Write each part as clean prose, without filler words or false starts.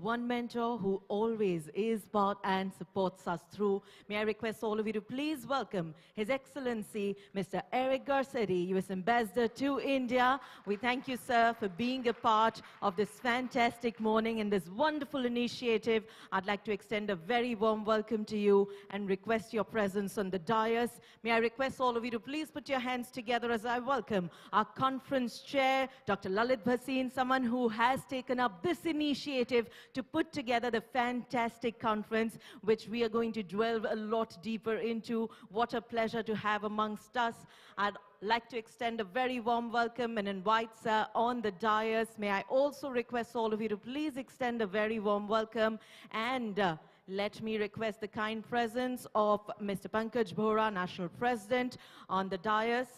one mentor who always is part and supports us through. May I request all of you to please welcome His Excellency Mr. Eric Garcetti, U.S. Ambassador to India. We thank you, sir, for being a part of this fantastic morning and this wonderful initiative. I'd like to extend a very warm welcome to you and request your presence on the dais. May I request all of you to please put your hands together as I welcome our conference chair, Dr. Lalit Bhasin, someone who has taken up this initiative to put together the fantastic conference, which we are going to delve a lot deeper into. What a pleasure to have amongst us. I'd like to extend a very warm welcome and invite sir on the dais. May I also request all of you to please extend a very warm welcome and let me request the kind presence of Mr. Pankaj Bohra, National President, on the dais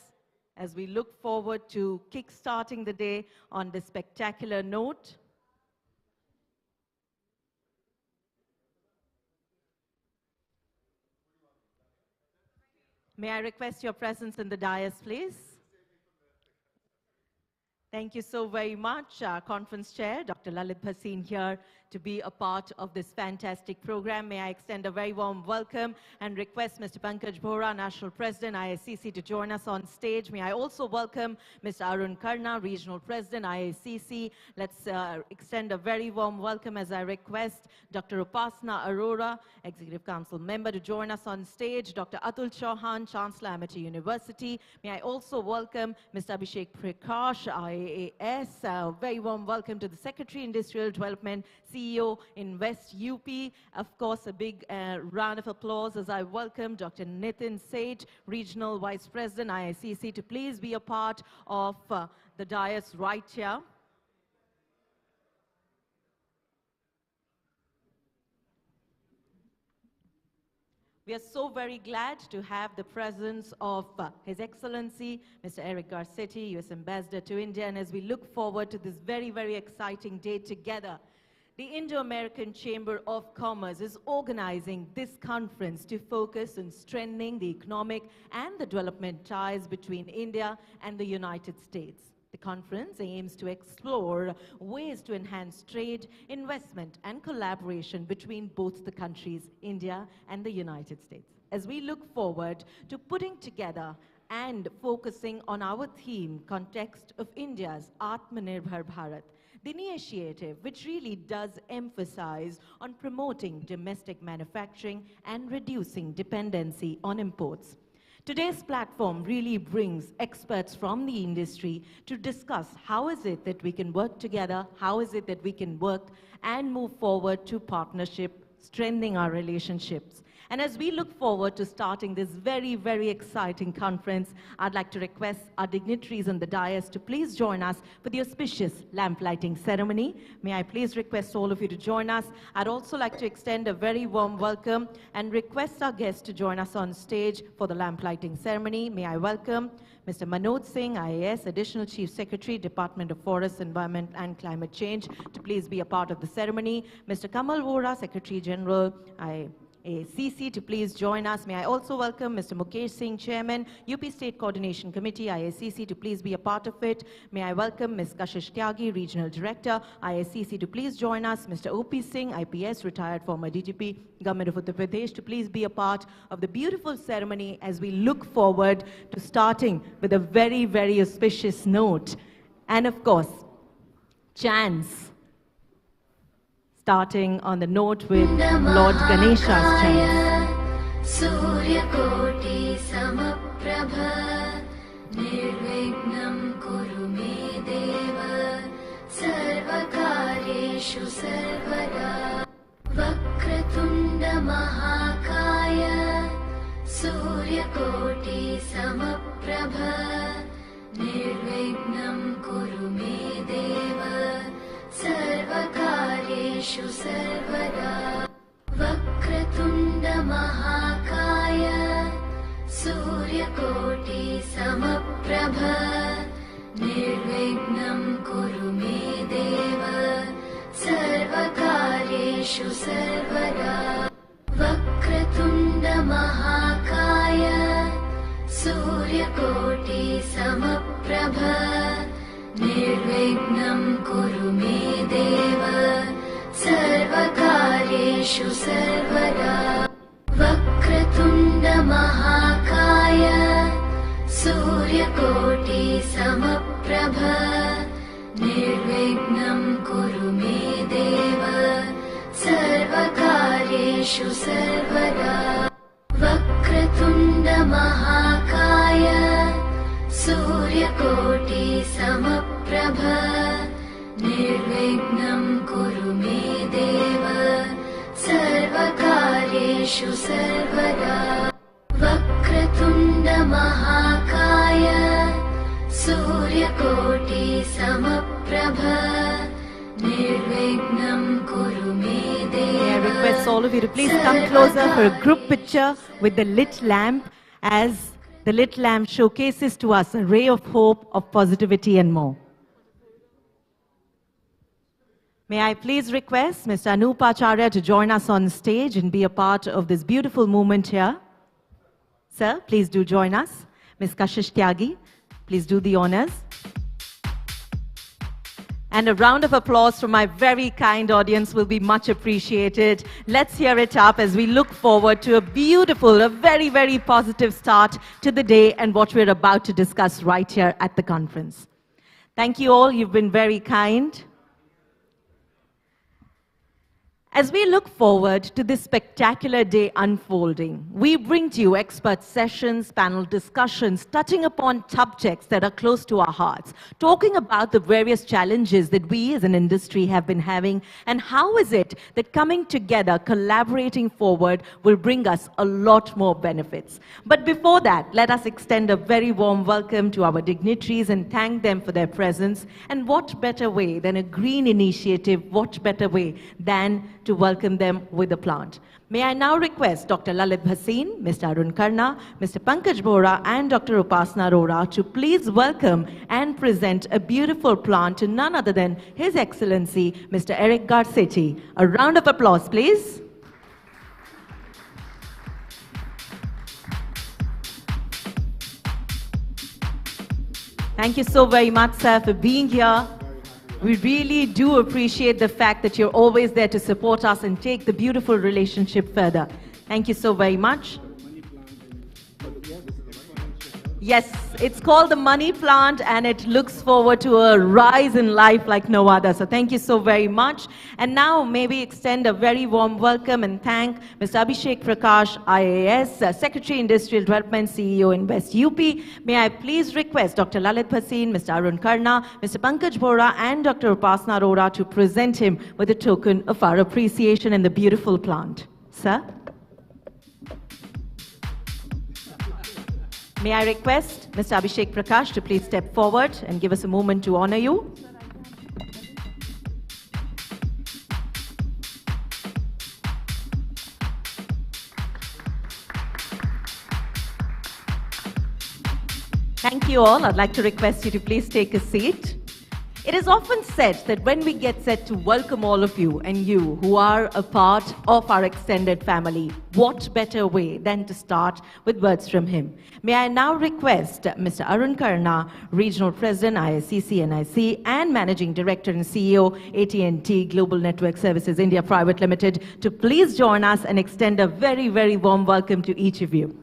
as we look forward to kick-starting the day on this spectacular note. May I request your presence in the dais, please? Thank you so very much, our conference chair, Dr. Lalit Bhasin, here to be a part of this fantastic program. May I extend a very warm welcome and request Mr. Pankaj Bohra, National President, IICC, to join us on stage. May I also welcome Mr. Arun Karna, Regional President, IICC. Let's extend a very warm welcome as I request Dr. Upasana Arora, Executive Council Member, to join us on stage. Dr. Atul Chauhan, Chancellor, Amity University. May I also welcome Mr. Abhishek Prakash, IAS. A very warm welcome to the Secretary, Industrial Development, CEO in West UP. Of course, a big round of applause as I welcome Dr. Nitin Seth, Regional Vice President, IICC, to please be a part of the dais right here. We are so very glad to have the presence of His Excellency, Mr. Eric Garcetti, U.S. Ambassador to India, and as we look forward to this very, very exciting day together, the Indo-American Chamber of Commerce is organizing this conference to focus on strengthening the economic and the development ties between India and the United States. The conference aims to explore ways to enhance trade, investment, and collaboration between both the countries, India and the United States. As we look forward to putting together and focusing on our theme, context of India's Atmanirbhar Bharat, the initiative, which really does emphasize on promoting domestic manufacturing and reducing dependency on imports. Today's platform really brings experts from the industry to discuss how is it that we can work together, how is it that we can work and move forward to partnership, strengthening our relationships. And as we look forward to starting this very, very exciting conference, I'd like to request our dignitaries on the dais to please join us for the auspicious lamp lighting ceremony. May I please request all of you to join us. I'd also like to extend a very warm welcome and request our guests to join us on stage for the lamp lighting ceremony. May I welcome Mr. Manoj Singh, IAS, Additional Chief Secretary, Department of Forests, Environment and Climate Change, to please be a part of the ceremony. Mr. Kamal Vohra, Secretary General, IICC, to please join us. May I also welcome Mr. Mukesh Singh, Chairman, UP State Coordination Committee, IICC, to please be a part of it. May I welcome Ms. Kashish Tyagi, Regional Director, IICC, to please join us. Mr. O.P. Singh, IPS, retired former DGP, Government of Uttar Pradesh, to please be a part of the beautiful ceremony as we look forward to starting with a very, very auspicious note. And of course, chants. Starting on the note with Lord Ganesha's chant. Surya Koti Samaprabha Nirvignam Kuru Me Deva Sarvakaryeshu Sarvada Vakratunda Mahakaya Surya Koti Samaprabha Nirvignam Kuru Me Deva Sarvakaryeshu Sarvada Vakratunda Mahakaya Surya Koti Samaprabha Nirvignam Kuru Me Deva Sarvakaryeshu Sarvada Vakratunda Mahakaya Surya Koti Samaprabha Nirvignam Kuru Me Deva Sarvakaryeshu कार्येषु सर्वदा वक्रतुण्डमहाकाय सूर्यकोटि समप्रभ निर्विघ्नं कुरु मे देव सर्वकार्येषु सर्वदा वक्रतुण्डमहाकाय सूर्यकोटि समप्रभ निर्विघ्नं कुरु मे देव सर्वकार्येषु सर्वदा वक्रतुण्डमहाकाय सूर्यकोटि समप्रभ निर्विघ्नं कुरु मे देव. I request all of you to please come closer for a group picture with the lit lamp, as the lit lamp showcases to us a ray of hope, of positivity and more. May I please request Mr. Anup Acharya to join us on stage and be a part of this beautiful moment here. Sir, please do join us. Ms. Kashish Tyagi, please do the honors. And a round of applause from my very kind audience will be much appreciated. Let's hear it up as we look forward to a beautiful, a very, very positive start to the day and what we're about to discuss right here at the conference. Thank you all. You've been very kind. As we look forward to this spectacular day unfolding, we bring to you expert sessions, panel discussions, touching upon subjects that are close to our hearts, talking about the various challenges that we as an industry have been having, and how is it that coming together, collaborating forward, will bring us a lot more benefits. But before that, let us extend a very warm welcome to our dignitaries and thank them for their presence. And what better way than a green initiative, what better way than to welcome them with a plant. May I now request Dr. Lalit Bhasin, Mr. Arun Karna, Mr. Pankaj Bohra and Dr. Upasana Arora to please welcome and present a beautiful plant to none other than His Excellency, Mr. Eric Garcetti. A round of applause, please. Thank you so very much, sir, for being here. We really do appreciate the fact that you're always there to support us and take the beautiful relationship further. Thank you so very much. Yes, it's called the money plant and it looks forward to a rise in life like no other. So thank you so very much. And now may we extend a very warm welcome and thank Mr. Abhishek Prakash, IAS, Secretary Industrial Development, CEO Invest UP. May I please request Dr. Lalit Bhasin, Mr. Arun Karna, Mr. Pankaj Bohra and Dr. Upasana Arora to present him with a token of our appreciation in the beautiful plant. Sir? May I request Mr. Abhishek Prakash to please step forward and give us a moment to honor you. Thank you all. I'd like to request you to please take a seat. It is often said that when we get set to welcome all of you and you who are a part of our extended family, what better way than to start with words from him. May I now request Mr. Arun Karna, Regional President, ISCC NIC, and Managing Director and CEO, AT&T Global Network Services India Private Limited, to please join us and extend a very, very warm welcome to each of you.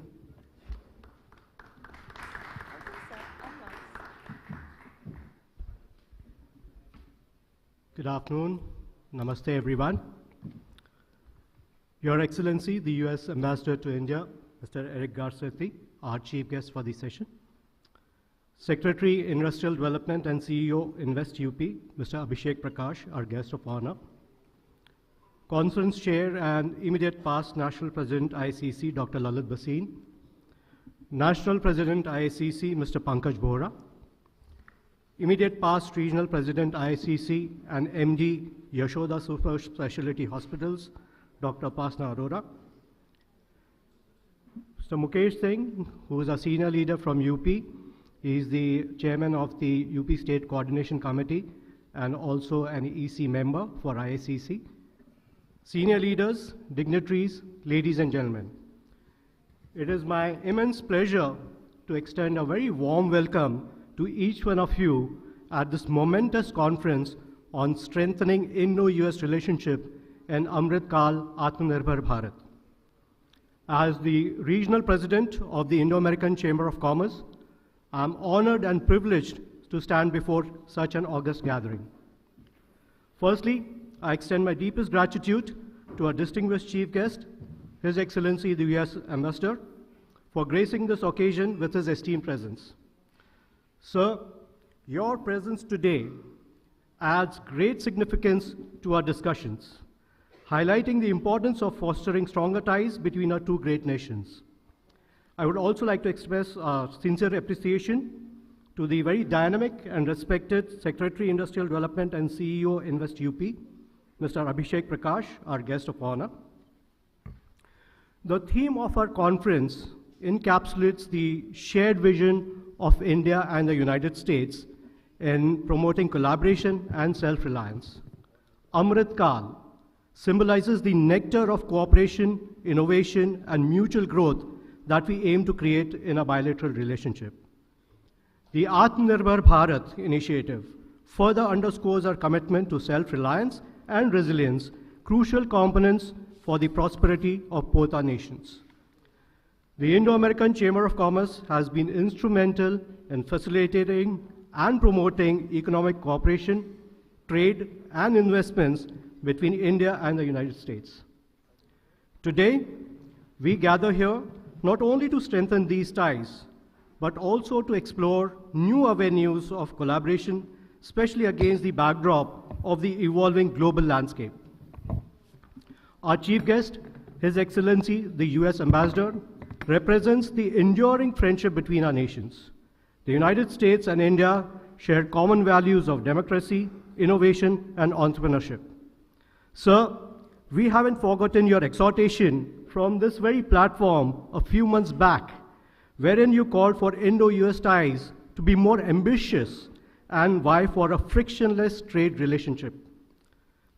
Good afternoon. Namaste, everyone. Your Excellency, the US Ambassador to India, Mr. Eric Garcetti, our chief guest for the session. Secretary, Industrial Development and CEO, Invest UP, Mr. Abhishek Prakash, our guest of honor. Conference Chair and immediate past National President, ICC, Dr. Lalit Bhasin. National President, ICC, Mr. Pankaj Bohra. Immediate past Regional President, ICC and MD, Yashoda Super Specialty Hospitals, Dr. Upasana Arora. Mr. Mukesh Singh, who is a senior leader from UP. He is the chairman of the UP State Coordination Committee and also an EC member for ICC. Senior leaders, dignitaries, ladies and gentlemen. It is my immense pleasure to extend a very warm welcome to each one of you at this momentous conference on strengthening Indo-US relationship in Amrit Kal Atmanirbhar Bharat. As the regional president of the Indo-American Chamber of Commerce, I am honored and privileged to stand before such an august gathering. Firstly, I extend my deepest gratitude to our distinguished chief guest, His Excellency the US Ambassador, for gracing this occasion with his esteemed presence. Sir, your presence today adds great significance to our discussions, highlighting the importance of fostering stronger ties between our two great nations. I would also like to express our sincere appreciation to the very dynamic and respected Secretary Industrial Development and CEO Invest UP, Mr. Abhishek Prakash, our guest of honor. The theme of our conference encapsulates the shared vision of India and the United States in promoting collaboration and self-reliance. Amrit Kal symbolizes the nectar of cooperation, innovation, and mutual growth that we aim to create in a bilateral relationship. The Atmanirbhar Bharat initiative further underscores our commitment to self-reliance and resilience, crucial components for the prosperity of both our nations. The Indo-American Chamber of Commerce has been instrumental in facilitating and promoting economic cooperation, trade, and investments between India and the United States. Today, we gather here not only to strengthen these ties, but also to explore new avenues of collaboration, especially against the backdrop of the evolving global landscape. Our chief guest, His Excellency the US Ambassador, represents the enduring friendship between our nations. The United States and India share common values of democracy, innovation, and entrepreneurship. Sir, we haven't forgotten your exhortation from this very platform a few months back, wherein you called for Indo-US ties to be more ambitious and vie for a frictionless trade relationship.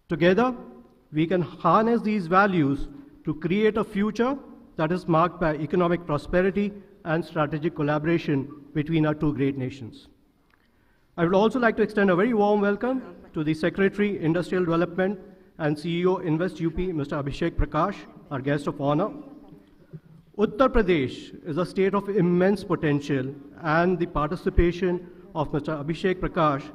Together, we can harness these values to create a future that is marked by economic prosperity and strategic collaboration between our two great nations. I would also like to extend a very warm welcome to the Secretary, Industrial Development and CEO, Invest UP, Mr. Abhishek Prakash, our guest of honor. Uttar Pradesh is a state of immense potential, and the participation of Mr. Abhishek Prakash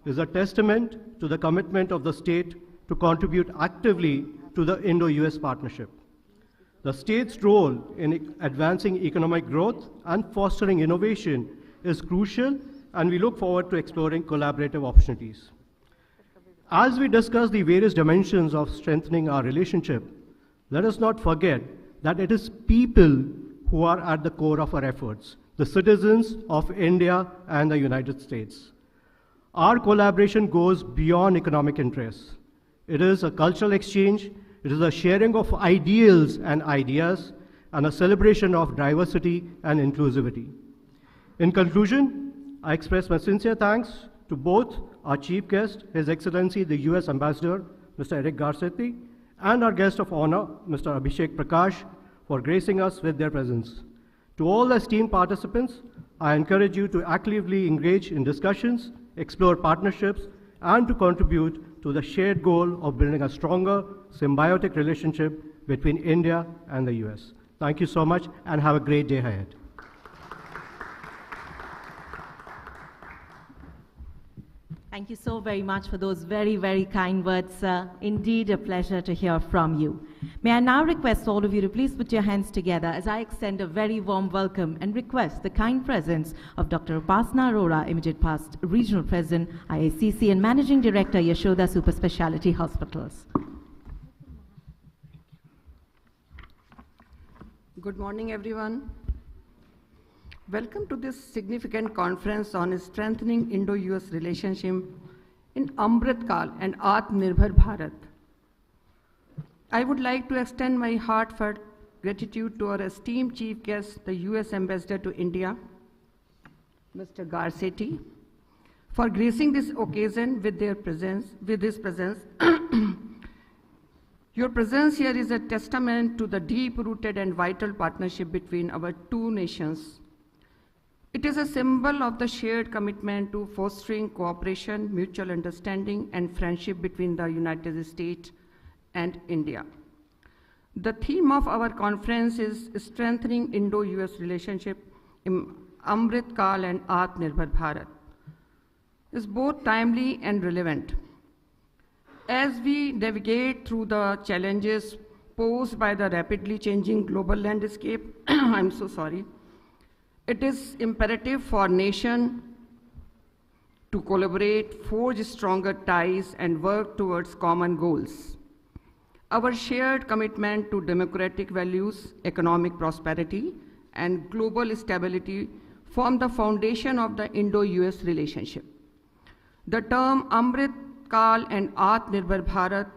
is a testament to the commitment of the state to contribute actively to the Indo-US partnership. The state's role in advancing economic growth and fostering innovation is crucial, and we look forward to exploring collaborative opportunities. As we discuss the various dimensions of strengthening our relationship, let us not forget that it is people who are at the core of our efforts, the citizens of India and the United States. Our collaboration goes beyond economic interests. It is a cultural exchange, it is a sharing of ideals and ideas, and a celebration of diversity and inclusivity. In conclusion, I express my sincere thanks to both our chief guest, His Excellency the US Ambassador, Mr. Eric Garcetti, and our guest of honor, Mr. Abhishek Prakash, for gracing us with their presence. To all the esteemed participants, I encourage you to actively engage in discussions, explore partnerships, and to contribute to the shared goal of building a stronger, symbiotic relationship between India and the US. Thank you so much, and have a great day ahead. Thank you so very much for those very, very kind words, sir. Indeed, a pleasure to hear from you. May I now request all of you to please put your hands together as I extend a very warm welcome and request the kind presence of Dr. Upasana Arora, immediate past Regional President, IACC, and Managing Director, Yashoda Super Specialty Hospitals. Good morning, everyone. Welcome to this significant conference on strengthening Indo-US relationship in Amrit Kal and Atmanirbhar Bharat. I would like to extend my heartfelt gratitude to our esteemed chief guest, the US Ambassador to India, Mr. Garcetti, for gracing this occasion with his presence. Your presence here is a testament to the deep-rooted and vital partnership between our two nations. It is a symbol of the shared commitment to fostering cooperation, mutual understanding, and friendship between the United States and India. The theme of our conference is Strengthening Indo-US Relationship in Amrit Kal and Atmanirbhar Bharat. It's both timely and relevant. As we navigate through the challenges posed by the rapidly changing global landscape, I'm so sorry, it is imperative for nation to collaborate, forge stronger ties, and work towards common goals. Our shared commitment to democratic values, economic prosperity, and global stability form the foundation of the Indo-US relationship. The term Amrit Kal and Atmanirbhar Bharat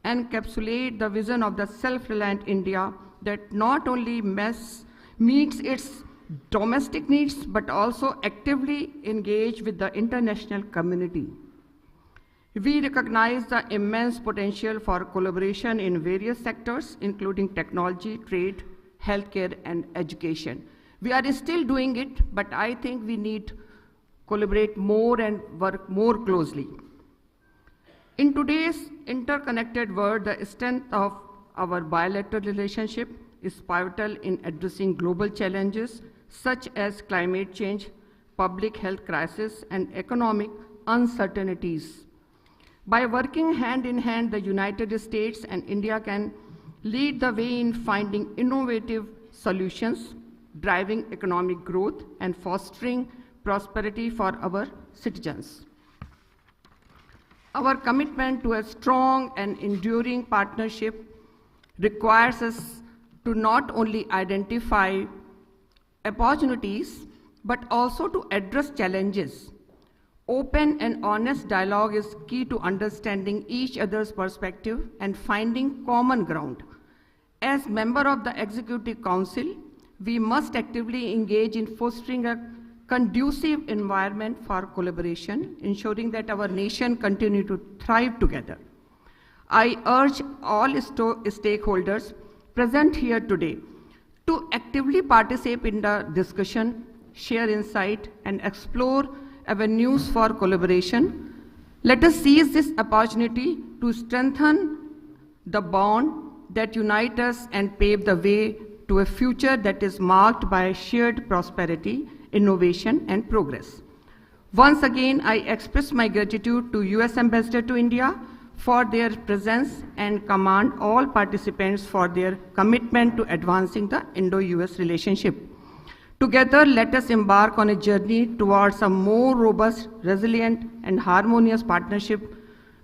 encapsulate the vision of the self-reliant India that not only meets its domestic needs but also actively engage with the international community. We recognize the immense potential for collaboration in various sectors, including technology, trade, healthcare, and education. We are still doing it, but I think we need to collaborate more and work more closely. In today's interconnected world, the strength of our bilateral relationship is pivotal in addressing global challenges such as climate change, public health crisis, and economic uncertainties. By working hand in hand, the United States and India can lead the way in finding innovative solutions, driving economic growth, and fostering prosperity for our citizens. Our commitment to a strong and enduring partnership requires us to not only identify opportunities, but also to address challenges. Open and honest dialogue is key to understanding each other's perspective and finding common ground. As member of the Executive Council, we must actively engage in fostering a conducive environment for collaboration, ensuring that our nation continue to thrive together. I urge all stakeholders present here today to actively participate in the discussion, share insight, and explore avenues for collaboration. Let us seize this opportunity to strengthen the bond that unites us and pave the way to a future that is marked by shared prosperity, innovation, and progress. Once again, I express my gratitude to US Ambassador to India for their presence and commend all participants for their commitment to advancing the Indo-US relationship. Together, let us embark on a journey towards a more robust, resilient, and harmonious partnership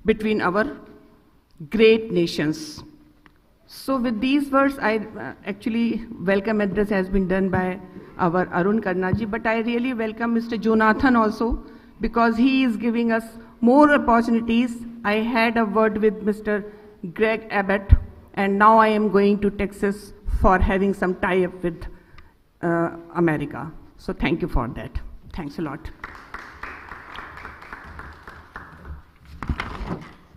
between our great nations. So with these words, actually welcome address has been done by our Arun Karnaji, but I really welcome Mr. Jonathan also, because he is giving us more opportunities. I had a word with Mr. Greg Abbott, and now I am going to Texas for having some tie-up with America. So thank you for that. Thanks a lot.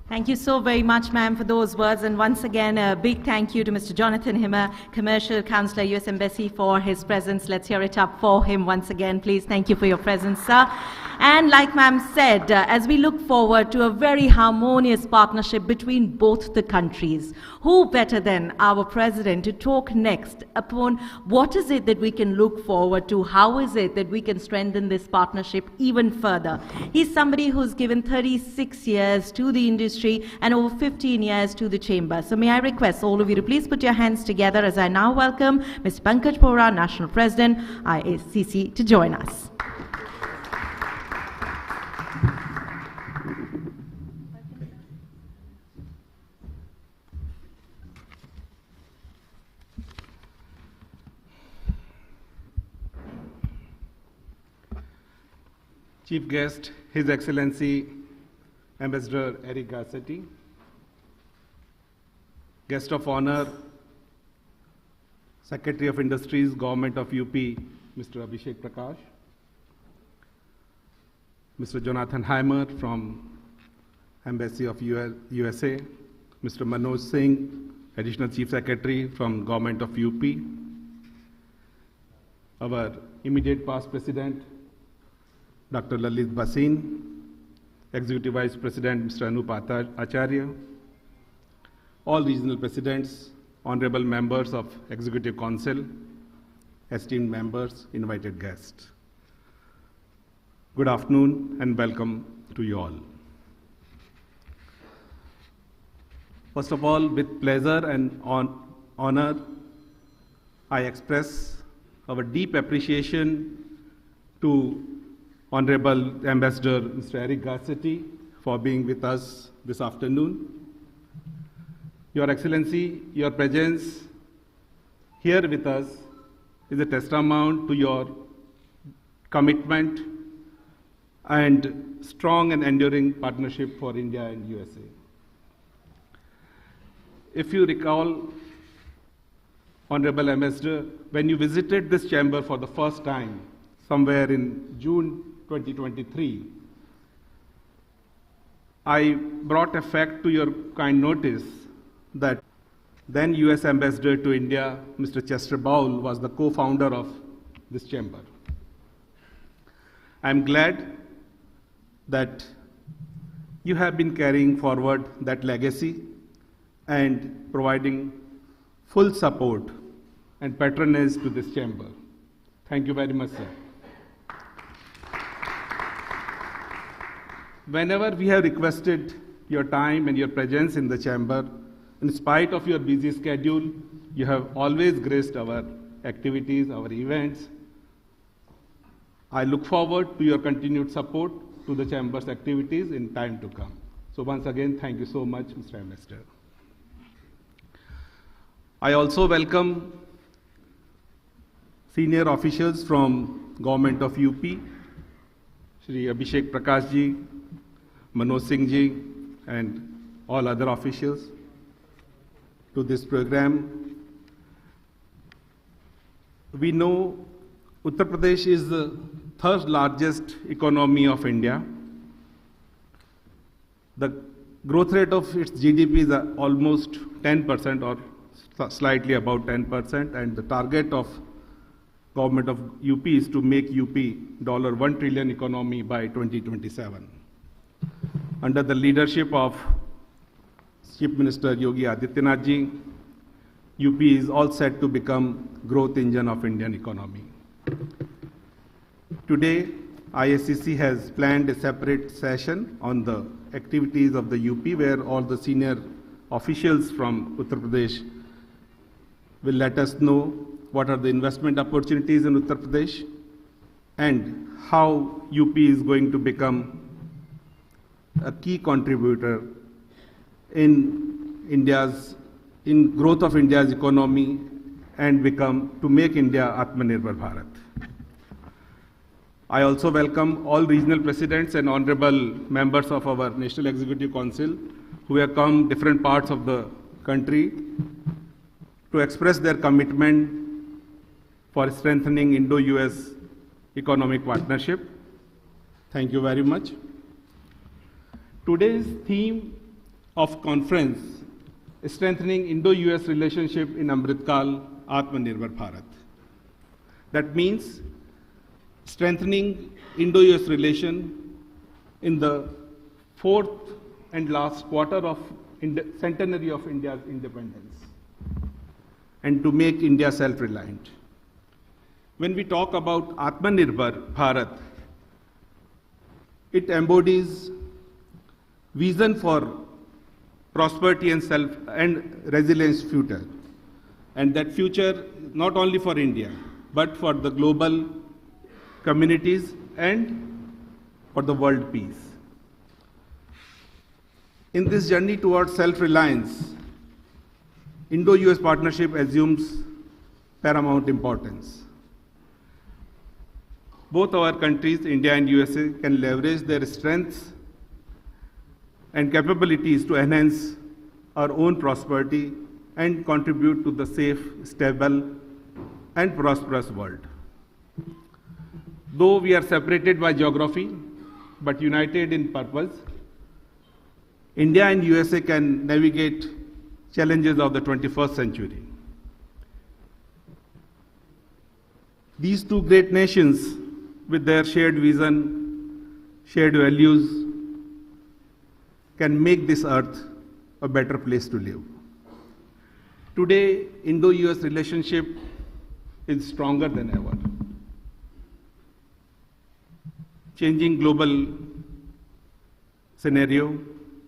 Thank you so very much, ma'am, for those words. And once again, a big thank you to Mr. Jonathan Himmer, Commercial Counselor, US Embassy, for his presence. Let's hear it up for him once again, please. Thank you for your presence, sir. And like ma'am said, as we look forward to a very harmonious partnership between both the countries, who better than our president to talk next upon what is it that we can look forward to, how is it that we can strengthen this partnership even further. He's somebody who's given 36 years to the industry and over 15 years to the chamber. So may I request all of you to please put your hands together as I now welcome Mr. Pankaj Bora, National President, IACC, to join us. Chief guest, His Excellency Ambassador Eric Garcetti. Guest of honor, Secretary of Industries, Government of UP, Mr. Abhishek Prakash. Mr. Jonathan Himmer from Embassy of USA. Mr. Manoj Singh, Additional Chief Secretary from Government of UP. Our immediate past President, Dr. Lalit Bhasin, Executive Vice President, Mr. Anup Acharya, all regional presidents, honorable members of Executive Council, esteemed members, invited guests. Good afternoon and welcome to you all. First of all, with pleasure and honor, I express our deep appreciation to Honorable Ambassador Mr. Eric Garcetti for being with us this afternoon. Your Excellency, your presence here with us is a testament to your commitment and strong and enduring partnership for India and USA. If you recall, Honorable Ambassador, when you visited this chamber for the first time, somewhere in June 2023, I brought a fact to your kind notice that then US Ambassador to India, Mr. Chester Bowell, was the co-founder of this chamber. I'm glad that you have been carrying forward that legacy and providing full support and patronage to this chamber. Thank you very much, sir. Whenever we have requested your time and your presence in the chamber, in spite of your busy schedule, you have always graced our activities, our events. I look forward to your continued support to the chamber's activities in time to come. So once again, thank you so much, Mr. Ambassador. I also welcome senior officials from Government of UP, Shri Abhishek Prakash ji, Manoj Singh ji, and all other officials to this program. We know Uttar Pradesh is the third largest economy of India. The growth rate of its GDP is almost 10% or slightly about 10%, and the target of Government of UP is to make UP $1 trillion economy by 2027. Under the leadership of Chief Minister Yogi Adityanath ji, UP is all set to become growth engine of Indian economy. Today, ISCC has planned a separate session on the activities of the UP, where all the senior officials from Uttar Pradesh will let us know what are the investment opportunities in Uttar Pradesh and how UP is going to become a key contributor in growth of India's economy and to make India Atmanirbhar Bharat. I also welcome all regional presidents and honorable members of our National Executive Council who have come different parts of the country to express their commitment for strengthening Indo-US economic partnership. Thank you very much. Today's theme of conference is strengthening Indo-US relationship in Amrit Kaal Atmanirbhar Bharat. That means strengthening Indo-US relation in the fourth and last quarter of centenary of India's independence, and to make India self-reliant. When we talk about Atmanirbhar Bharat, it embodies vision for prosperity and resilience future. And that future not only for India, but for the global communities and for the world peace. In this journey towards self-reliance, Indo-US partnership assumes paramount importance. Both our countries, India and USA, can leverage their strengths and capabilities to enhance our own prosperity and contribute to the safe, stable, and prosperous world. Though we are separated by geography, but united in purpose, India and USA can navigate challenges of the 21st century. These two great nations, with their shared vision, shared values, can make this earth a better place to live. Today, Indo-US relationship is stronger than ever. Changing global scenario,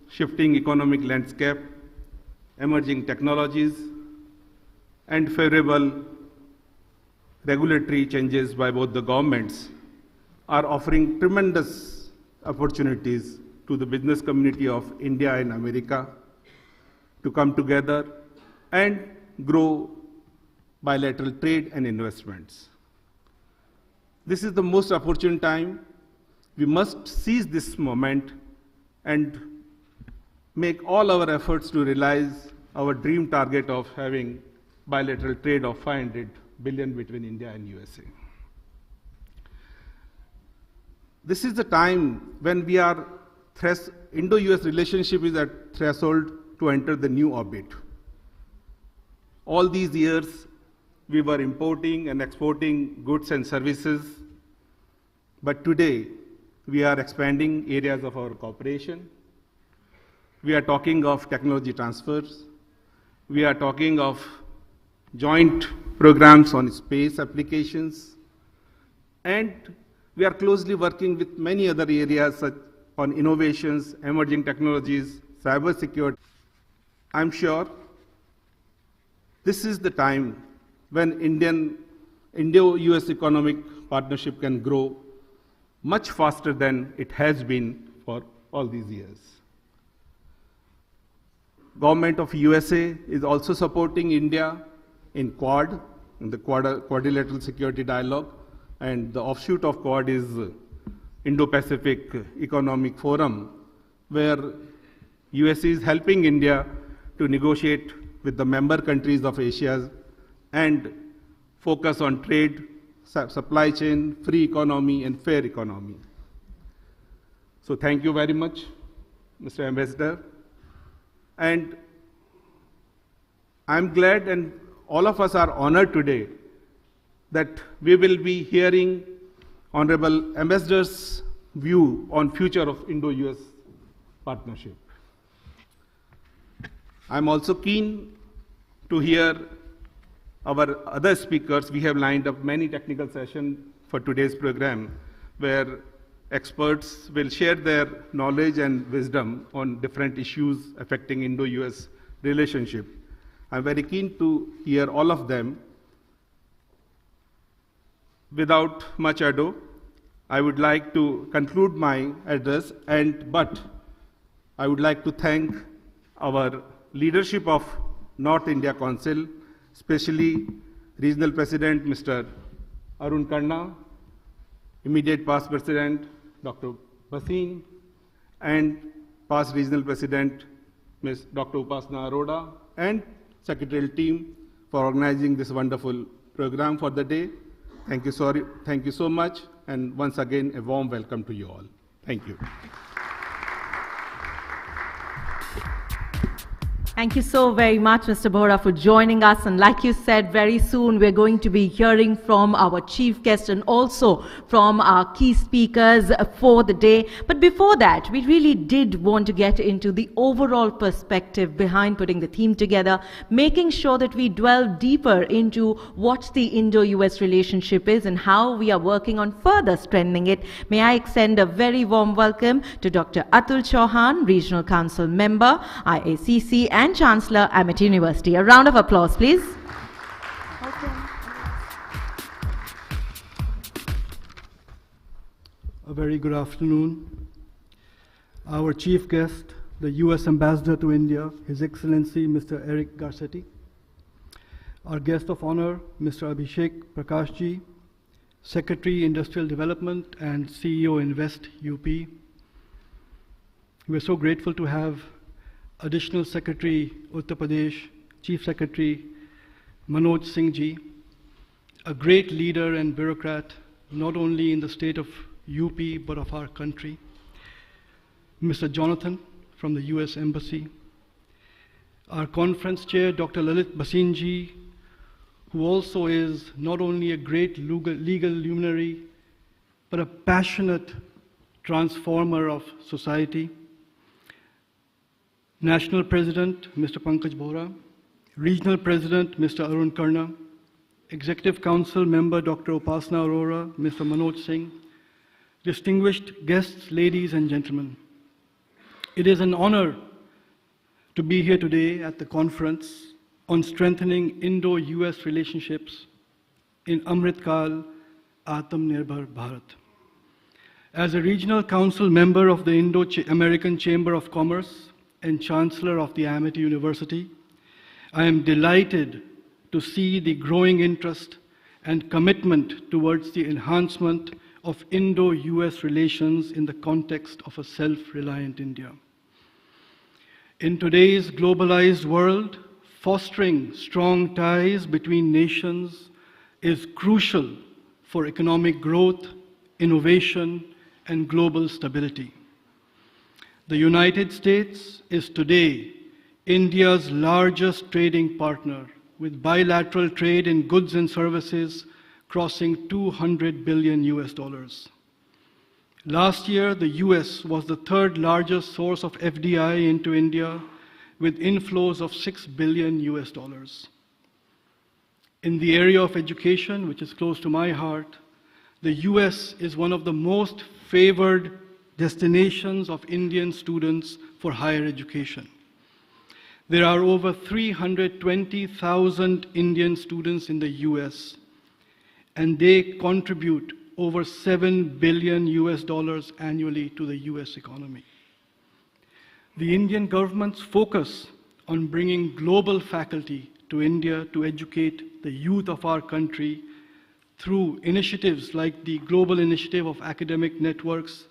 shifting economic landscape, emerging technologies, and favorable regulatory changes by both the governments are offering tremendous opportunities to the business community of India and America to come together and grow bilateral trade and investments. This is the most opportune time. We must seize this moment and make all our efforts to realize our dream target of having bilateral trade of 500 billion between India and USA. This is the time when we are Indo-US relationship is at threshold to enter the new orbit. All these years, we were importing and exporting goods and services, but today, we are expanding areas of our cooperation. We are talking of technology transfers. We are talking of joint programs on space applications. And we are closely working with many other areas such on innovations, emerging technologies, cybersecurity. I'm sure this is the time when Indo-US economic partnership can grow much faster than it has been for all these years. Government of USA is also supporting India in Quad, in the Quadrilateral Security Dialogue, and the offshoot of Quad is Indo-Pacific Economic Forum, where USA is helping India to negotiate with the member countries of Asia and focus on trade, supply chain, free economy, and fair economy. So thank you very much, Mr. Ambassador. And I'm glad, and all of us are honored today, that we will be hearing Honorable Ambassador's view on future of Indo-US partnership. I'm also keen to hear our other speakers. We have lined up many technical sessions for today's program, where experts will share their knowledge and wisdom on different issues affecting Indo-US relationship. I'm very keen to hear all of them. Without much ado, I would like to conclude my address, but I would like to thank our leadership of North India Council, especially Regional President Mr. Arun Khanna, immediate past President Dr. Bhasin, and past Regional President Ms. Dr. Upasana Arora, and Secretarial team for organizing this wonderful program for the day. Thank you so much, and once again, a warm welcome to you all. Thank you. Thank you so very much, Mr. Bohra, for joining us. And like you said, very soon we're going to be hearing from our chief guest and also from our key speakers for the day. But before that, we really did want to get into the overall perspective behind putting the theme together, making sure that we dwell deeper into what the Indo-US relationship is and how we are working on further strengthening it. May I extend a very warm welcome to Dr. Atul Chauhan, Regional Council Member, IACC, and Chancellor, Amity University. A round of applause, please. A very good afternoon. Our chief guest, the US Ambassador to India, His Excellency Mr. Eric Garcetti. Our guest of honor, Mr. Abhishek Prakashji, Secretary Industrial Development and CEO Invest UP. We're so grateful to have Additional Secretary Uttar Pradesh, Chief Secretary Manoj Singh Ji, a great leader and bureaucrat, not only in the state of UP, but of our country. Mr. Jonathan from the US Embassy. Our conference chair, Dr. Lalit Bhasin Ji, who also is not only a great legal luminary, but a passionate transformer of society. National President, Mr. Pankaj Bohra, Regional President, Mr. Arun Karna, Executive Council Member, Dr. Upasana Arora, Mr. Manoj Singh, distinguished guests, ladies and gentlemen. It is an honor to be here today at the conference on strengthening Indo-US relationships in Amrit Kaal Atmanirbhar Bharat. As a Regional Council member of the Indo-American Chamber of Commerce and Chancellor of the Amity University, I am delighted to see the growing interest and commitment towards the enhancement of Indo-US relations in the context of a self-reliant India. In today's globalized world, fostering strong ties between nations is crucial for economic growth, innovation, and global stability. The United States is today India's largest trading partner, with bilateral trade in goods and services crossing $200 billion US. Last year, the US was the third largest source of FDI into India, with inflows of $6 billion US. In the area of education, which is close to my heart, the US is one of the most favored destinations of Indian students for higher education. There are over 320,000 Indian students in the US, and they contribute over $7 billion US annually to the US economy. The Indian government's focus on bringing global faculty to India to educate the youth of our country through initiatives like the Global Initiative of Academic Networks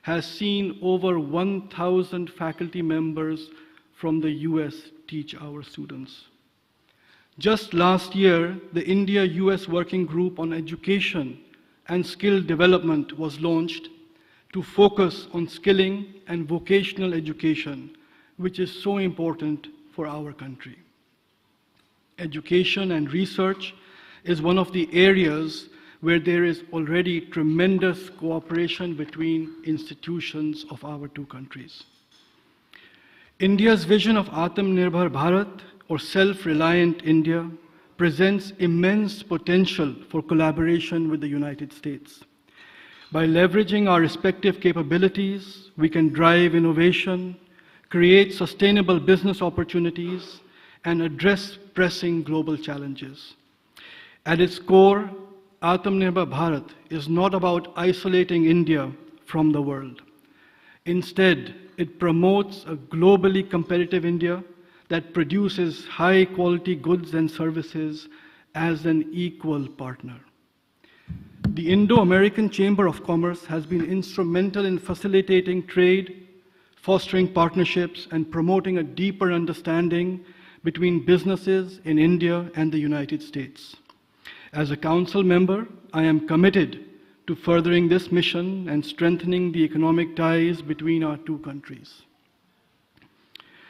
has seen over 1,000 faculty members from the US teach our students. Just last year, the India-US Working Group on Education and Skill Development was launched to focus on skilling and vocational education, which is so important for our country. Education and research is one of the areas where there is already tremendous cooperation between institutions of our two countries. India's vision of Atmanirbhar Bharat, or self-reliant India, presents immense potential for collaboration with the United States. By leveraging our respective capabilities, we can drive innovation, create sustainable business opportunities, and address pressing global challenges. At its core, Atmanirbhar Bharat is not about isolating India from the world. Instead, it promotes a globally competitive India that produces high-quality goods and services as an equal partner. The Indo-American Chamber of Commerce has been instrumental in facilitating trade, fostering partnerships, and promoting a deeper understanding between businesses in India and the United States. As a council member, I am committed to furthering this mission and strengthening the economic ties between our two countries.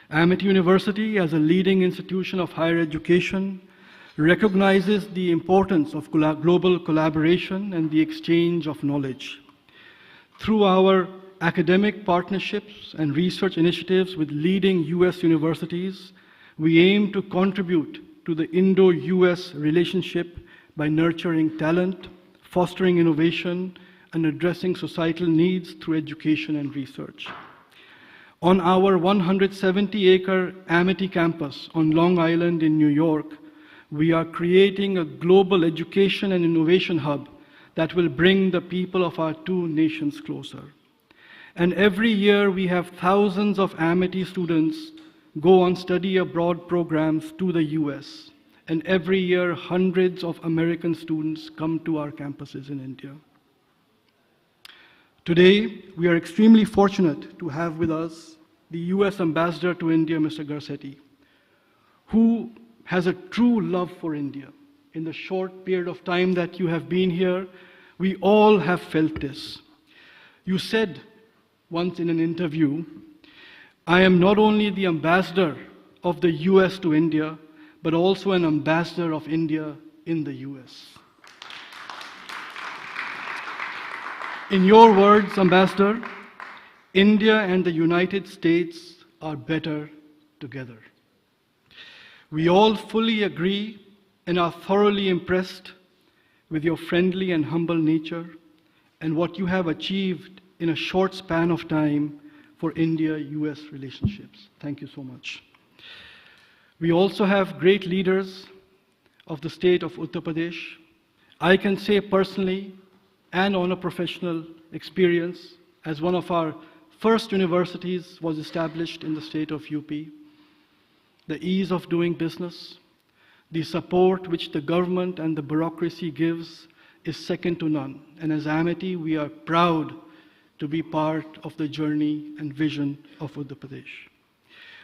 Amity University, as a leading institution of higher education, recognizes the importance of global collaboration and the exchange of knowledge. Through our academic partnerships and research initiatives with leading US universities, we aim to contribute to the Indo-US relationship by nurturing talent, fostering innovation, and addressing societal needs through education and research. On our 170-acre Amity campus on Long Island in New York, we are creating a global education and innovation hub that will bring the people of our two nations closer. And every year we have thousands of Amity students go on study abroad programs to the US. And every year hundreds of American students come to our campuses in India. Today, we are extremely fortunate to have with us the US Ambassador to India, Mr. Garcetti, who has a true love for India. In the short period of time that you have been here, we all have felt this. You said once in an interview, I am not only the ambassador of the US to India, but also an ambassador of India in the US. In your words, Ambassador, India and the United States are better together. We all fully agree and are thoroughly impressed with your friendly and humble nature and what you have achieved in a short span of time for India-US relationships. Thank you so much. We also have great leaders of the state of Uttar Pradesh. I can say personally and on a professional experience, as one of our first universities was established in the state of UP, the ease of doing business, the support which the government and the bureaucracy gives is second to none. And as Amity, we are proud to be part of the journey and vision of Uttar Pradesh.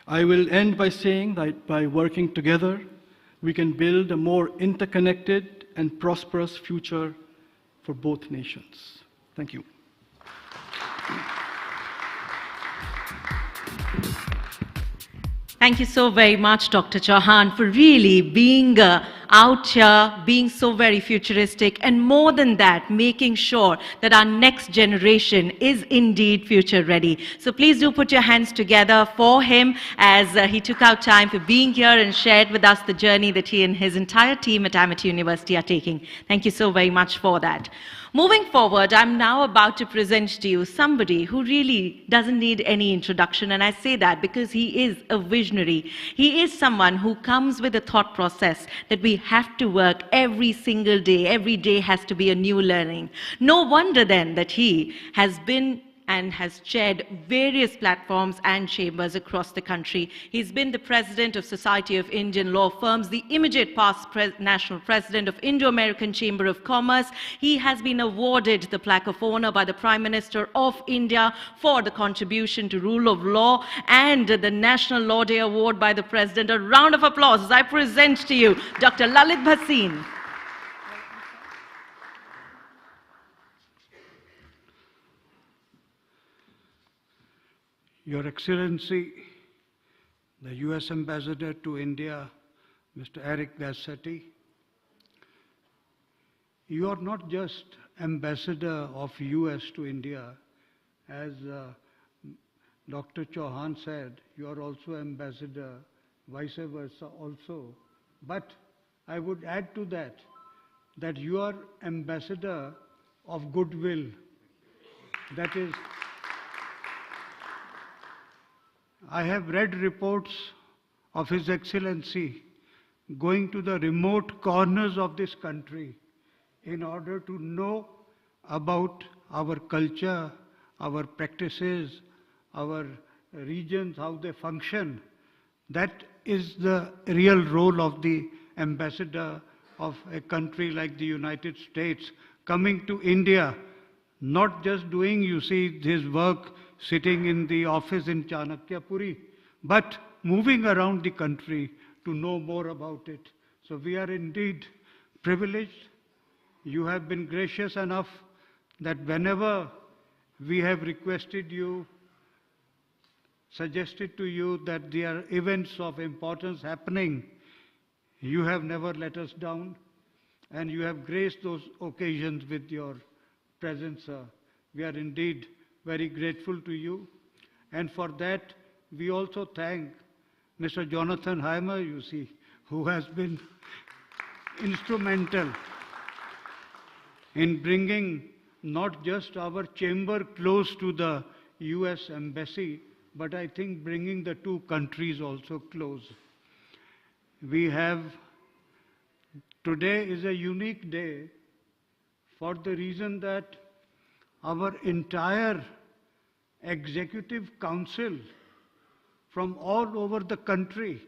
I will end by saying that by working together, we can build a more interconnected and prosperous future for both nations. Thank you. Thank you so very much, Dr. Chauhan, for really being out here, being so very futuristic, and more than that, making sure that our next generation is indeed future ready. So please do put your hands together for him as he took out time for being here and shared with us the journey that he and his entire team at Amity University are taking. Thank you so very much for that. Moving forward, I'm now about to present to you somebody who really doesn't need any introduction, and I say that because he is a visionary. He is someone who comes with a thought process that we have to work every single day. Every day has to be a new learning. No wonder then that he has been and has chaired various platforms and chambers across the country. He's been the president of Society of Indian Law Firms, the immediate past national president of Indo-American Chamber of Commerce. He has been awarded the Plaque of Honor by the Prime Minister of India for the contribution to rule of law, and the National Law Day Award by the President. A round of applause as I present to you Dr. Lalit Bhasin. Your Excellency, the U.S. Ambassador to India, Mr. Eric Garcetti, you are not just Ambassador of U.S. to India. As Dr. Chauhan said, you are also Ambassador, vice versa also. But I would add to that, that you are Ambassador of goodwill. That is, I have read reports of His Excellency going to the remote corners of this country in order to know about our culture, our practices, our regions, how they function. That is the real role of the ambassador of a country like the United States, coming to India, not just doing, you see, his work sitting in the office in Chanakyapuri, but moving around the country to know more about it. So we are indeed privileged. You have been gracious enough that whenever we have requested you, suggested to you that there are events of importance happening, you have never let us down, and you have graced those occasions with your presence, sir. We are indeed very grateful to you, and for that we also thank Mr. Jonathan Heimer, you see, who has been instrumental in bringing not just our chamber close to the US Embassy, but I think bringing the two countries also close. We have, today is a unique day for the reason that our entire Executive Council from all over the country,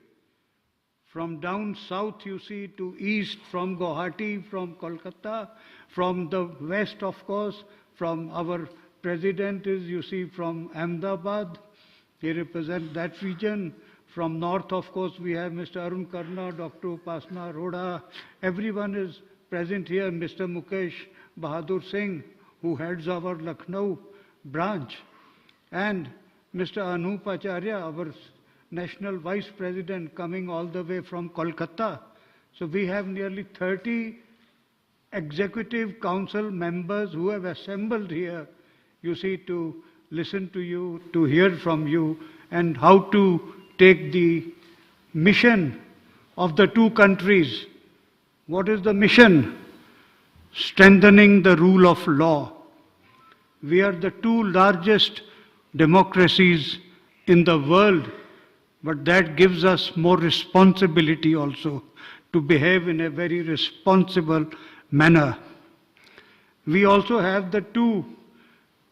from down south, you see, to east, from Guwahati, from Kolkata, from the west, of course, from our president is, you see, from Ahmedabad. He represents that region. From north, of course, we have Mr. Arun Karna, Dr. Upasana Arora. Everyone is present here. Mr. Mukesh Bahadur Singh, who heads our Lucknow branch, and Mr. Anup Acharya, our National Vice President, coming all the way from Kolkata. So we have nearly 30 Executive Council members who have assembled here, you see, to listen to you, to hear from you, and how to take the mission of the two countries. What is the mission? Strengthening the rule of law. We are the two largest democracies in the world, but that gives us more responsibility also to behave in a very responsible manner. We also have the two,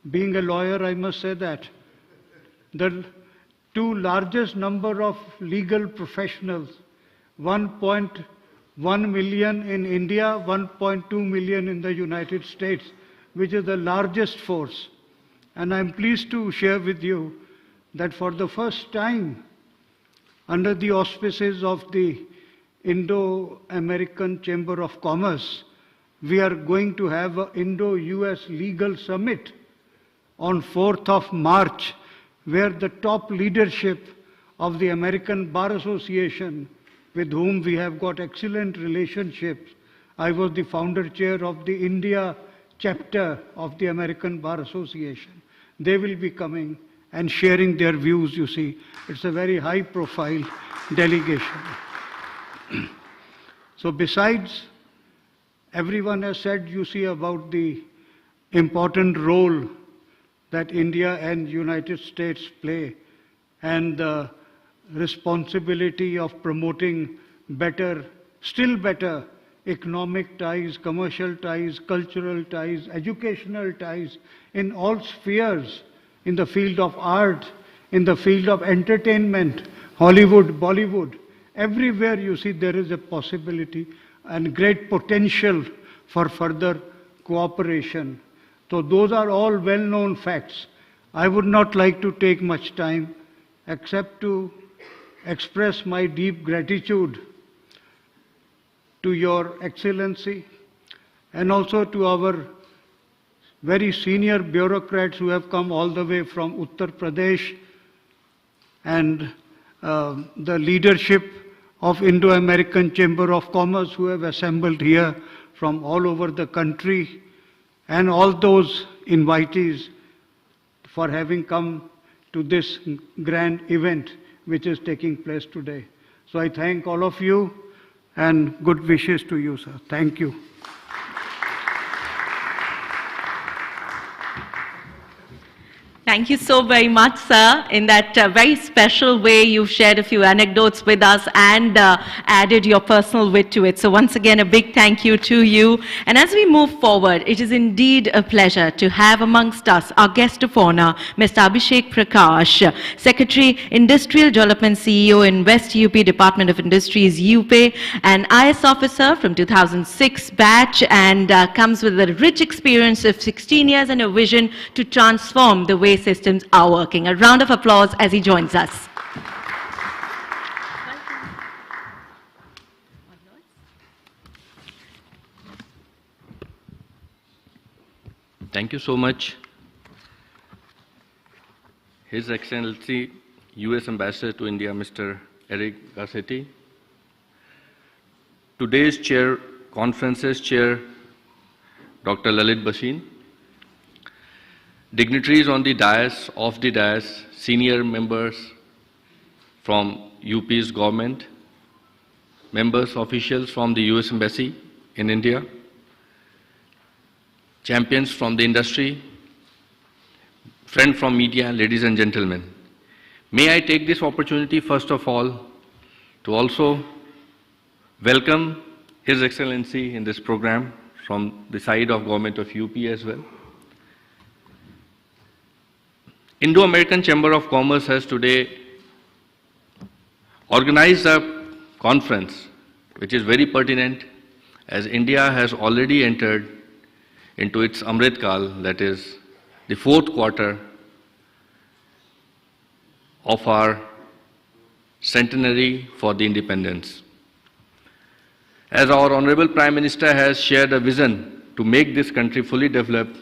being a lawyer I must say that, the two largest number of legal professionals, 1.1 million in India, 1.2 million in the United States, which is the largest force. And I'm pleased to share with you that for the first time, under the auspices of the Indo-American Chamber of Commerce, we are going to have an Indo-US Legal Summit on 4th of March, where the top leadership of the American Bar Association, with whom we have got excellent relationships. I was the founder chair of the India chapter of the American Bar Association. They will be coming and sharing their views, you see. It's a very high profile delegation. So besides, everyone has said, you see, about the important role that India and United States play and the responsibility of promoting better, still better economic ties, commercial ties, cultural ties, educational ties in all spheres, in the field of art, in the field of entertainment, Hollywood, Bollywood. Everywhere you see there is a possibility and great potential for further cooperation. So those are all well-known facts. I would not like to take much time except to express my deep gratitude to Your Excellency and also to our very senior bureaucrats who have come all the way from Uttar Pradesh and the leadership of Indo-American Chamber of Commerce who have assembled here from all over the country, and all those invitees for having come to this grand event which is taking place today. So I thank all of you and good wishes to you, sir. Thank you. Thank you so very much, sir. In that very special way, you've shared a few anecdotes with us and added your personal wit to it. So once again, a big thank you to you. And as we move forward, it is indeed a pleasure to have amongst us our guest of honor, Mr. Abhishek Prakash, Secretary, Industrial Development CEO in West UP Department of Industries, UP, an IS officer from 2006 batch, and comes with a rich experience of 16 years and a vision to transform the way systems are working. A round of applause as he joins us. Thank you so much. His Excellency, US Ambassador to India, Mr. Eric Garcetti. Today's chair, conference's chair, Dr. Lalit Bhasin. Dignitaries on the dais, off the dais, senior members from UP's government, members, officials from the US Embassy in India, champions from the industry, friends from media, ladies and gentlemen. May I take this opportunity first of all to also welcome His Excellency in this program from the side of Government of UP as well. Indo-American Chamber of Commerce has today organized a conference which is very pertinent as India has already entered into its Amrit Kal, that is the fourth quarter of our centenary for the independence. As our Honorable Prime Minister has shared a vision to make this country fully developed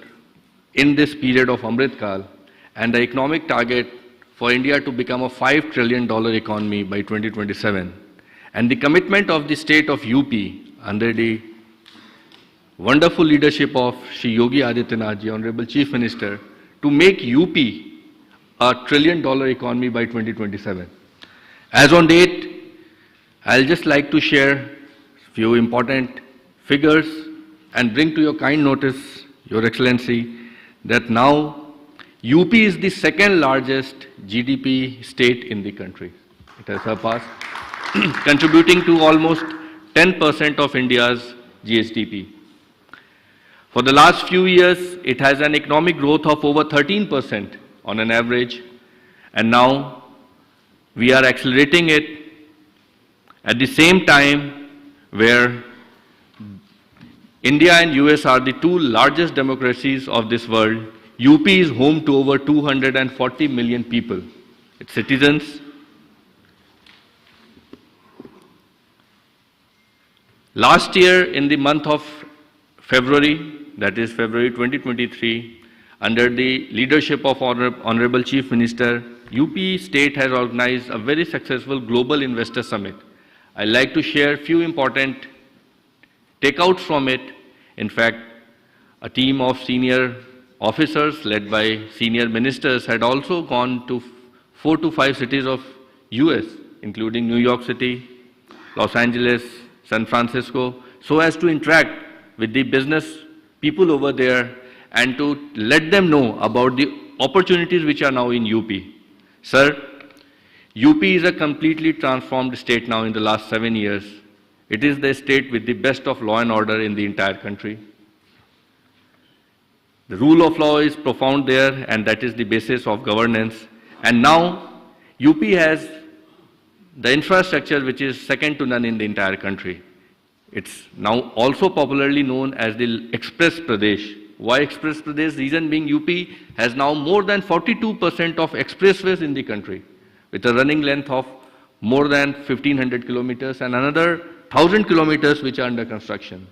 in this period of Amrit Kal, and the economic target for India to become a $5 trillion economy by 2027, and the commitment of the state of UP under the wonderful leadership of Shri Yogi Adityanath Ji, Honorable Chief Minister, to make UP a $1 trillion economy by 2027. As on date, I'll just like to share a few important figures and bring to your kind notice, Your Excellency, that now UP is the second largest GDP state in the country. It has surpassed, contributing to almost 10% of India's GSDP. For the last few years, it has an economic growth of over 13% on an average, and now we are accelerating it at the same time where India and US are the two largest democracies of this world. UP is home to over 240 million people, its citizens. Last year, in the month of February, that is February 2023, under the leadership of Honorable Chief Minister, UP State has organized a very successful Global Investor Summit. I'd like to share a few important takeouts from it. In fact, a team of senior officers led by senior ministers had also gone to 4 to 5 cities of US, including New York City, Los Angeles, San Francisco, so as to interact with the business people over there and to let them know about the opportunities which are now in UP. Sir, UP is a completely transformed state now in the last 7 years. It is the state with the best of law and order in the entire country. The rule of law is profound there, and that is the basis of governance. And now, UP has the infrastructure which is second to none in the entire country. It's now also popularly known as the Express Pradesh. Why Express Pradesh? Reason being UP has now more than 42% of expressways in the country, with a running length of more than 1,500 kilometers and another 1,000 kilometers which are under construction.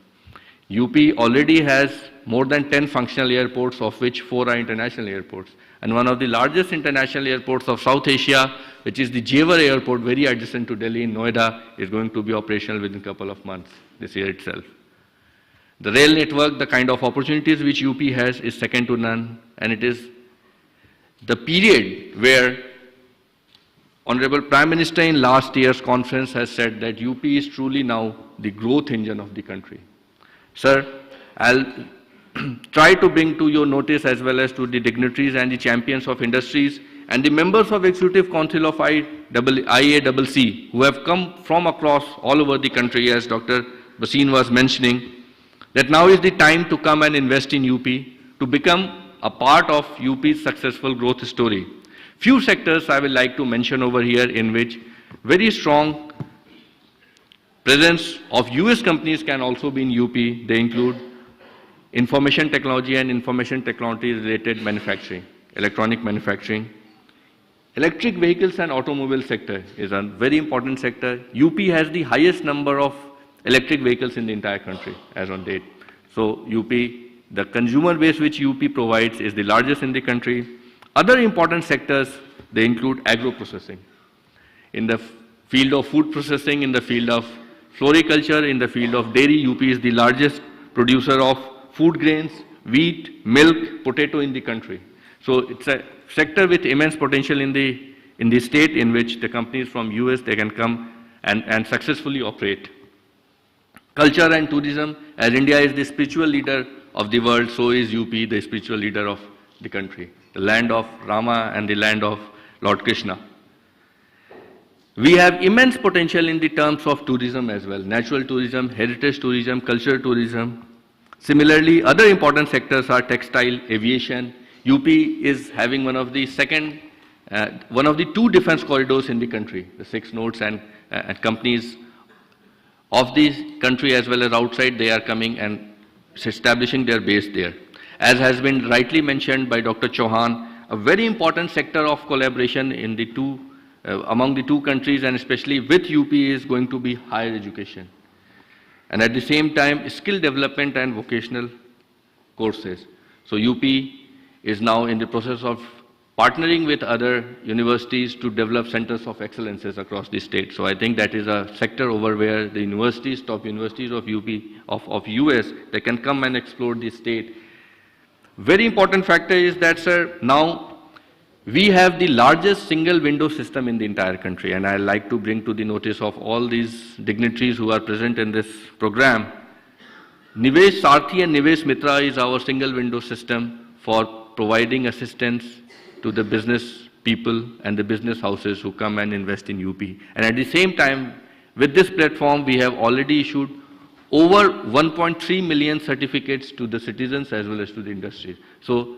UP already has more than 10 functional airports, of which 4 are international airports. And one of the largest international airports of South Asia, which is the Jewar Airport, very adjacent to Delhi in Noida, is going to be operational within a couple of months, this year itself. The rail network, the kind of opportunities which UP has is second to none, and it is the period where Honorable Prime Minister in last year's conference has said that UP is truly now the growth engine of the country. Sir, I'll try to bring to your notice as well as to the dignitaries and the champions of industries and the members of Executive Council of IACC who have come from across all over the country, as Dr. Bhasin was mentioning, that now is the time to come and invest in UP, to become a part of UP's successful growth story. Few sectors I will like to mention over here in which very strong presence of US companies can also be in UP. They include information technology and information technology related manufacturing, electronic manufacturing. Electric vehicles and automobile sector is a very important sector. UP has the highest number of electric vehicles in the entire country as on date. So UP, the consumer base which UP provides is the largest in the country. Other important sectors, they include agro-processing. In the field of food processing, in the field of floriculture, in the field of dairy, UP is the largest producer of food grains, wheat, milk, potato in the country. So it's a sector with immense potential in the state in which the companies from US, they can come and successfully operate. Culture and tourism, as India is the spiritual leader of the world, so is UP the spiritual leader of the country, the land of Rama and the land of Lord Krishna. We have immense potential in the terms of tourism as well, natural tourism, heritage tourism, cultural tourism. Similarly, other important sectors are textile, aviation. UP is having one of the two defense corridors in the country, the 6 nodes and companies of the country as well as outside, they are coming and establishing their base there. As has been rightly mentioned by Dr. Chauhan, a very important sector of collaboration in the among the two countries and especially with UP is going to be higher education. And at the same time, skill development and vocational courses. So UP is now in the process of partnering with other universities to develop centers of excellences across the state. So I think that is a sector over where the universities, top universities of UP, of US, they can come and explore the state. Very important factor is that, sir, now We have the largest single window system in the entire country, and I like to bring to the notice of all these dignitaries who are present in this program. Nivesh Sarthi and Nivesh Mitra is our single window system for providing assistance to the business people and the business houses who come and invest in UP. And at the same time, with this platform, we have already issued over 1.3 million certificates to the citizens as well as to the industry. So,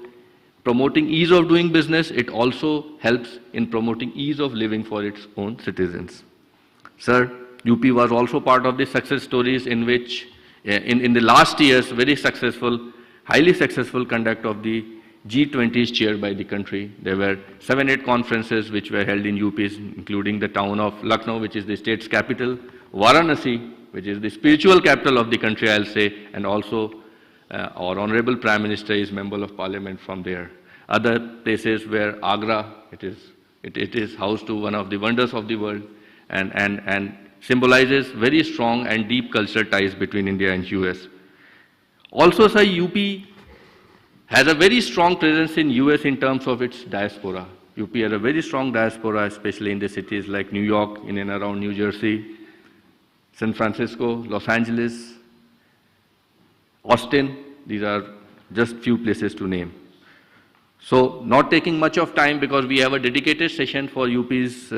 promoting ease of doing business, it also helps in promoting ease of living for its own citizens. Sir, UP was also part of the success stories in which, in the last years, very successful, highly successful conduct of the G20s chaired by the country. There were 7-8 conferences which were held in UPs, including the town of Lucknow, which is the state's capital, Varanasi, which is the spiritual capital of the country, I'll say, and also our Honorable Prime Minister is Member of Parliament from there. Other places where Agra, it is house to one of the wonders of the world and symbolizes very strong and deep cultural ties between India and US. Also, sir, UP has a very strong presence in US in terms of its diaspora. UP has a very strong diaspora, especially in the cities like New York, in and around New Jersey, San Francisco, Los Angeles, Austin. These are just few places to name. So, not taking much of time because we have a dedicated session for UP's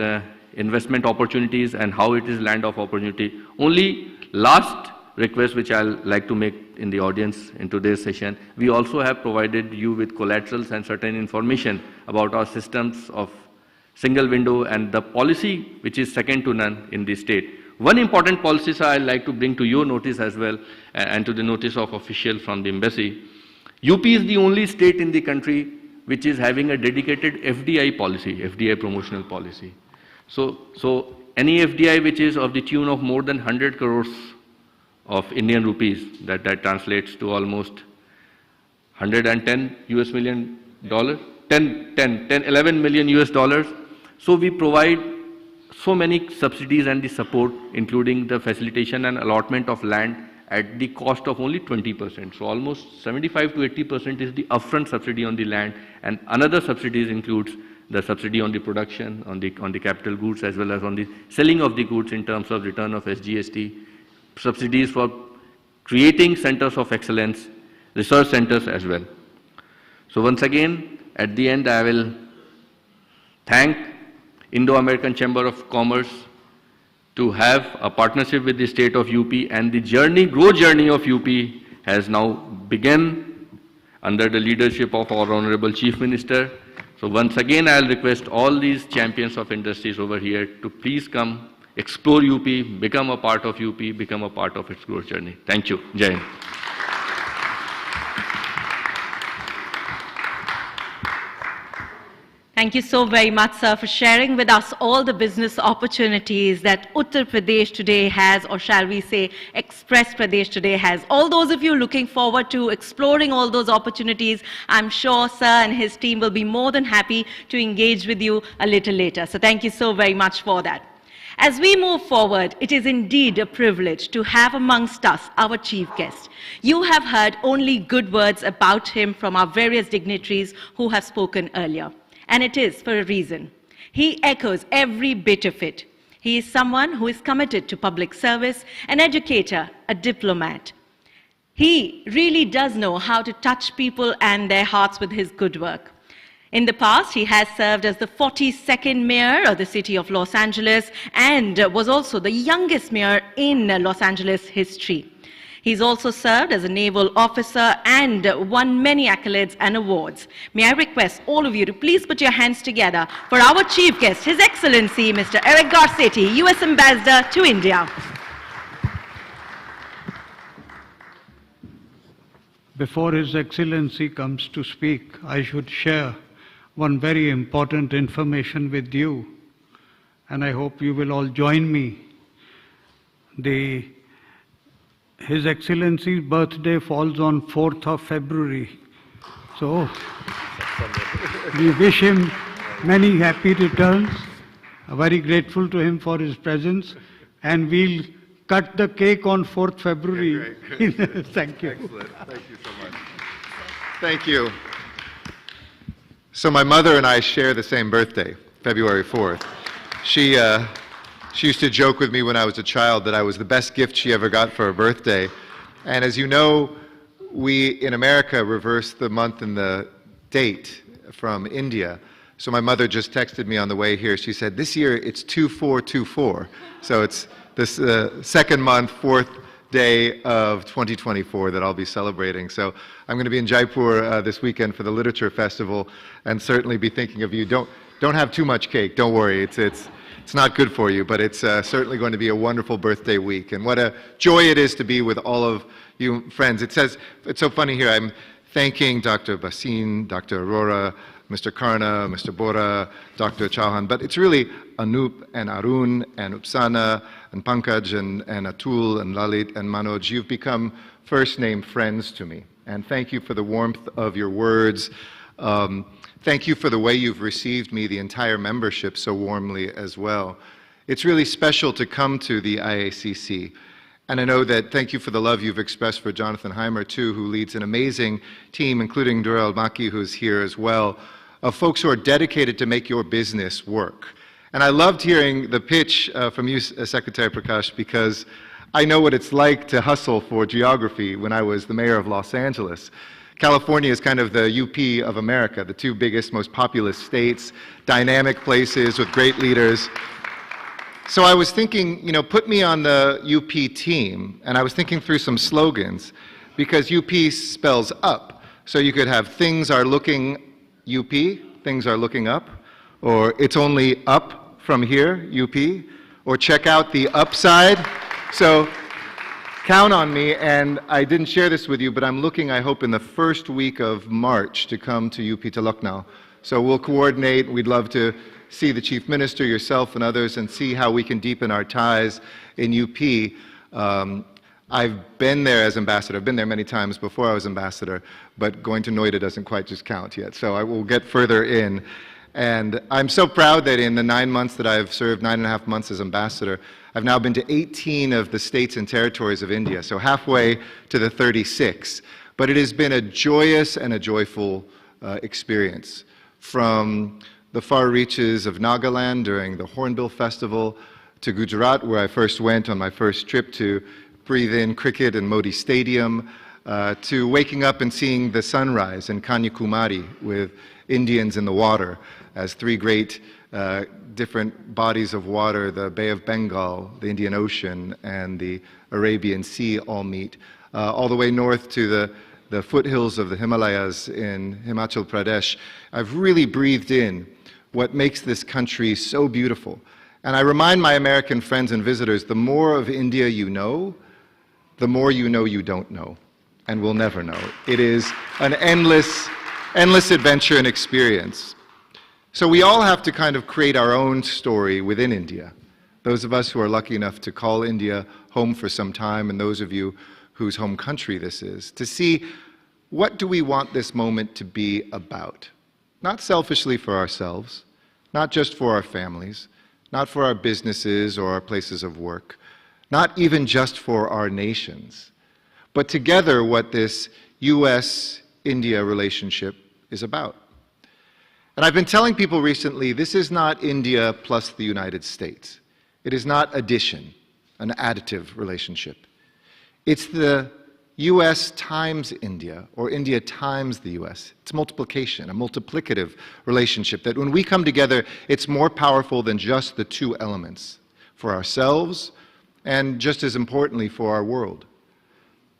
investment opportunities and how it is land of opportunity. Only last request which I'll like to make in the audience in today's session, we also have provided you with collaterals and certain information about our systems of single window and the policy which is second to none in the state. One important policy, sir, I'd like to bring to your notice as well and to the notice of official from the embassy. UP is the only state in the country which is having a dedicated FDI policy, FDI promotional policy. So any FDI which is of the tune of more than 100 crores of Indian rupees, that translates to almost 110 US million dollars, 11 million US dollars. So we provide so many subsidies and the support, including the facilitation and allotment of land at the cost of only 20%. So almost 75 to 80% is the upfront subsidy on the land, and another subsidies includes the subsidy on the production, on the capital goods, as well as on the selling of the goods in terms of return of SGST, subsidies for creating centers of excellence, research centers as well. So once again, at the end, I will thank Indo-American Chamber of Commerce to have a partnership with the state of UP, and the growth journey of UP has now begun under the leadership of our Honorable Chief Minister. So once again, I'll request all these champions of industries over here to please come, explore UP, become a part of UP, become a part of its growth journey. Thank you. Jai Hind. Thank you so very much, sir, for sharing with us all the business opportunities that Uttar Pradesh today has, or shall we say, Express Pradesh today has. All those of you looking forward to exploring all those opportunities, I'm sure sir and his team will be more than happy to engage with you a little later. So thank you so very much for that. As we move forward, it is indeed a privilege to have amongst us our chief guest. You have heard only good words about him from our various dignitaries who have spoken earlier. And it is for a reason. He echoes every bit of it. He is someone who is committed to public service, an educator, a diplomat. He really does know how to touch people and their hearts with his good work. In the past, he has served as the 42nd mayor of the city of Los Angeles and was also the youngest mayor in Los Angeles history. He's also served as a naval officer and won many accolades and awards. May I request all of you to please put your hands together for our chief guest, His Excellency Mr. Eric Garcetti, US Ambassador to India. Before His Excellency comes to speak, I should share one very important information with you, and I hope you will all join me. His Excellency's birthday falls on 4th of February. So, we wish him many happy returns. Very grateful to him for his presence. And we'll cut the cake on 4th February. Okay, great. Thank you. Excellent. Thank you so much. Thank you. So my mother and I share the same birthday, February 4th. She used to joke with me when I was a child that I was the best gift she ever got for her birthday. And as you know, we in America reverse the month and the date from India. So my mother just texted me on the way here. She said, this year it's 2424. So it's this second month, fourth day of 2024 that I'll be celebrating. So I'm going to be in Jaipur this weekend for the Literature Festival and certainly be thinking of you. Don't have too much cake, don't worry. It's not good for you, but it's certainly going to be a wonderful birthday week. And what a joy it is to be with all of you friends. It says, it's so funny here, I'm thanking Dr. Bhasin, Dr. Arora, Mr. Karna, Mr. Bora, Dr. Chauhan, but it's really Anup and Arun and Upsana and Pankaj and Atul and Lalit and Manoj. You've become first-name friends to me. And thank you for the warmth of your words. Thank you for the way you've received me, the entire membership, so warmly as well. It's really special to come to the IACC. And I know that thank you for the love you've expressed for Jonathan Heimer, too, who leads an amazing team, including Durrell Maki, who's here as well, of folks who are dedicated to make your business work. And I loved hearing the pitch from you, Secretary Prakash, because I know what it's like to hustle for geography when I was the mayor of Los Angeles. California is kind of the UP of America, the two biggest, most populous states, dynamic places with great leaders. So I was thinking, you know, put me on the UP team, and I was thinking through some slogans, because UP spells up. So you could have things are looking UP, things are looking up, or it's only up from here, UP, or check out the upside. So count on me, and I didn't share this with you, but I'm looking, I hope, in the first week of March to come to UP to Lucknow. So we'll coordinate. We'd love to see the Chief Minister, yourself, and others, and see how we can deepen our ties in UP. I've been there as ambassador. I've been there many times before I was ambassador, but going to Noida doesn't quite just count yet. So I will get further in. And I'm so proud that in the 9 months that I've served, 9.5 months as ambassador, I've now been to 18 of the states and territories of India, so halfway to the 36. But it has been a joyous and a joyful experience. From the far reaches of Nagaland during the Hornbill Festival, to Gujarat, where I first went on my first trip to breathe in cricket in Modi Stadium, to waking up and seeing the sunrise in Kanyakumari with Indians in the water as three great different bodies of water, the Bay of Bengal, the Indian Ocean, and the Arabian Sea all meet, all the way north to the foothills of the Himalayas in Himachal Pradesh. I've really breathed in what makes this country so beautiful. And I remind my American friends and visitors, the more of India you know, the more you know you don't know, and will never know. It is an endless adventure and experience. So we all have to kind of create our own story within India. Those of us who are lucky enough to call India home for some time, and those of you whose home country this is, to see what do we want this moment to be about. Not selfishly for ourselves, not just for our families, not for our businesses or our places of work, not even just for our nations, but together what this US-India relationship is about. And I've been telling people recently, this is not India plus the United States. It is not addition, an additive relationship. It's the US times India, or India times the US. It's multiplication, a multiplicative relationship that when we come together, it's more powerful than just the two elements for ourselves and just as importantly for our world.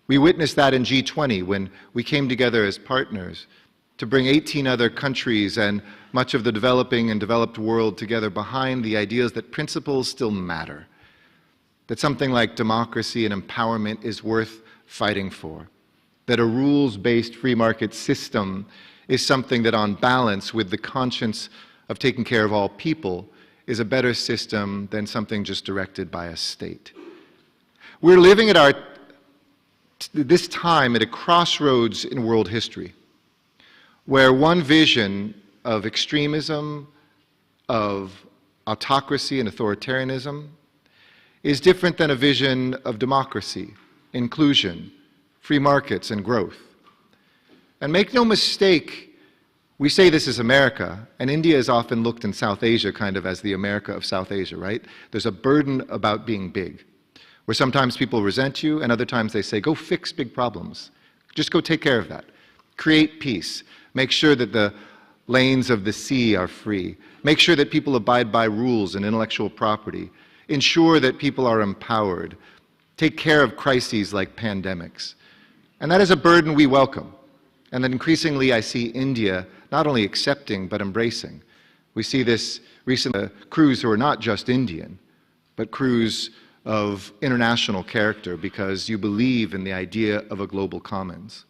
We witnessed that in G20 when we came together as partners to bring 18 other countries and much of the developing and developed world together behind the ideas that principles still matter, that something like democracy and empowerment is worth fighting for, that a rules-based free market system is something that on balance with the conscience of taking care of all people is a better system than something just directed by a state. We're living at this time at a crossroads in world history, where one vision of extremism, of autocracy and authoritarianism is different than a vision of democracy, inclusion, free markets, and growth. And make no mistake, We say this is America, and India is often looked in South Asia kind of as the America of South Asia, right? There's a burden about being big, where sometimes people resent you, and other times they say, go fix big problems. Just go take care of that. Create peace. Make sure that the lanes of the sea are free. Make sure that people abide by rules and intellectual property. Ensure that people are empowered. Take care of crises like pandemics. And that is a burden we welcome. And then increasingly I see India not only accepting but embracing. We see this recently, crews who are not just Indian, but crews of international character because you believe in the idea of a global commons.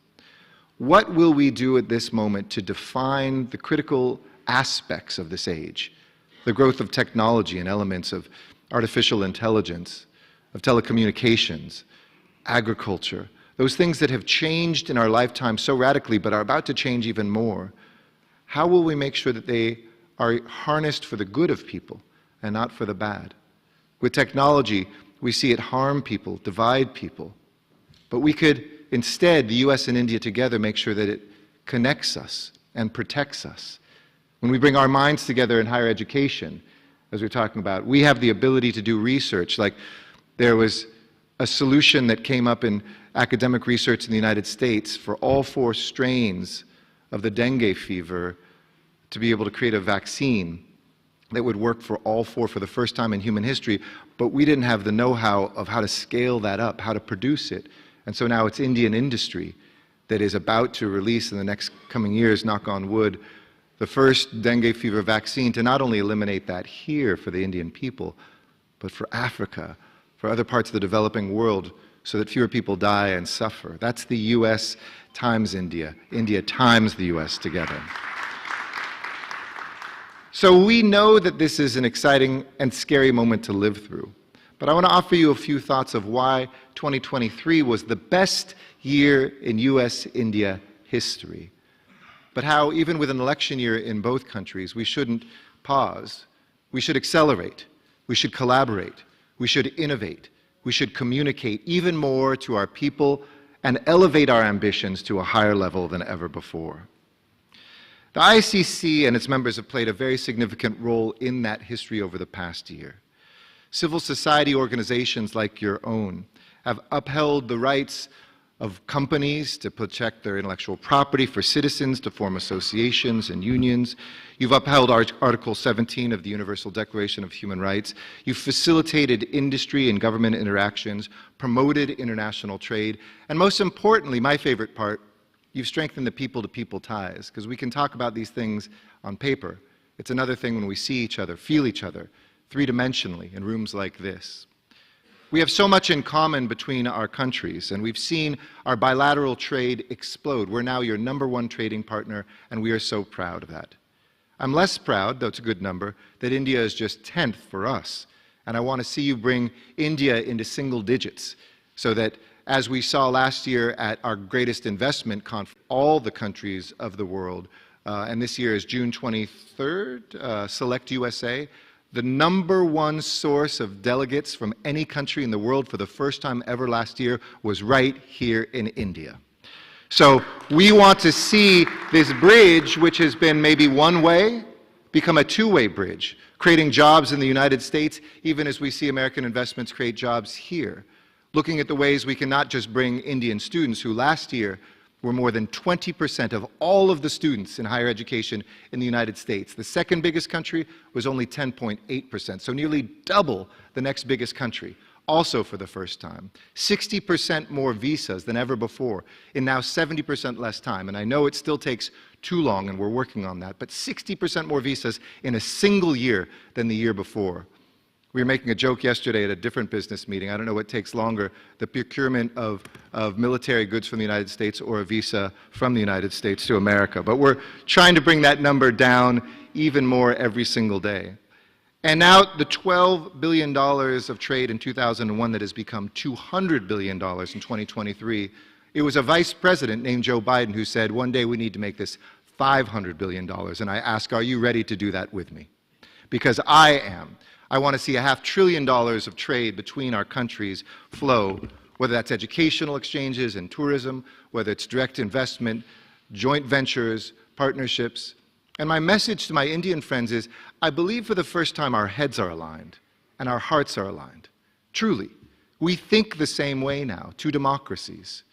What will we do at this moment to define the critical aspects of this age? The growth of technology and elements of artificial intelligence, of telecommunications, agriculture, those things that have changed in our lifetime so radically but are about to change even more. How will we make sure that they are harnessed for the good of people and not for the bad? With technology, we see it harm people, divide people. But we could instead, the US and India together, make sure that it connects us and protects us. When we bring our minds together in higher education, as we're talking about, we have the ability to do research. Like there was a solution that came up in academic research in the United States for all 4 strains of the dengue fever to be able to create a vaccine that would work for all 4 for the first time in human history, but we didn't have the know-how of how to scale that up, how to produce it. And so now it's Indian industry that is about to release in the next coming years, knock on wood, the first dengue fever vaccine to not only eliminate that here for the Indian people, but for Africa, for other parts of the developing world, so that fewer people die and suffer. That's the US times India, India times the US together. So we know that this is an exciting and scary moment to live through. But I want to offer you a few thoughts of why 2023 was the best year in US-India history. But how, even with an election year in both countries, we shouldn't pause. We should accelerate. We should collaborate. We should innovate. We should communicate even more to our people and elevate our ambitions to a higher level than ever before. The ICC and its members have played a very significant role in that history over the past year. Civil society organizations like your own have upheld the rights of companies to protect their intellectual property, for citizens to form associations and unions. You've upheld Article 17 of the Universal Declaration of Human Rights. You've facilitated industry and government interactions, promoted international trade, and most importantly, my favorite part, you've strengthened the people-to-people ties, because we can talk about these things on paper. It's another thing when we see each other, feel each other, three-dimensionally in rooms like this. We have so much in common between our countries, and we've seen our bilateral trade explode. We're now your #1 trading partner, and we are so proud of that. I'm less proud, though it's a good number, that India is just 10th for us, and I want to see you bring India into single digits, so that as we saw last year at our greatest investment conference, all the countries of the world, and this year is June 23rd, Select USA, the #1 source of delegates from any country in the world for the first time ever last year was right here in India. So we want to see this bridge, which has been maybe one way, become a two-way bridge, creating jobs in the United States, even as we see American investments create jobs here. Looking at the ways we can not just bring Indian students, who last year were more than 20% of all of the students in higher education in the United States. The second biggest country was only 10.8%, so nearly double the next biggest country, also for the first time. 60% more visas than ever before, in now 70% less time. And I know it still takes too long, and we're working on that, but 60% more visas in a single year than the year before. We were making a joke yesterday at a different business meeting. I don't know what takes longer, the procurement of military goods from the United States or a visa from the United States to America. But we're trying to bring that number down even more every single day. And now the $12 billion of trade in 2001 that has become $200 billion in 2023, it was a vice president named Joe Biden who said, one day we need to make this $500 billion. And I ask, are you ready to do that with me? Because I am. I want to see $500 billion of trade between our countries flow, whether that's educational exchanges and tourism, whether it's direct investment, joint ventures, partnerships. And my message to my Indian friends is, I believe for the first time our heads are aligned and our hearts are aligned. Truly, we think the same way now, two democracies.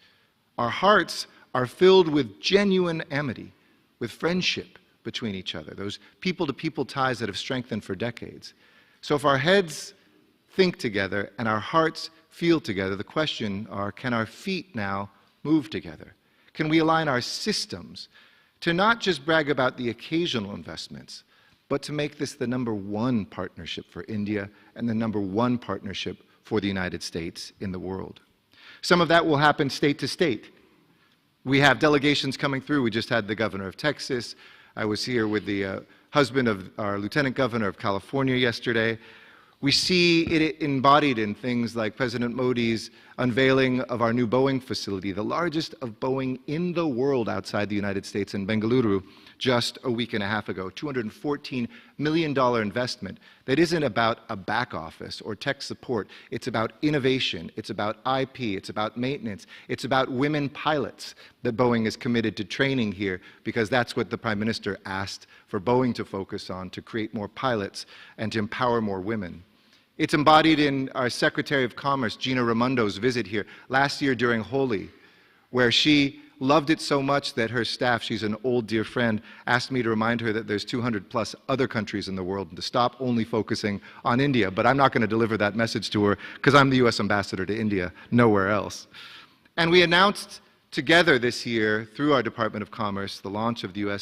Our hearts are filled with genuine amity, with friendship between each other, those people-to-people ties that have strengthened for decades. So if our heads think together and our hearts feel together, the question are, can our feet now move together? Can we align our systems to not just brag about the occasional investments, but to make this the #1 partnership for India and the #1 partnership for the United States in the world? Some of that will happen state to state. We have delegations coming through. We just had the governor of Texas. I was here with the husband of our lieutenant governor of California yesterday. We see it embodied in things like President Modi's unveiling of our new Boeing facility, the largest of Boeing in the world outside the United States in Bengaluru, just a week and a half ago. $214 million investment that isn't about a back office or tech support. It's about innovation. It's about IP. It's about maintenance. It's about women pilots that Boeing is committed to training here, because that's what the Prime Minister asked for Boeing to focus on, to create more pilots and to empower more women. It's embodied in our Secretary of Commerce, Gina Raimondo's visit here last year during Holi, where she loved it so much that her staff, she's an old dear friend, asked me to remind her that there's 200+ other countries in the world and to stop only focusing on India. But I'm not going to deliver that message to her because I'm the U.S. ambassador to India, nowhere else. And we announced together this year, through our Department of Commerce, the launch of the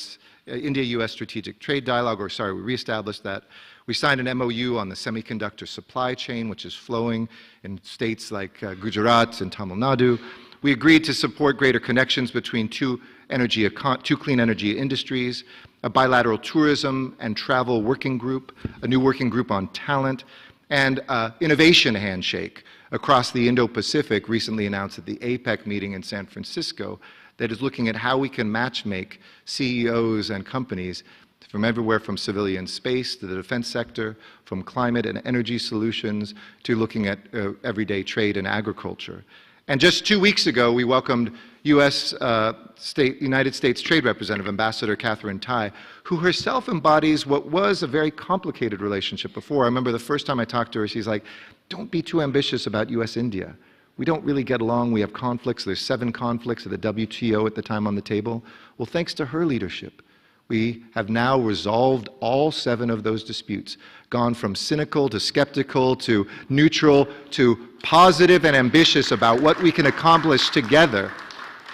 India-U.S. Strategic Trade Dialogue, we reestablished that. We signed an MOU on the semiconductor supply chain, which is flowing in states like Gujarat and Tamil Nadu. We agreed to support greater connections between two clean energy industries, a bilateral tourism and travel working group, a new working group on talent, and an innovation handshake across the Indo-Pacific, recently announced at the APEC meeting in San Francisco, that is looking at how we can matchmake CEOs and companies from everywhere from civilian space to the defense sector, from climate and energy solutions to looking at everyday trade and agriculture. And just 2 weeks ago, we welcomed United States Trade Representative Ambassador Katherine Tai, who herself embodies what was a very complicated relationship before. I remember the first time I talked to her, she's like, don't be too ambitious about US-India. We don't really get along. We have conflicts. There's 7 conflicts at the WTO at the time on the table. Well, thanks to her leadership, we have now resolved all 7 of those disputes, gone from cynical to skeptical to neutral to positive and ambitious about what we can accomplish together.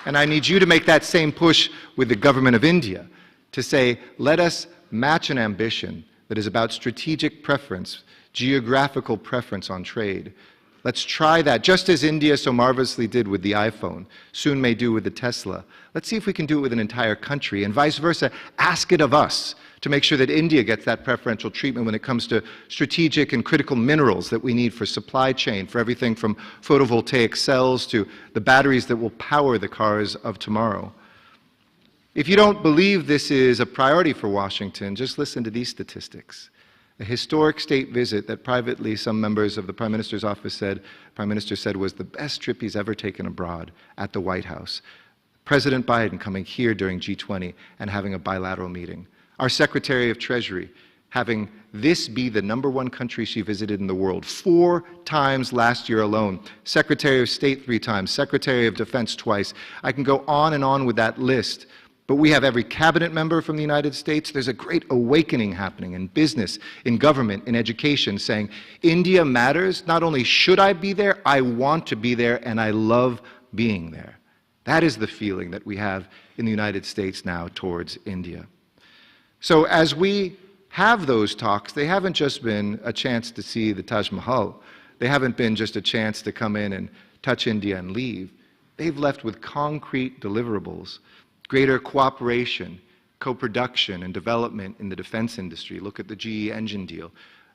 And I need you to make that same push with the government of India to say, let us match an ambition that is about strategic preference, geographical preference on trade. Let's try that, just as India so marvelously did with the iPhone, soon may do with the Tesla. Let's see if we can do it with an entire country, and vice versa. Ask it of us to make sure that India gets that preferential treatment when it comes to strategic and critical minerals that we need for supply chain, for everything from photovoltaic cells to the batteries that will power the cars of tomorrow. If you don't believe this is a priority for Washington, just listen to these statistics. A historic state visit that privately some members of the Prime Minister's office said, Prime Minister said was the best trip he's ever taken abroad at the White House. President Biden coming here during G20 and having a bilateral meeting. Our Secretary of Treasury having this be the #1 country she visited in the world 4 times last year alone. Secretary of State 3 times, Secretary of Defense twice. I can go on with that list. But we have every cabinet member from the United States. There's a great awakening happening in business, in government, in education, saying, India matters. Not only should I be there, I want to be there, and I love being there. That is the feeling that we have in the United States now towards India. So as we have those talks, they haven't just been a chance to see the Taj Mahal. They haven't been just a chance to come in and touch India and leave. They've left with concrete deliverables. Greater cooperation, co-production, and development in the defense industry. Look at the GE engine deal.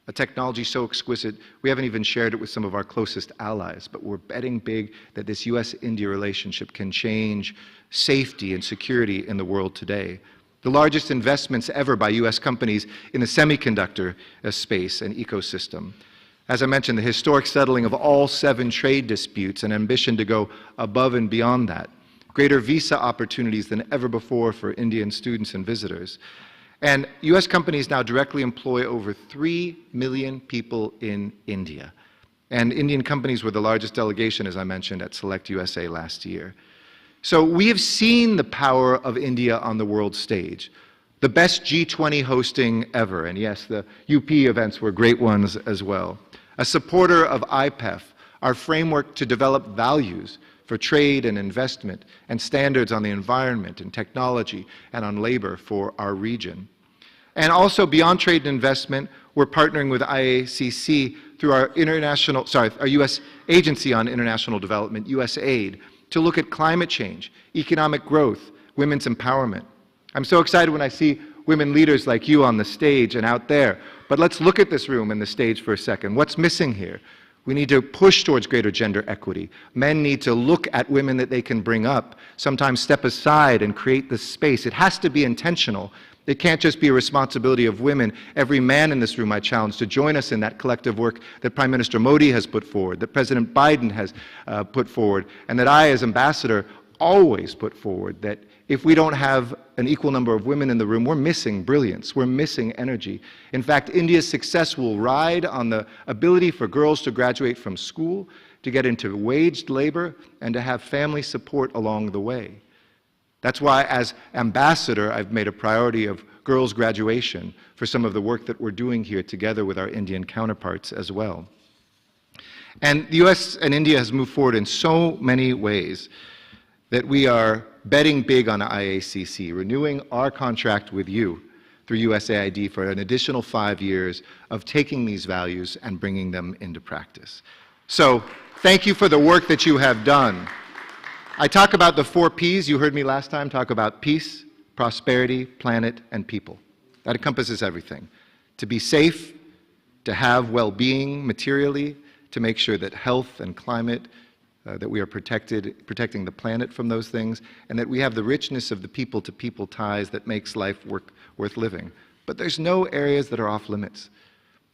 A technology so exquisite, we haven't even shared it with some of our closest allies, but we're betting big that this US-India relationship can change safety and security in the world today. The largest investments ever by US companies in the semiconductor space and ecosystem. As I mentioned, the historic settling of all 7 trade disputes and ambition to go above and beyond that. greater visa opportunities than ever before for Indian students and visitors. And US companies now directly employ over 3 million people in India. And Indian companies were the largest delegation, as I mentioned, at Select USA last year. So we have seen the power of India on the world stage. The best G20 hosting ever, and yes, the UP events were great ones as well. A supporter of IPEF, our framework to develop values for trade and investment and standards on the environment and technology and on labor for our region. And also beyond trade and investment, we're partnering with IACC through our our U.S. Agency on International Development, USAID, to look at climate change, economic growth, women's empowerment. I'm so excited when I see women leaders like you on the stage and out there. But let's look at this room and the stage for a second. What's missing here? We need to push towards greater gender equity. Men need to look at women that they can bring up, sometimes step aside and create this space. It has to be intentional. It can't just be a responsibility of women. Every man in this room I challenge to join us in that collective work that Prime Minister Modi has put forward, that President Biden has put forward, and that I, as ambassador, always put forward, that if we don't have an equal number of women in the room, we're missing brilliance, we're missing energy. In fact, India's success will ride on the ability for girls to graduate from school, to get into waged labor, and to have family support along the way. That's why, as ambassador, I've made a priority of girls' graduation for some of the work that we're doing here together with our Indian counterparts as well. And the US and India has moved forward in so many ways that we are betting big on IACC, renewing our contract with you through USAID for an additional 5 years of taking these values and bringing them into practice. So, thank you for the work that you have done. I talk about the 4 Ps. You heard me last time talk about peace, prosperity, planet, and people. That encompasses everything. To be safe, to have well-being materially, to make sure that health and climate, that we are protecting the planet from those things, and that we have the richness of the people-to-people ties that makes life worth living. But there's no areas that are off limits.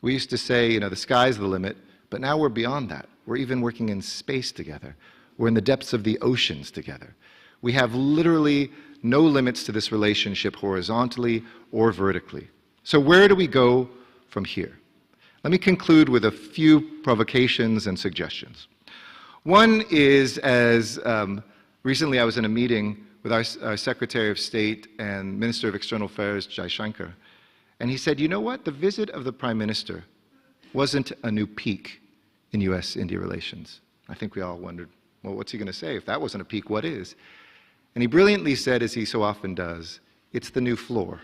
We used to say, you know, the sky's the limit, but now we're beyond that. We're even working in space together. We're in the depths of the oceans together. We have literally no limits to this relationship horizontally or vertically. So where do we go from here? Let me conclude with a few provocations and suggestions. One is, as recently I was in a meeting with our Secretary of State and Minister of External Affairs, Jaishankar, and he said, you know what, the visit of the Prime Minister wasn't a new peak in US-India relations. I think we all wondered, well, what's he going to say? If that wasn't a peak, what is? And he brilliantly said, as he so often does, it's the new floor.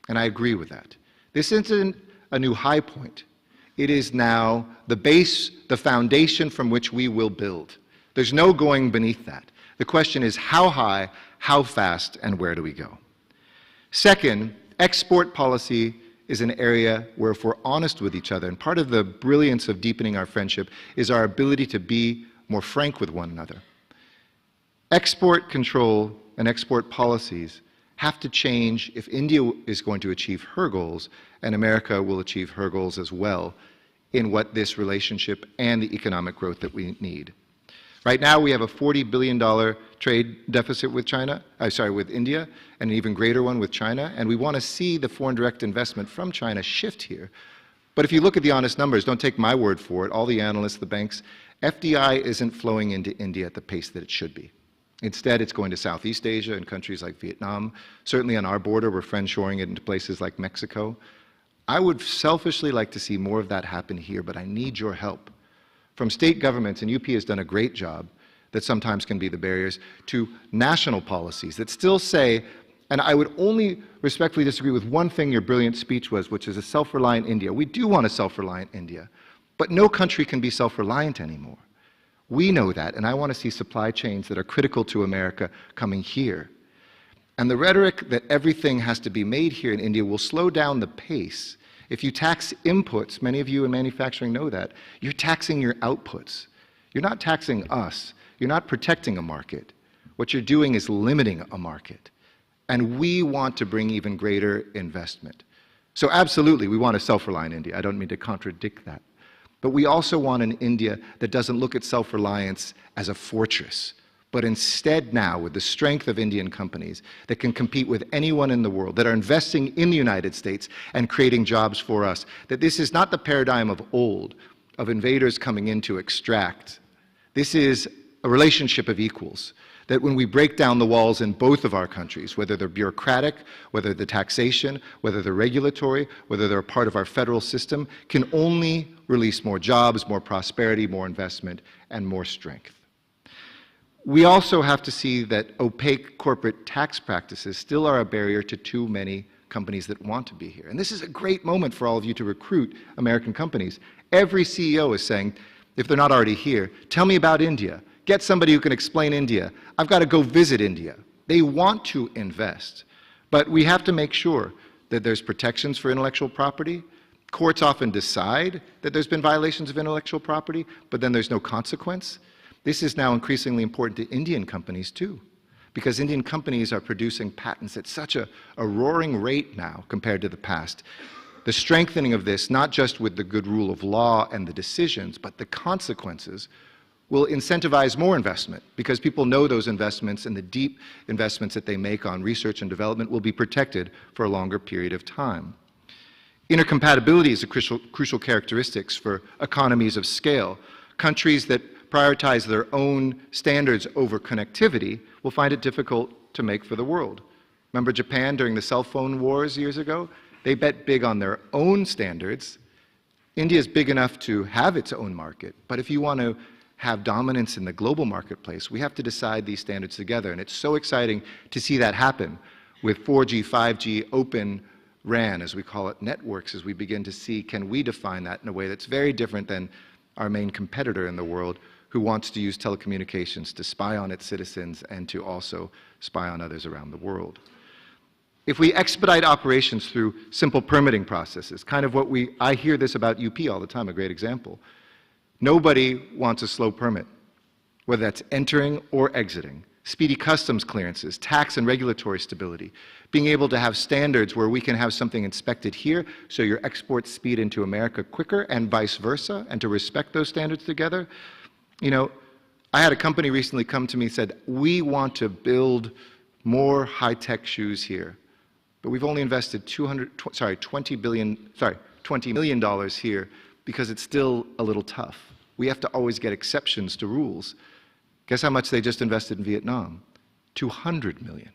And I agree with that. This isn't a new high point. It is now the base, the foundation from which we will build. There's no going beneath that. The question is how high, how fast, and where do we go? Second, export policy is an area where if we're honest with each other, and part of the brilliance of deepening our friendship is our ability to be more frank with one another. Export control and export policies have to change if India is going to achieve her goals, and America will achieve her goals as well in what this relationship and the economic growth that we need. Right now, we have a $40 billion trade deficit with with India, and an even greater one with China, and we want to see the foreign direct investment from China shift here. But if you look at the honest numbers, don't take my word for it, all the analysts, the banks, FDI isn't flowing into India at the pace that it should be. Instead, it's going to Southeast Asia and countries like Vietnam. Certainly on our border, we're friendshoring it into places like Mexico. I would selfishly like to see more of that happen here, but I need your help. From state governments, and UP has done a great job, that sometimes can be the barriers, to national policies that still say, and I would only respectfully disagree with one thing your brilliant speech was, which is a self-reliant India. We do want a self-reliant India, but no country can be self-reliant anymore. We know that, and I want to see supply chains that are critical to America coming here. And the rhetoric that everything has to be made here in India will slow down the pace. If you tax inputs, many of you in manufacturing know that, you're taxing your outputs. You're not taxing us. You're not protecting a market. What you're doing is limiting a market. And we want to bring even greater investment. So absolutely, we want a self-reliant India. I don't mean to contradict that. But we also want an India that doesn't look at self-reliance as a fortress, but instead now, with the strength of Indian companies that can compete with anyone in the world, that are investing in the United States and creating jobs for us, that this is not the paradigm of old, of invaders coming in to extract. This is a relationship of equals, that when we break down the walls in both of our countries, whether they're bureaucratic, whether they're taxation, whether they're regulatory, whether they're a part of our federal system, can only release more jobs, more prosperity, more investment, and more strength. We also have to see that opaque corporate tax practices still are a barrier to too many companies that want to be here. And this is a great moment for all of you to recruit American companies. Every CEO is saying, if they're not already here, tell me about India. Get somebody who can explain India. I've got to go visit India. They want to invest. But we have to make sure that there's protections for intellectual property. Courts often decide that there's been violations of intellectual property, but then there's no consequence. This is now increasingly important to Indian companies too, because Indian companies are producing patents at such a roaring rate now compared to the past. The strengthening of this, not just with the good rule of law and the decisions, but the consequences, will incentivize more investment, because people know those investments and the deep investments that they make on research and development will be protected for a longer period of time. Intercompatibility is a crucial characteristic for economies of scale. Countries that prioritize their own standards over connectivity will find it difficult to make for the world. Remember Japan during the cell phone wars years ago? They bet big on their own standards. India is big enough to have its own market, but if you want to have dominance in the global marketplace, we have to decide these standards together. And it's so exciting to see that happen with 4G, 5G, open RAN, as we call it, networks, as we begin to see, can we define that in a way that's very different than our main competitor in the world, who wants to use telecommunications to spy on its citizens and to also spy on others around the world. If we expedite operations through simple permitting processes, kind of what I hear this about UP all the time, a great example. Nobody wants a slow permit, whether that's entering or exiting. Speedy customs clearances, tax and regulatory stability, being able to have standards where we can have something inspected here so your exports speed into America quicker and vice versa, and to respect those standards together. You know, I had a company recently come to me and said, we want to build more high-tech shoes here, but we've only invested $20 million here because it's still a little tough. We have to always get exceptions to rules. Guess how much they just invested in Vietnam? 200 million,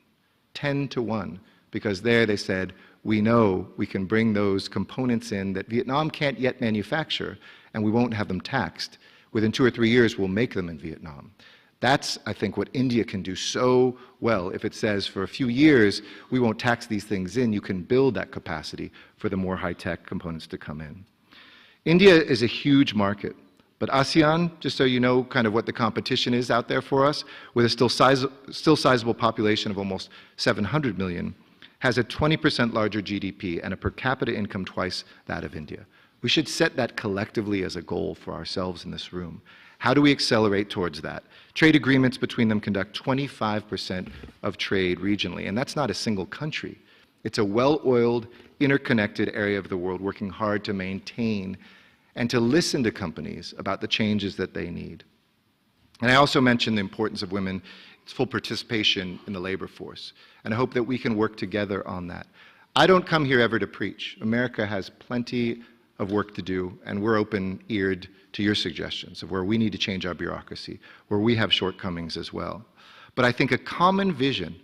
10 to 1, because there they said, we know we can bring those components in that Vietnam can't yet manufacture, and we won't have them taxed. Within 2 or 3 years, we'll make them in Vietnam. That's, I think, what India can do so well. If it says for a few years, we won't tax these things in, you can build that capacity for the more high-tech components to come in. India is a huge market. But ASEAN, just so you know kind of what the competition is out there for us, with a still sizable population of almost 700 million, has a 20% larger GDP and a per capita income twice that of India. We should set that collectively as a goal for ourselves in this room. How do we accelerate towards that? Trade agreements between them conduct 25% of trade regionally, and that's not a single country. It's a well-oiled, interconnected area of the world working hard to maintain and to listen to companies about the changes that they need. And I also mentioned the importance of women's full participation in the labor force, and I hope that we can work together on that. I don't come here ever to preach. America has plenty of work to do, and we're open-eared to your suggestions of where we need to change our bureaucracy, where we have shortcomings as well. But I think a common vision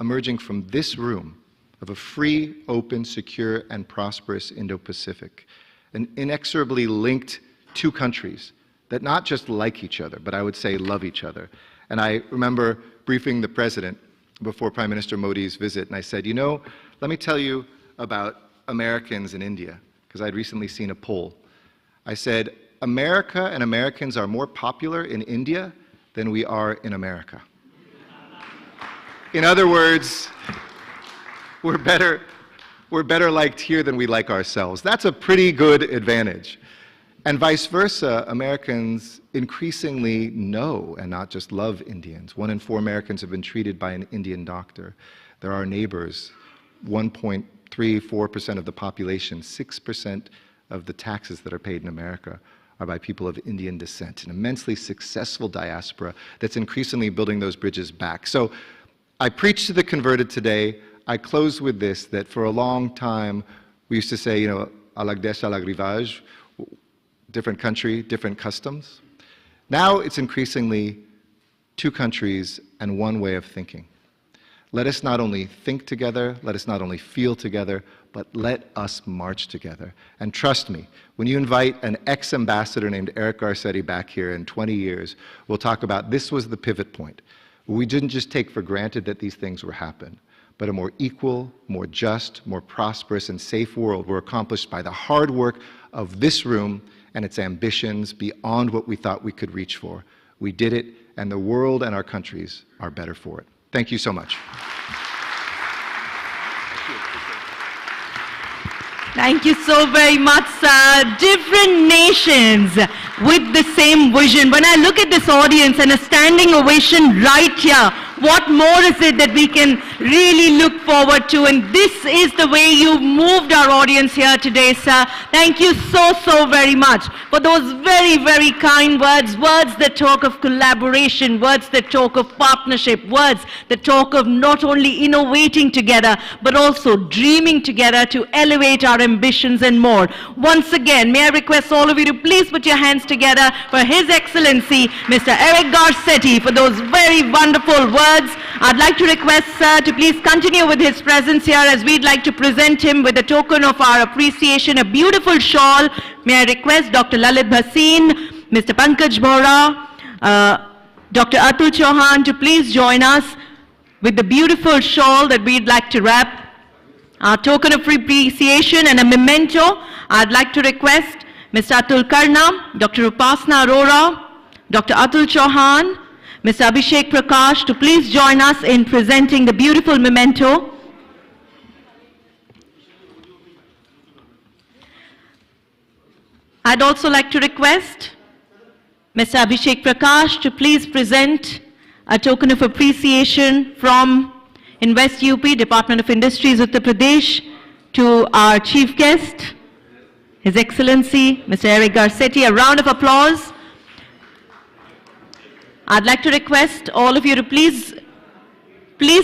emerging from this room of a free, open, secure, and prosperous Indo-Pacific, and inexorably linked two countries that not just like each other, but I would say love each other. And I remember briefing the president before Prime Minister Modi's visit, and I said, you know, let me tell you about Americans in India, because I'd recently seen a poll. I said, America and Americans are more popular in India than we are in America. In other words, we're better liked here than we like ourselves. That's a pretty good advantage. And vice versa, Americans increasingly know and not just love Indians. 1 in 4 Americans have been treated by an Indian doctor. They're our neighbors. 1.34% of the population, 6% of the taxes that are paid in America are by people of Indian descent, an immensely successful diaspora that's increasingly building those bridges back. So I preach to the converted today. I close with this, that for a long time, we used to say, alag desh, alag rivage, different country, different customs. Now it's increasingly two countries and one way of thinking. Let us not only think together, let us not only feel together, but let us march together. And trust me, when you invite an ex-ambassador named Eric Garcetti back here in 20 years, we'll talk about this was the pivot point. We didn't just take for granted that these things were happening, but a more equal, more just, more prosperous, and safe world were accomplished by the hard work of this room and its ambitions beyond what we thought we could reach for. We did it, and the world and our countries are better for it. Thank you so much. Thank you so very much, sir. Different nations with the same vision. When I look at this audience and a standing ovation right here, what more is it that we can really look forward to? And this is the way you've moved our audience here today, sir. Thank you so very much for those very, very kind words. Words that talk of collaboration, words that talk of partnership, words that talk of not only innovating together, but also dreaming together to elevate our ambitions and more. Once again, may I request all of you to please put your hands together for His Excellency, Mr. Eric Garcetti, for those very wonderful words. I'd like to request, sir, to please continue with his presence here, as we'd like to present him with a token of our appreciation, a beautiful shawl. May I request Dr. Lalit Bhasin, Mr. Pankaj Bora, Dr. Atul Chauhan to please join us with the beautiful shawl that we'd like to wrap. Our token of appreciation and a memento. I'd like to request Mr. Atul Karna, Dr. Upasna Arora, Dr. Atul Chauhan, Mr. Abhishek Prakash to please join us in presenting the beautiful memento. I'd also like to request Mr. Abhishek Prakash to please present a token of appreciation from Invest UP, Department of Industries, Uttar Pradesh, to our chief guest, His Excellency, Mr. Eric Garcetti. A round of applause. I'd like to request all of you to please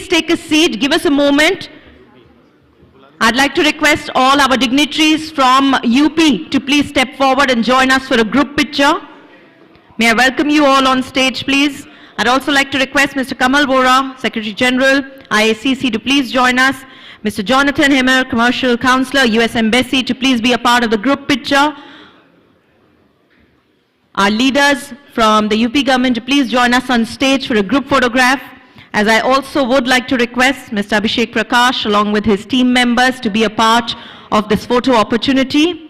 take a seat, give us a moment. I'd like to request all our dignitaries from UP to please step forward and join us for a group picture. May I welcome you all on stage, please. I'd also like to request Mr. Kamal Bora, Secretary General, IACC, to please join us. Mr. Jonathan Hemmer, Commercial Counselor, US Embassy, to please be a part of the group picture. Our leaders from the UP government to please join us on stage for a group photograph. As I also would like to request Mr. Abhishek Prakash along with his team members to be a part of this photo opportunity.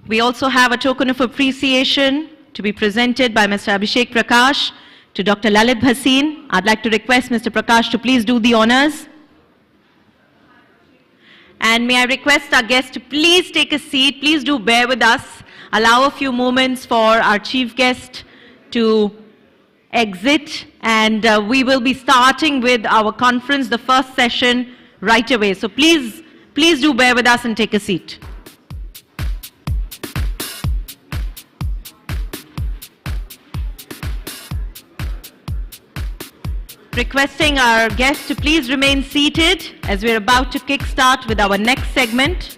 We also have a token of appreciation to be presented by Mr. Abhishek Prakash to Dr. Lalit Bhasin. I'd like to request Mr. Prakash to please do the honors. And may I request our guests to please take a seat. Please do bear with us. Allow a few moments for our chief guest to exit. And we will be starting with our conference, the first session, right away. So please do bear with us and take a seat. Requesting our guests to please remain seated as we're about to kickstart with our next segment.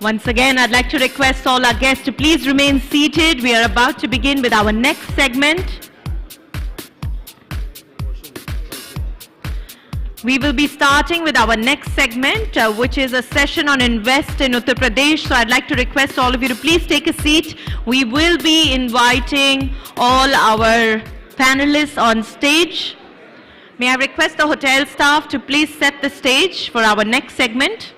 Once again, I'd like to request all our guests to please remain seated. We are about to begin with our next segment. We will be starting with our next segment, which is a session on Invest in Uttar Pradesh. So I'd like to request all of you to please take a seat. We will be inviting all our panelists on stage. May I request the hotel staff to please set the stage for our next segment.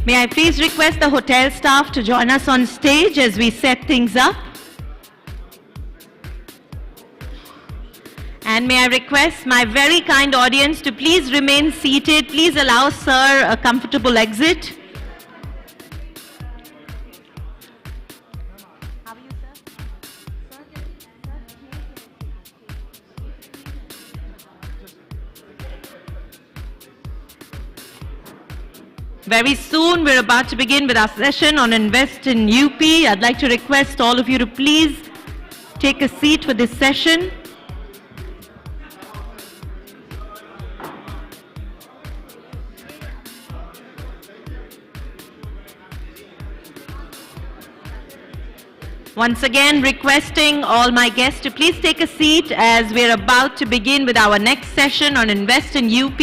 May I please request the hotel staff to join us on stage as we set things up. And may I request my very kind audience to please remain seated. Please allow sir a comfortable exit. Very soon, we're about to begin with our session on Invest in UP. I'd like to request all of you to please take a seat for this session. Once again, requesting all my guests to please take a seat as we're about to begin with our next session on Invest in UP.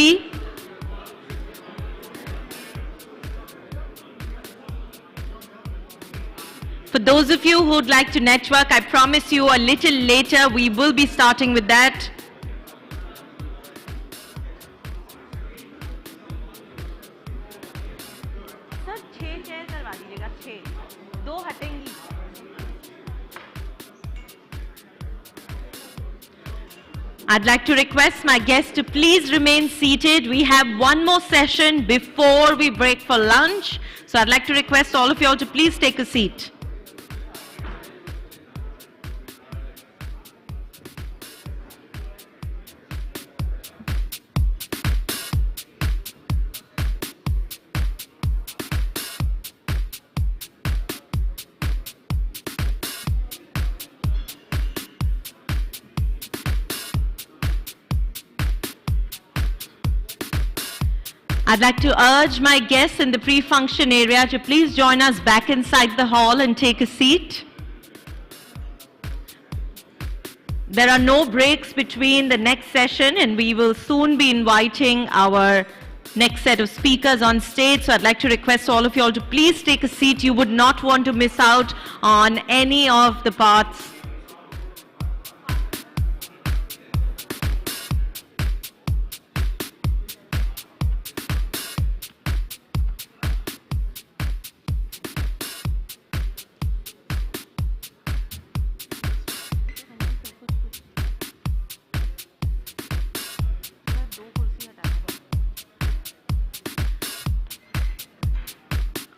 For those of you who would like to network, I promise you a little later we will be starting with that. I'd like to request my guests to please remain seated. We have one more session before we break for lunch. So I'd like to request all of you all to please take a seat. I'd like to urge my guests in the pre-function area to please join us back inside the hall and take a seat. There are no breaks between the next session, and we will soon be inviting our next set of speakers on stage. So I'd like to request all of you all to please take a seat. You would not want to miss out on any of the parts.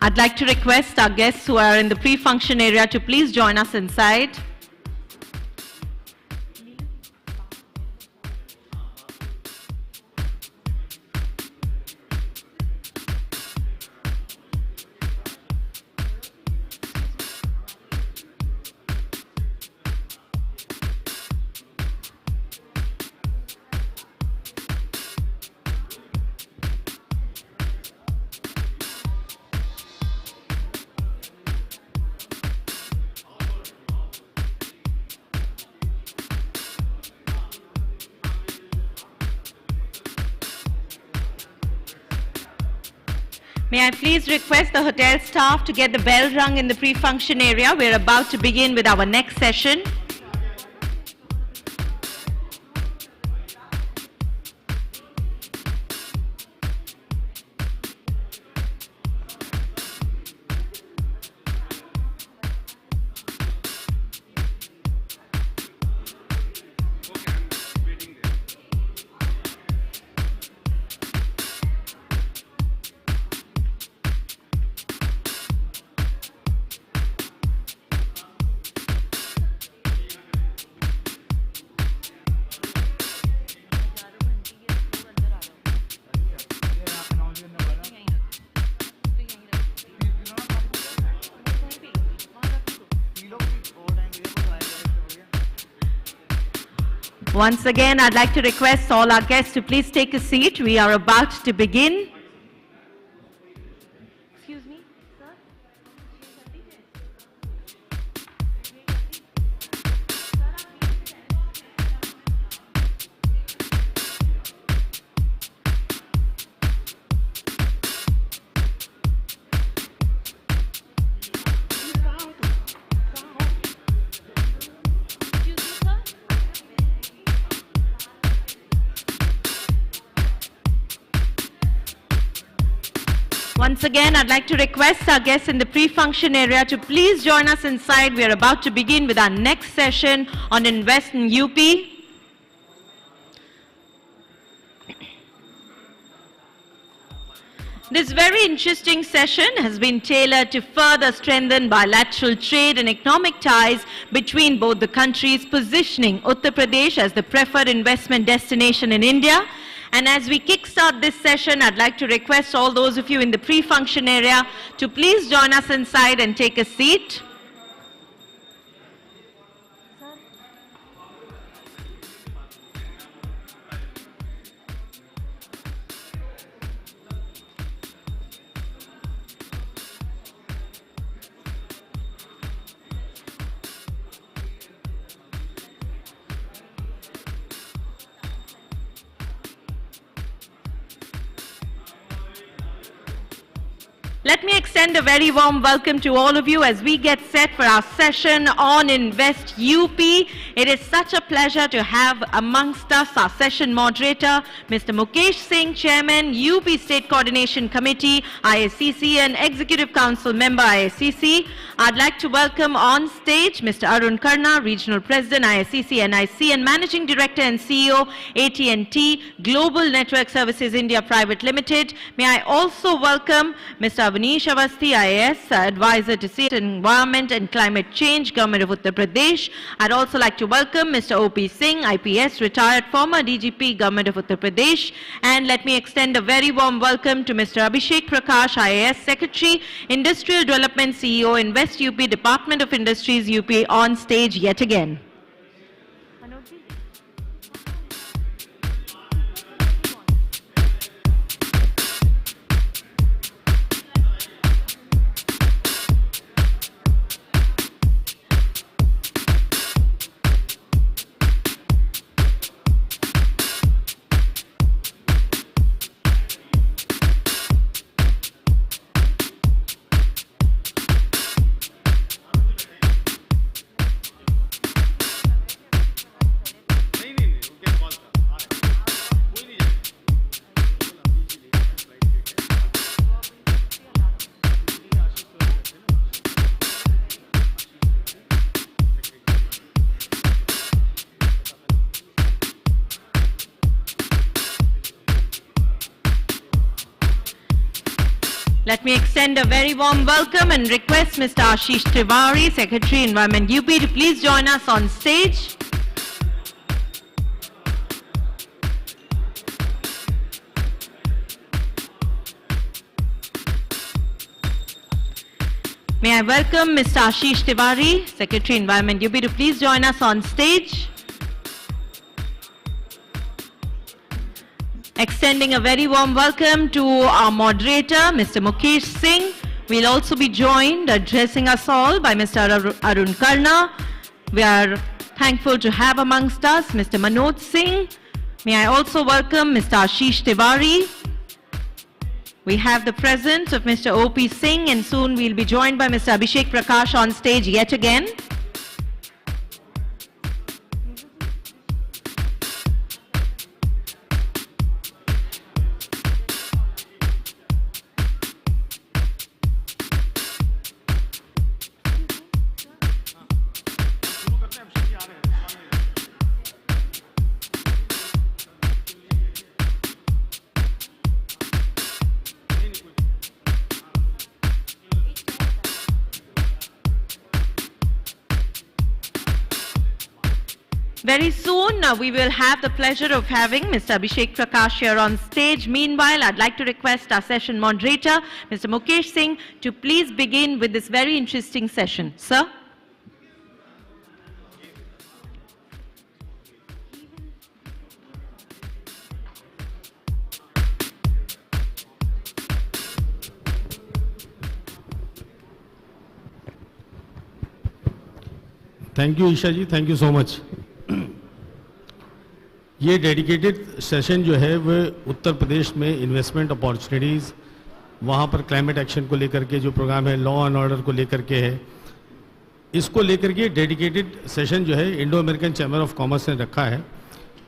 I'd like to request our guests who are in the pre-function area to please join us inside. May I please request the hotel staff to get the bell rung in the pre-function area. We're about to begin with our next session. Once again, I'd like to request all our guests to please take a seat. We are about to begin. Excuse me, sir? Once again, I'd like to request our guests in the pre-function area to please join us inside. We are about to begin with our next session on Invest in UP. This very interesting session has been tailored to further strengthen bilateral trade and economic ties between both the countries, positioning Uttar Pradesh as the preferred investment destination in India. And as we kickstart this session, I'd like to request all those of you in the pre-function area to please join us inside and take a seat. Let me extend a very warm welcome to all of you as we get set for our session on Invest UP. It is such a pleasure to have amongst us our session moderator, Mr. Mukesh Singh, Chairman, UP State Coordination Committee, ISCC, and Executive Council Member, ISCC. I'd like to welcome on stage Mr. Arun Karna, Regional President, ISCC NIC, and Managing Director and CEO, AT&T Global Network Services India Private Limited. May I also welcome Mr. Avanish Avasthi, IAS, Advisor to State Environment and Climate Change, Government of Uttar Pradesh. I'd also like to welcome Mr. O.P. Singh, IPS, retired former DGP, Government of Uttar Pradesh. And let me extend a very warm welcome to Mr. Abhishek Prakash, IAS, Secretary, Industrial Development CEO, Invest UP, Department of Industries, UP, on stage yet again. Let me extend a very warm welcome and request Mr. Ashish Tiwari, Secretary, Environment UP, to please join us on stage. May I welcome Mr. Ashish Tiwari, Secretary, Environment UP, to please join us on stage. Extending a very warm welcome to our moderator, Mr. Mukesh Singh. We'll also be joined, addressing us all, by Mr. Arun Karna. We are thankful to have amongst us Mr. Manoj Singh. May I also welcome Mr. Ashish Tiwari. We have the presence of Mr. O.P. Singh, and soon we'll be joined by Mr. Abhishek Prakash on stage yet again. Very soon, we will have the pleasure of having Mr. Abhishek Prakash here on stage. Meanwhile, I'd like to request our session moderator, Mr. Mukesh Singh, to please begin with this very interesting session. Sir? Thank you Isha ji, thank you so much. ये dedicated session जो है वो उत्तर प्रदेश में investment opportunities, वहाँ पर climate action को लेकर के जो प्रोग्राम है, लॉ एंड ऑर्डर को लेकर के है, इसको लेकर के डेडिकेटेड सेशन जो है Indo American chamber of commerce ने रखा है।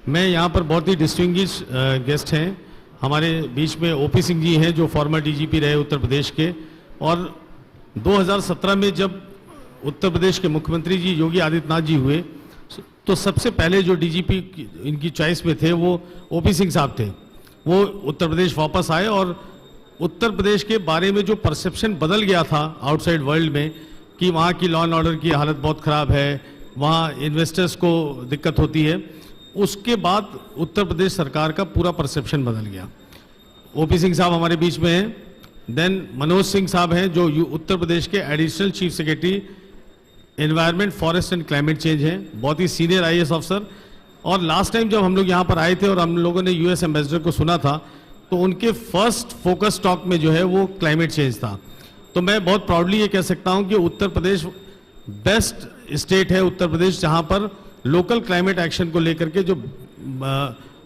मैं यहाँ पर बहुत ही डिस्टिंग्विश गेस्ट हैं, हमारे बीच में ओपी सिंह जी हैं जो फॉर्मर डीजीपी रहे उत्तर प्रदेश के, और 2017 में जब उत्तर प्रदेश के मुख्यमंत्री जी योगी आदित्यनाथ जी हुए तो सबसे पहले जो डीजीपी इनकी चॉइस में थे वो ओपी सिंह साहब थे। वो उत्तर प्रदेश वापस आए और उत्तर प्रदेश के बारे में जो परसेप्शन बदल गया था आउटसाइड वर्ल्ड में कि वहाँ की लॉ एंड ऑर्डर की हालत बहुत ख़राब है, वहाँ इन्वेस्टर्स को दिक्कत होती है, उसके बाद उत्तर प्रदेश सरकार का पूरा परसेप्शन बदल गया। ओपी सिंह साहब हमारे बीच में हैं, देन मनोज सिंह साहब हैं जो उत्तर प्रदेश के additional chief secretary environment, forest and climate change हैं, बहुत ही सीनियर आईएएस अफसर। और लास्ट टाइम जब हम लोग यहाँ पर आए थे और हम लोगों ने यूएस एम्बेसडर को सुना था तो उनके फर्स्ट फोकस टॉक में जो है वो क्लाइमेट चेंज था। तो मैं बहुत प्राउडली ये कह सकता हूँ कि उत्तर प्रदेश बेस्ट स्टेट है, उत्तर प्रदेश जहाँ पर लोकल क्लाइमेट एक्शन को लेकर के जो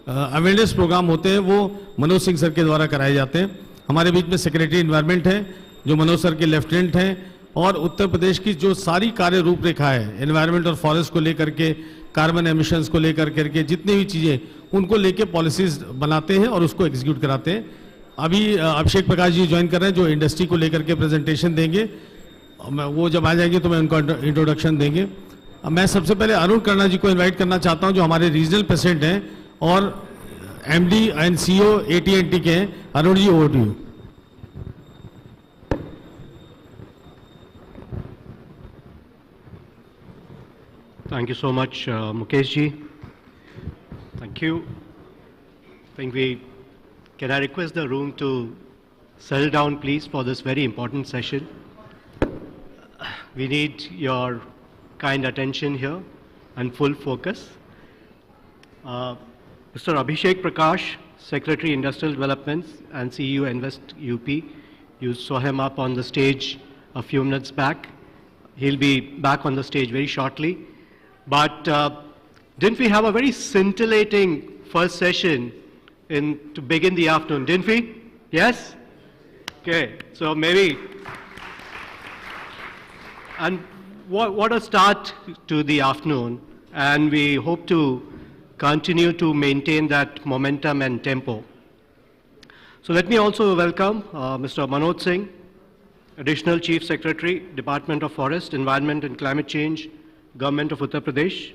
अवेयरनेस प्रोग्राम होते हैं वो मनोज सिंह सर के द्वारा कराए जाते हैं। हमारे बीच में सेक्रेटरी एनवायरनमेंट हैं जो मनोज सर के लेफ्टिनेंट हैं, और उत्तर प्रदेश की जो सारी कार्य रूपरेखा है एनवायरनमेंट और फॉरेस्ट को लेकर के, कार्बन एमिशंस को लेकर के, जितनी भी चीज़ें उनको लेके पॉलिसीज बनाते हैं और उसको एग्जीक्यूट कराते हैं। अभी अभिषेक प्रकाश जी ज्वाइन कर रहे हैं जो इंडस्ट्री को लेकर के प्रेजेंटेशन देंगे, वो जब आ जाएंगे तो मैं उनको इंट्रोडक्शन देंगे। मैं सबसे पहले अरुण कर्णा जी को इन्वाइट करना चाहता हूँ जो हमारे रीजनल प्रेसिडेंट हैं और एमडी एंड सीईओ AT&T के हैं। Arun ji, over to you. Thank you so much, Mukesh ji. Thank you. Can I request the room to settle down, please, for this very important session? We need your kind attention here and full focus. Mr. Abhishek Prakash, Secretary Industrial Development and CEO Invest UP. You saw him up on the stage a few minutes back. He'll be back on the stage very shortly. But didn't we have a very scintillating first session to begin the afternoon, didn't we? Yes? Okay, so maybe, and what a start to the afternoon, and we hope to continue to maintain that momentum and tempo. So let me also welcome Mr. Manoj Singh, Additional Chief Secretary, Department of Forest, Environment and Climate Change, Government of Uttar Pradesh.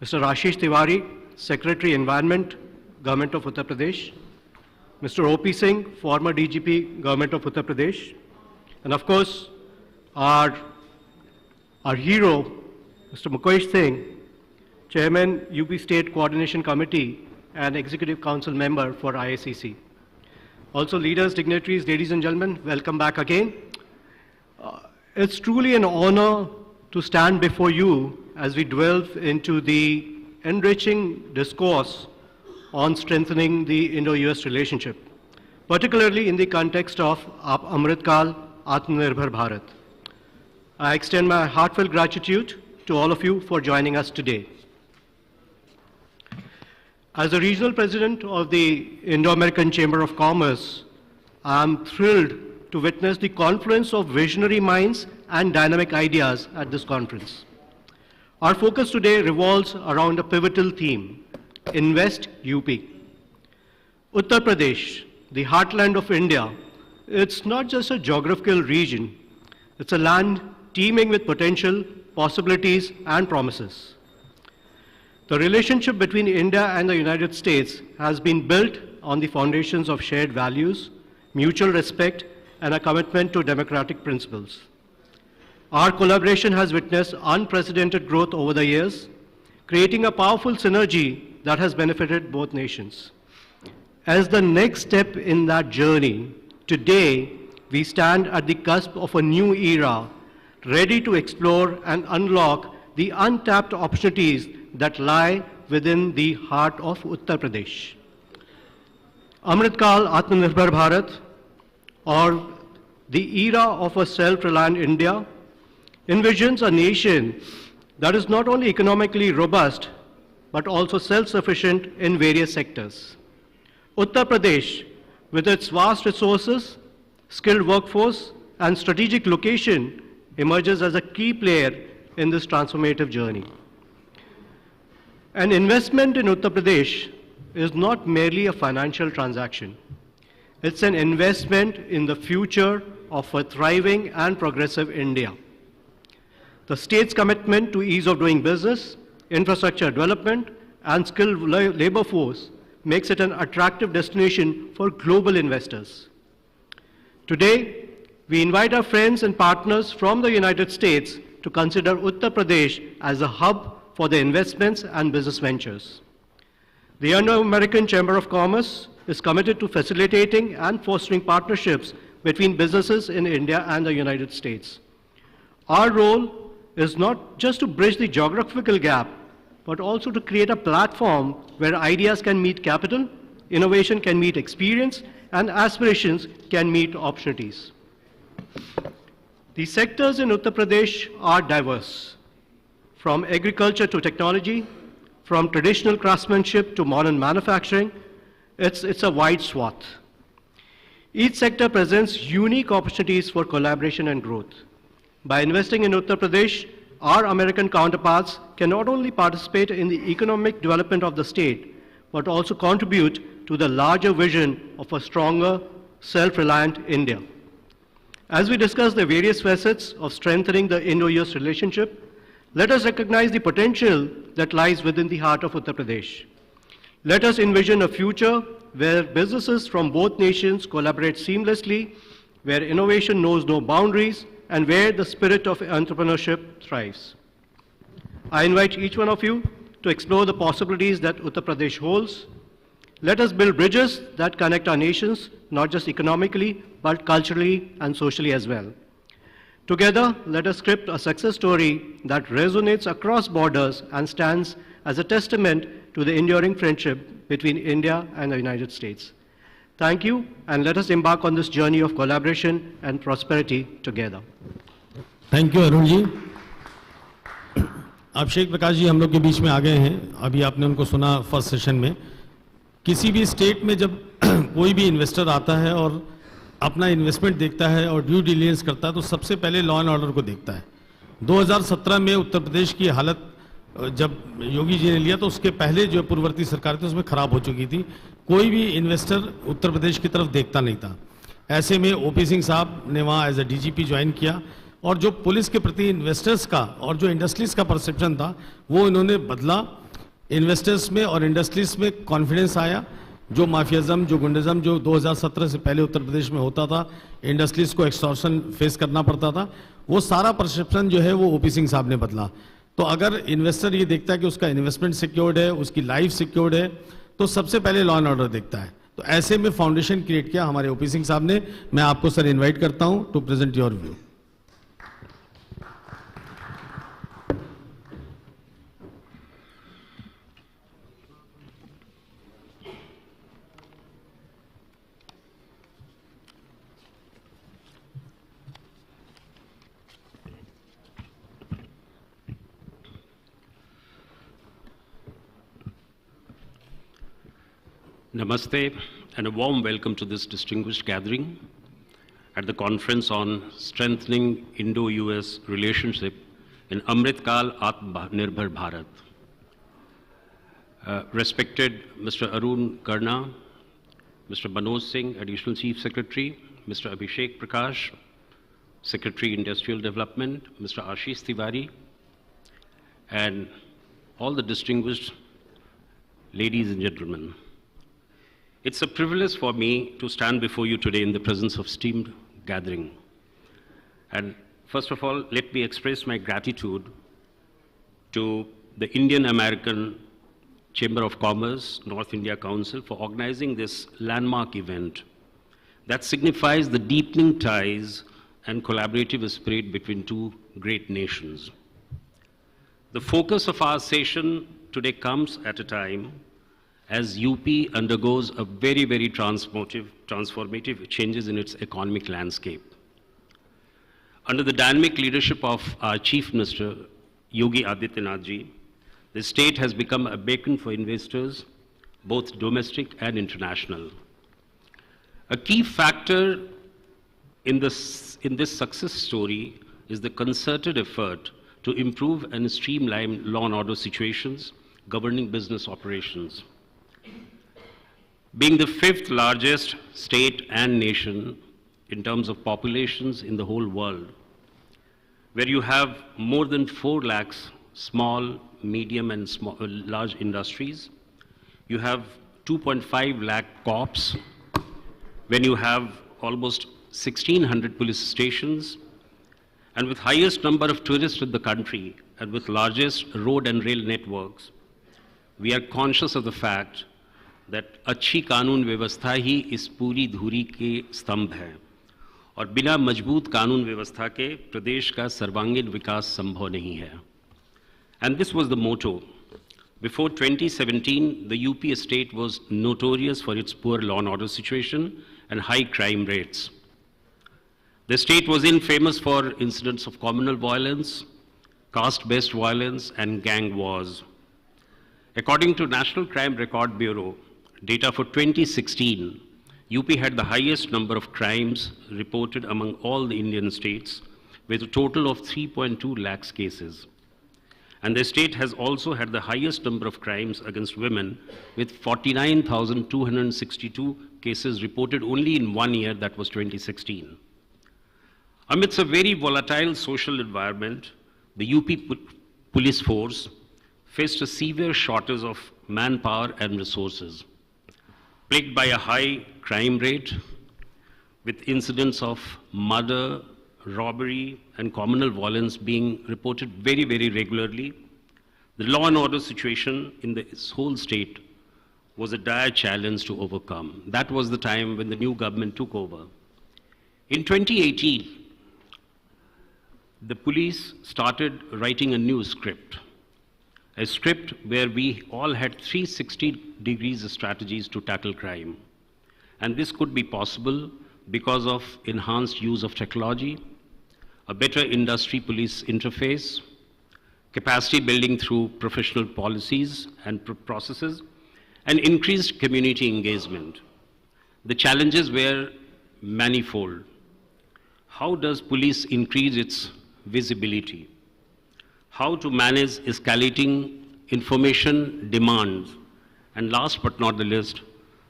Mr. Ashish Tiwari, Secretary Environment, Government of Uttar Pradesh. Mr. O.P. Singh, former DGP, Government of Uttar Pradesh. And of course, our hero, Mr. Mukesh Singh, Chairman, UP State Coordination Committee and Executive Council Member for IACC. Also leaders, dignitaries, ladies and gentlemen, welcome back again. It's truly an honor to stand before you as we delve into the enriching discourse on strengthening the Indo-US relationship, particularly in the context of Amrit Kaal Atmanirbhar Bharat. I extend my heartfelt gratitude to all of you for joining us today. As the regional president of the Indo-American Chamber of Commerce, I am thrilled to witness the confluence of visionary minds and dynamic ideas at this conference. Our focus today revolves around a pivotal theme: Invest UP. Uttar Pradesh, the heartland of India, it's not just a geographical region, it's a land teeming with potential, possibilities, and promises. The relationship between India and the United States has been built on the foundations of shared values, mutual respect, and a commitment to democratic principles. Our collaboration has witnessed unprecedented growth over the years, creating a powerful synergy that has benefited both nations. As the next step in that journey, today we stand at the cusp of a new era, ready to explore and unlock the untapped opportunities that lie within the heart of Uttar Pradesh. Amrit Kaal Atmanirbhar Bharat, or the era of a self-reliant India, envisions a nation that is not only economically robust, but also self-sufficient in various sectors. Uttar Pradesh, with its vast resources, skilled workforce, and strategic location, emerges as a key player in this transformative journey. An investment in Uttar Pradesh is not merely a financial transaction. It's an investment in the future of a thriving and progressive India. The state's commitment to ease of doing business, infrastructure development, and skilled labor force makes it an attractive destination for global investors. Today, we invite our friends and partners from the United States to consider Uttar Pradesh as a hub for their investments and business ventures. The Indo-American Chamber of Commerce is committed to facilitating and fostering partnerships between businesses in India and the United States. Our role is not just to bridge the geographical gap, but also to create a platform where ideas can meet capital, innovation can meet experience, and aspirations can meet opportunities. The sectors in Uttar Pradesh are diverse, from agriculture to technology, from traditional craftsmanship to modern manufacturing. It's a wide swath. Each sector presents unique opportunities for collaboration and growth. By investing in Uttar Pradesh, our American counterparts can not only participate in the economic development of the state, but also contribute to the larger vision of a stronger, self-reliant India. As we discuss the various facets of strengthening the Indo-US relationship, let us recognize the potential that lies within the heart of Uttar Pradesh. Let us envision a future where businesses from both nations collaborate seamlessly, where innovation knows no boundaries, and where the spirit of entrepreneurship thrives. I invite each one of you to explore the possibilities that Uttar Pradesh holds. Let us build bridges that connect our nations, not just economically, but culturally and socially as well. Together, let us script a success story that resonates across borders and stands as a testament to the enduring friendship between India and the United States. Thank you, and let us embark on this journey of collaboration and prosperity together. Thank you, Arun ji. Abhishek Prakash ji हम लोग के बीच में आ गए हैं. अभी आपने उनको सुना फर्स्ट सेशन में. किसी भी स्टेट में जब कोई भी इन्वेस्टर आता है और अपना इन्वेस्टमेंट देखता है और ड्यू डिलिजेंस करता है, तो सबसे पहले लॉ एंड ऑर्डर को देखता है. 2017 में उत्तर प्रदेश की हालत जब योगी जी ने लिया तो उसके पहले जो पूर्ववर्ती सरकार थी उसमें खराब हो चुकी थी. कोई भी इन्वेस्टर उत्तर प्रदेश की तरफ देखता नहीं था. ऐसे में ओपी सिंह साहब ने वहाँ एज ए डीजीपी ज्वाइन किया और जो पुलिस के प्रति इन्वेस्टर्स का और जो इंडस्ट्रीज का परसेप्शन था वो इन्होंने बदला. इन्वेस्टर्स में और इंडस्ट्रीज में कॉन्फिडेंस आया. जो माफियाज़म, जो गुंडिज़म जो 2017 से पहले उत्तर प्रदेश में होता था, इंडस्ट्रीज को एक्सटॉर्शन फेस करना पड़ता था, वो सारा परसेप्शन जो है वो ओपी सिंह साहब ने बदला. तो अगर इन्वेस्टर ये देखता है कि उसका इन्वेस्टमेंट सिक्योर्ड है, उसकी लाइफ सिक्योर्ड है, तो सबसे पहले लॉ एंड ऑर्डर देखता है. तो ऐसे में फाउंडेशन क्रिएट किया हमारे ओपी सिंह साहब ने. मैं आपको सर इन्वाइट करता हूं to present your view. Namaste and a warm welcome to this distinguished gathering at the conference on strengthening Indo-US relationship in Amrit Kal Atmanirbhar Bharat. Respected Mr. Arun Karna, Mr. Manoj Singh, Additional Chief Secretary, Mr. Abhishek Prakash, Secretary Industrial Development, Mr. Ashish Tiwari, and all the distinguished ladies and gentlemen. It's a privilege for me to stand before you today in the presence of esteemed gathering. And first of all, let me express my gratitude to the Indian American Chamber of Commerce, North India Council for organizing this landmark event that signifies the deepening ties and collaborative spirit between two great nations. The focus of our session today comes at a time as UP undergoes a very, very transformative changes in its economic landscape. Under the dynamic leadership of our Chief Minister, Yogi Adityanath ji, the state has become a beacon for investors, both domestic and international. A key factor in this success story is the concerted effort to improve and streamline law and order situations governing business operations. Being the 5th largest state and nation in terms of populations in the whole world, where you have more than 4 lakhs small, medium and large industries, you have 2.5 lakh cops, when you have almost 1,600 police stations, and with highest number of tourists in the country and with largest road and rail networks, we are conscious of the fact that अच्छी कानून व्यवस्था ही इस पूरी धुरी के स्तंभ है और बिना मजबूत कानून व्यवस्था के प्रदेश का सर्वांगीण विकास संभव नहीं है. And this was the motto. Before 2017, the UP state was notorious for its poor law and order situation and high crime rates. The state was infamous for incidents of communal violence, caste-based violence, and gang wars. According to National Crime Record Bureau, data for 2016, UP had the highest number of crimes reported among all the Indian states, with a total of 3.2 lakhs cases. And the state has also had the highest number of crimes against women, with 49,262 cases reported only in 1 year, that was 2016. Amidst a very volatile social environment, the UP police force faced a severe shortage of manpower and resources, plagued by a high crime rate, with incidents of murder, robbery, and communal violence being reported very, very regularly. The law and order situation in this whole state was a dire challenge to overcome. That was the time when the new government took over. In 2018, the police started writing a new script, a script where we all had 360 degrees strategies to tackle crime. And this could be possible because of enhanced use of technology, a better industry police interface, capacity building through professional policies and processes, and increased community engagement. The challenges were manifold. How does police increase its visibility? How to manage escalating information demands? And last but not the least,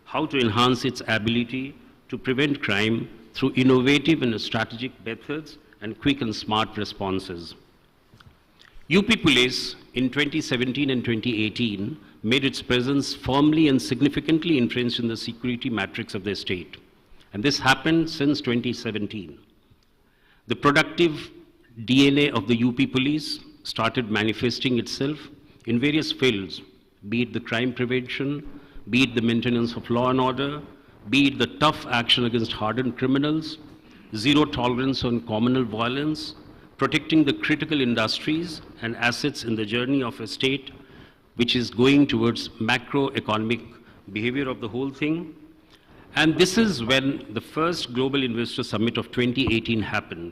how to enhance its ability to prevent crime through innovative and strategic methods and quick and smart responses. UP Police in 2017 and 2018 made its presence firmly and significantly entrenched in the security matrix of the state. And this happened since 2017. The productive DNA of the UP Police started manifesting itself in various fields, be it the crime prevention, be it the maintenance of law and order, be it the tough action against hardened criminals, zero tolerance on communal violence, protecting the critical industries and assets in the journey of a state which is going towards macroeconomic behavior of the whole thing. And this is when the first Global Investor Summit of 2018 happened.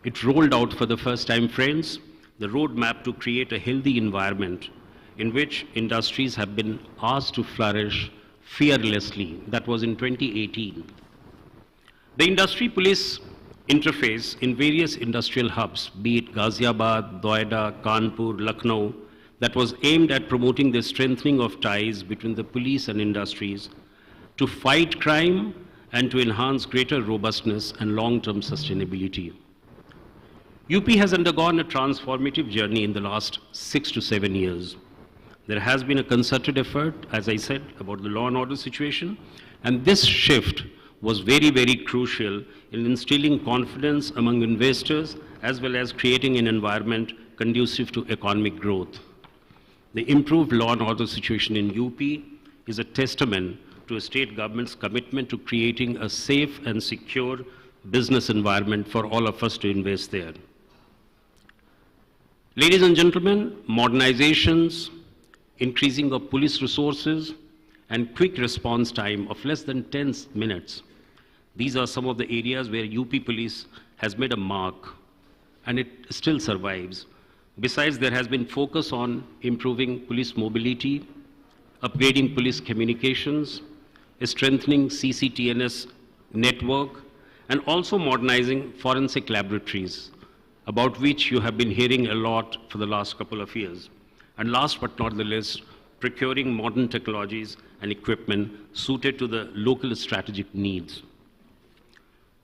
It rolled out for the first time, friends, the roadmap to create a healthy environment in which industries have been asked to flourish fearlessly. That was in 2018. The industry police interface in various industrial hubs, be it Ghaziabad, Noida, Kanpur, Lucknow, that was aimed at promoting the strengthening of ties between the police and industries to fight crime and to enhance greater robustness and long-term sustainability. UP has undergone a transformative journey in the last 6 to 7 years. There has been a concerted effort, as I said, about the law and order situation, and this shift was very, very crucial in instilling confidence among investors as well as creating an environment conducive to economic growth. The improved law and order situation in UP is a testament to a state government's commitment to creating a safe and secure business environment for all of us to invest there. Ladies and gentlemen, modernizations, increasing of police resources, and quick response time of less than 10 minutes. These are some of the areas where UP Police has made a mark, and it still survives. Besides, there has been focus on improving police mobility, upgrading police communications, strengthening CCTNS network, and also modernizing forensic laboratories, about which you have been hearing a lot for the last couple of years. And last but not the least, procuring modern technologies and equipment suited to the local strategic needs.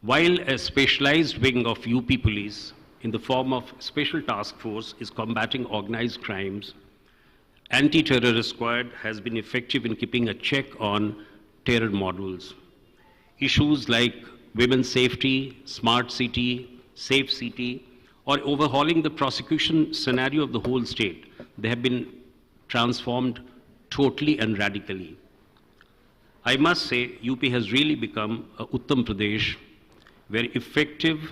While a specialized wing of UP Police in the form of Special Task Force is combating organized crimes, Anti-Terrorist Squad has been effective in keeping a check on terror models. Issues like women's safety, smart city, safe city, or overhauling the prosecution scenario of the whole state, they have been transformed totally and radically. I must say, UP has really become a Uttam Pradesh where effective,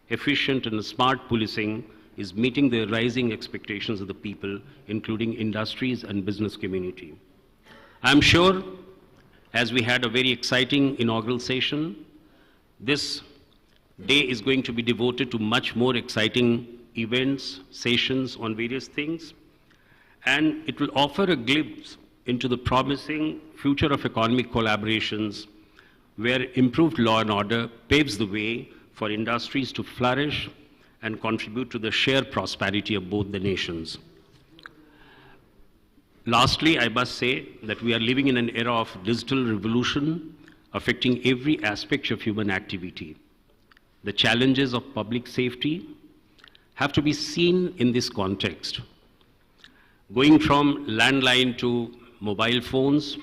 efficient, and smart policing is meeting the rising expectations of the people, including industries and business community. I'm sure, as we had a very exciting inaugural session, this day is going to be devoted to much more exciting events, sessions on various things, and it will offer a glimpse into the promising future of economic collaborations where improved law and order paves the way for industries to flourish and contribute to the shared prosperity of both the nations. Lastly, I must say that we are living in an era of digital revolution affecting every aspect of human activity. The challenges of public safety have to be seen in this context. Going from landline to mobile phones,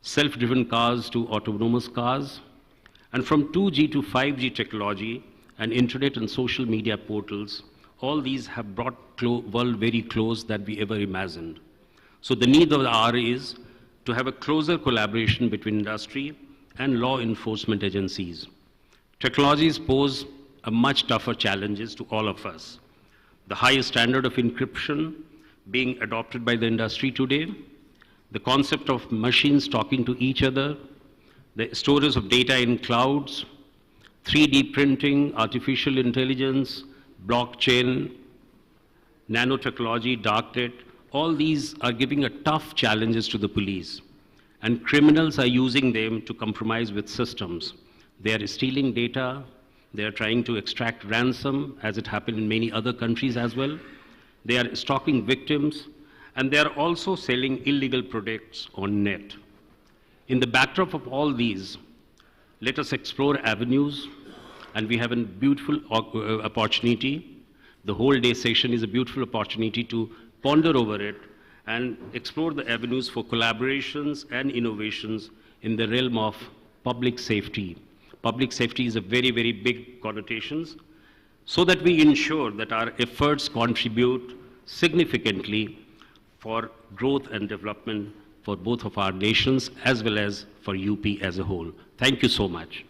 self-driven cars to autonomous cars, and from 2G to 5G technology and internet and social media portals, all these have brought world very close than we ever imagined. So the need of the hour is to have a closer collaboration between industry and law enforcement agencies. Technologies pose a much tougher challenges to all of us. The high standard of encryption being adopted by the industry today, the concept of machines talking to each other, the storage of data in clouds, 3D printing, artificial intelligence, blockchain, nanotechnology, darknet, all these are giving a tough challenges to the police. And criminals are using them to compromise with systems. They are stealing data, they are trying to extract ransom, as it happened in many other countries as well. They are stalking victims, and they are also selling illegal products on net. In the backdrop of all these, let us explore avenues, and we have a beautiful opportunity. The whole day session is a beautiful opportunity to ponder over it and explore the avenues for collaborations and innovations in the realm of public safety. Public safety is a very, very big connotations, so that we ensure that our efforts contribute significantly for growth and development for both of our nations as well as for UP as a whole. Thank you so much.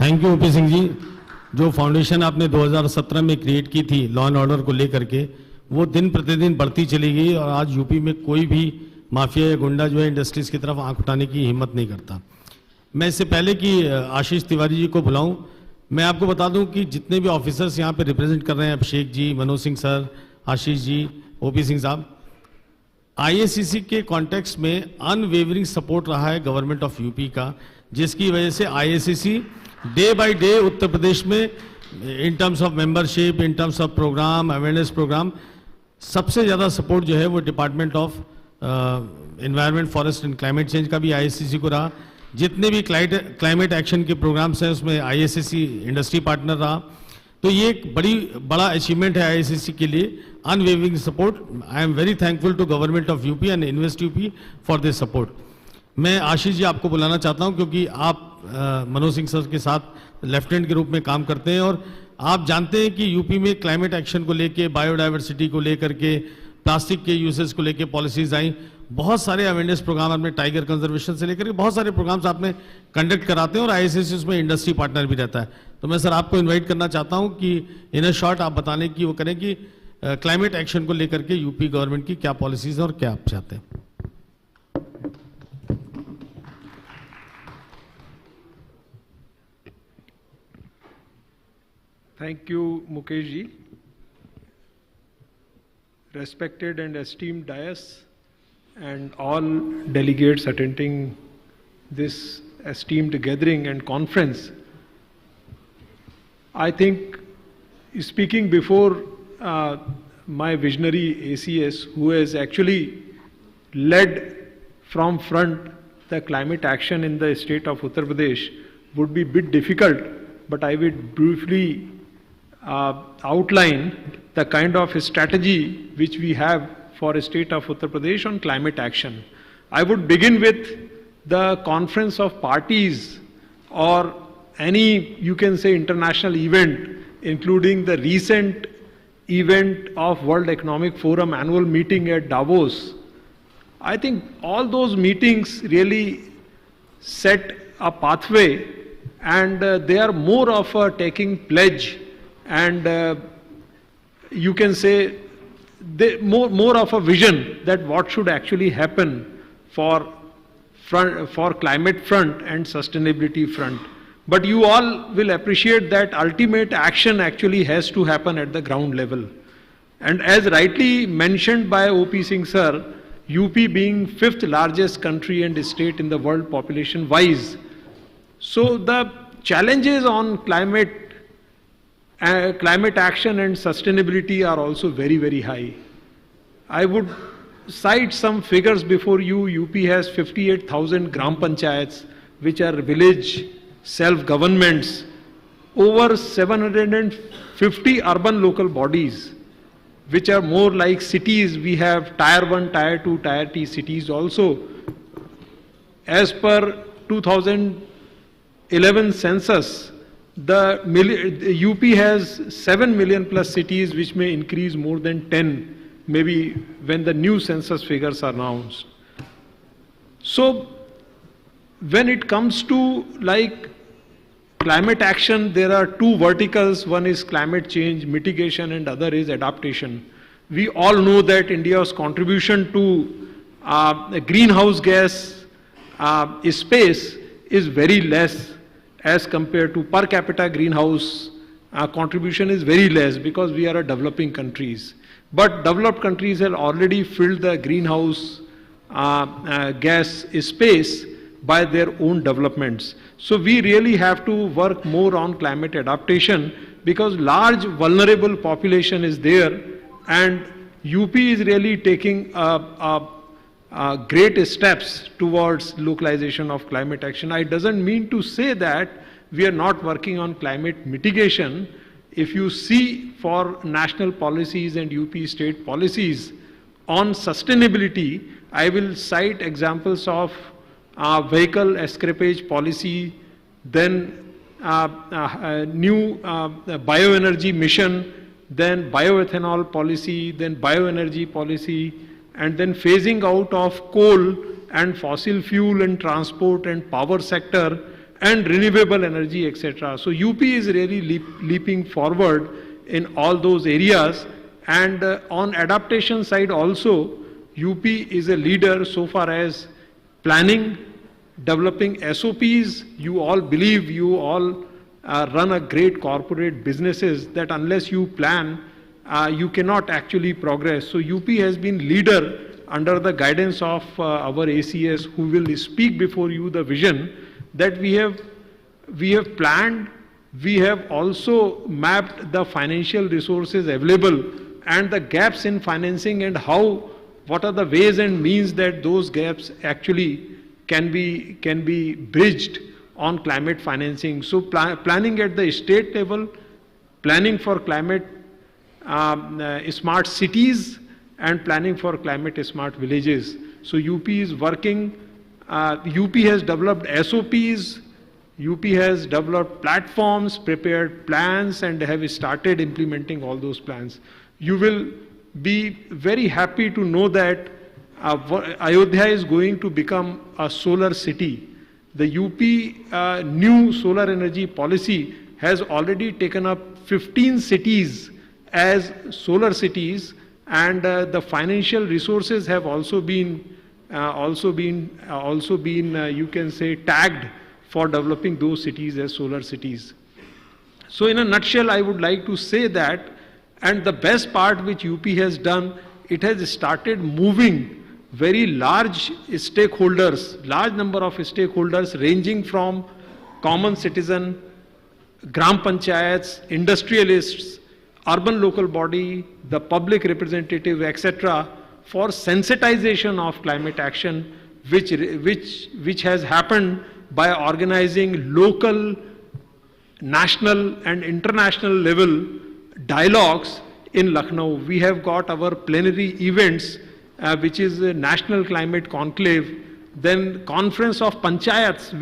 Thank you OP Singh ji. जो foundation आपने 2017 में create की थी law and order को लेकर के, वो दिन प्रतिदिन बढ़ती चली गई और आज यूपी में कोई भी माफिया या गुंडा जो है इंडस्ट्रीज की तरफ आंख उठाने की हिम्मत नहीं करता। मैं इससे पहले कि आशीष तिवारी जी को बुलाऊं, मैं आपको बता दूं कि जितने भी ऑफिसर्स यहाँ पे रिप्रेजेंट कर रहे हैं, अभिषेक जी, मनोज सिंह सर, आशीष जी, ओपी सिंह साहब, आईएसीसी के कॉन्टेक्स्ट में अनवेवरिंग सपोर्ट रहा है गवर्नमेंट ऑफ यूपी का, जिसकी वजह से IACC day by day Uttar Pradesh में in terms of membership, in terms of program, awareness program, सबसे ज़्यादा सपोर्ट जो है वो department of environment, forest and climate change का भी आईएसीसी को रहा। जितने भी क्लाइमेट एक्शन के प्रोग्राम्स हैं उसमें आईएसीसी इंडस्ट्री पार्टनर रहा। तो ये एक बड़ा अचीवमेंट है आईएसीसी के लिए, unwavering support. I am very thankful to government of UP and invest UP for this support. मैं आशीष जी आपको बुलाना चाहता हूं क्योंकि आप मनोज सिंह सर के साथ लेफ्टिनेंट के रूप में काम करते हैं और आप जानते हैं कि यूपी में क्लाइमेट एक्शन को लेके, बायोडाइवर्सिटी को लेकर के, प्लास्टिक के यूसेज को लेके पॉलिसीज आई, बहुत सारे अवेयरनेस प्रोग्राम आपने टाइगर कंजर्वेशन से लेकर के बहुत सारे प्रोग्राम्स आपने कंडक्ट कराते हैं और आईएसीसी उसमें इंडस्ट्री पार्टनर भी रहता है। तो मैं सर आपको इन्वाइट करना चाहता हूं कि इन अ शॉर्ट आप बताने की वो करें कि क्लाइमेट एक्शन को लेकर के यूपी गवर्नमेंट की क्या पॉलिसीज और क्या आप चाहते हैं। Thank you, Mukesh ji. Respected and esteemed dais and all delegates attending this esteemed gathering and conference. I think speaking before my visionary ACS, who has actually led from front the climate action in the state of Uttar Pradesh, would be a bit difficult, but I will briefly outline the kind of strategy which we have for the state of Uttar Pradesh on climate action. I would begin with the conference of parties or any, you can say, international event, including the recent event of World Economic Forum annual meeting at Davos. I think all those meetings really set a pathway, and they are more of a taking pledge, and you can say more of a vision that what should actually happen for climate front and sustainability front. But you all will appreciate that ultimate action actually has to happen at the ground level. And as rightly mentioned by O.P. Singh sir, UP being 5th largest country and state in the world population wise. So the challenges on climate action and sustainability are also very, very high. I would cite some figures before you. UP has 58,000 gram panchayats, which are village self-governments, over 750 urban local bodies, which are more like cities. We have Tier 1, Tier 2, Tier 3 cities also. As per 2011 census, the UP has 7 million plus cities, which may increase more than 10, maybe when the new census figures are announced. So, when it comes to like climate action, there are two verticals. One is climate change mitigation and other is adaptation. We all know that India's contribution to greenhouse gas space is very less as compared to per capita greenhouse contribution is very less because we are a developing countries. But developed countries have already filled the greenhouse gas space by their own developments. So we really have to work more on climate adaptation because large vulnerable population is there, and UP is really taking great steps towards localization of climate action. I doesn't mean to say that we are not working on climate mitigation. If you see for national policies and UP state policies on sustainability, I will cite examples of vehicle scrappage policy, then new bioenergy mission, then bioethanol policy, then bioenergy policy, and then phasing out of coal and fossil fuel and transport and power sector and renewable energy, etc. So UP is really leaping forward in all those areas, and on adaptation side also, UP is a leader so far as planning, developing SOPs. You all believe, you all run a great corporate businesses that unless you plan, you cannot actually progress. So UP has been leader under the guidance of our ACS, who will speak before you the vision that we have planned. We have also mapped the financial resources available and the gaps in financing and what are the ways and means that those gaps actually can be bridged on climate financing. So planning at the state level, planning for climate smart cities and planning for climate smart villages. So UP is working, UP has developed SOPs, UP has developed platforms, prepared plans, and have started implementing all those plans. You will be very happy to know that Ayodhya is going to become a solar city. The UP new solar energy policy has already taken up 15 cities as solar cities, and the financial resources have also been you can say tagged for developing those cities as solar cities. So in a nutshell, I would like to say that, and the best part which UP has done, it has started moving very large stakeholders, large number of stakeholders ranging from common citizen, gram panchayats, industrialists, urban local body, the public representative, etc., for sensitization of climate action, which has happened by organizing local, national and international level dialogues in Lucknow. We have got our plenary events, which is a National Climate Conclave, then Conference of Panchayats.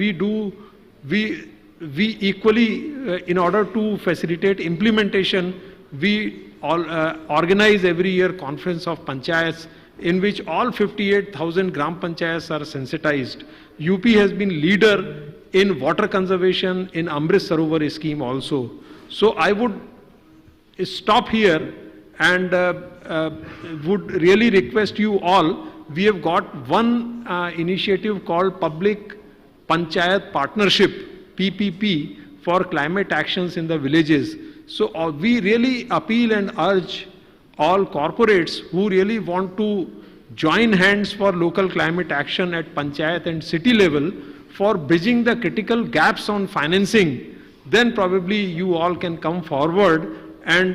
We equally, in order to facilitate implementation, we organize every year Conference of Panchayats, in which all 58,000 gram panchayats are sensitized. UP has been leader in water conservation in Amrit Sarovar scheme also. So I would stop here and would really request you all. We have got one initiative called Public Panchayat Partnership, PPP, for climate actions in the villages. So we really appeal and urge all corporates who really want to join hands for local climate action at panchayat and city level for bridging the critical gaps on financing. Then probably you all can come forward and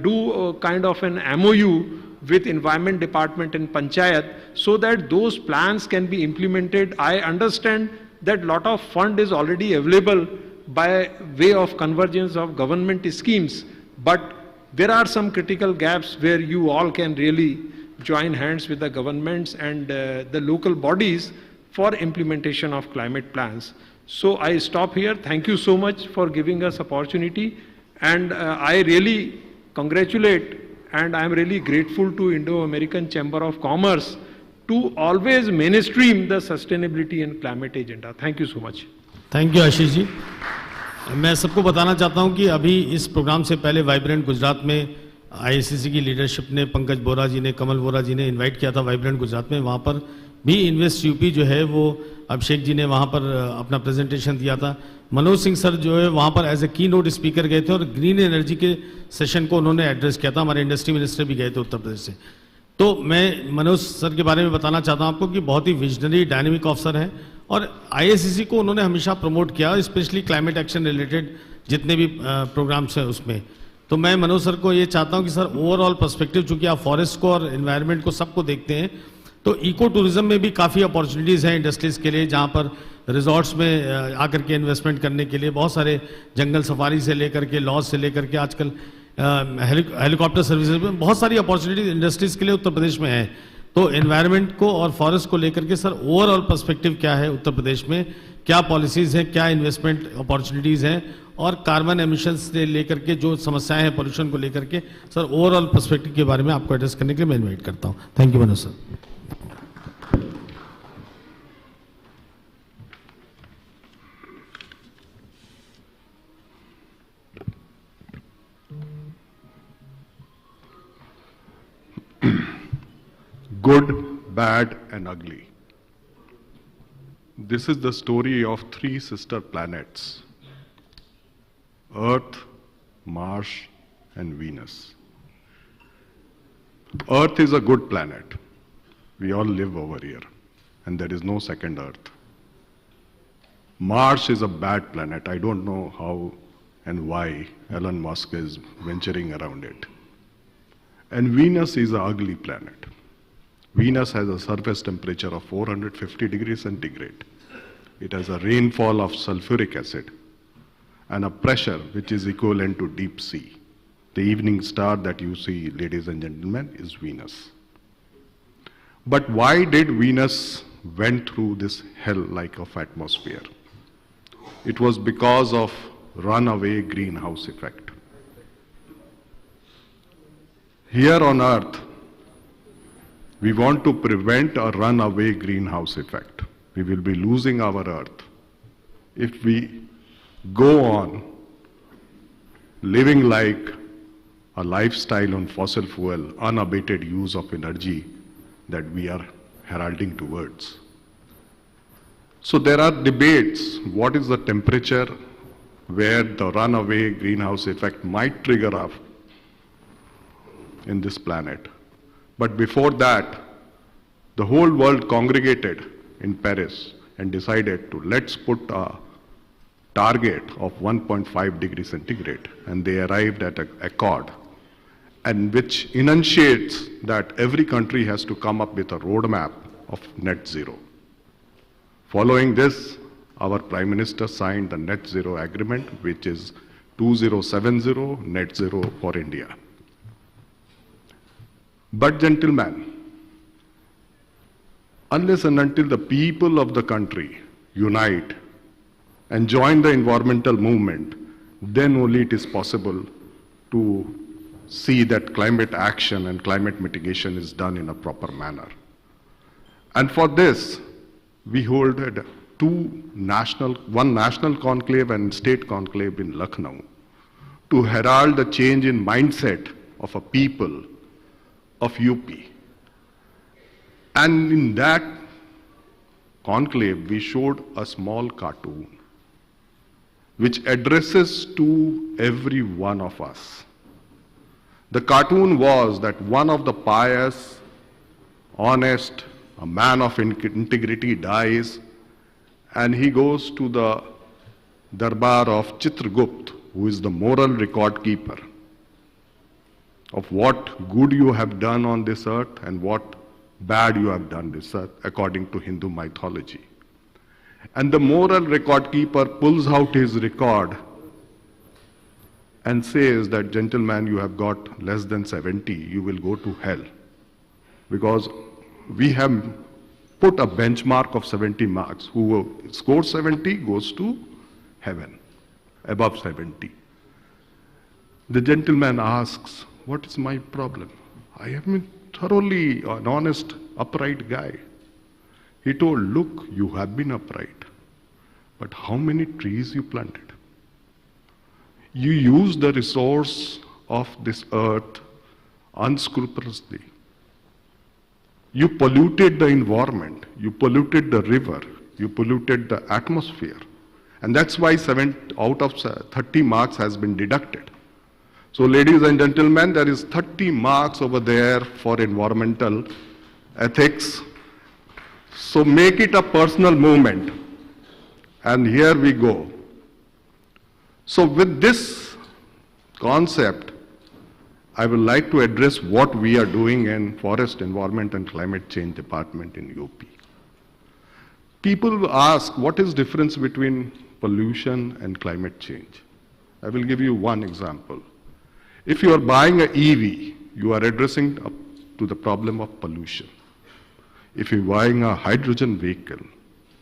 do a kind of an MOU with Environment Department and Panchayat so that those plans can be implemented. I understand that lot of fund is already available by way of convergence of government schemes, but there are some critical gaps where you all can really join hands with the governments and the local bodies for implementation of climate plans. So I stop here. Thank you so much for giving us opportunity, and I really congratulate and I am really grateful to Indo-American Chamber of Commerce to always mainstream the sustainability and climate agenda. Thank you so much. Thank you Ashish ji. मैं सबको बताना चाहता हूं कि अभी इस programme से पहले वाइब्रेंट गुजरात में आईआईसीसी की लीडरशिप ने, पंकज बोरा जी ने, कमल बोरा जी ने इनवाइट किया था वाइब्रेंट गुजरात में. वहां पर भी इन्वेस्ट यूपी जो है वो अभिषेक जी ने वहां पर अपना प्रेजेंटेशन दिया था. मनोज सिंह सर जो है वहां पर एज ए की नोट स्पीकर गए थे और ग्रीन एनर्जी के सेशन को उन्होंने एड्रेस किया था. हमारे इंडस्ट्री मिनिस्टर भी गए थे उत्तर प्रदेश से. तो मैं मनोज सर के बारे में बताना चाहता हूं आपको कि बहुत ही विजनरी डायनेमिक ऑफिसर हैं और आईआईसीसी को उन्होंने हमेशा प्रमोट किया, स्पेशली क्लाइमेट एक्शन रिलेटेड जितने भी प्रोग्राम्स हैं उसमें. तो मैं मनोज सर को ये चाहता हूं कि सर ओवरऑल पर्सपेक्टिव, चूंकि आप फॉरेस्ट को और एनवायरनमेंट को सबको देखते हैं, तो इको टूरिज्म में भी काफ़ी अपॉर्चुनिटीज़ हैं इंडस्ट्रीज़ के लिए, जहां पर रिजॉर्ट्स में आकर के इन्वेस्टमेंट करने के लिए बहुत सारे जंगल सफारी से लेकर के लॉज से लेकर के आजकल हेलीकॉप्टर सर्विसेज में बहुत सारी अपॉर्चुनिटीज इंडस्ट्रीज़ के लिए उत्तर प्रदेश में है. तो एनवायरनमेंट को और फॉरेस्ट को लेकर के सर ओवरऑल पर्सपेक्टिव क्या है उत्तर प्रदेश में, क्या पॉलिसीज़ हैं, क्या इन्वेस्टमेंट अपॉर्चुनिटीज़ हैं, और कार्बन एमिशंस से लेकर के जो समस्याएं हैं पोल्यूशन को लेकर के, सर ओवरऑल पर्सपेक्टिव के बारे में आपको एड्रेस करने के लिए मैं इन्वाइट करता हूं. Thank you Manoj sir. Good, bad, and ugly. This is the story of three sister planets: Earth, Mars, and Venus. Earth is a good planet. We all live over here, and there is no second Earth. Mars is a bad planet. I don't know how and why Elon Musk is venturing around it. And Venus is an ugly planet. Venus has a surface temperature of 450 degrees centigrade. It has a rainfall of sulfuric acid and a pressure which is equivalent to deep sea. The evening star that you see, ladies and gentlemen, is Venus. But why did Venus went through this hell-like of atmosphere? It was because of runaway greenhouse effect. Here on Earth, we want to prevent a runaway greenhouse effect. We will be losing our Earth if we go on living like a lifestyle on fossil fuel, unabated use of energy that we are heralding towards. So there are debates. What is the temperature where the runaway greenhouse effect might trigger up in this planet. But before that, the whole world congregated in Paris and decided to let's put a target of 1.5 degrees centigrade, and they arrived at an accord, and which enunciates that every country has to come up with a roadmap of net zero. Following this, our Prime Minister signed the Net Zero Agreement, which is 2070 net zero for India. But gentlemen, unless and until the people of the country unite and join the environmental movement, then only it is possible to see that climate action and climate mitigation is done in a proper manner. And for this, we hold one national conclave and state conclave in Lucknow to herald the change in mindset of a people of UP. And in that conclave, we showed a small cartoon which addresses to every one of us. The cartoon was that one of the pious, honest, a man of integrity dies, and he goes to the darbar of Chitragupt, who is the moral record keeper of what good you have done on this earth and what bad you have done this earth, according to Hindu mythology. And the moral record keeper pulls out his record and says that, gentleman, you have got less than 70, you will go to hell. Because we have put a benchmark of 70 marks. Who scores 70 goes to heaven, above 70. The gentleman asks, what is my problem? I have been thoroughly an honest, upright guy. He told, look, you have been upright, but how many trees you planted? You use the resource of this earth unscrupulously. You polluted the environment, you polluted the river, you polluted the atmosphere. And that's why 7 out of 30 marks has been deducted. So ladies and gentlemen, there is 30 marks over there for environmental ethics. So make it a personal movement. And here we go. So with this concept, I would like to address what we are doing in Forest, Environment and Climate Change Department in UP. People ask, what is the difference between pollution and climate change? I will give you one example. If you are buying an EV, you are addressing to the problem of pollution. If you are buying a hydrogen vehicle,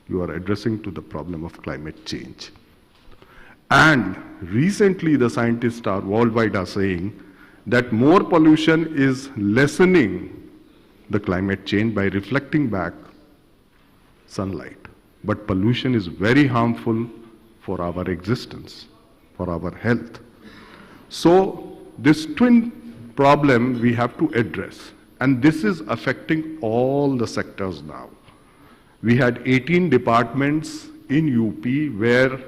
you are addressing to the problem of climate change. And recently the scientists worldwide are saying that more pollution is lessening the climate change by reflecting back sunlight. But pollution is very harmful for our existence, for our health. So this twin problem we have to address, and this is affecting all the sectors now. We had 18 departments in UP where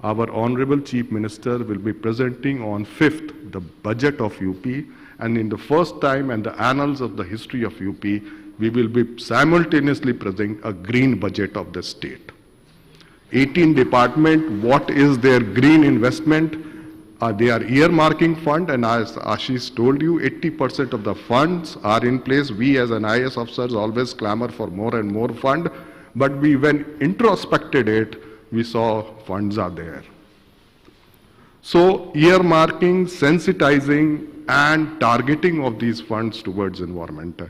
our Honorable Chief Minister will be presenting on 5th the budget of UP, and in the first time in the annals of the history of UP, we will be simultaneously presenting a green budget of the state. 18 department, what is their green investment? They are earmarking fund, and as Ashish told you, 80% of the funds are in place. We as an IAS officers always clamor for more and more fund, but we when introspected it, we saw funds are there. So earmarking, sensitizing and targeting of these funds towards environmental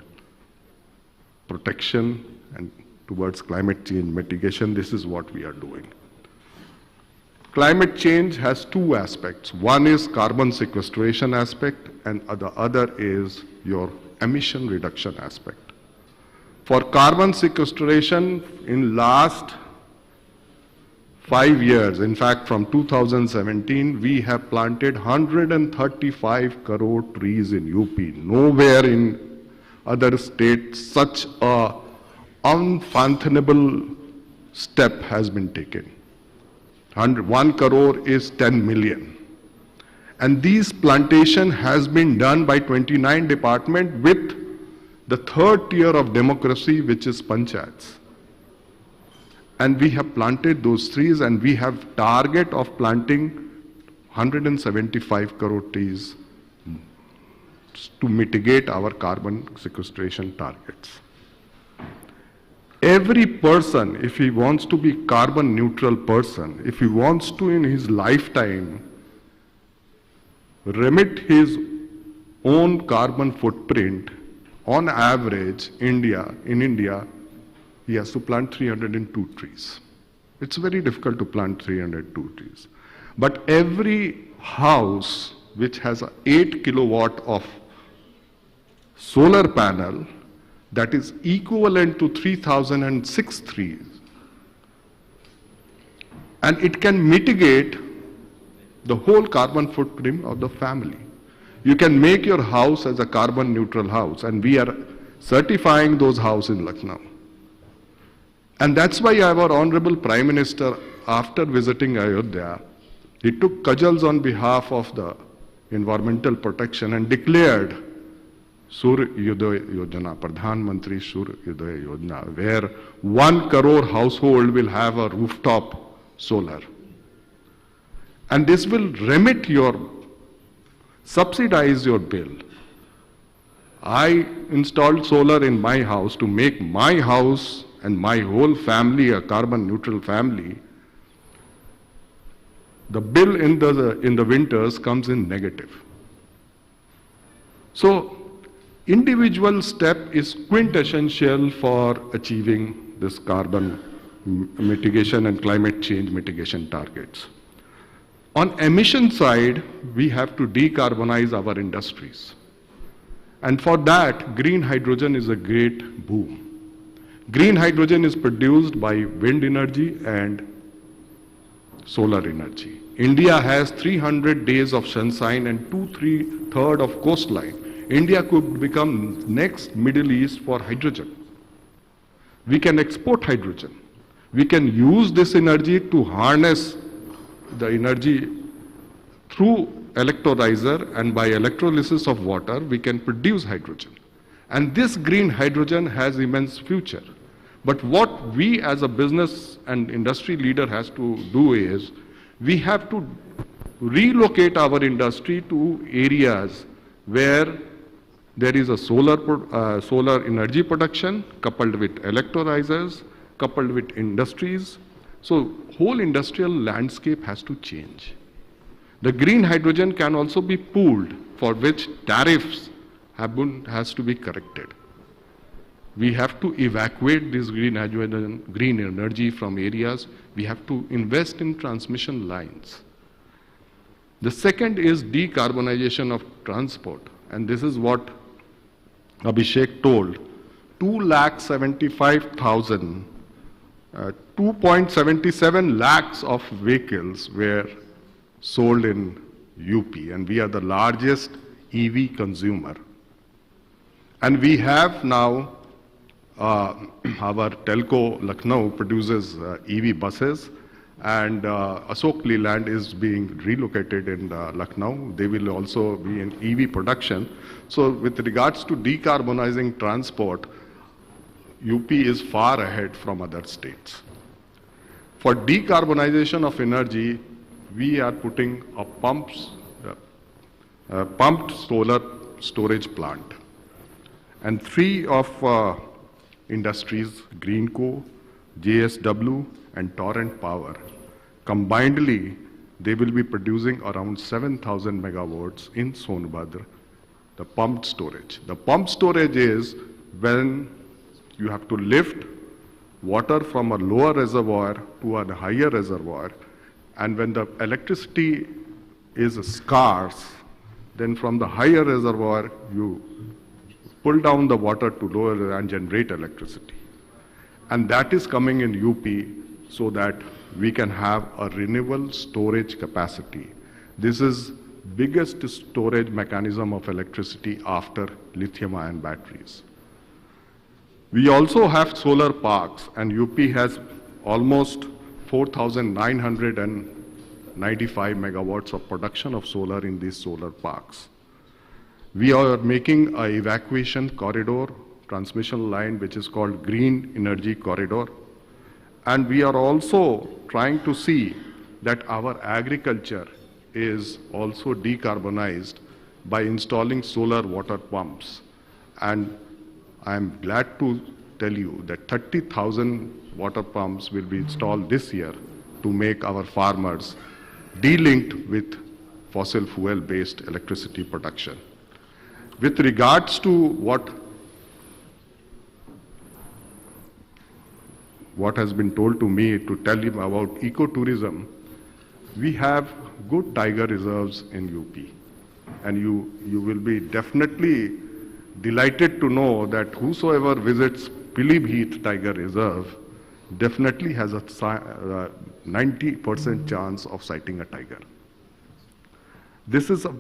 protection and towards climate change mitigation, this is what we are doing. Climate change has two aspects. One is carbon sequestration aspect and the other is your emission reduction aspect. For carbon sequestration, in last 5 years, in fact from 2017, we have planted 135 crore trees in UP. Nowhere in other states such a unfathomable step has been taken. 1 crore is 10 million. And these plantation has been done by 29 department with the third tier of democracy, which is panchayats. And we have planted those trees, and we have target of planting 175 crore trees to mitigate our carbon sequestration targets. Every person, if he wants to be carbon neutral person, if he wants to in his lifetime remit his own carbon footprint, on average, in India, he has to plant 302 trees. It's very difficult to plant 302 trees. But every house which has a 8 kilowatt of solar panel, that is equivalent to 3006 trees. And it can mitigate the whole carbon footprint of the family. You can make your house as a carbon neutral house, and we are certifying those houses in Lucknow. And that's why our Honorable Prime Minister, after visiting Ayodhya, he took cudgels on behalf of the environmental protection and declared Surya Yojana, Pradhan Mantri Surya Yojana, where 1 crore household will have a rooftop solar. And this will subsidize your bill. I installed solar in my house to make my house and my whole family a carbon neutral family. The bill in the winters comes in negative. So, individual step is quintessential for achieving this carbon mitigation and climate change mitigation targets. On emission side, we have to decarbonize our industries. And for that, green hydrogen is a great boom. Green hydrogen is produced by wind energy and solar energy. India has 300 days of sunshine and 2/3 of coastline. India could become next Middle East for hydrogen. We can export hydrogen. We can use this energy to harness the energy through electrolyzer, and by electrolysis of water, we can produce hydrogen. And this green hydrogen has immense future. But what we as a business and industry leader has to do is, we have to relocate our industry to areas where there is a solar energy production coupled with electrolyzers, coupled with industries. So whole industrial landscape has to change. The green hydrogen can also be pooled, for which tariffs has to be corrected. We have to evacuate this green hydrogen, green energy from areas. We have to invest in transmission lines. The second is decarbonization of transport. And this is what Abhishek told. 2,75,000 2.77 lakhs of vehicles were sold in UP, and we are the largest EV consumer. And we have now, our telco Lucknow produces EV buses, and Ashok Leland is being relocated in Lucknow. They will also be in EV production. So with regards to decarbonizing transport, UP is far ahead from other states. For decarbonization of energy, we are putting a pumped solar storage plant. And 3 of industries, Greenco, JSW, and Torrent Power, combinedly, they will be producing around 7,000 megawatts in Sonbhadra, the pumped storage. The pumped storage is when you have to lift water from a lower reservoir to a higher reservoir, and when the electricity is scarce, then from the higher reservoir you pull down the water to lower and generate electricity. And that is coming in UP so that we can have a renewable storage capacity. This is biggest storage mechanism of electricity after lithium-ion batteries. We also have solar parks, and UP has almost 4,995 megawatts of production of solar in these solar parks. We are making an evacuation corridor, transmission line, which is called Green Energy Corridor. And we are also trying to see that our agriculture is also decarbonized by installing solar water pumps. And I'm glad to tell you that 30,000 water pumps will be installed this year to make our farmers de-linked with fossil fuel-based electricity production. With regards to what has been told to me to tell him about ecotourism, we have good tiger reserves in UP. And you will be definitely delighted to know that whosoever visits Pilibhit Tiger Reserve definitely has a 90% chance of sighting a tiger. This is a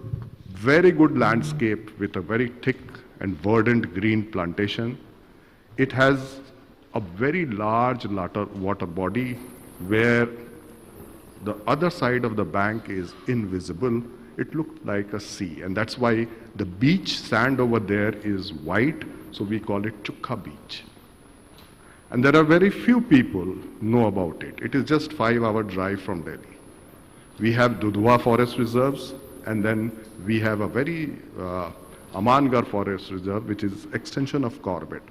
very good landscape with a very thick and verdant green plantation. It has a very large water body where the other side of the bank is invisible. It looked like a sea, and that's why the beach sand over there is white, so we call it Chukha Beach. And there are very few people know about it. It is just 5-hour drive from Delhi. We have Dudhwa Forest Reserves, and then we have a very Amangarh Forest Reserve, which is extension of Corbett.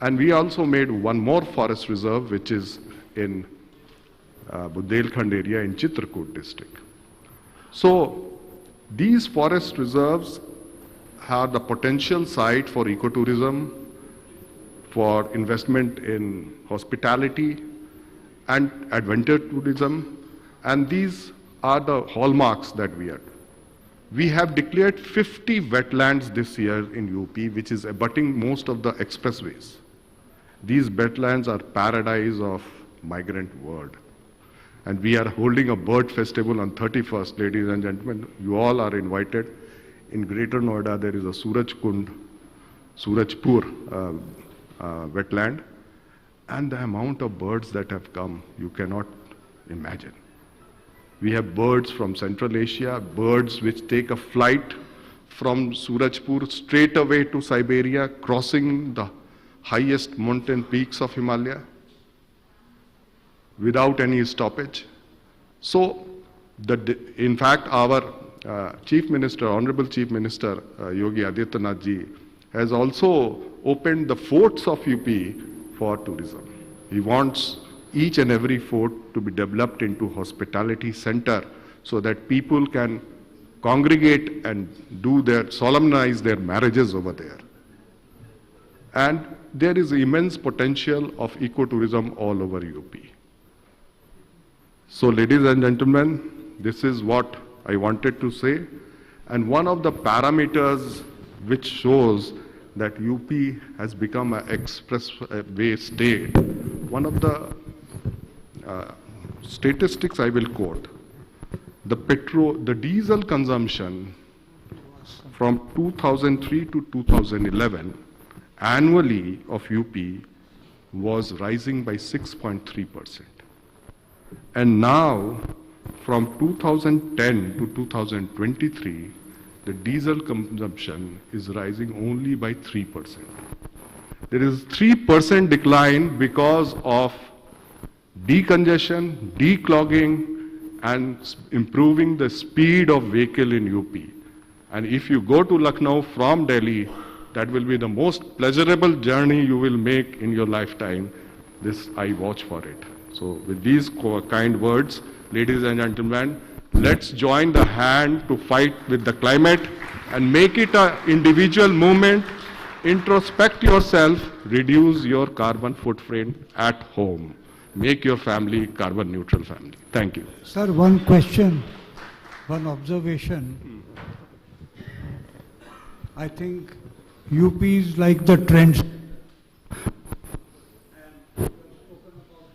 And we also made one more forest reserve, which is in Bundelkhand area in Chitrakoot district. So these forest reserves have the potential site for ecotourism, for investment in hospitality and adventure tourism, and these are the hallmarks that we are. We have declared 50 wetlands this year in UP, which is abutting most of the expressways. These wetlands are paradise of migrant world. And we are holding a bird festival on 31st, ladies and gentlemen. You all are invited. In Greater Noida, there is a Surajpur wetland. And the amount of birds that have come, you cannot imagine. We have birds from Central Asia, birds which take a flight from Surajpur straight away to Siberia, crossing the highest mountain peaks of Himalaya without any stoppage. So, in fact, our Chief Minister, Honorable Chief Minister Yogi Adityanath ji has also opened the forts of UP for tourism. He wants each and every fort to be developed into hospitality center so that people can congregate and solemnize their marriages over there. And there is immense potential of ecotourism all over UP. So, ladies and gentlemen, this is what I wanted to say. And one of the parameters which shows that UP has become an expressway state, one of the statistics I will quote. The diesel consumption from 2003 to 2011 annually of UP was rising by 6.3%. And now, from 2010 to 2023, the diesel consumption is rising only by 3%. There is 3% decline because of decongestion, declogging, and improving the speed of vehicle in UP. And if you go to Lucknow from Delhi, that will be the most pleasurable journey you will make in your lifetime. This, I watch for it. So with these kind words, ladies and gentlemen, let's join the hand to fight with the climate and make it an individual movement. Introspect yourself, reduce your carbon footprint at home. Make your family carbon neutral family. Thank you. Sir, one question, one observation. I think UP is like the trends.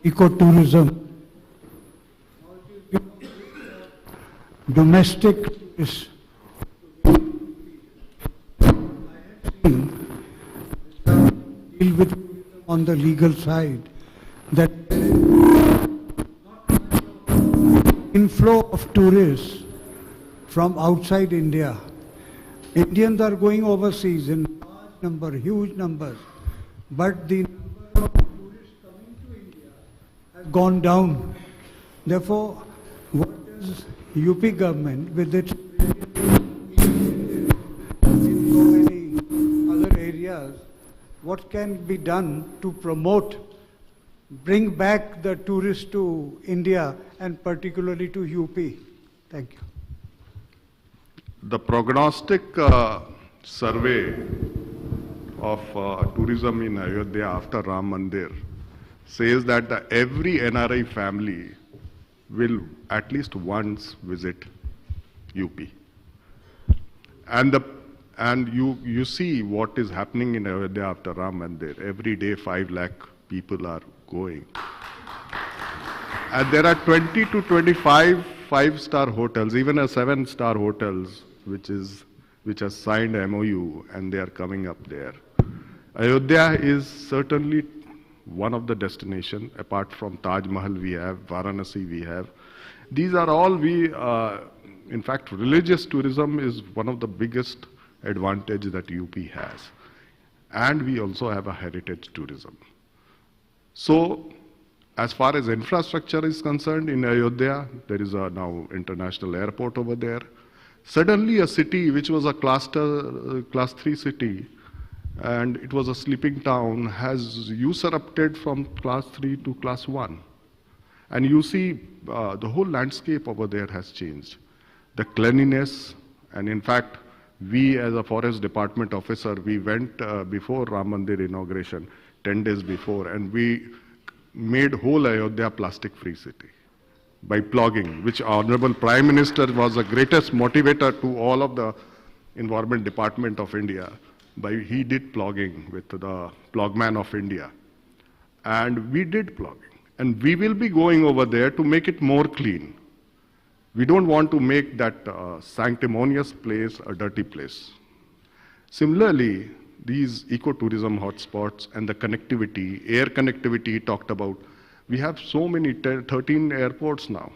Ecotourism. Domestic is deal with on the legal side that inflow of tourists from outside India. Indians are going overseas in large number, huge numbers, but the number of tourists coming to India has gone down. Therefore, what is UP government with its in so many other areas, what can be done to promote, bring back the tourists to India and particularly to UP? Thank you. The prognostic survey of tourism in Ayodhya after Ram Mandir says that every NRI family will at least once visit UP. And you see what is happening in Ayodhya after Ram Mandir. Every day 5 lakh people are going. And there are 20 to 25 5-star hotels, even a 7-star hotels, which has signed MOU, and they are coming up there. Ayodhya is certainly one of the destinations. Apart from Taj Mahal we have, Varanasi we have. These are all in fact, religious tourism is one of the biggest advantage that UP has. And we also have a heritage tourism. So, as far as infrastructure is concerned, in Ayodhya, there is a now international airport over there. Suddenly a city which was a class 3 city, and it was a sleeping town, has usurped from class 3 to class 1. And you see the whole landscape over there has changed. The cleanliness, and in fact, we as a forest department officer, we went before Ram Mandir inauguration, 10 days before, and we made whole Ayodhya plastic-free city by plogging, which Honorable Prime Minister was the greatest motivator to all of the Environment Department of India. He did plogging with the Plogman of India. And we did plogging. And we will be going over there to make it more clean. We don't want to make that sanctimonious place a dirty place. Similarly, these ecotourism hotspots and the connectivity, air connectivity talked about, we have so many, 13 airports now.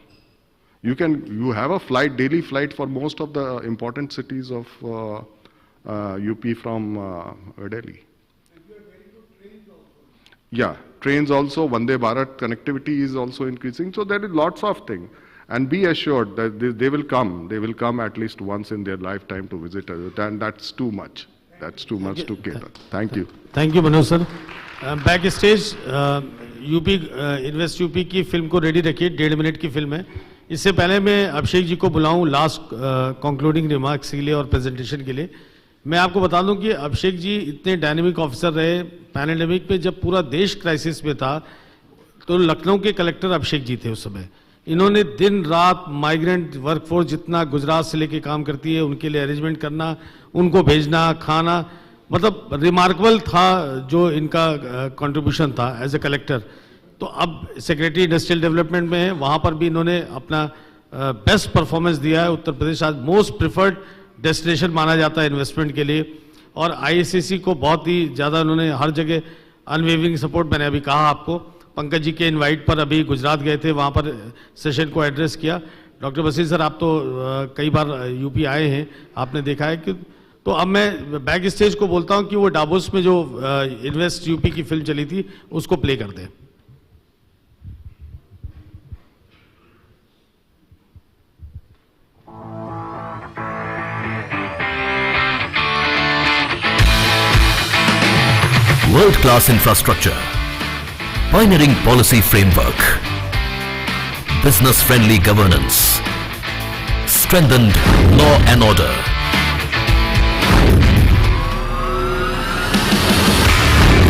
You have a flight, daily flight for most of the important cities of UP from Delhi. Yeah, trains also, Vande Bharat connectivity is also increasing. So there is lots of things. And be assured that they will come. They will come at least once in their lifetime to visit us. And that's too much. That's too much to cater. Thank you. Thank you, Manoj sir. Back stage, UP Invest UP की film को ready रखिए, 1.5 minute की film है. इससे पहले मैं अभिषेक जी को बुलाऊं last concluding remarks के लिए और प्रेजेंटेशन के लिए. मैं आपको बता दूं कि अभिषेक जी इतने डायनेमिक ऑफिसर रहे. पैंडेमिक में जब पूरा देश क्राइसिस में था, तो लखनऊ के कलेक्टर अभिषेक जी थे उस समय. इन्होंने दिन रात माइग्रेंट वर्कफोर्स जितना गुजरात से लेके काम करती है उनके लिए अरेंजमेंट करना, उनको भेजना, खाना, मतलब रिमार्केबल था जो इनका कंट्रीब्यूशन था एज ए कलेक्टर. तो अब सेक्रेटरी इंडस्ट्रियल डेवलपमेंट में है, वहाँ पर भी इन्होंने अपना बेस्ट परफॉर्मेंस दिया है. उत्तर प्रदेश आज मोस्ट प्रिफर्ड डेस्टिनेशन माना जाता है इन्वेस्टमेंट के लिए. और आईएससीसी को बहुत ही ज़्यादा उन्होंने हर जगह अनवेवरिंग सपोर्ट, मैंने अभी कहा आपको, पंकज जी के इनवाइट पर अभी गुजरात गए थे, वहाँ पर सेशन को एड्रेस किया. डॉक्टर बसीर सर, आप तो कई बार यूपी आए हैं, आपने देखा है कि. तो अब मैं बैक स्टेज को बोलता हूँ कि वो डाबोस में जो इन्वेस्ट यूपी की फिल्म चली थी उसको प्ले कर दें. World-class infrastructure, pioneering policy framework, business-friendly governance, strengthened law and order.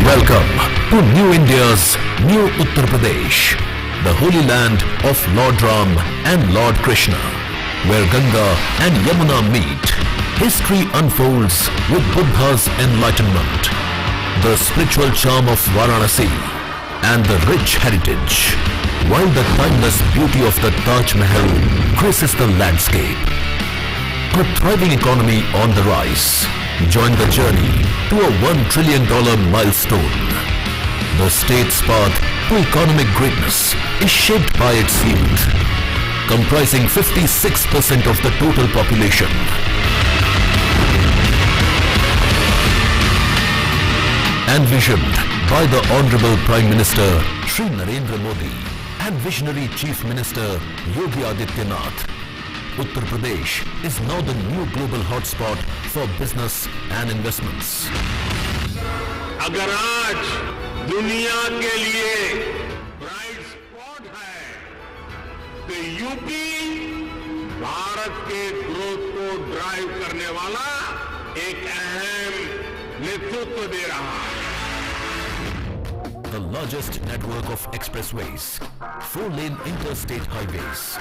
Welcome to New India's New Uttar Pradesh, the holy land of Lord Ram and Lord Krishna, where Ganga and Yamuna meet. History unfolds with Buddha's enlightenment, the spiritual charm of Varanasi, and the rich heritage, while the timeless beauty of the Taj Mahal graces the landscape. A thriving economy on the rise. Join the journey to a $1 trillion milestone. The state's path to economic greatness is shaped by its youth. comprising 56% of the total population. Envisioned by the Honorable Prime Minister Shri Narendra Modi and Visionary Chief Minister Yogi Adityanath, Uttar Pradesh is now the new global hotspot for business and investments. अगर आज दुनिया के लिए bright spot है तो UP Bharat के growth को drive करने वाला एक अहम नेतृत्व दे रहा है. The largest network of expressways, 4-lane interstate highways,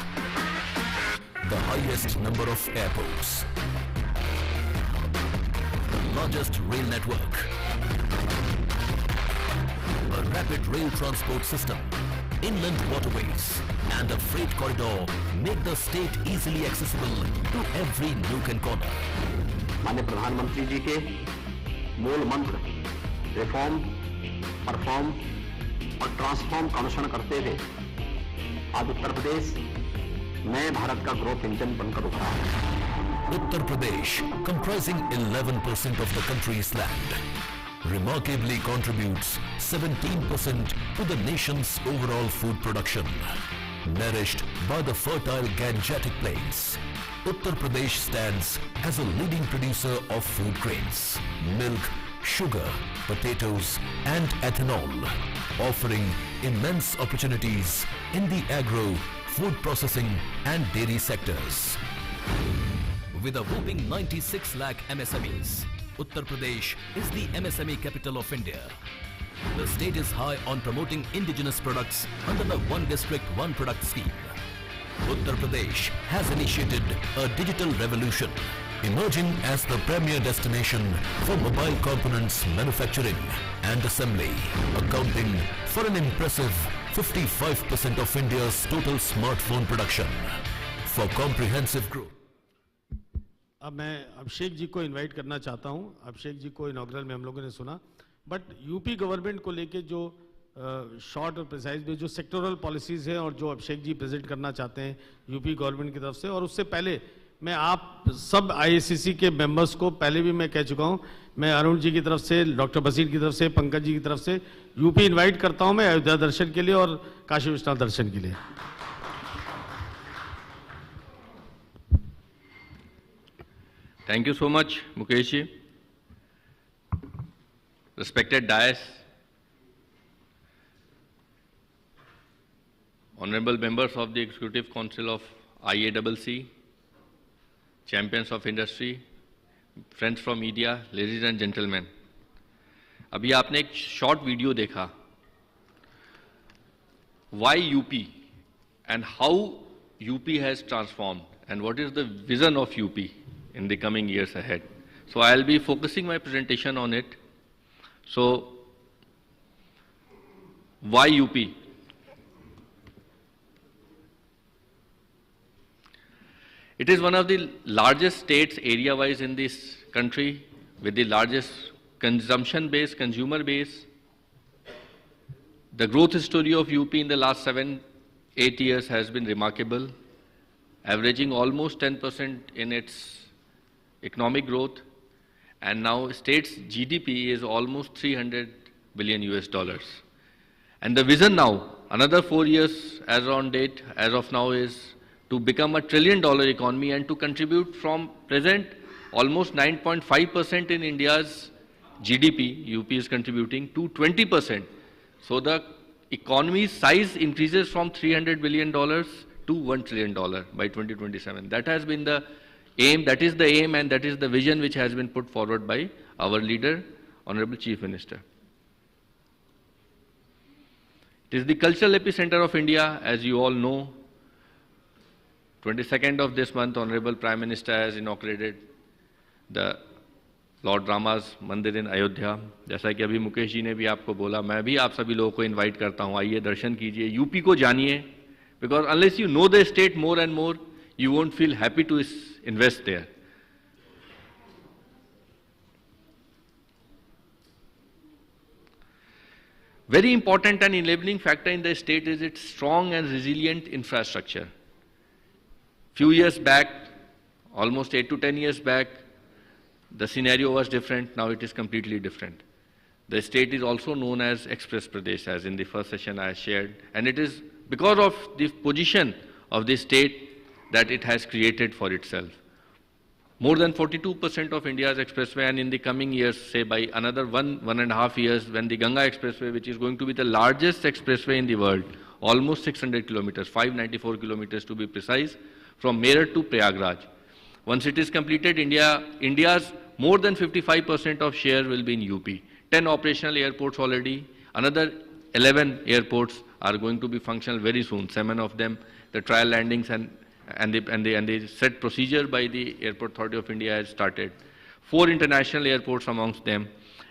the highest number of airports, the largest rail network, a rapid rail transport system, inland waterways, and a freight corridor make the state easily accessible to every nook and corner. माननीय प्रधानमंत्री जी के मूल मंत्र reform, perform और transform का अनुसरण करते हुए आज उत्तर प्रदेश नए भारत का ग्रोथ इंजन बनकर उभरा है. Uttar Pradesh, comprising 11% of the country's land, remarkably contributes 17% to the nation's overall food production. Nourished by the fertile Gangetic plains, Uttar Pradesh stands as a leading producer of food grains, milk, sugar, potatoes and ethanol, offering immense opportunities in the agro, food processing and dairy sectors. With a whopping 96 lakh MSMEs, Uttar Pradesh is the MSME capital of India. The state is high on promoting indigenous products under the One District, One Product scheme. Uttar Pradesh has initiated a digital revolution, emerging as the premier destination for mobile components manufacturing and assembly, accounting for an impressive 55% of India's total smartphone production. For comprehensive growth. अब मैं अभिषेक जी को invite करना चाहता हूं. अभिषेक जी को inaugural में हम लोगों ने सुना, बट यूपी गवर्नमेंट को लेके जो शॉर्ट और प्रिसाइज में जो सेक्टोरल पॉलिसीज हैं और जो अभिषेक जी प्रेजेंट करना चाहते हैं यूपी गवर्नमेंट की तरफ से, और उससे पहले मैं आप सब आईएसीसी के मेंबर्स को पहले भी मैं कह चुका हूं, मैं अरुण जी की तरफ से, डॉक्टर बसीर की तरफ से, पंकज जी की तरफ से यूपी इनवाइट करता हूं मैं अयोध्या दर्शन के लिए और काशी विश्वनाथ दर्शन के लिए. Thank you so much, Mukesh ji. Respected dais, honorable members of the Executive Council of IACC, champions of industry, friends from media, ladies and gentlemen. अभी आपने एक short video देखा. Why UP and how UP has transformed and what is the vision of UP in the coming years ahead. So I'll be focusing my presentation on it. So why UP? It is one of the largest states area-wise in this country with the largest consumer base. The growth story of UP in the last 7-8 years has been remarkable, averaging almost 10% in its economic growth, and now state's GDP is almost $300 billion. And the vision now, another 4 years as on date, as of now, is to become $1 trillion economy and to contribute from present almost 9.5% in India's GDP, UP is contributing to 20%. So the economy's size increases from $300 billion to $1 trillion by 2027. That has been the aim, that is the aim and that is the vision which has been put forward by our leader, Honorable Chief Minister. It is the cultural epicenter of India, as you all know. 22nd of this month, Honorable Prime Minister has inaugurated the Lord Rama's Mandir in Ayodhya. जैसा कि अभी मुकेश जी ने भी आपको बोला, मैं भी आप सभी लोगों को इनवाइट करता हूँ, आइए दर्शन कीजिए, यूपी को जानिए, because unless you know the state more and more, you won't feel happy to invest there. Very important and enabling factor in the state is its strong and resilient infrastructure. Few years back, almost 8 to 10 years back, the scenario was different. Now it is completely different. The state is also known as Express Pradesh, as in the first session I shared. And it is because of the position of the state that it has created for itself. More than 42% of India's expressway, and in the coming years, say by another 1.5 years, when the Ganga Expressway, which is going to be the largest expressway in the world, almost 600 kilometers, 594 kilometers to be precise, from Meerut to Prayagraj. Once it is completed, India's more than 55% of share will be in UP. 10 operational airports already, another 11 airports are going to be functional very soon. 7 of them, the trial landings and the set procedure by the Airport Authority of India has started. 4 international airports amongst them.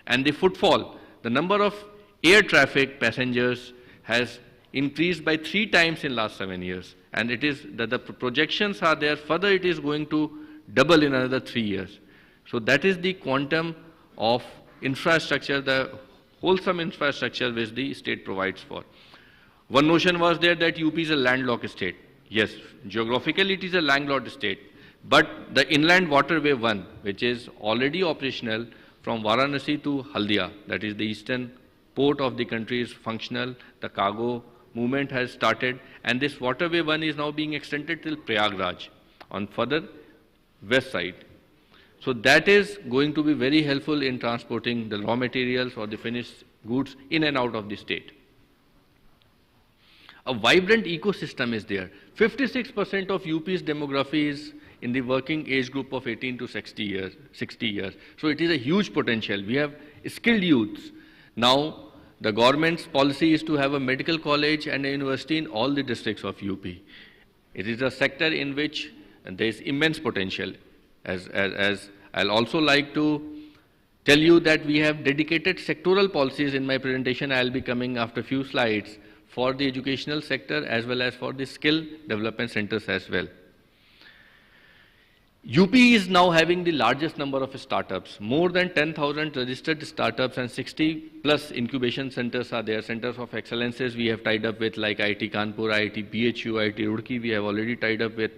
And the footfall, the number of air traffic passengers has increased by 3 times in last 7 years. And it is that the projections are there, further it is going to double in another 3 years. So that is the quantum of infrastructure, the wholesome infrastructure which the state provides for. One notion was there that UP is a landlocked state. Yes, geographically it is a landlocked state, but the Inland Waterway 1, which is already operational from Varanasi to Haldia, that is the eastern port of the country, is functional. The cargo movement has started, and this Waterway 1 is now being extended till Prayagraj on further west side. So that is going to be very helpful in transporting the raw materials or the finished goods in and out of the state. A vibrant ecosystem is there. 56% of UP's demography is in the working age group of 18 to 60 years. So it is a huge potential. We have skilled youths. Now, the government's policy is to have a medical college and a university in all the districts of UP. It is a sector in which there is immense potential. As I'll also like to tell you that we have dedicated sectoral policies in my presentation. I'll be coming after a few slides for the educational sector as well as for the skill development centers as well. UP is now having the largest number of startups. More than 10,000 registered startups and 60 plus incubation centers are there. Centers of excellences we have tied up with, like IIT Kanpur, IIT BHU, IIT Roorkee we have already tied up with.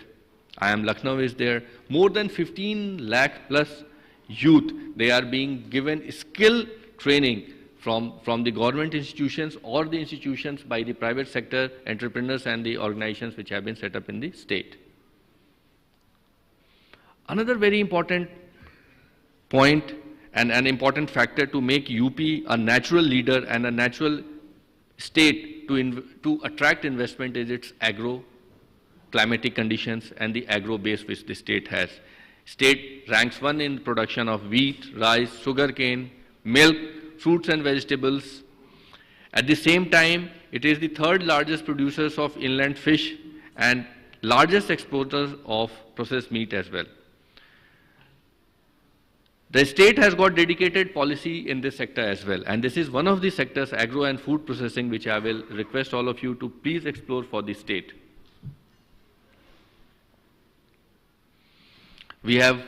IIM Lucknow is there. More than 15 lakh plus youth, they are being given skill training from the government institutions or the institutions by the private sector entrepreneurs and the organizations which have been set up in the state. Another very important point and an important factor to make UP a natural leader and a natural state to attract investment is its agro-climatic conditions and the agro base which the state has. State ranks 1 in production of wheat, rice, sugarcane, milk, fruits and vegetables. At the same time, it is the 3rd largest producers of inland fish and largest exporters of processed meat as well. The state has got dedicated policy in this sector as well, and this is one of the sectors, agro and food processing, which I will request all of you to please explore for the state. We have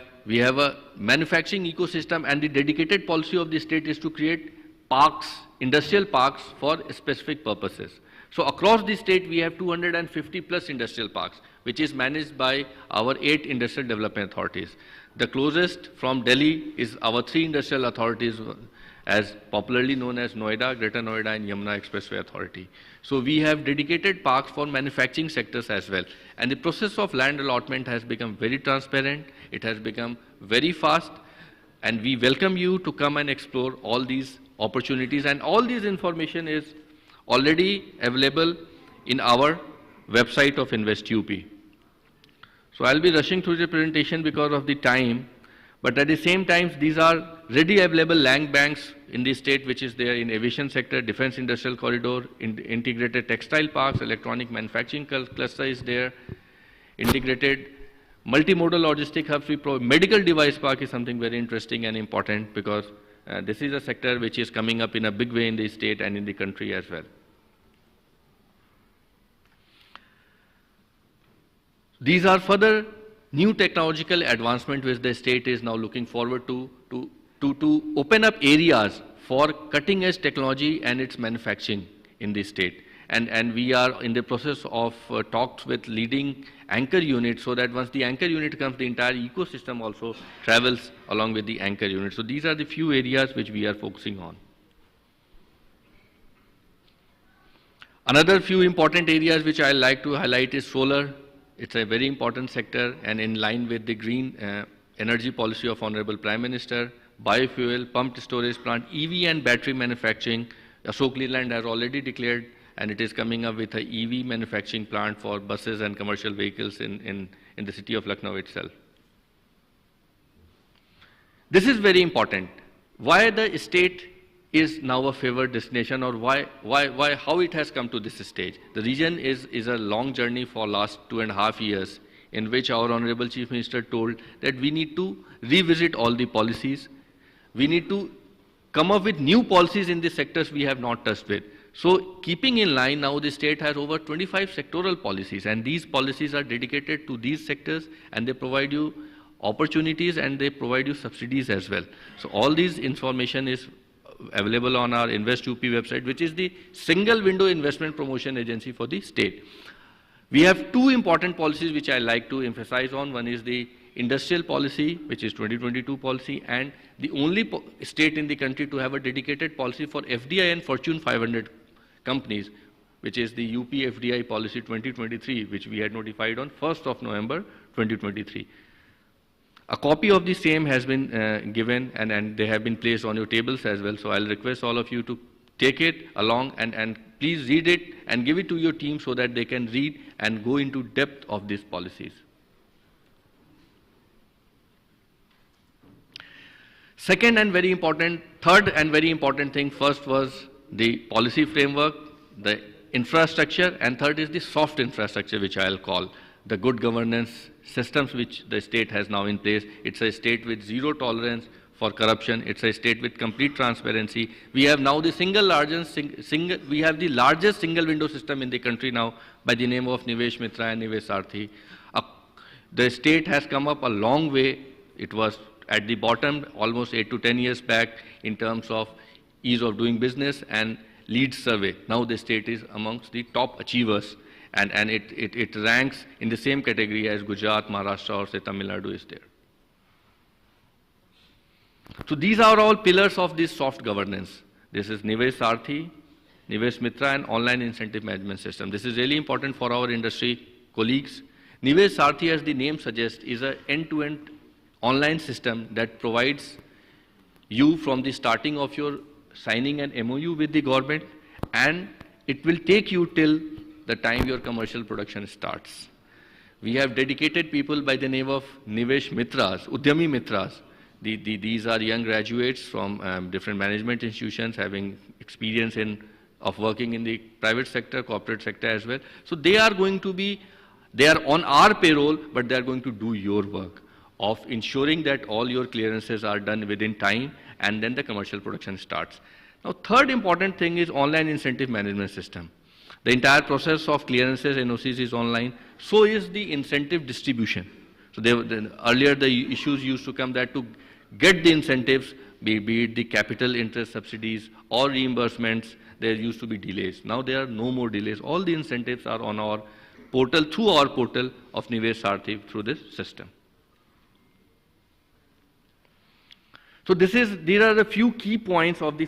a manufacturing ecosystem, and the dedicated policy of the state is to create parks, industrial parks for specific purposes. So across the state we have 250 plus industrial parks, which is managed by our 8 industrial development authorities. The closest from Delhi is our 3 industrial authorities, as popularly known as Noida, Greater Noida and Yamuna Expressway Authority. So we have dedicated parks for manufacturing sectors as well. And the process of land allotment has become very transparent, it has become very fast, and we welcome you to come and explore all these opportunities, and all this information is already available in our website of Invest UP. So I'll be rushing through the presentation because of the time, but at the same time these are ready available land banks in the state, which is there in aviation sector, defense industrial corridor, integrated textile parks, electronic manufacturing cluster is there, integrated multimodal logistic hubs. Medical device park is something very interesting and important, because this is a sector which is coming up in a big way in the state and in the country as well. These are further new technological advancement which the state is now looking forward to open up areas for cutting edge technology and its manufacturing in the state. and we are in the process of talks with leading anchor units, so that once the anchor unit comes, the entire ecosystem also travels along with the anchor unit. So these are the few areas which we are focusing on. Another few important areas which I like to highlight is solar. It's a very important sector, and in line with the green energy policy of Honorable Prime Minister, biofuel, pumped storage plant, EV and battery manufacturing. Ashok Leyland has already declared, and it is coming up with an EV manufacturing plant for buses and commercial vehicles in the city of Lucknow itself. This is very important. Why the state is now a favored destination, or how it has come to this stage. The region is a long journey for last 2.5 years, in which our Honorable Chief Minister told that we need to revisit all the policies. We need to come up with new policies in the sectors we have not touched with. So keeping in line, now the state has over 25 sectoral policies, and these policies are dedicated to these sectors, and they provide you opportunities and they provide you subsidies as well. So all these information is available on our Invest UP website, which is the single window investment promotion agency for the state. We have two important policies which I like to emphasize on. One is the industrial policy, which is 2022 policy, and the only state in the country to have a dedicated policy for FDI and Fortune 500 companies, which is the UP FDI policy 2023, which we had notified on 1st of November 2023. A copy of the same has been given, and they have been placed on your tables as well. So I'll request all of you to take it along and please read it and give it to your team so that they can read and go into depth of these policies. Third and very important thing, first was the policy framework, the infrastructure, and third is the soft infrastructure, which I'll call the good governance systems which the state has now in place. It's a state with zero tolerance for corruption. It's a state with complete transparency. We have now the largest single window system in the country now by the name of Nivesh Mitra and Nivesh Saarthi. The state has come up a long way. It was at the bottom almost 8 to 10 years back in terms of ease of doing business and lead survey. Now the state is amongst the top achievers, and it ranks in the same category as Gujarat, Maharashtra, or say Tamil Nadu is there. So these are all pillars of this soft governance. This is Nivesh Saarthi, Nivesh Mitra, and online incentive management system. This is really important for our industry colleagues. Nivesh Saarthi, as the name suggests, is an end-to-end online system that provides you from the starting of your signing an MOU with the government, and it will take you till the time your commercial production starts. We have dedicated people by the name of Nivesh Mitras, Udyami Mitras. These are young graduates from different management institutions having experience of working in the private sector, corporate sector as well. So they are on our payroll, but they are going to do your work of ensuring that all your clearances are done within time, and then the commercial production starts. Now, third important thing is online incentive management system. The entire process of clearances, NOCs is online. So is the incentive distribution. So earlier the issues used to come that to get the incentives, be it the capital interest subsidies or reimbursements, there used to be delays. Now there are no more delays. All the incentives are on our portal, through our portal of Nivesh Saarthi, through this system. So these are the few key points of the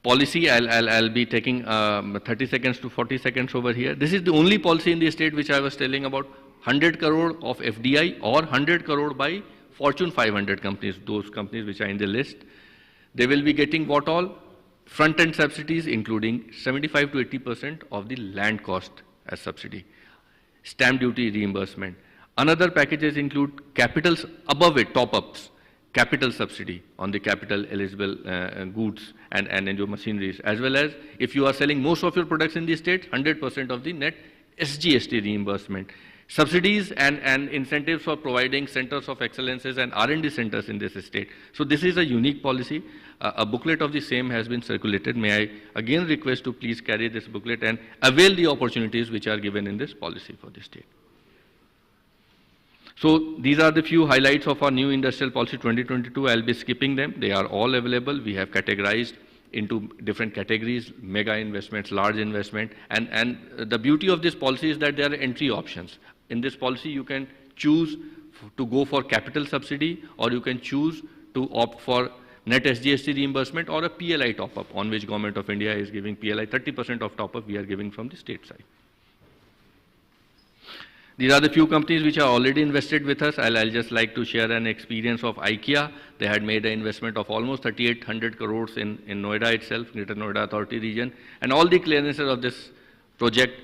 policy. I'll be taking 30 seconds to 40 seconds over here. This is the only policy in the state which I was telling about, 100 crore of FDI or 100 crore by Fortune 500 companies, those companies which are in the list. They will be getting what all? Front-end subsidies, including 75 to 80% of the land cost as subsidy. Stamp duty reimbursement. Another packages include capitals above it, top-ups. Capital subsidy on the capital eligible goods and your machineries, as well as if you are selling most of your products in the state, 100% of the net SGST reimbursement. Subsidies and incentives for providing centers of excellences and R&D centers in this state. So this is a unique policy. A booklet of the same has been circulated. May I again request to please carry this booklet and avail the opportunities which are given in this policy for the state. So these are the few highlights of our new industrial policy 2022. I'll be skipping them. They are all available. We have categorized into different categories, mega investments, large investment. And the beauty of this policy is that there are entry options. In this policy, you can choose to go for capital subsidy, or you can choose to opt for net SGST reimbursement or a PLI top-up, on which Government of India is giving PLI 30% of top-up we are giving from the state side. These are the few companies which are already invested with us. I'll just like to share an experience of IKEA. They had made an investment of almost 3,800 crores in Noida itself, Greater Noida Authority region. And all the clearances of this project,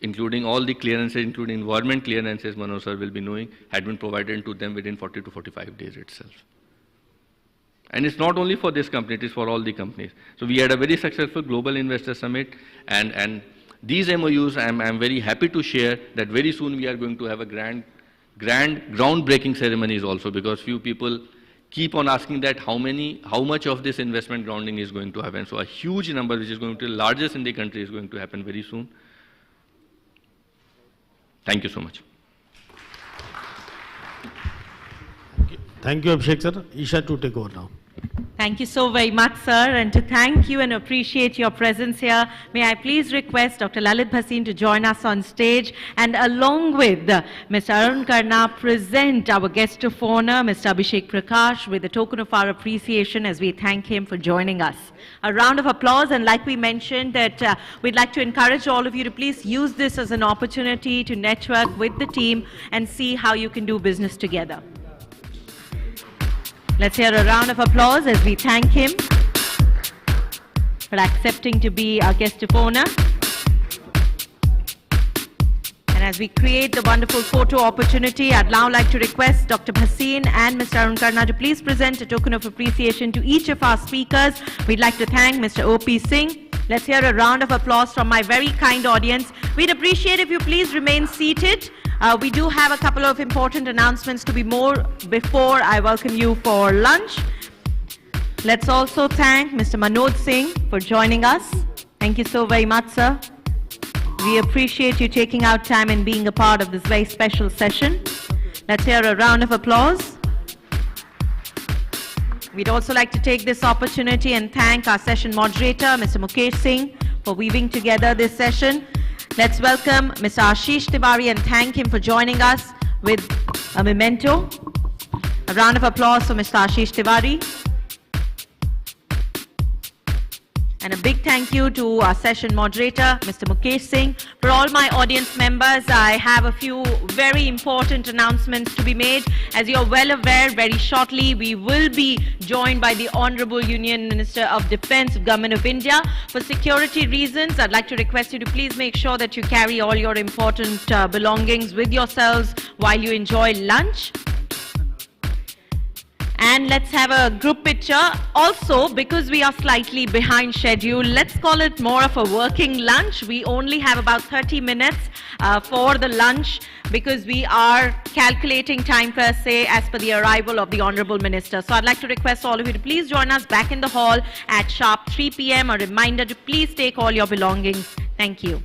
including all the clearances, including environment clearances, Manoj sir will be knowing, had been provided to them within 40 to 45 days itself. And it's not only for this company, it is for all the companies. So we had a very successful Global Investor Summit, and these MOUs, I'm very happy to share that very soon we are going to have a grand groundbreaking ceremonies also, because few people keep on asking that how much of this investment grounding is going to happen. So a huge number, which is going to be the largest in the country, is going to happen very soon. Thank you so much. Thank you, Abhishek sir. Isha to take over now. Thank you so very much, sir. And to thank you and appreciate your presence here, may I please request Dr. Lalit Bhasin to join us on stage, and along with Mr. Arun Karna, present our guest of honor, Mr. Abhishek Prakash, with a token of our appreciation as we thank him for joining us. A round of applause, and like we mentioned, that we'd like to encourage all of you to please use this as an opportunity to network with the team and see how you can do business together. Let's hear a round of applause as we thank him for accepting to be our guest of honor. And as we create the wonderful photo opportunity, I'd now like to request Dr. Bhasin and Mr. Arun Karna to please present a token of appreciation to each of our speakers. We'd like to thank Mr. O.P. Singh. Let's hear a round of applause from my very kind audience. We'd appreciate if you please remain seated. We do have a couple of important announcements to be made before I welcome you for lunch. Let's also thank Mr. Manoj Singh for joining us. Thank you so very much, sir. We appreciate you taking out time and being a part of this very special session. Let's hear a round of applause. We'd also like to take this opportunity and thank our session moderator, Mr. Mukesh Singh, for weaving together this session. Let's welcome Mr. Ashish Tiwari and thank him for joining us with a memento. A round of applause for Mr. Ashish Tiwari. And a big thank you to our session moderator, Mr. Mukesh Singh. For all my audience members, I have a few very important announcements to be made. As you're well aware, very shortly we will be joined by the Honorable Union Minister of Defence, Government of India. For security reasons, I'd like to request you to please make sure that you carry all your important belongings with yourselves while you enjoy lunch. And let's have a group picture. Also, because we are slightly behind schedule, let's call it more of a working lunch. We only have about 30 minutes for the lunch because we are calculating time per se as per the arrival of the Honorable Minister. So I'd like to request all of you to please join us back in the hall at sharp 3 p.m. A reminder to please take all your belongings. Thank you.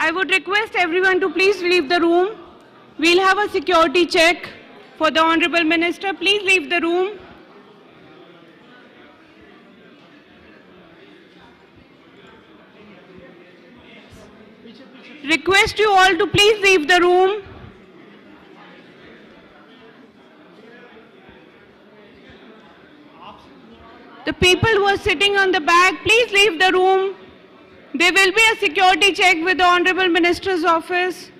I would request everyone to please leave the room. We'll have a security check for the Honorable Minister. Please leave the room. Request you all to please leave the room. The people who are sitting on the back, please leave the room. There will be a security check with the Honorable Minister's office.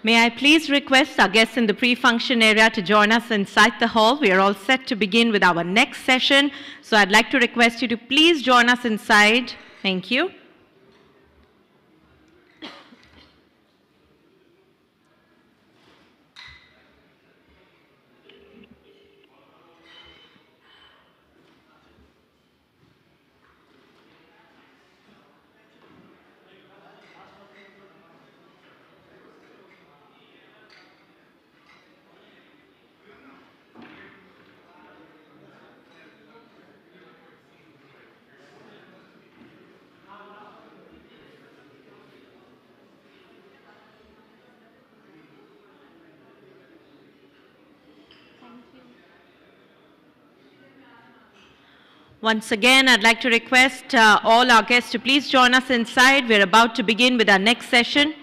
May I please request our guests in the pre-function area to join us inside the hall. We are all set to begin with our next session. So I'd like to request you to please join us inside. Thank you. Once again, I'd like to request all our guests to please join us inside. We're about to begin with our next session.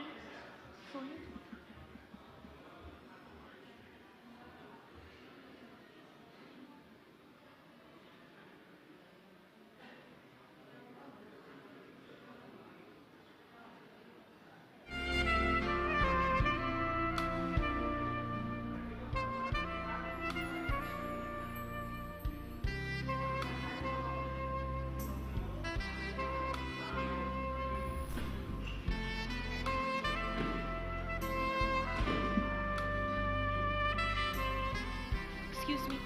Excuse me.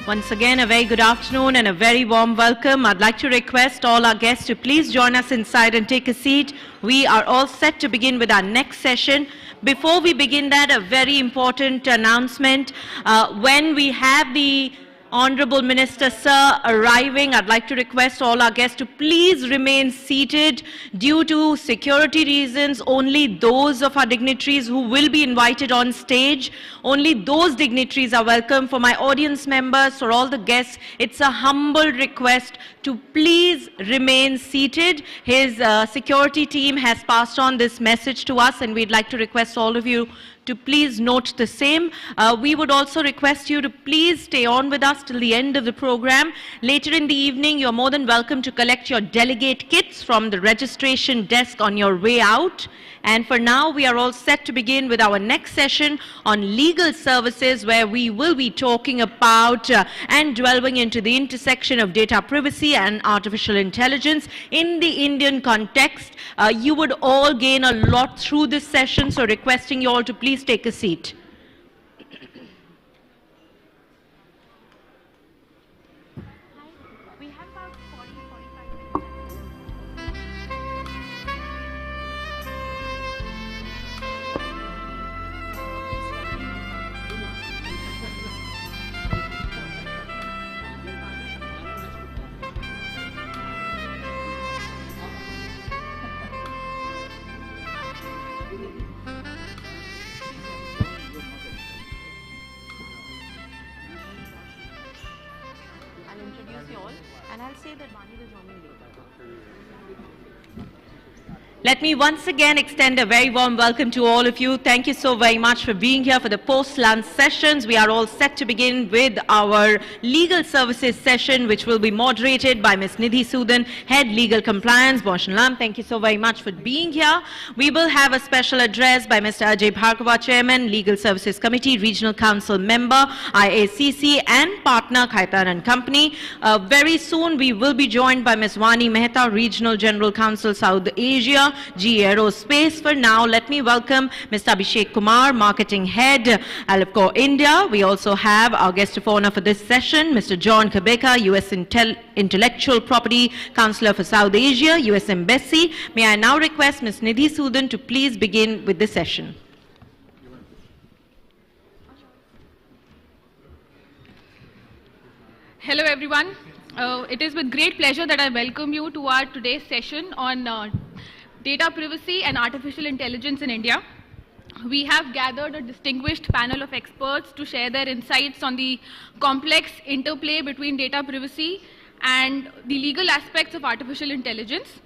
Once again, a very good afternoon and a very warm welcome. I'd like to request all our guests to please join us inside and take a seat. We are all set to begin with our next session. Before we begin that, a very important announcement. When we have the Honorable Minister Sir arriving, I'd like to request all our guests to please remain seated. Due to security reasons, only those of our dignitaries who will be invited on stage, only those dignitaries are welcome. For my audience members, for all the guests, it's a humble request to please remain seated. His security team has passed on this message to us, and we'd like to request all of you to please note the same. We would also request you to please stay on with us till the end of the program. Later in the evening, you're more than welcome to collect your delegate kits from the registration desk on your way out. And for now, we are all set to begin with our next session on legal services, where we will be talking about and delving into the intersection of data privacy and artificial intelligence in the Indian context. You would all gain a lot through this session, so requesting you all to please take a seat. Let me once again extend a very warm welcome to all of you. Thank you so very much for being here for the post-lunch sessions. We are all set to begin with our legal services session, which will be moderated by Ms. Nidhi Sudan, Head Legal Compliance. Bonjour, thank you so very much for being here. We will have a special address by Mr. Ajay Bhargava, Chairman, Legal Services Committee, Regional Council Member, IACC, and partner Khaitan and Company. Very soon, we will be joined by Ms. Vani Mehta, Regional General Counsel, South Asia, GE Aerospace. For now, let me welcome Mr. Abhishek Kumar, Marketing Head, Alipco India. We also have our guest of honor for this session, Mr. John Kabeka, U.S. Intellectual Property Counselor for South Asia, U.S. Embassy. May I now request Ms. Nidhi Sudan to please begin with the session. Hello, everyone. It is with great pleasure that I welcome you to our today's session on data privacy and artificial intelligence in India. We have gathered a distinguished panel of experts to share their insights on the complex interplay between data privacy and the legal aspects of artificial intelligence.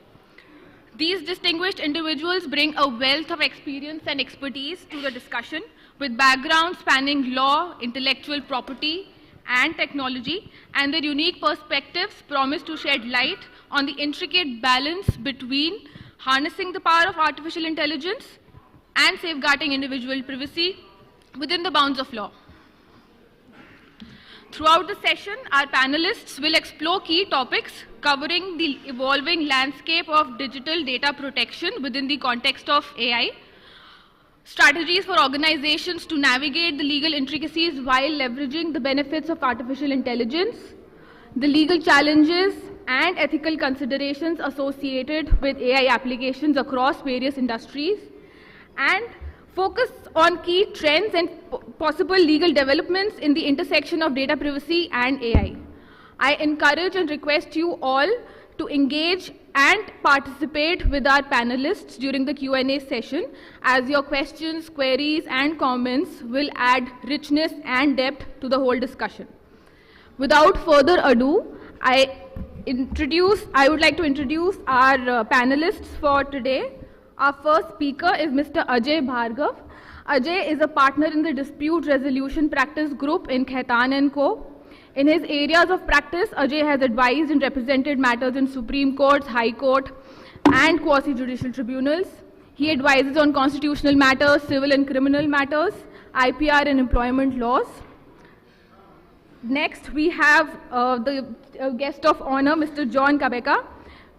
These distinguished individuals bring a wealth of experience and expertise to the discussion, with backgrounds spanning law, intellectual property, and technology, and their unique perspectives promise to shed light on the intricate balance between harnessing the power of artificial intelligence and safeguarding individual privacy within the bounds of law. Throughout the session, our panelists will explore key topics covering the evolving landscape of digital data protection within the context of AI, strategies for organizations to navigate the legal intricacies while leveraging the benefits of artificial intelligence, the legal challenges and ethical considerations associated with AI applications across various industries, and focus on key trends and possible legal developments in the intersection of data privacy and AI. I encourage and request you all to engage and participate with our panelists during the Q&A session, as your questions, queries, and comments will add richness and depth to the whole discussion. Without further ado, I would like to introduce our panelists for today. Our first speaker is Mr. Ajay Bhargav. Ajay is a partner in the Dispute Resolution Practice Group in Khaitan & Co. In his areas of practice, Ajay has advised and represented matters in Supreme Courts, High Court, and quasi-judicial tribunals. He advises on constitutional matters, civil and criminal matters, IPR and employment laws. Next, we have the guest of honor, Mr. John Kabeka.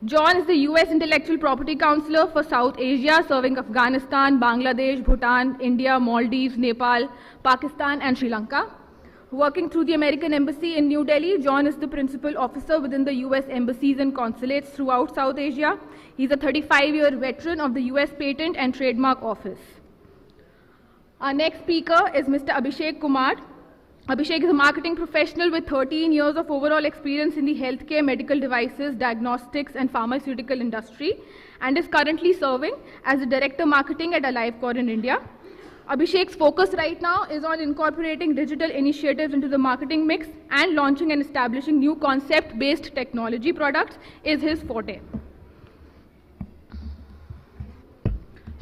John is the U.S. Intellectual Property Counselor for South Asia, serving Afghanistan, Bangladesh, Bhutan, India, Maldives, Nepal, Pakistan, and Sri Lanka. Working through the American Embassy in New Delhi, John is the principal officer within the U.S. embassies and consulates throughout South Asia. He's a 35-year veteran of the U.S. Patent and Trademark Office. Our next speaker is Mr. Abhishek Kumar. Abhishek is a marketing professional with 13 years of overall experience in the healthcare, medical devices, diagnostics, and pharmaceutical industry, and is currently serving as the Director Marketing at AliveCore in India. Abhishek's focus right now is on incorporating digital initiatives into the marketing mix, and launching and establishing new concept-based technology products is his forte.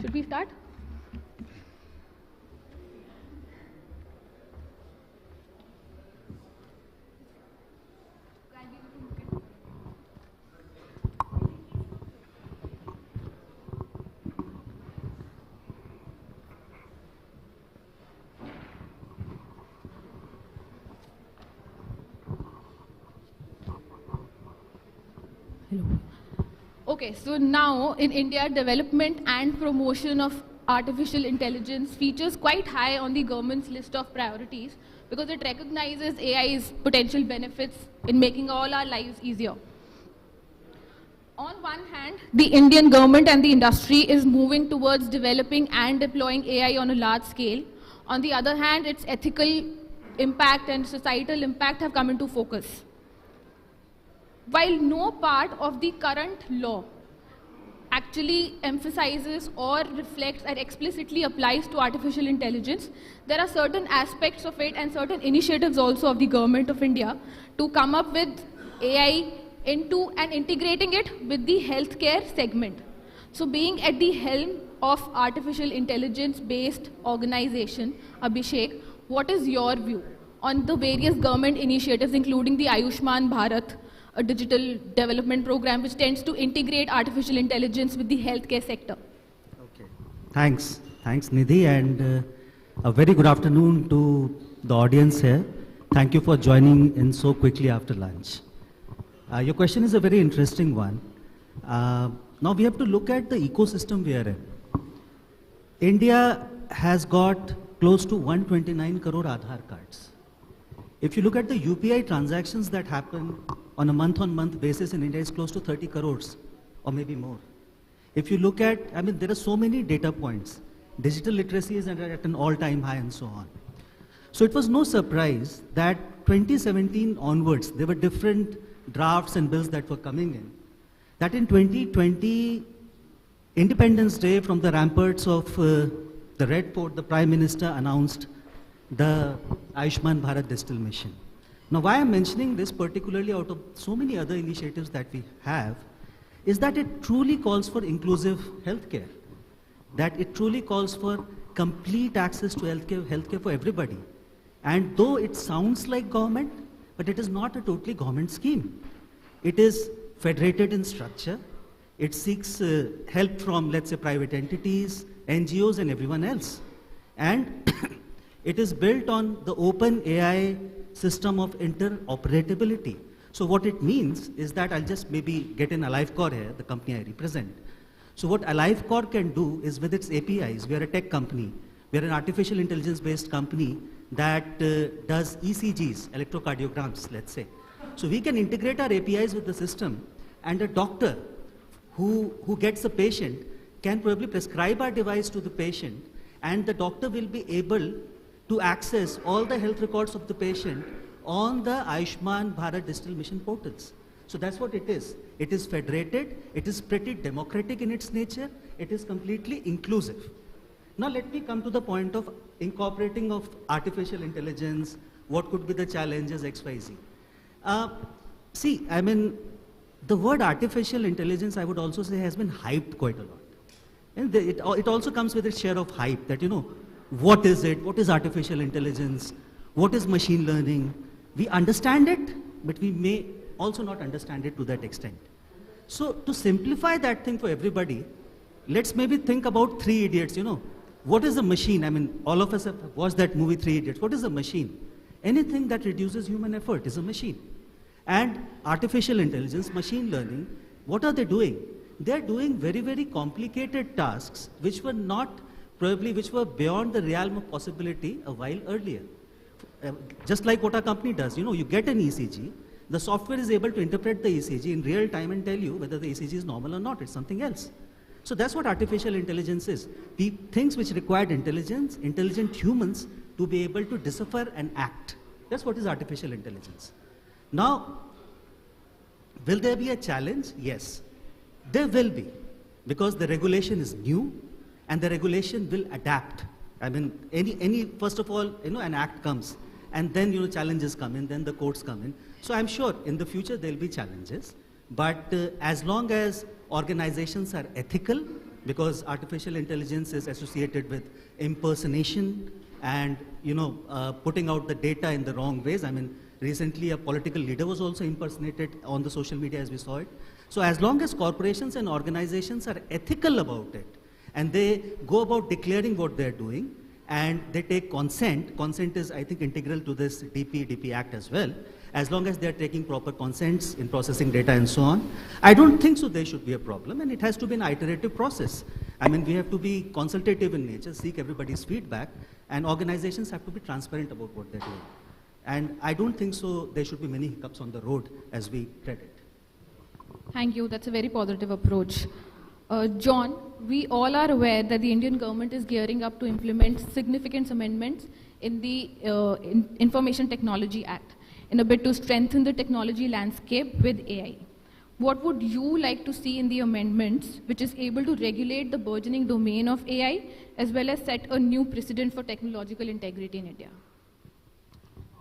Should we start? Okay, so now in India, development and promotion of artificial intelligence features quite high on the government's list of priorities because it recognizes AI's potential benefits in making all our lives easier. On one hand, the Indian government and the industry is moving towards developing and deploying AI on a large scale. On the other hand, its ethical impact and societal impact have come into focus. While no part of the current law actually emphasizes or reflects or explicitly applies to artificial intelligence, there are certain aspects of it and certain initiatives also of the government of India to come up with AI into and integrating it with the healthcare segment. So being at the helm of artificial intelligence based organization, Abhishek, what is your view on the various government initiatives including the Ayushman Bharat, a digital development program which tends to integrate artificial intelligence with the healthcare sector? Okay. Thanks Nidhi, and a very good afternoon to the audience here. Thank you for joining in so quickly after lunch. Your question is a very interesting one. Now we have to look at the ecosystem we are in. India has got close to 129 crore Aadhaar cards. If you look at the UPI transactions that happen on a month-on-month basis in India, it's close to 30 crores or maybe more. If you look at, there are so many data points. Digital literacy is at an all-time high and so on. So it was no surprise that 2017 onwards, there were different drafts and bills that were coming in. That in 2020, Independence Day, from the ramparts of the Red Fort, the Prime Minister announced the Ayushman Bharat Digital Mission. Now why I'm mentioning this particularly out of so many other initiatives that we have is that it truly calls for inclusive healthcare, that it truly calls for complete access to healthcare for everybody. And though it sounds like government, but it is not a totally government scheme. It is federated in structure. It seeks help from, let's say, private entities, NGOs, and everyone else. And it is built on the open AI system of interoperability. So what it means is that I'll just maybe get in AliveCore here, the company I represent. So what AliveCore can do is with its APIs, we are a tech company, we are an artificial intelligence-based company that does ECGs, electrocardiograms, let's say. So we can integrate our APIs with the system, and a doctor who gets a patient can probably prescribe our device to the patient, and the doctor will be able to access all the health records of the patient on the Ayushman Bharat Digital Mission portals. So that's what it is. It is federated, it is pretty democratic in its nature, it is completely inclusive. Now let me come to the point of incorporating of artificial intelligence, what could be the challenges, XYZ. The word artificial intelligence, I would also say, has been hyped quite a lot. And it also comes with its share of hype that, what is it? What is artificial intelligence? What is machine learning? We understand it, but we may also not understand it to that extent. So to simplify that thing for everybody, let's maybe think about Three Idiots, What is a machine? All of us have watched that movie, Three Idiots. What is a machine? Anything that reduces human effort is a machine. And artificial intelligence, machine learning, what are they doing? They're doing very, very complicated tasks which were beyond the realm of possibility a while earlier. Just like what our company does, you get an ECG, the software is able to interpret the ECG in real time and tell you whether the ECG is normal or not, it's something else. So that's what artificial intelligence is. The things which required intelligence, intelligent humans to be able to decipher and act. That's what is artificial intelligence. Now, will there be a challenge? Yes, there will be, because the regulation is new and the regulation will adapt. First of all, an act comes and then, challenges come in, then the courts come in. So I'm sure in the future there'll be challenges, but as long as organizations are ethical, because artificial intelligence is associated with impersonation and, putting out the data in the wrong ways. Recently a political leader was also impersonated on the social media as we saw it. So as long as corporations and organizations are ethical about it, and they go about declaring what they're doing, and they take consent is, I think, integral to this DP Act as well. as long as they're taking proper consents in processing data and so on. I don't think so there should be a problem, and it has to be an iterative process. I mean, we have to be consultative in nature, seek everybody's feedback, and organizations have to be transparent about what they're doing. And I don't think so there should be many hiccups on the road as we tread it. Thank you. That's a very positive approach. John, we all are aware that the Indian government is gearing up to implement significant amendments in the Information Technology Act in a bid to strengthen the technology landscape with AI. What would you like to see in the amendments which is able to regulate the burgeoning domain of AI as well as set a new precedent for technological integrity in India?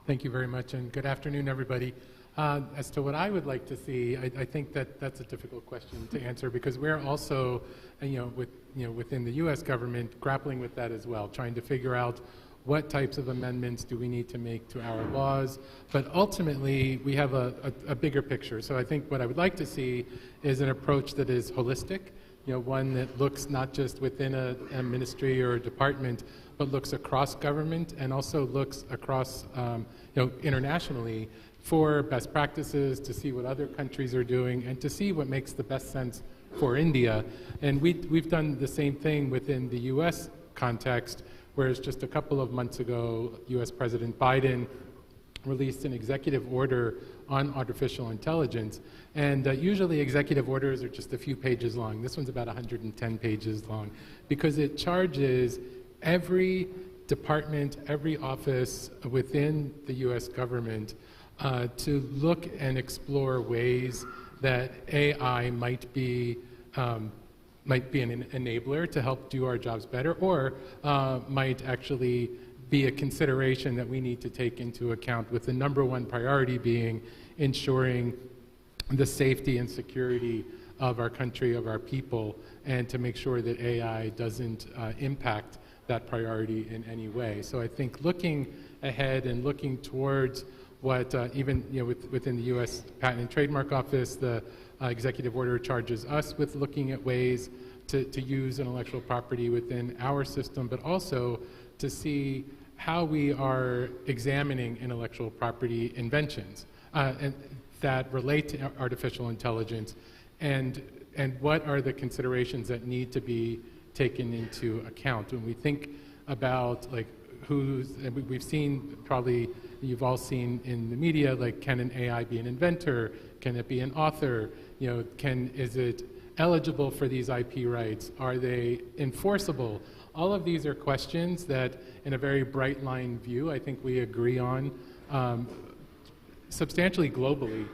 Thank you very much, and good afternoon, everybody. As to what I would like to see, I think that that's a difficult question to answer because we're also, within the U.S. government, grappling with that as well, trying to figure out what types of amendments do we need to make to our laws. But ultimately, we have a bigger picture. So I think what I would like to see is an approach that is holistic, one that looks not just within a ministry or a department, but looks across government and also looks across, internationally for best practices, to see what other countries are doing, and to see what makes the best sense for India. And we've done the same thing within the U.S. context, whereas just a couple of months ago, U.S. President Biden released an executive order on artificial intelligence. And usually executive orders are just a few pages long. This one's about 110 pages long because it charges every department, every office within the U.S. government to look and explore ways that AI might be an enabler to help do our jobs better, or might actually be a consideration that we need to take into account, with the number one priority being ensuring the safety and security of our country, of our people, and to make sure that AI doesn't impact that priority in any way. So I think looking ahead and looking towards what within the U.S. Patent and Trademark Office, the executive order charges us with looking at ways to use intellectual property within our system, but also to see how we are examining intellectual property inventions and that relate to artificial intelligence, and what are the considerations that need to be taken into account when we think about we've seen, probably you've all seen in the media, like, can an AI be an inventor? Can it be an author? Is it eligible for these IP rights? Are they enforceable? All of these are questions that, in a very bright line view, I think we agree on substantially globally.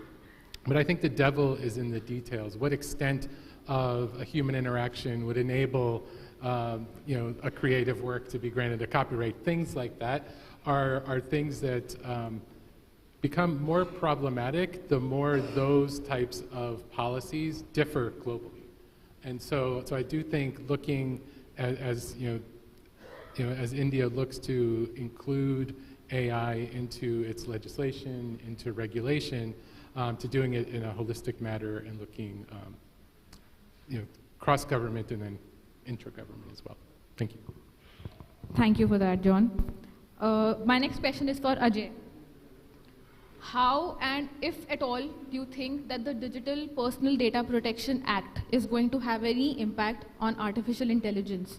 But I think the devil is in the details. What extent of a human interaction would enable a creative work to be granted a copyright? Things like that are things that become more problematic the more those types of policies differ globally. And so I do think looking as India looks to include AI into its legislation, into regulation, to doing it in a holistic manner and looking cross-government and then intra-government as well. Thank you. Thank you for that, John. My next question is for Ajay. How and if at all do you think that the Digital Personal Data Protection Act is going to have any impact on artificial intelligence?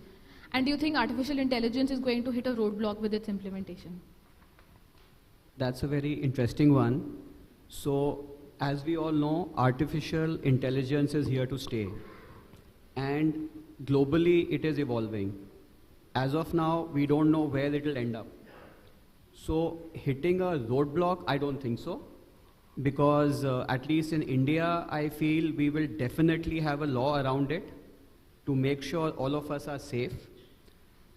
And do you think artificial intelligence is going to hit a roadblock with its implementation? That's a very interesting one. So, as we all know, artificial intelligence is here to stay. And globally, it is evolving. As of now, we don't know where it will end up. So, hitting a roadblock, I don't think so. Because at least in India, I feel we will definitely have a law around it to make sure all of us are safe.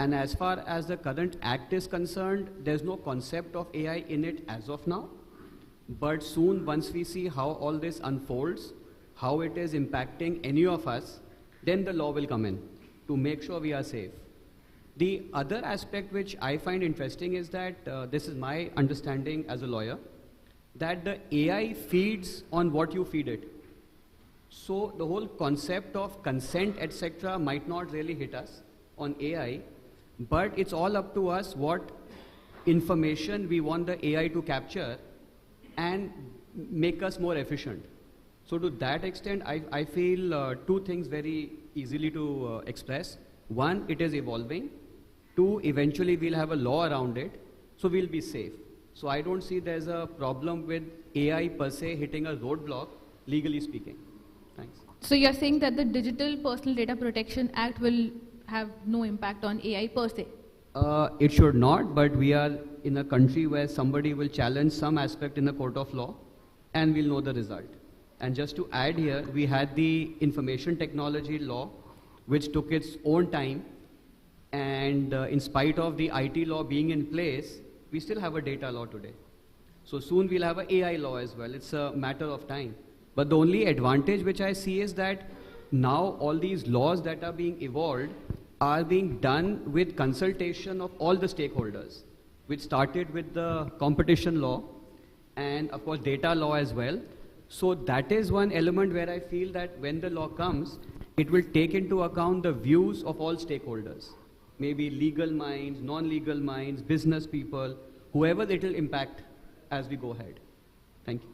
And as far as the current act is concerned, there's no concept of AI in it as of now. But soon, once we see how all this unfolds, how it is impacting any of us, then the law will come in to make sure we are safe. The other aspect which I find interesting is that, this is my understanding as a lawyer, that the AI feeds on what you feed it. So the whole concept of consent, etc., might not really hit us on AI, but it's all up to us what information we want the AI to capture and make us more efficient. So to that extent, I feel two things very easily to express. One, it is evolving. Two, eventually we'll have a law around it, so we'll be safe. So I don't see there's a problem with AI per se hitting a roadblock, legally speaking. Thanks. So you're saying that the Digital Personal Data Protection Act will have no impact on AI per se? It should not, but we are in a country where somebody will challenge some aspect in the court of law and we'll know the result. And just to add here, we had the information technology law, which took its own time, and in spite of the IT law being in place, we still have a data law today. So soon we'll have an AI law as well. It's a matter of time. But the only advantage which I see is that now all these laws that are being evolved are being done with consultation of all the stakeholders, which started with the competition law and of course data law as well. So that is one element where I feel that when the law comes, it will take into account the views of all stakeholders, maybe legal minds, non-legal minds, business people, whoever it will impact as we go ahead. Thank you.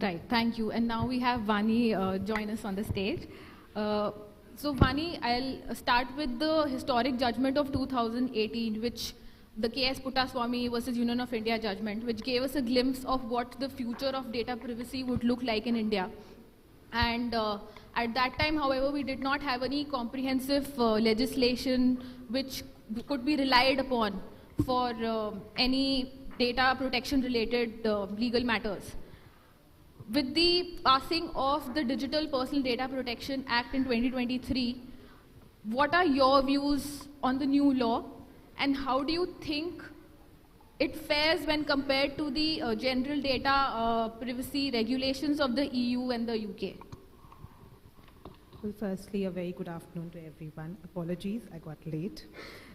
Right, thank you. And now we have Vani join us on the stage. So Vani, I'll start with the historic judgment of 2018, which the K.S. Puttaswamy versus Union of India judgment, which gave us a glimpse of what the future of data privacy would look like in India. And at that time, however, we did not have any comprehensive legislation which could be relied upon for any data protection related legal matters. With the passing of the Digital Personal Data Protection Act in 2023, what are your views on the new law, and how do you think it fares when compared to the general data privacy regulations of the EU and the UK? Well, firstly, a very good afternoon to everyone. Apologies, I got late.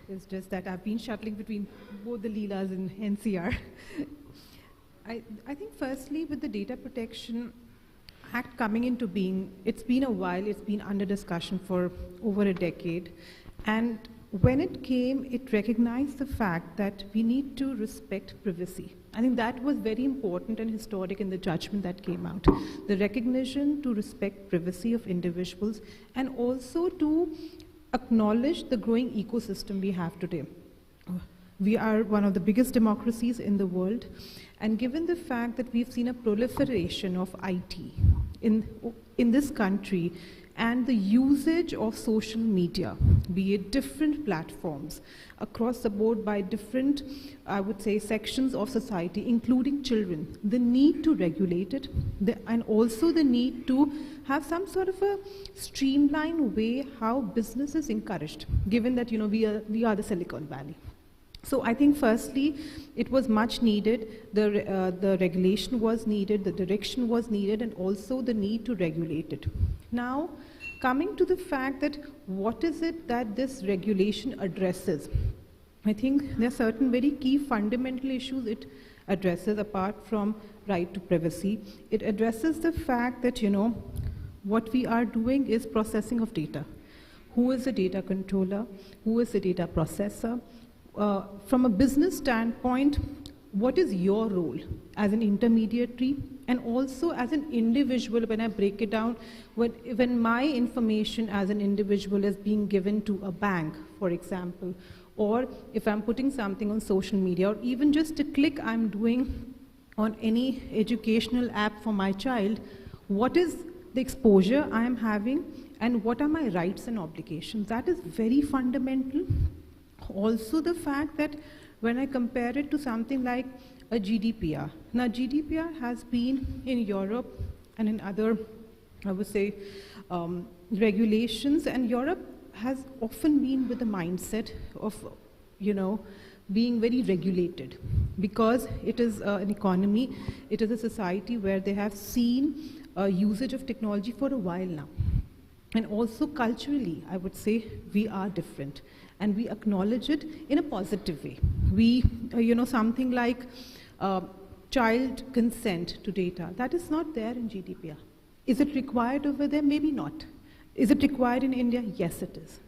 It's just that I've been shuttling between both the Leelas and NCR. I think firstly, with the Data Protection Act coming into being, it's been a while, it's been under discussion for over a decade. And when it came, it recognized the fact that we need to respect privacy. I think that was very important and historic in the judgment that came out. The recognition to respect privacy of individuals and also to acknowledge the growing ecosystem we have today. We are one of the biggest democracies in the world, and given the fact that we've seen a proliferation of IT in this country and the usage of social media, be it different platforms across the board by different, I would say, sections of society, including children, the need to regulate it, and also the need to have some sort of a streamlined way how business is encouraged, given that we are the Silicon Valley. So I think firstly, it was much needed, the regulation was needed, the direction was needed, and also the need to regulate it. Now, coming to the fact that what is it that this regulation addresses? I think there are certain very key fundamental issues it addresses apart from right to privacy. It addresses the fact that, what we are doing is processing of data. Who is the data controller? Who is the data processor? From a business standpoint, what is your role as an intermediary and also as an individual? When I break it down, when my information as an individual is being given to a bank, for example, or if I'm putting something on social media, or even just a click I'm doing on any educational app for my child, what is the exposure I am having and what are my rights and obligations? That is very fundamental. Also the fact that when I compare it to something like a GDPR. Now GDPR has been in Europe and in other, I would say, regulations, and Europe has often been with the mindset of, being very regulated because it is an economy, it is a society where they have seen usage of technology for a while now. And also culturally, I would say we are different. And we acknowledge it in a positive way. We, something like child consent to data, that is not there in GDPR. Is it required over there? Maybe not. Is it required in India? Yes, it is.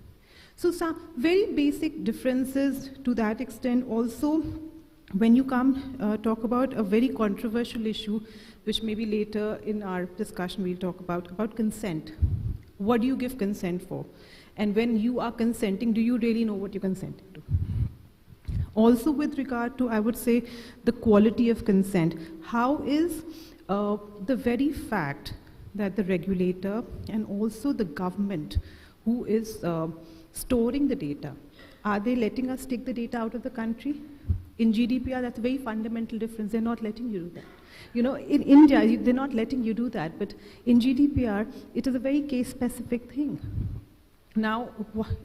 So some very basic differences to that extent. Also, when you come talk about a very controversial issue, which maybe later in our discussion we'll talk about consent. What do you give consent for? And when you are consenting, do you really know what you're consenting to? Also with regard to, I would say, the quality of consent, how is the very fact that the regulator and also the government who is storing the data, are they letting us take the data out of the country? In GDPR, that's a very fundamental difference. They're not letting you do that. You know, in India, they're not letting you do that, but in GDPR, it is a very case-specific thing. Now,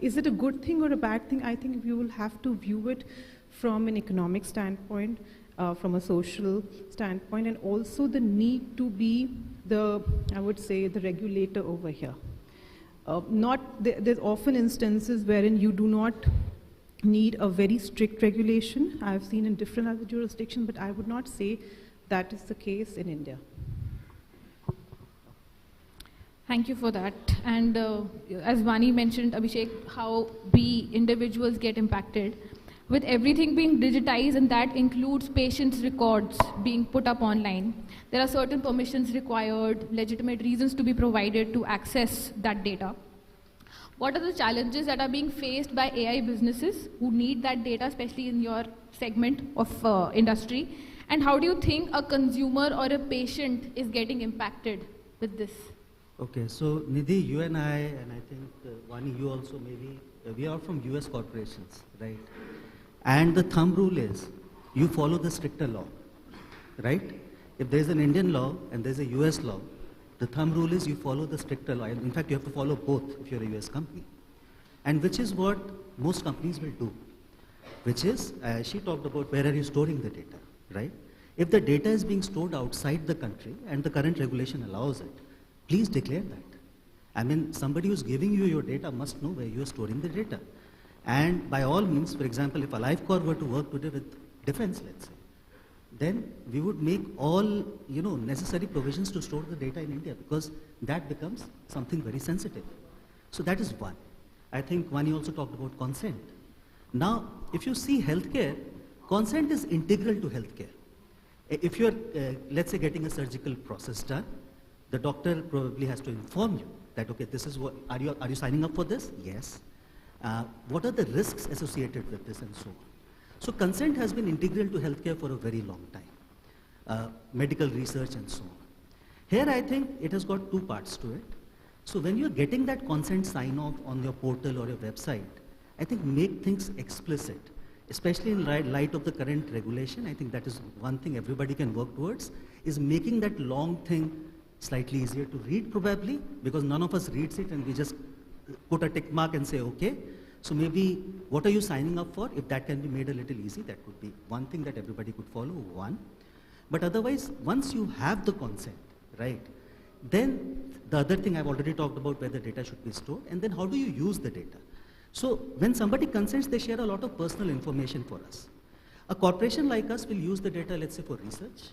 is it a good thing or a bad thing? I think we will have to view it from an economic standpoint, from a social standpoint, and also the need to be the, I would say, the regulator over here. There's often instances wherein you do not need a very strict regulation. I've seen in different other jurisdictions, but I would not say that is the case in India. Thank you for that. And as Vani mentioned, Abhishek, how we individuals get impacted. With everything being digitized, and that includes patients' records being put up online, there are certain permissions required, legitimate reasons to be provided to access that data. What are the challenges that are being faced by AI businesses who need that data, especially in your segment of industry? And how do you think a consumer or a patient is getting impacted with this? Okay, so Nidhi, you and I think Vani, you also maybe, we are from US corporations, right? And the thumb rule is, you follow the stricter law, right? If there's an Indian law and there's a US law, the thumb rule is you follow the stricter law. In fact, you have to follow both if you're a US company. And which is what most companies will do. Which is, she talked about where are you storing the data, right? If the data is being stored outside the country and the current regulation allows it, please declare that. I mean, somebody who's giving you your data must know where you are storing the data. And by all means, for example, if AliveCor were to work today with defense, let's say, then we would make all necessary provisions to store the data in India, because that becomes something very sensitive. So that is one. I think Vani also talked about consent. Now, if you see healthcare, consent is integral to healthcare. If you're, let's say, getting a surgical process done, the doctor probably has to inform you that, okay, this is what, are you signing up for this? Yes. What are the risks associated with this and so on. So consent has been integral to healthcare for a very long time. Medical research and so on. Here I think it has got two parts to it. So when you're getting that consent sign off on your portal or your website, I think make things explicit, especially in light of the current regulation. I think that is one thing everybody can work towards, is making that long thing slightly easier to read probably, because none of us reads it and we just put a tick mark and say, okay. So maybe what are you signing up for? If that can be made a little easy, that would be one thing that everybody could follow, one. But otherwise, once you have the consent, right, then the other thing I've already talked about, where the data should be stored, and then how do you use the data? So when somebody consents, they share a lot of personal information for us. A corporation like us will use the data, let's say, for research,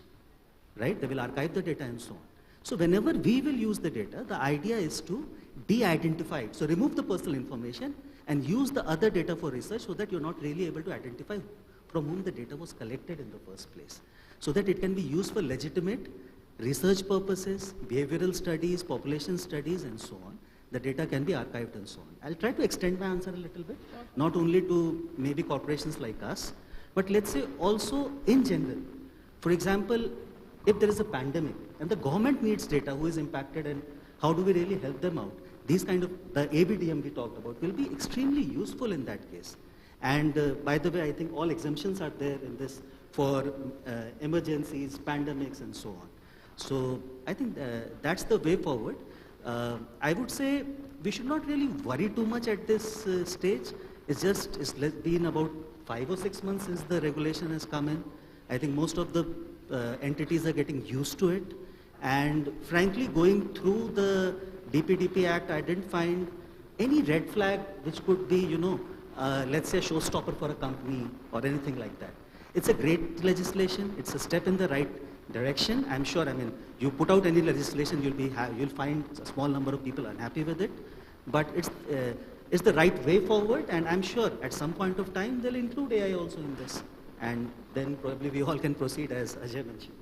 right? They will archive the data and so on. So whenever we will use the data, the idea is to de-identify it. So remove the personal information and use the other data for research, so that you're not really able to identify from whom the data was collected in the first place. So that it can be used for legitimate research purposes, behavioral studies, population studies, and so on. The data can be archived and so on. I'll try to extend my answer a little bit, not only to maybe corporations like us, but let's say also in general. For example, if there is a pandemic and the government needs data, who is impacted and how do we really help them out? These kind of, the ABDM we talked about will be extremely useful in that case. And by the way, I think all exemptions are there in this for emergencies, pandemics, and so on. So I think that's the way forward. I would say we should not really worry too much at this stage. It's been about 5 or 6 months since the regulation has come in. I think most of the entities are getting used to it. And frankly, going through the DPDP Act, I didn't find any red flag which could be, let's say, a showstopper for a company or anything like that. It's a great legislation. It's a step in the right direction. I'm sure, I mean, you put out any legislation, you'll find a small number of people unhappy with it. But it's the right way forward, and I'm sure at some point of time they'll include AI also in this. And then probably we all can proceed as Ajay mentioned.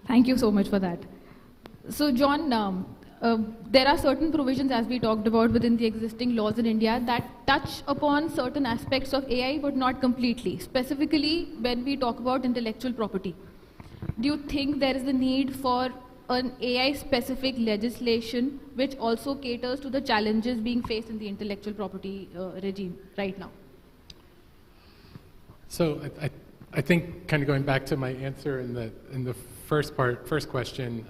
Thank you so much for that. So, John, there are certain provisions, as we talked about, within the existing laws in India that touch upon certain aspects of AI, but not completely. Specifically, when we talk about intellectual property, do you think there is a need for an AI-specific legislation which also caters to the challenges being faced in the intellectual property regime right now? So I think, kind of going back to my answer in the first question,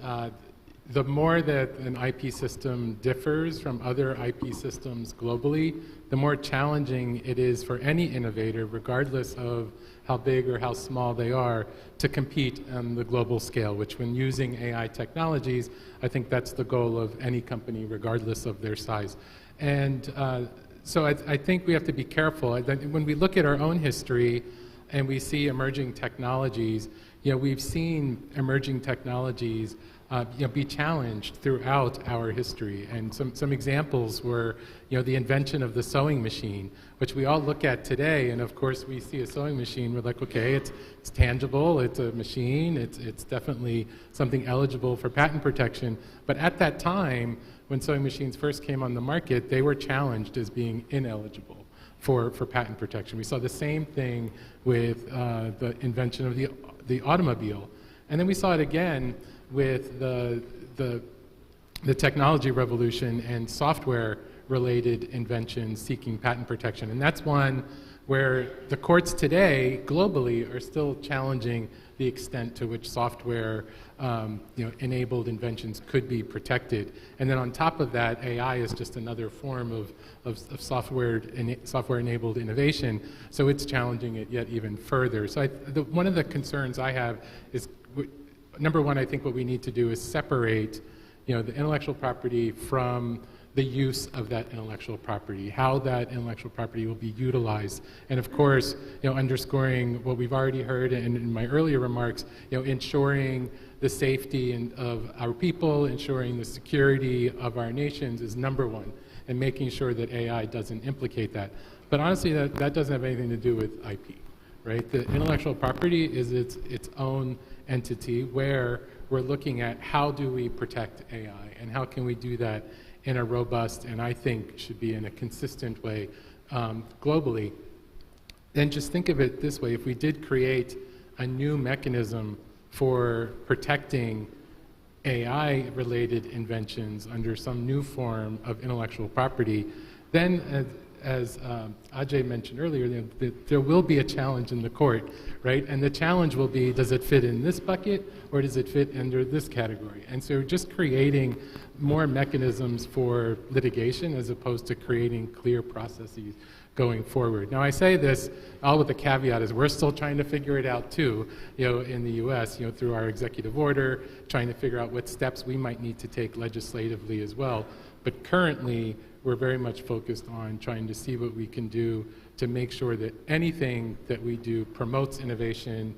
the more that an IP system differs from other IP systems globally, the more challenging it is for any innovator, regardless of how big or how small they are, to compete on the global scale, which when using AI technologies, I think that's the goal of any company, regardless of their size. And so I think we have to be careful. When we look at our own history and we see emerging technologies, we've seen emerging technologies be challenged throughout our history. And some examples were, the invention of the sewing machine, which we all look at today. And of course, we see a sewing machine, we're like, okay, it's tangible, it's a machine, it's definitely something eligible for patent protection. But at that time, when sewing machines first came on the market, they were challenged as being ineligible for patent protection. We saw the same thing with the invention of the automobile. And then we saw it again with the technology revolution and software-related inventions seeking patent protection. And that's one where the courts today, globally, are still challenging the extent to which software enabled inventions could be protected. And then on top of that, AI is just another form of software-enabled innovation, so it's challenging it yet even further. So one of the concerns I have is, number one, I think what we need to do is separate, the intellectual property from the use of that intellectual property, how that intellectual property will be utilized. And of course, underscoring what we've already heard in my earlier remarks, ensuring the safety of our people, ensuring the security of our nations is number one, and making sure that AI doesn't implicate that. But honestly, that doesn't have anything to do with IP, right? The intellectual property is its own entity where we're looking at how do we protect AI and how can we do that in a robust and I think should be in a consistent way globally. Then just think of it this way, if we did create a new mechanism for protecting AI-related inventions under some new form of intellectual property, then as Ajay mentioned earlier, there will be a challenge in the court, right? And the challenge will be, does it fit in this bucket or does it fit under this category? And so just creating more mechanisms for litigation as opposed to creating clear processes going forward. Now I say this all with the caveat is we're still trying to figure it out too, in the US, through our executive order, trying to figure out what steps we might need to take legislatively as well. But currently, we're very much focused on trying to see what we can do to make sure that anything that we do promotes innovation,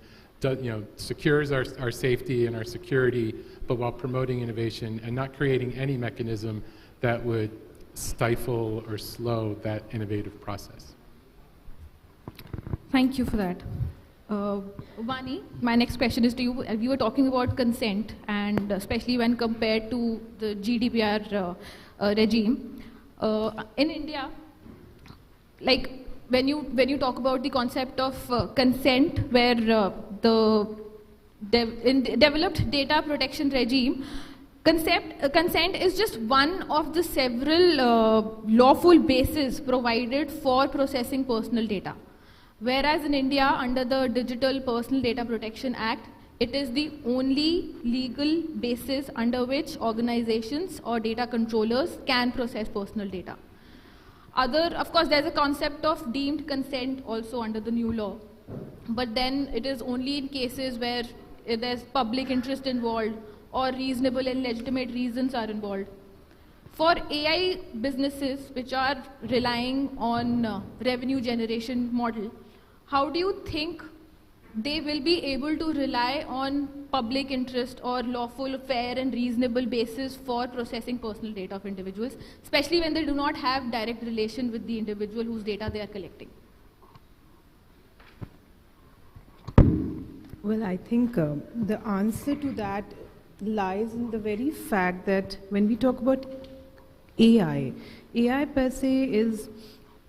secures our safety and our security, but while promoting innovation and not creating any mechanism that would stifle or slow that innovative process. Thank you for that. Vani, my next question is to you. We were talking about consent, and especially when compared to the GDPR regime. In India, like when you talk about the concept of consent, where the developed data protection regime, consent is just one of the several lawful bases provided for processing personal data. Whereas in India, under the Digital Personal Data Protection Act, it is the only legal basis under which organizations or data controllers can process personal data. Of course, there's a concept of deemed consent also under the new law, but then it is only in cases where there's public interest involved or reasonable and legitimate reasons are involved. For AI businesses which are relying on revenue generation model, how do you think they will be able to rely on public interest or lawful, fair and reasonable basis for processing personal data of individuals, especially when they do not have direct relation with the individual whose data they are collecting? Well, I think the answer to that lies in the very fact that when we talk about AI per se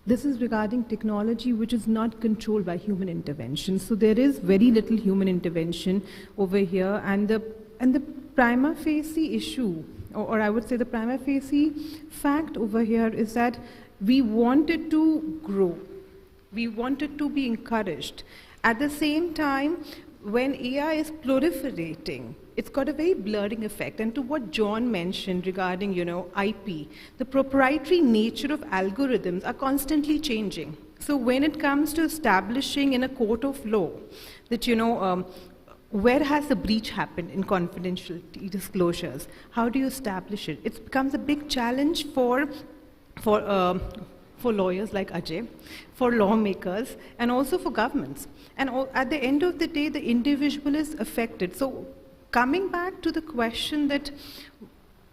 this is regarding technology which is not controlled by human intervention. So there is very little human intervention over here, and the prima facie issue, or I would say the prima facie fact over here is that we want it to grow. We want it to be encouraged. At the same time, when AI is proliferating, it's got a very blurring effect. And to what John mentioned regarding, IP, the proprietary nature of algorithms are constantly changing. So when it comes to establishing in a court of law that, where has the breach happened in confidentiality disclosures? How do you establish it? It becomes a big challenge for lawyers like Ajay, for lawmakers, and also for governments. And at the end of the day, the individual is affected. So coming back to the question that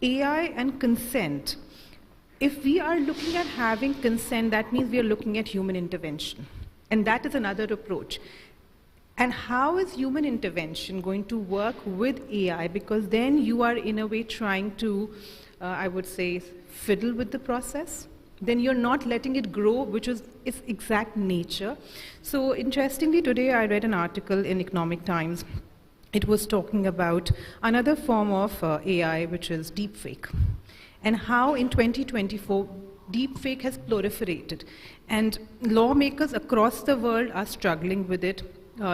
AI and consent, if we are looking at having consent, that means we are looking at human intervention. And that is another approach. And how is human intervention going to work with AI? Because then you are in a way trying to, I would say, fiddle with the process. Then you're not letting it grow, which is its exact nature. So interestingly, today I read an article in Economic Times. It was talking about another form of AI, which is deepfake, and how in 2024, deepfake has proliferated. And lawmakers across the world are struggling with it.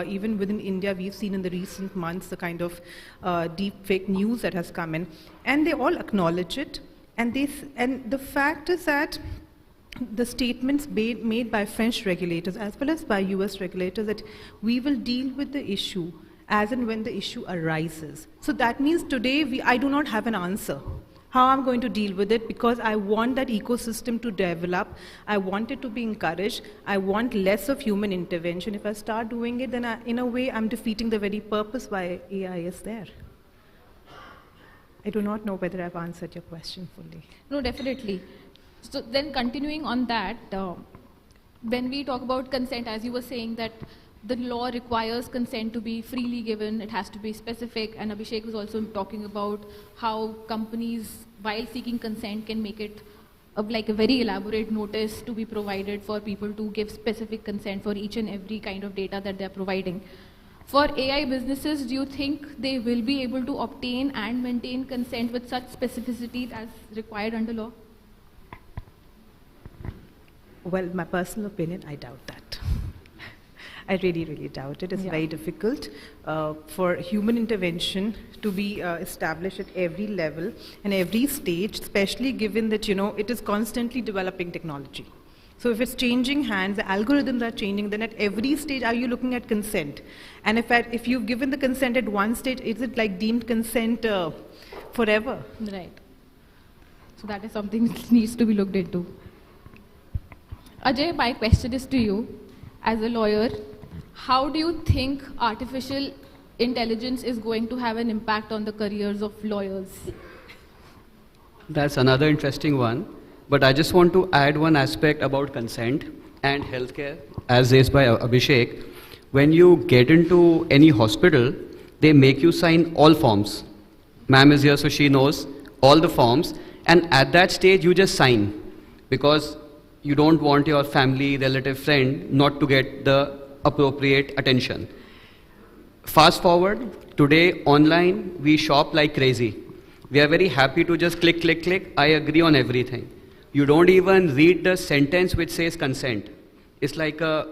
Even within India, we've seen in the recent months the kind of deepfake news that has come in. And they all acknowledge it. And the fact is that the statements made by French regulators as well as by US regulators that we will deal with the issue as and when the issue arises. So that means today I do not have an answer how I'm going to deal with it, because I want that ecosystem to develop. I want it to be encouraged. I want less of human intervention. If I start doing it, then in a way I'm defeating the very purpose why AI is there. I do not know whether I've answered your question fully. No, definitely. So then continuing on that, when we talk about consent, as you were saying that the law requires consent to be freely given, it has to be specific, and Abhishek was also talking about how companies, while seeking consent, can make it like a very elaborate notice to be provided for people to give specific consent for each and every kind of data that they're providing. For AI businesses, do you think they will be able to obtain and maintain consent with such specificity as required under law? Well, my personal opinion, I doubt that. I really, really doubt it. It's very difficult for human intervention to be established at every level and every stage, especially given that, it is constantly developing technology. So if it's changing hands, the algorithms are changing, then at every stage are you looking at consent? And if you've given the consent at one stage, is it like deemed consent forever? Right. So that is something that needs to be looked into. Ajay, my question is to you. As a lawyer, how do you think artificial intelligence is going to have an impact on the careers of lawyers? That's another interesting one. But I just want to add one aspect about consent and healthcare, as raised by Abhishek. When you get into any hospital, they make you sign all forms. Ma'am is here, so she knows all the forms. And at that stage, you just sign, because you don't want your family, relative, friend not to get the appropriate attention. Fast forward, today online, we shop like crazy. We are very happy to just click, click, click. I agree on everything. You don't even read the sentence which says consent. It's like a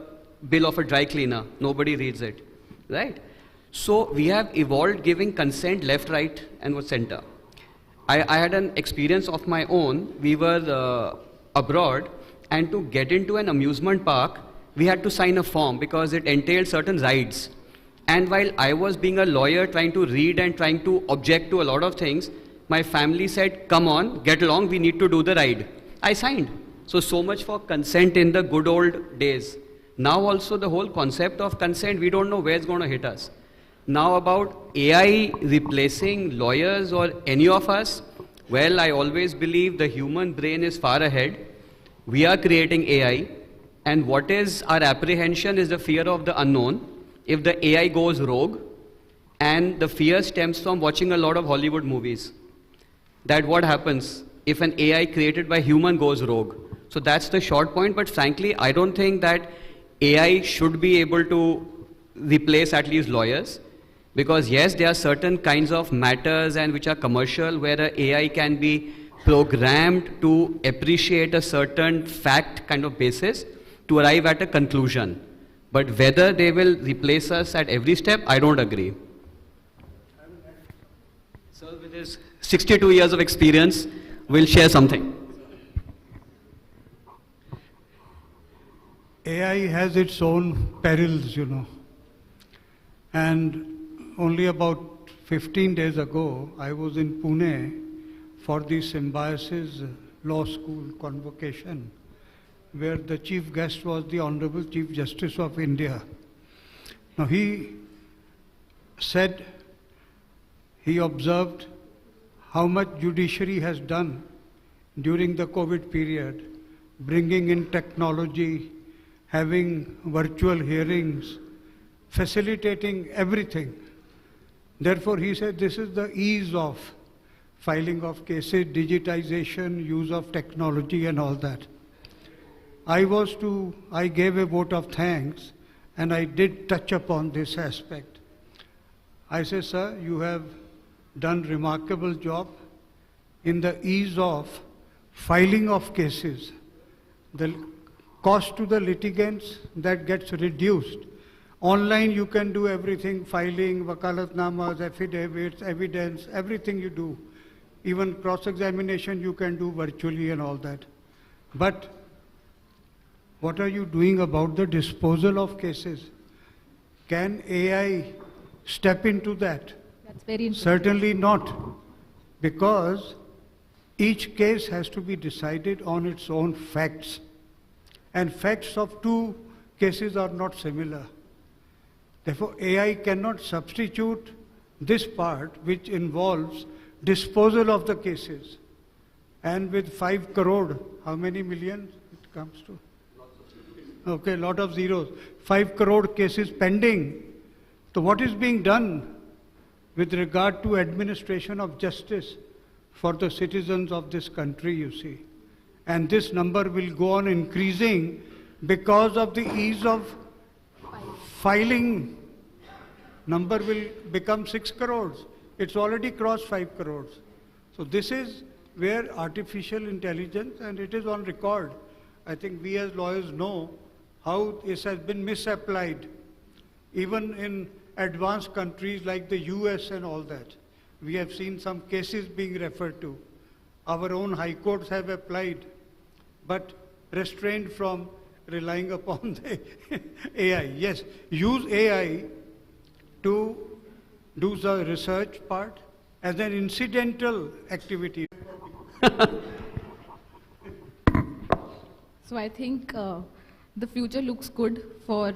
bill of a dry cleaner. Nobody reads it, right? So we have evolved giving consent left, right, and center. I had an experience of my own. We were abroad, and to get into an amusement park, we had to sign a form because it entailed certain rides. And while I was being a lawyer trying to read and trying to object to a lot of things, my family said, come on, get along, we need to do the ride. I signed. So much for consent in the good old days. Now also the whole concept of consent, we don't know where it's going to hit us. Now about AI replacing lawyers or any of us, well, I always believe the human brain is far ahead. We are creating AI, and what is our apprehension is the fear of the unknown. If the AI goes rogue, And the fear stems from watching a lot of Hollywood movies. That what happens if an AI created by human goes rogue. So that's the short point, but frankly, I don't think that AI should be able to replace at least lawyers. Because yes, there are certain kinds of matters and which are commercial where an AI can be programmed to appreciate a certain fact kind of basis to arrive at a conclusion. But whether they will replace us at every step, I don't agree. Sir, with his 62 years of experience, will share something. AI has its own perils, you know. And only about 15 days ago, I was in Pune for the Symbiosis Law School convocation, where the chief guest was the Honorable Chief Justice of India. Now he said, he observed how much judiciary has done during the COVID period, bringing in technology, having virtual hearings, facilitating everything. Therefore, he said this is the ease of filing of cases, digitization, use of technology and all that. I gave a vote of thanks and I did touch upon this aspect. I said, sir, you have done remarkable job in the ease of filing of cases. The cost to the litigants, that gets reduced. Online you can do everything, filing, wakalatnamas, affidavits, evidence, everything you do. Even cross-examination you can do virtually and all that. But what are you doing about the disposal of cases? Can AI step into that? That's very interesting. Certainly not, because each case has to be decided on its own facts. And facts of two cases are not similar. Therefore, AI cannot substitute this part which involves disposal of the cases. And with 5 crore, how many millions it comes to? Okay, lot of zeros. 5 crore cases pending. So what is being done with regard to administration of justice for the citizens of this country, you see? And this number will go on increasing because of the ease of filing. Number will become 6 crores. It's already crossed 5 crores. So this is where artificial intelligence, and it is on record. I think we as lawyers know how this has been misapplied. Even in advanced countries like the US and all that, we have seen some cases being referred to. Our own high courts have applied, but restrained from relying upon the AI. Yes, use AI to do the research part as an incidental activity. So I think the future looks good for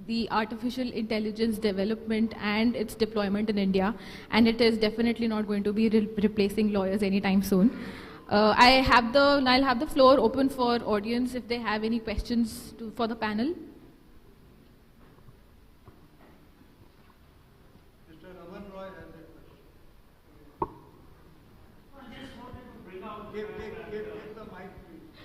the artificial intelligence development and its deployment in India, and it is definitely not going to be replacing lawyers anytime soon. I'll have the floor open for audience if they have any questions for the panel. Mr. Raman Roy has a question. I just wanted to bring out. Give the mic, please.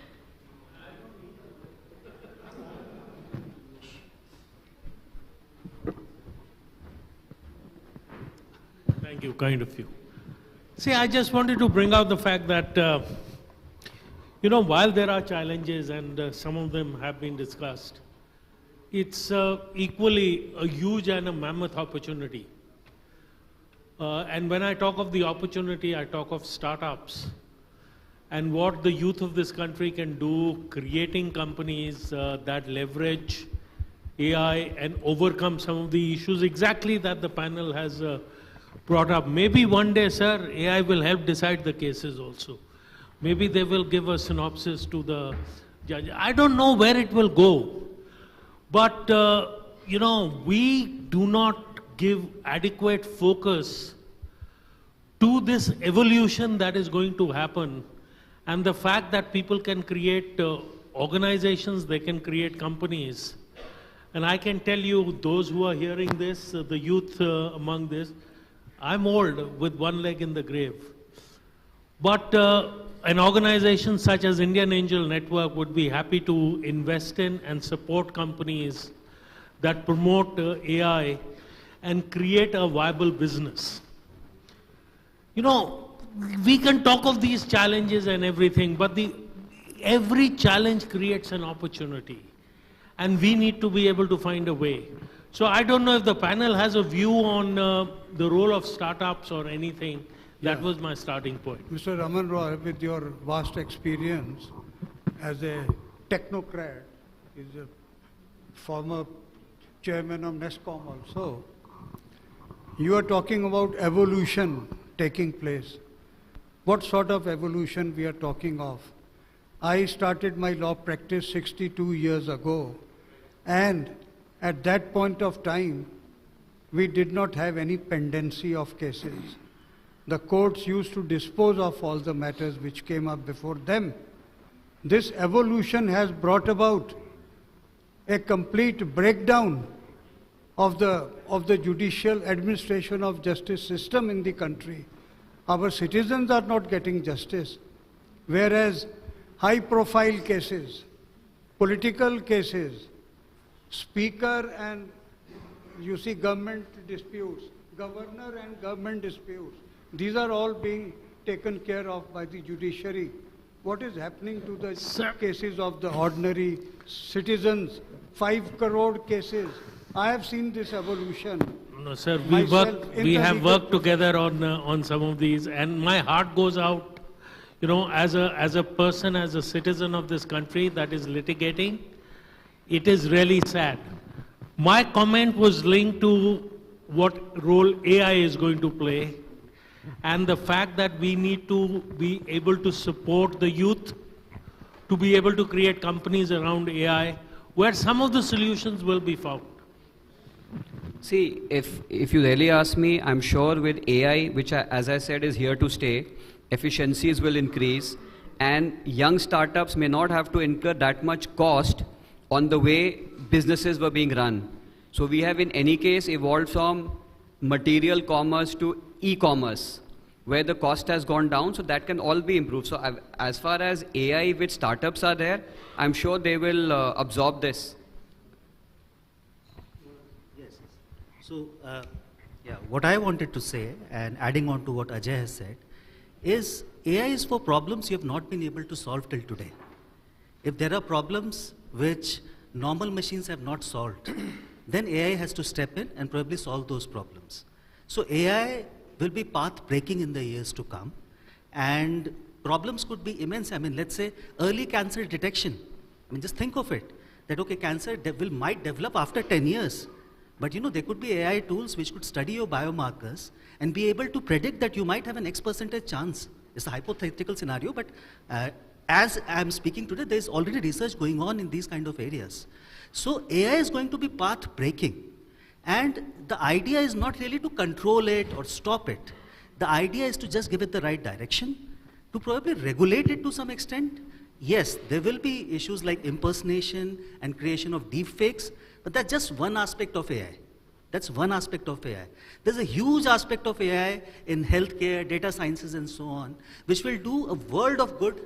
Thank you, kind of you. See, I just wanted to bring out the fact that, while there are challenges and some of them have been discussed, it's equally a huge and a mammoth opportunity. And when I talk of the opportunity, I talk of startups and what the youth of this country can do, creating companies that leverage AI and overcome some of the issues exactly that the panel has brought up. Maybe one day, sir, AI will help decide the cases also. Maybe they will give a synopsis to the judge. I don't know where it will go. But, we do not give adequate focus to this evolution that is going to happen. And the fact that people can create organizations, they can create companies. And I can tell you, those who are hearing this, the youth among this, I'm old with one leg in the grave. But an organization such as Indian Angel Network would be happy to invest in and support companies that promote AI and create a viable business. You know, we can talk of these challenges and everything, but every challenge creates an opportunity. And we need to be able to find a way. So I don't know if the panel has a view on the role of startups or anything. That was my starting point. Mr. Raman Roy, with your vast experience as a technocrat, is a former chairman of NESCOM also, you are talking about evolution taking place. What sort of evolution we are talking of? I started my law practice 62 years ago, and at that point of time, we did not have any pendency of cases. The courts used to dispose of all the matters which came up before them. This evolution has brought about a complete breakdown of the judicial administration of justice system in the country. Our citizens are not getting justice, whereas high-profile cases, political cases, speaker and you see government disputes, governor and government disputes, these are all being taken care of by the judiciary. What is happening to the cases of the ordinary citizens? 5 crore cases. I have seen this evolution. No, sir, we have worked together on some of these, and my heart goes out, you know, as a person, as a citizen of this country that is litigating. It is really sad. My comment was linked to what role AI is going to play, and the fact that we need to be able to support the youth to be able to create companies around AI where some of the solutions will be found. See, if you really ask me, I'm sure with AI, which as I said is here to stay, efficiencies will increase, and young startups may not have to incur that much cost on the way businesses were being run. So we have in any case evolved from material commerce to e-commerce, where the cost has gone down, so that can all be improved. So as far as AI with startups are there, I'm sure they will absorb this. Yes. So, what I wanted to say, and adding on to what Ajay has said, is AI is for problems you have not been able to solve till today. If there are problems which normal machines have not solved, then AI has to step in and probably solve those problems. So AI will be path-breaking in the years to come, and problems could be immense. I mean, let's say early cancer detection. I mean, just think of it, that okay, cancer might develop after 10 years, but you know, there could be AI tools which could study your biomarkers and be able to predict that you might have an X% chance. It's a hypothetical scenario, but as I'm speaking today, there's already research going on in these kind of areas. So AI is going to be path-breaking. And the idea is not really to control it or stop it. The idea is to just give it the right direction, to probably regulate it to some extent. Yes, there will be issues like impersonation and creation of deepfakes, but that's just one aspect of AI. That's one aspect of AI. There's a huge aspect of AI in healthcare, data sciences, and so on, which will do a world of good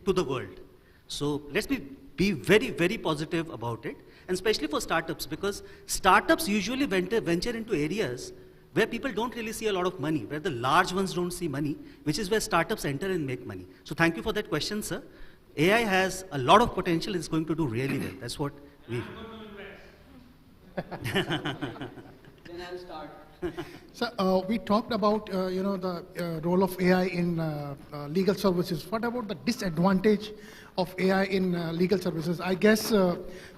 to the world. So let's be very, very positive about it. And especially for startups, because startups usually venture into areas where people don't really see a lot of money, where the large ones don't see money, which is where startups enter and make money. So thank you for that question, sir. AI has a lot of potential. It's going to do really well. That's what we... Then I'll start. So we talked about the role of AI in legal services. What about the disadvantage of AI in legal services? I guess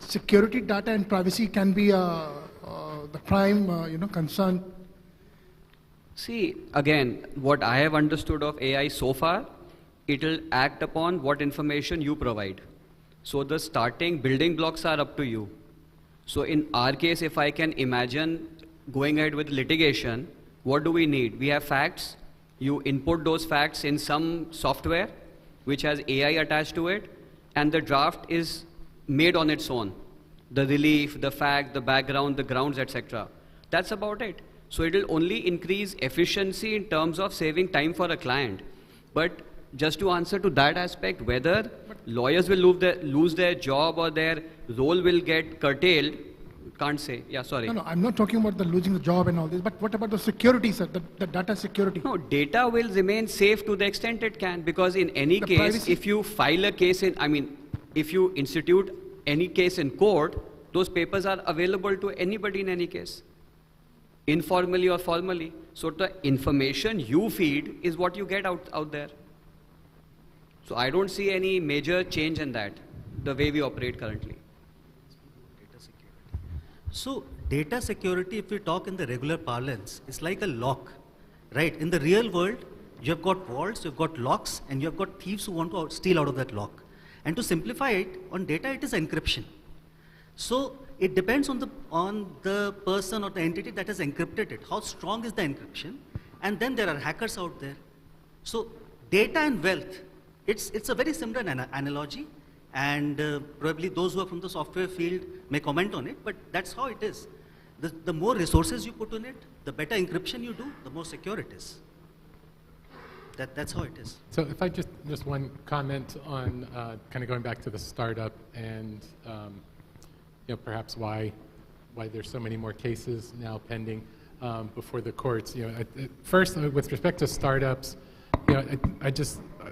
security, data, and privacy can be the prime concern. See, again, what I have understood of AI so far, it will act upon what information you provide. So the starting building blocks are up to you. So in our case, if I can imagine going ahead with litigation, what do we need? We have facts. You input those facts in some software which has AI attached to it, and the draft is made on its own. the relief, the fact, the background, the grounds, etc. That's about it. So it will only increase efficiency in terms of saving time for a client. But just to answer to that aspect, whether lawyers will lose their job or their role will get curtailed, can't say. Yeah, sorry. No, I'm not talking about the losing the job and all this, but what about the security, sir, the data security? No, data will remain safe to the extent it can, because in any case, privacy. if you file a case if you institute any case in court, those papers are available to anybody in any case, informally or formally. So the information you feed is what you get out there. So I don't see any major change in that, the way we operate currently. So data security, if we talk in the regular parlance, is like a lock, right? In the real world, you have got vaults, you've got locks, and you have got thieves who want to steal out of that lock. And to simplify it, on data, it is encryption. So it depends on the person or the entity that has encrypted it. How strong is the encryption? And then there are hackers out there. So data and wealth, it's a very similar analogy. And probably those who are from the software field may comment on it, but that's how it is. The more resources you put on it, the better encryption you do, the more secure it is. That's how it is. So if I just one comment on kind of going back to the startup and perhaps why there's so many more cases now pending before the courts. First, with respect to startups,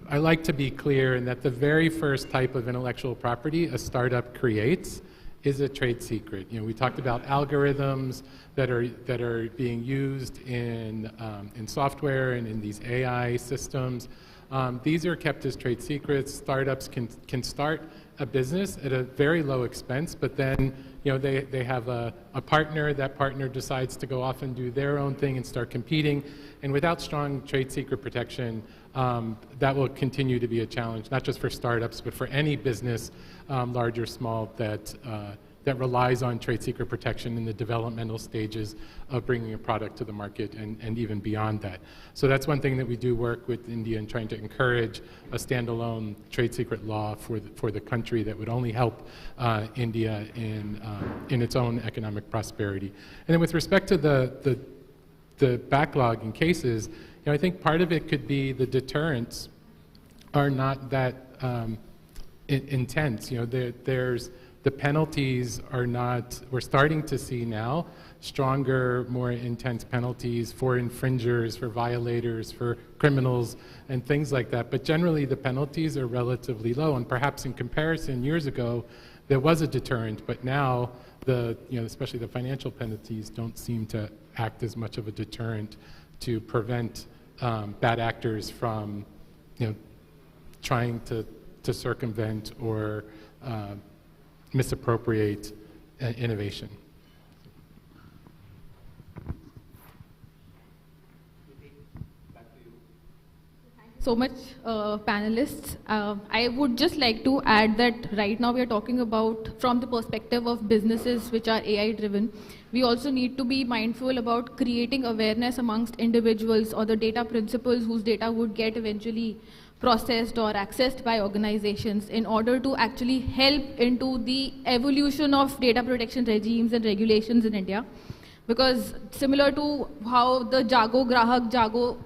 I like to be clear in that the very first type of intellectual property a startup creates is a trade secret. We talked about algorithms that are being used in software and in these AI systems. These are kept as trade secrets. Startups can start a business at a very low expense, but then they have a partner. That partner decides to go off and do their own thing and start competing. And without strong trade secret protection, that will continue to be a challenge, not just for startups, but for any business, large or small, that relies on trade secret protection in the developmental stages of bringing a product to the market and even beyond that. So that's one thing that we do work with India in trying to encourage a standalone trade secret law for the country that would only help India in its own economic prosperity. And then with respect to the backlog in cases, I think part of it could be the deterrents are not that intense. The penalties are not, we're starting to see now stronger, more intense penalties for infringers, for violators, for criminals, and things like that. But generally, the penalties are relatively low, and perhaps in comparison, years ago, there was a deterrent, but now, especially the financial penalties don't seem to act as much of a deterrent to prevent bad actors from, trying to circumvent or misappropriate innovation. So much, panelists. I would just like to add that right now we are talking about from the perspective of businesses which are AI driven. We also need to be mindful about creating awareness amongst individuals or the data principals whose data would get eventually processed or accessed by organizations in order to actually help into the evolution of data protection regimes and regulations in India. Because similar to how the Jago Grahak Jago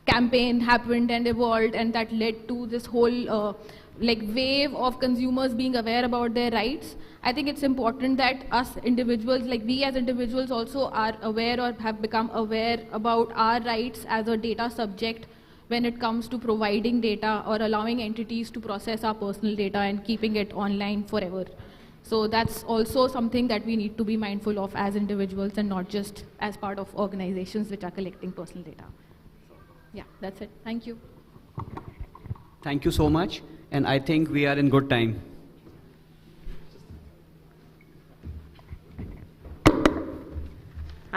campaign happened and evolved, and that led to this whole wave of consumers being aware about their rights, I think it's important that us individuals, we as individuals also are aware or have become aware about our rights as a data subject when it comes to providing data or allowing entities to process our personal data and keeping it online forever. So that's also something that we need to be mindful of as individuals and not just as part of organizations which are collecting personal data. Yeah, that's it. Thank you. Thank you so much, and I think we are in good time.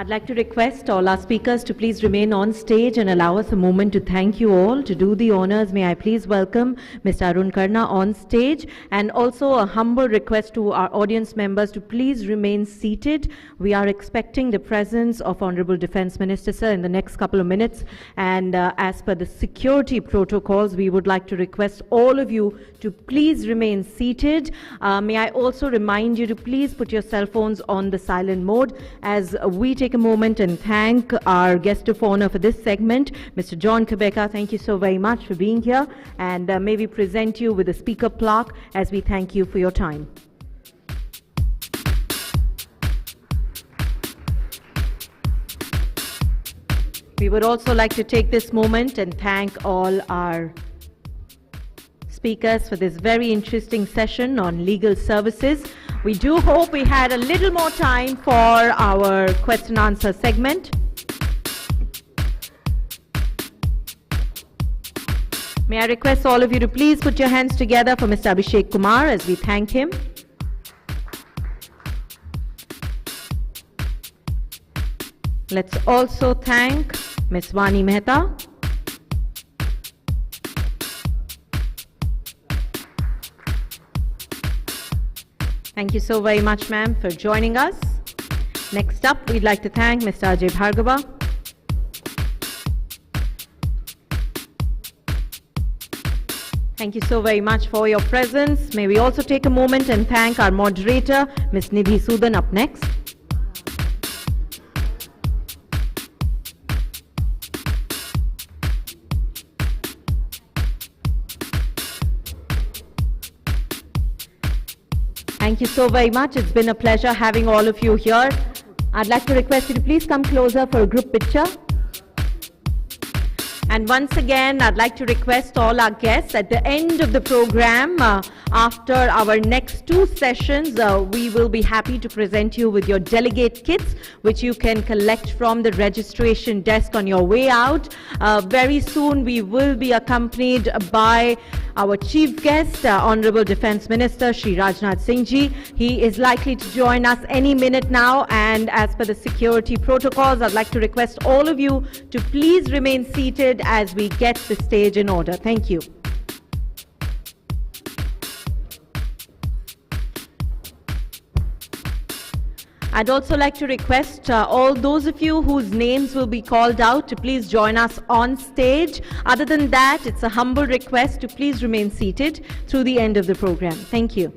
I'd like to request all our speakers to please remain on stage and allow us a moment to thank you all. To do the honors, may I please welcome Mr. Arun Karna on stage, and also a humble request to our audience members to please remain seated. We are expecting the presence of Honorable Defence Minister, sir, in the next couple of minutes, and as per the security protocols, we would like to request all of you to please remain seated. May I also remind you to please put your cell phones on the silent mode as we take a moment and thank our guest of honor for this segment, Mr. John Kubeka. Thank you so very much for being here, and may we present you with a speaker plaque as we thank you for your time. We would also like to take this moment and thank all our speakers for this very interesting session on legal services. We do hope we had a little more time for our question and answer segment. May I request all of you to please put your hands together for Mr. Abhishek Kumar as we thank him. Let's also thank Ms. Vani Mehta. Thank you so very much, ma'am, for joining us. Next up, we'd like to thank Mr. Ajay Bhargava. Thank you so very much for your presence. May we also take a moment and thank our moderator, Ms. Nidhi Sudan, up next. Thank you so very much. It's been a pleasure having all of you here. I'd like to request you to please come closer for a group picture. And once again, I'd like to request all our guests at the end of the program, after our next two sessions, we will be happy to present you with your delegate kits, which you can collect from the registration desk on your way out. Very soon, we will be accompanied by our chief guest, Honorable Defence Minister Shri Rajnath Singh Ji. He is likely to join us any minute now, and as per the security protocols, I'd like to request all of you to please remain seated as we get the stage in order. Thank you. I'd also like to request all those of you whose names will be called out to please join us on stage. Other than that, it's a humble request to please remain seated through the end of the program. Thank you.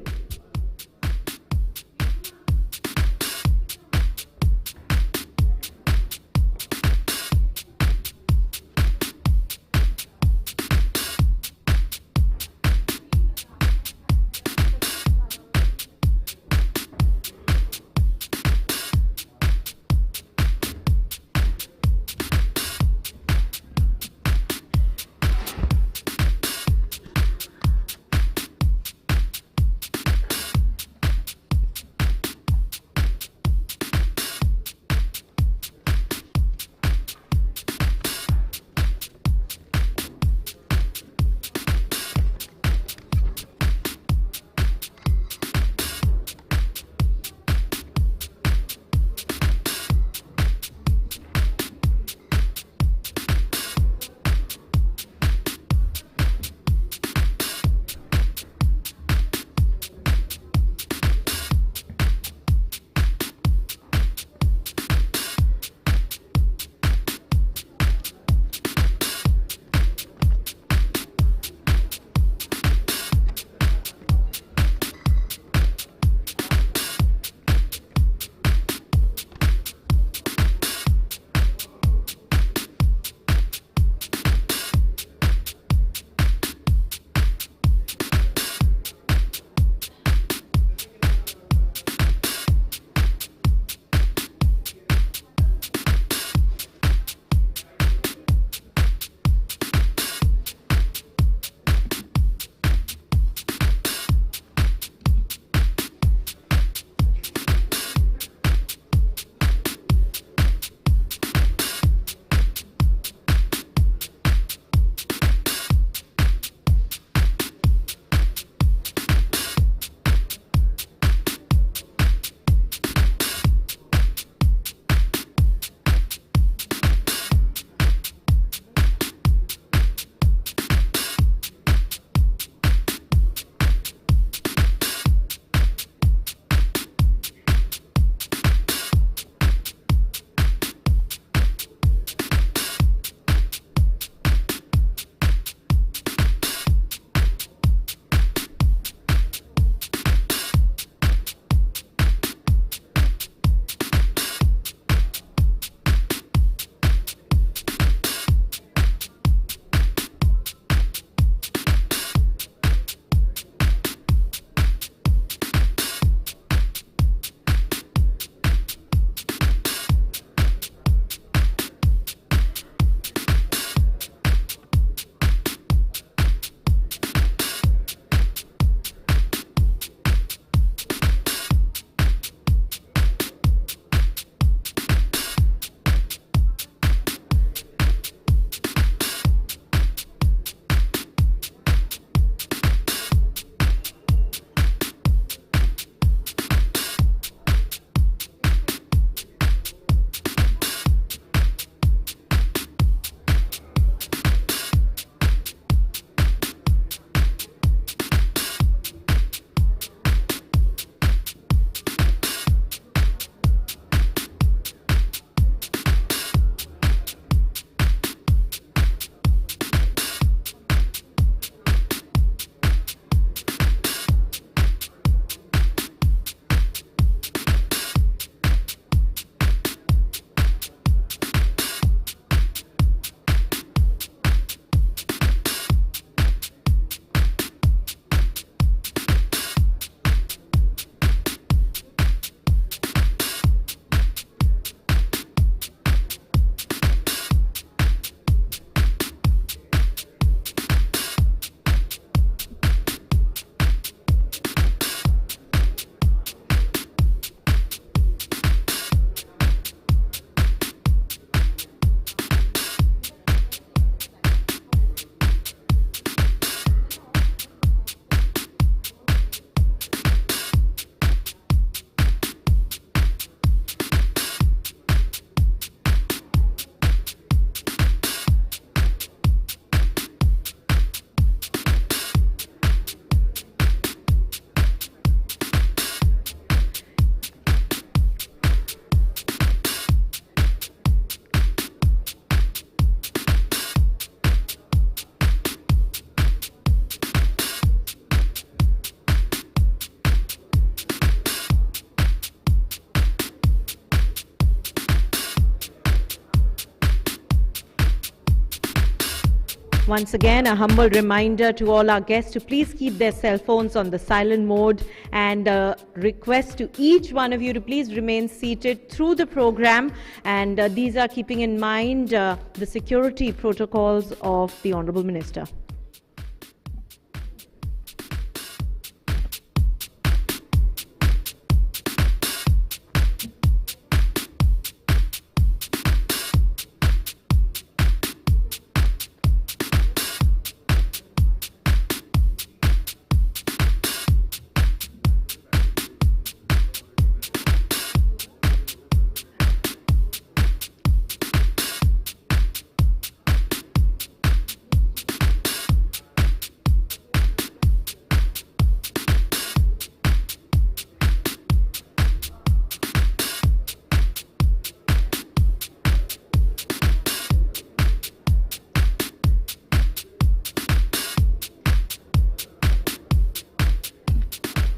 Once again, a humble reminder to all our guests to please keep their cell phones on the silent mode, and request to each one of you to please remain seated through the program. And these are keeping in mind the security protocols of the Honorable Minister.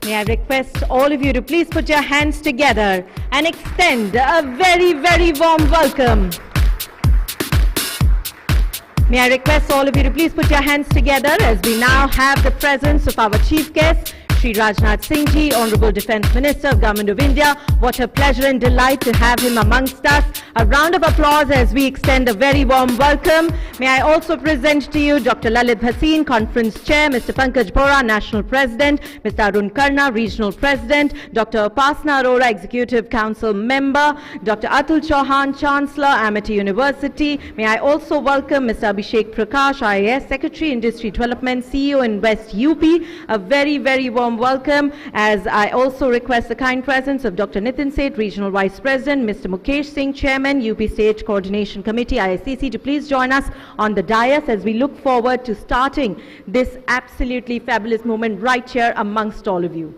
May I request all of you to please put your hands together and extend a very, very warm welcome. May I request all of you to please put your hands together as we now have the presence of our chief guest, Shri Rajnath Singh Ji, Honorable Defence Minister of Government of India. What a pleasure and delight to have him amongst us. A round of applause as we extend a very warm welcome. May I also present to you Dr. Lalit Bhasin, Conference Chair, Mr. Pankaj Bora, National President, Mr. Arun Karna, Regional President, Dr. Upasana Arora, Executive Council Member, Dr. Atul Chauhan, Chancellor, Amity University. May I also welcome Mr. Abhishek Prakash, IAS Secretary, Industry Development, CEO in West UP. A very, very warm welcome, as I also request the kind presence of Dr. Nitin Seth, Regional Vice President, Mr. Mukesh Singh, Chairman, UP State Coordination Committee, ISCC, to please join us on the dais as we look forward to starting this absolutely fabulous moment right here amongst all of you.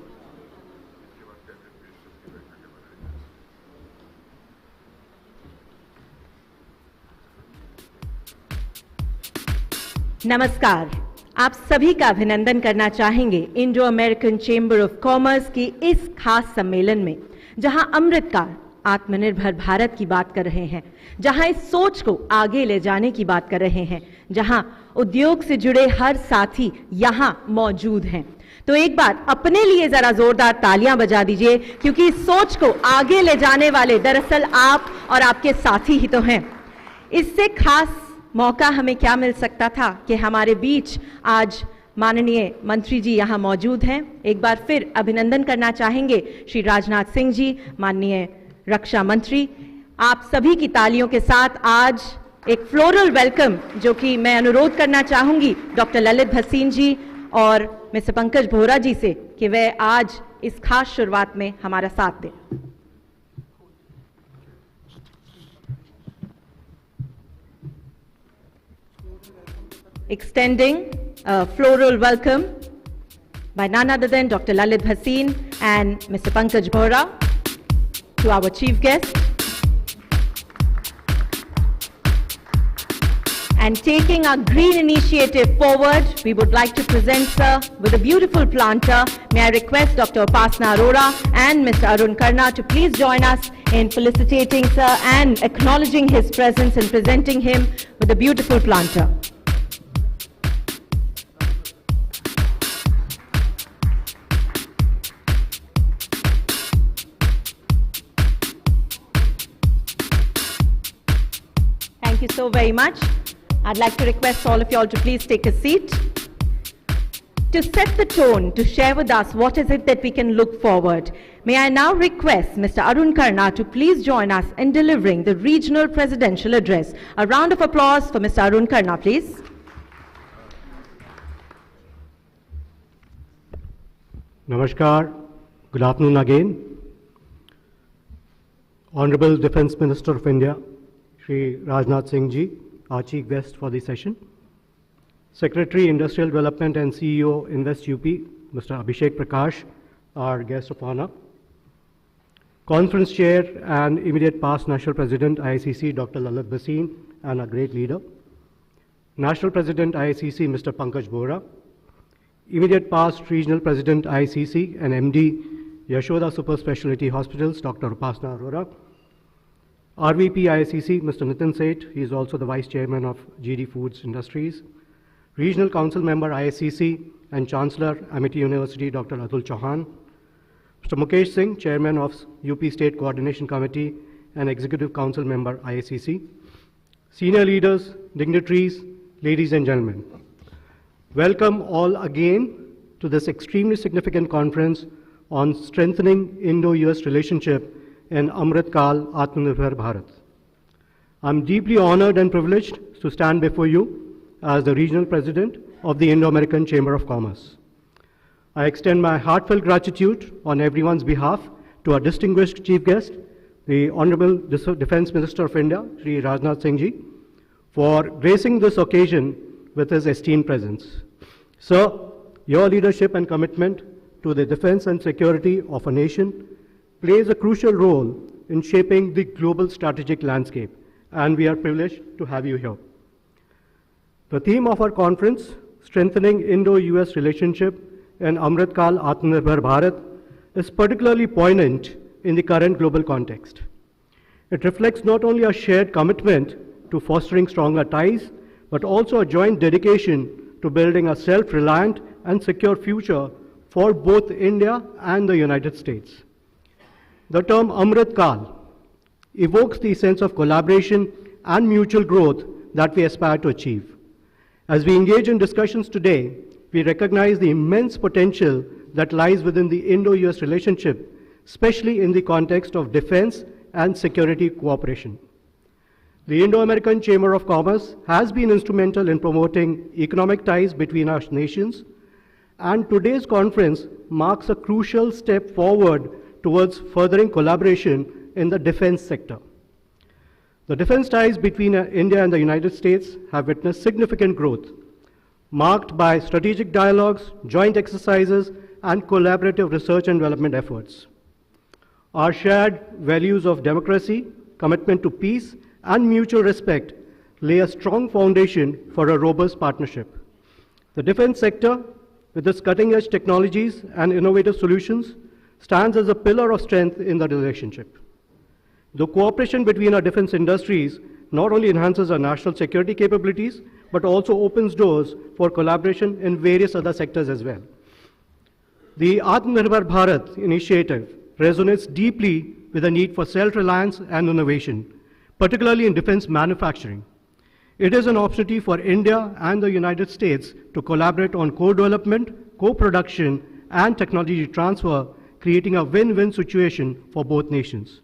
नमस्कार, आप सभी का अभिनंदन करना चाहेंगे Indo American chamber of commerce की इस खास सम्मेलन में, जहां अमृतकाल आत्मनिर्भर भारत की बात कर रहे हैं, जहां इस सोच को आगे ले जाने की बात कर रहे हैं, जहां उद्योग से जुड़े हर साथी यहां मौजूद हैं। तो एक बार अपने लिए जरा जोरदार तालियां बजा दीजिए, क्योंकि इस सोच को आगे ले जाने वाले दरअसल आप और आपके साथी ही तो हैं। इससे खास मौका हमें क्या मिल सकता था कि हमारे बीच आज माननीय मंत्री जी यहाँ मौजूद हैं। एक बार फिर अभिनंदन करना चाहेंगे श्री राजनाथ सिंह जी, माननीय रक्षा मंत्री। आप सभी की तालियों के साथ आज एक फ्लोरल वेलकम, जो कि मैं अनुरोध करना चाहूंगी डॉक्टर ललित भसीन जी और मिस्टर पंकज बोहरा जी से कि वे आज इस खास शुरुआत में हमारा साथ दें। Extending a floral welcome by none other than Dr. Lalit Bhasin and Mr. Pankaj Bora to our chief guest. And taking our green initiative forward, we would like to present sir with a beautiful planter. May I request Dr. Upasana Arora and Mr. Arun Karna to please join us in felicitating sir and acknowledging his presence and presenting him with a beautiful planter. Thank you so very much. I'd like to request all of you all to please take a seat. To set the tone, to share with us what is it that we can look forward, may I now request Mr. Arun Karna to please join us in delivering the regional presidential address. A round of applause for Mr. Arun Karna, please. Namaskar. Good afternoon again. Honorable Defence Minister of India, Shri Rajnath Singh Ji, our chief guest for the session. Secretary Industrial Development and CEO Invest UP, Mr. Abhishek Prakash, our guest of honor. Conference Chair and immediate past National President IICC, Dr. Lalit Bhasin, and a great leader. National President IICC, Mr. Pankaj Bora. Immediate past Regional President IICC and MD Yashoda Super Specialty Hospitals, Dr. Upasana Arora. RVP IICC, Mr. Nitin Seth, he is also the Vice Chairman of GD Foods Industries. Regional Council Member IICC and Chancellor Amity University Dr. Atul Chauhan, Mr. Mukesh Singh, Chairman of UP State Coordination Committee and Executive Council Member IICC, senior leaders, dignitaries, ladies and gentlemen. Welcome all again to this extremely significant conference on strengthening Indo-US relationship in Amrit Kal Atmanirbhar Bharat. I'm deeply honored and privileged to stand before you as the Regional President of the Indo-American Chamber of Commerce. I extend my heartfelt gratitude on everyone's behalf to our distinguished chief guest, the Honorable Defense Minister of India, Shri Rajnath Singh Ji, for gracing this occasion with his esteemed presence. Sir, your leadership and commitment to the defense and security of a nation plays a crucial role in shaping the global strategic landscape, and we are privileged to have you here. The theme of our conference, Strengthening Indo-US Relationship in Amrit Kal Atmanirbhar Bharat, is particularly poignant in the current global context. It reflects not only a shared commitment to fostering stronger ties, but also a joint dedication to building a self-reliant and secure future for both India and the United States. The term Amrit Kal evokes the sense of collaboration and mutual growth that we aspire to achieve. As we engage in discussions today, we recognize the immense potential that lies within the Indo-US relationship, especially in the context of defense and security cooperation. The Indo-American Chamber of Commerce has been instrumental in promoting economic ties between our nations, and today's conference marks a crucial step forward towards furthering collaboration in the defense sector. The defense ties between India and the United States have witnessed significant growth, marked by strategic dialogues, joint exercises, and collaborative research and development efforts. Our shared values of democracy, commitment to peace, and mutual respect lay a strong foundation for a robust partnership. The defense sector, with its cutting-edge technologies and innovative solutions, stands as a pillar of strength in the relationship. The cooperation between our defense industries not only enhances our national security capabilities, but also opens doors for collaboration in various other sectors as well. The Atmanirbhar Bharat initiative resonates deeply with the need for self-reliance and innovation, particularly in defense manufacturing. It is an opportunity for India and the United States to collaborate on co-development, co-production, and technology transfer, creating a win-win situation for both nations.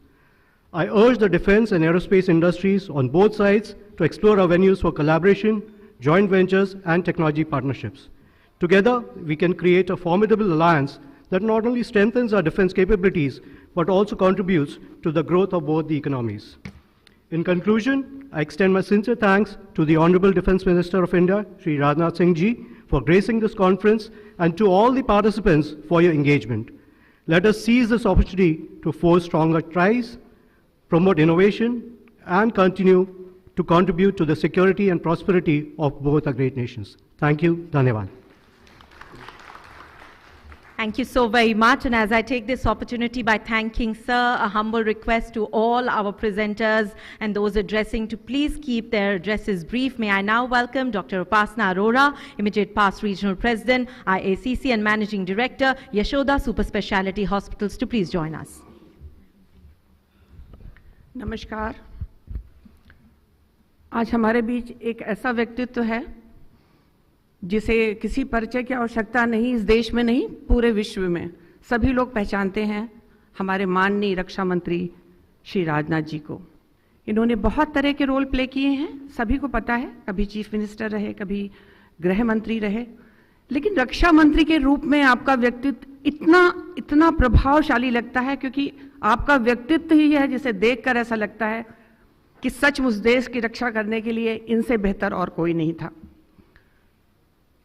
I urge the defense and aerospace industries on both sides to explore avenues for collaboration, joint ventures, and technology partnerships. Together, we can create a formidable alliance that not only strengthens our defense capabilities, but also contributes to the growth of both the economies. In conclusion, I extend my sincere thanks to the Honorable Defense Minister of India, Shri Rajnath Singh Ji, for gracing this conference, and to all the participants for your engagement. Let us seize this opportunity to forge stronger ties, promote innovation, and continue to contribute to the security and prosperity of both our great nations. Thank you. Dhanyavad. Thank you so very much. And as I take this opportunity by thanking Sir, a humble request to all our presenters and those addressing to please keep their addresses brief. May I now welcome Dr. Upasana Arora, Immediate Past Regional President, IACC, and Managing Director, Yashoda Super Speciality Hospitals, to please join us. नमस्कार। आज हमारे बीच एक ऐसा व्यक्तित्व है जिसे किसी परिचय की आवश्यकता नहीं, इस देश में नहीं, पूरे विश्व में सभी लोग पहचानते हैं, हमारे माननीय रक्षा मंत्री श्री राजनाथ जी को। इन्होंने बहुत तरह के रोल प्ले किए हैं, सभी को पता है, कभी चीफ मिनिस्टर रहे, कभी गृह मंत्री रहे, लेकिन रक्षा मंत्री के रूप में आपका व्यक्तित्व इतना प्रभावशाली लगता है, क्योंकि आपका व्यक्तित्व ही है जिसे देखकर ऐसा लगता है कि सचमुच देश की रक्षा करने के लिए इनसे बेहतर और कोई नहीं था।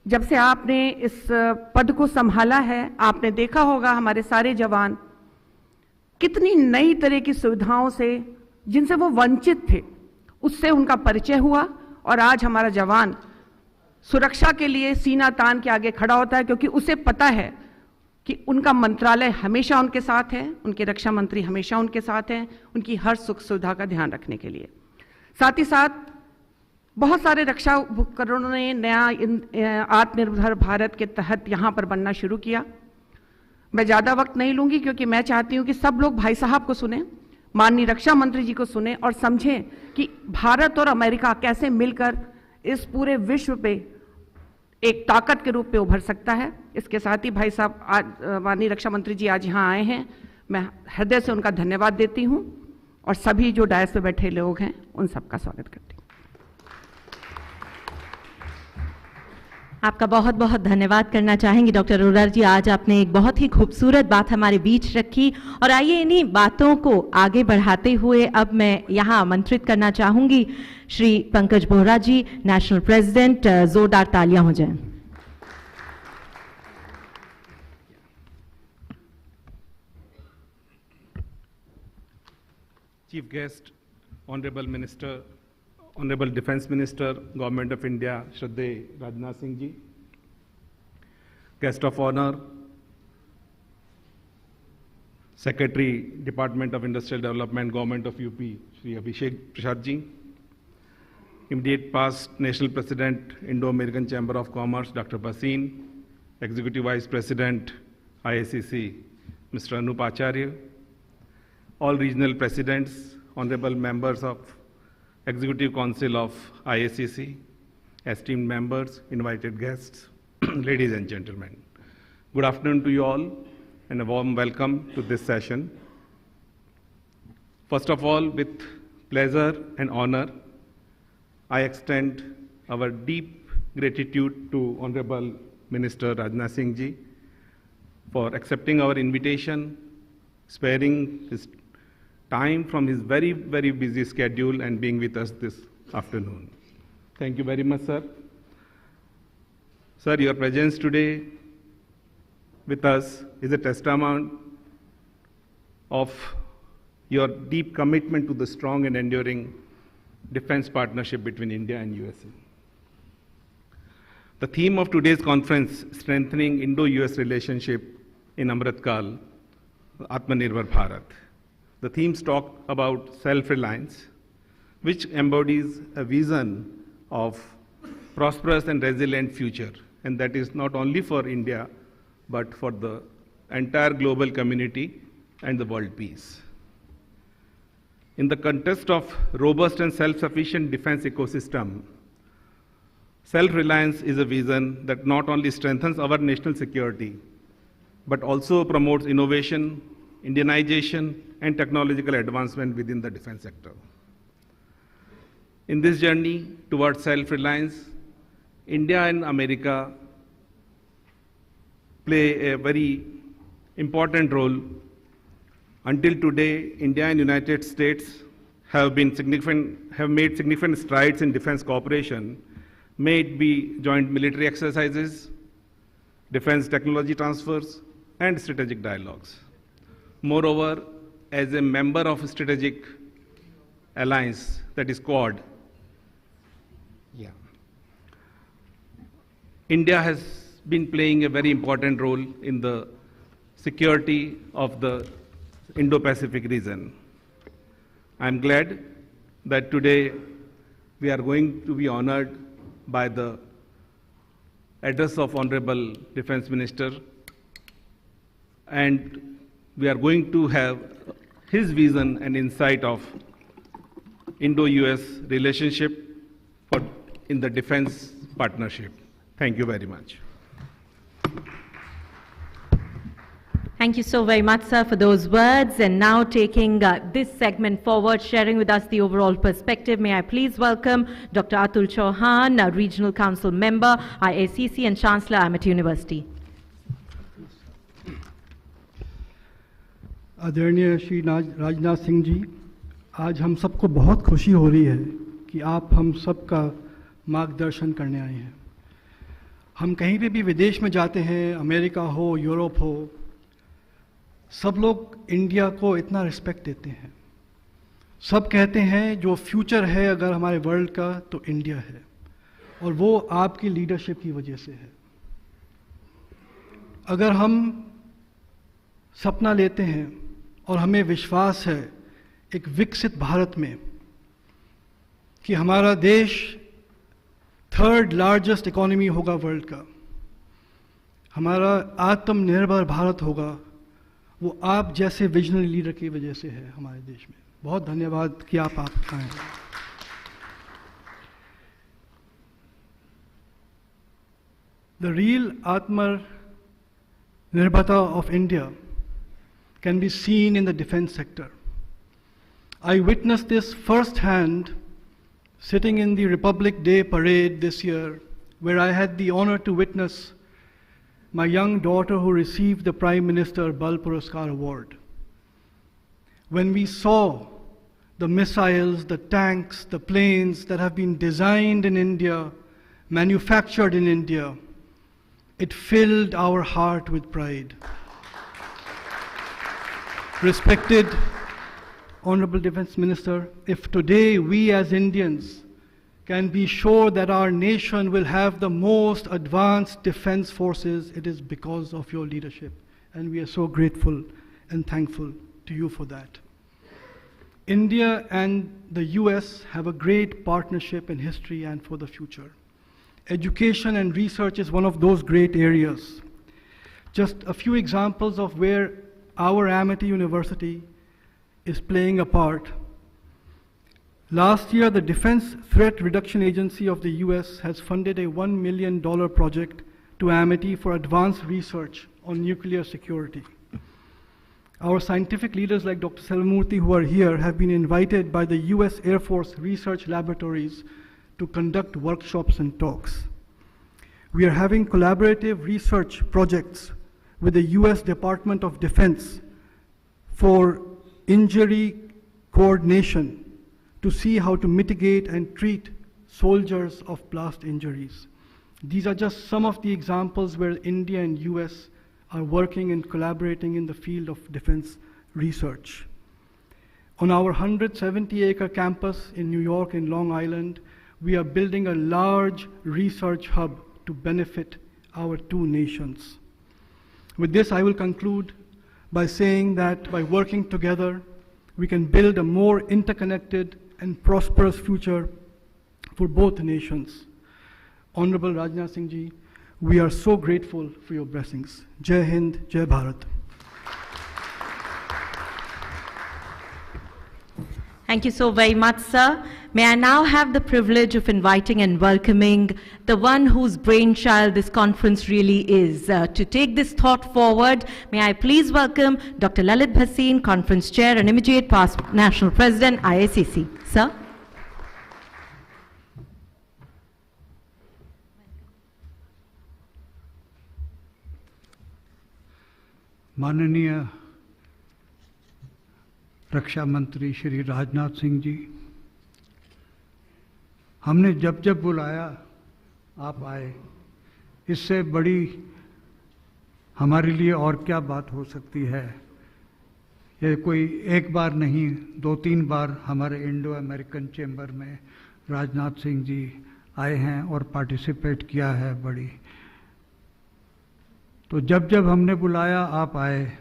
जब से आपने इस पद को संभाला है, आपने देखा होगा हमारे सारे जवान कितनी नई तरह की सुविधाओं से, जिनसे वो वंचित थे, उससे उनका परिचय हुआ, और आज हमारा जवान सुरक्षा के लिए सीना तान के आगे खड़ा होता है, क्योंकि उसे पता है कि उनका मंत्रालय हमेशा उनके साथ है, उनके रक्षा मंत्री हमेशा उनके साथ हैं, उनकी हर सुख सुविधा का ध्यान रखने के लिए। साथ ही साथ बहुत सारे रक्षा उपकरणों ने नया आत्मनिर्भर भारत के तहत यहाँ पर बनना शुरू किया। मैं ज़्यादा वक्त नहीं लूँगी क्योंकि मैं चाहती हूँ कि सब लोग भाई साहब को सुने, माननीय रक्षा मंत्री जी को सुने और समझें कि भारत और अमेरिका कैसे मिलकर इस पूरे विश्व पे एक ताकत के रूप में उभर सकता है। इसके साथ ही भाई साहब आज माननीय रक्षा मंत्री जी आज यहाँ आए हैं, मैं हृदय से उनका धन्यवाद देती हूँ और सभी जो डायस पे बैठे लोग हैं उन सबका स्वागत करती हूँ। आपका बहुत बहुत धन्यवाद करना चाहेंगे डॉक्टर अरोड़ा जी। आज आपने एक बहुत ही खूबसूरत बात हमारे बीच रखी और आइए इन्हीं बातों को आगे बढ़ाते हुए अब मैं यहाँ आमंत्रित करना चाहूंगी श्री पंकज बोहरा जी, नेशनल प्रेसिडेंट। जोरदार तालियां हो जाएं। Chief Guest, Honorable Minister, Honorable Defence Minister, Government of India, Shraddhe Rajnath Singh Ji, Guest of Honor, Secretary, Department of Industrial Development, Government of UP, Shri Abhishek Prasad Ji, immediate past National President, Indo-American Chamber of Commerce, Dr. Bhasin, Executive Vice President, IACC, Mr. Anup Acharya, all regional presidents, honorable members of Executive Council of IACC, esteemed members, invited guests, ladies and gentlemen. Good afternoon to you all and a warm welcome to this session. First of all, with pleasure and honor, I extend our deep gratitude to Honorable Minister Rajnath Singh Ji for accepting our invitation, sparing his time from his very, very busy schedule and being with us this afternoon. Thank you very much, sir. Sir, your presence today with us is a testament of your deep commitment to the strong and enduring defense partnership between India and USA. The theme of today's conference, Strengthening Indo-US Relationship in Amrit Kaal, Atmanirbhar Bharat. The themes talk about self-reliance, which embodies a vision of prosperous and resilient future, and that is not only for India, but for the entire global community and the world peace. In the context of robust and self-sufficient defense ecosystem, self-reliance is a vision that not only strengthens our national security, but also promotes innovation, Indianization, and technological advancement within the defense sector. In this journey towards self-reliance, India and America play a very important role. Until today, India and United States have made significant strides in defense cooperation, may it be joint military exercises, defense technology transfers, and strategic dialogues. Moreover, as a member of a strategic alliance, that is Quad, India has been playing a very important role in the security of the Indo-Pacific region. I'm glad that today we are going to be honored by the address of Honorable Defense Minister, and we are going to have his vision and insight of Indo-US relationship in the defense partnership. Thank you very much. Thank you so very much, sir, for those words. And now taking this segment forward, sharing with us the overall perspective, may I please welcome Dr. Atul Chauhan, a Regional Council Member, IACC, and Chancellor, Amity University. आदरणीय श्री राजनाथ सिंह जी, आज हम सबको बहुत खुशी हो रही है कि आप हम सबका मार्गदर्शन करने आए हैं। हम कहीं पे भी विदेश में जाते हैं, अमेरिका हो, यूरोप हो, सब लोग इंडिया को इतना रिस्पेक्ट देते हैं। सब कहते हैं जो फ्यूचर है अगर हमारे वर्ल्ड का तो इंडिया है, और वो आपकी लीडरशिप की वजह से है। अगर हम सपना लेते हैं और हमें विश्वास है एक विकसित भारत में कि हमारा देश 3rd लार्जेस्ट इकोनॉमी होगा वर्ल्ड का, हमारा आत्मनिर्भर भारत होगा, वो आप जैसे विजनरी लीडर की वजह से है हमारे देश में। बहुत धन्यवाद कि आप आए। The real Atmanirbharta of India can be seen in the defense sector. I witnessed this firsthand sitting in the Republic Day parade this year, where I had the honor to witness my young daughter who received the Prime Minister Bal Puraskar Award. When we saw the missiles, the tanks, the planes that have been designed in India, manufactured in India, it filled our heart with pride. Respected Honorable Defense Minister, if today we as Indians can be sure that our nation will have the most advanced defense forces, it is because of your leadership. And we are so grateful and thankful to you for that. India and the US have a great partnership in history and for the future. Education and research is one of those great areas. Just a few examples of where our Amity University is playing a part. Last year, the Defense Threat Reduction Agency of the US has funded a $1 million project to Amity for advanced research on nuclear security. Our scientific leaders like Dr. Selvamurthy, who are here, have been invited by the US Air Force research laboratories to conduct workshops and talks. We are having collaborative research projects with the US Department of Defense for injury coordination to see how to mitigate and treat soldiers of blast injuries. These are just some of the examples where India and US are working and collaborating in the field of defense research. On our 170-acre campus in New York and Long Island, we are building a large research hub to benefit our two nations. With this, I will conclude by saying that by working together, we can build a more interconnected and prosperous future for both nations. Honorable Rajnath Singh Ji, we are so grateful for your blessings. Jai Hind, Jai Bharat. Thank you so very much, sir. May I now have the privilege of inviting and welcoming the one whose brainchild this conference really is. To take this thought forward, may I please welcome Dr. Lalit Bhasin, Conference Chair and immediate past National President, IICC. Sir. माननीय रक्षा मंत्री श्री राजनाथ सिंह जी, हमने जब जब बुलाया आप आए, इससे बड़ी हमारे लिए और क्या बात हो सकती है। ये कोई एक बार नहीं, 2-3 बार हमारे इंडो अमेरिकन चैम्बर में राजनाथ सिंह जी आए हैं और पार्टिसिपेट किया है बड़ी। तो जब जब हमने बुलाया आप आए,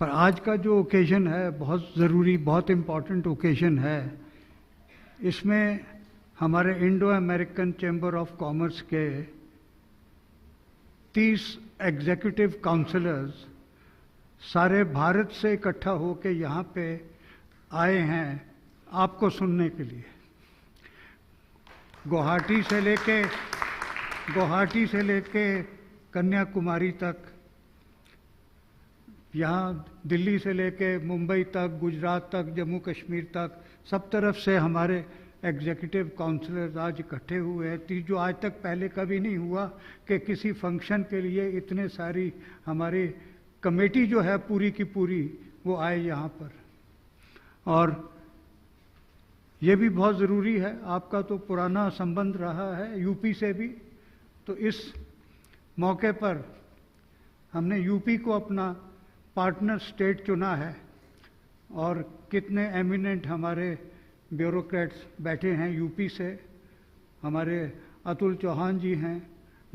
पर आज का जो ओकेजन है बहुत ज़रूरी, बहुत इम्पॉर्टेंट ओकेजन है। इसमें हमारे Indo American chamber of commerce के 30 एग्जीक्यूटिव काउंसलर्स सारे भारत से इकट्ठा होकर यहाँ पे आए हैं आपको सुनने के लिए। गुवाहाटी से लेके कन्याकुमारी तक, यहाँ दिल्ली से लेके मुंबई तक, गुजरात तक, जम्मू कश्मीर तक, सब तरफ से हमारे एग्जीक्यूटिव काउंसलर्स आज इकट्ठे हुए हैं। जो आज तक पहले कभी नहीं हुआ कि किसी फंक्शन के लिए इतने सारी हमारी कमेटी जो है पूरी की पूरी वो आए यहाँ पर। और ये भी बहुत ज़रूरी है, आपका तो पुराना संबंध रहा है यूपी से भी, तो इस मौके पर हमने यूपी को अपना पार्टनर स्टेट चुना है और कितने एमिनेंट हमारे ब्यूरोक्रेट्स बैठे हैं यूपी से। हमारे अतुल चौहान जी हैं,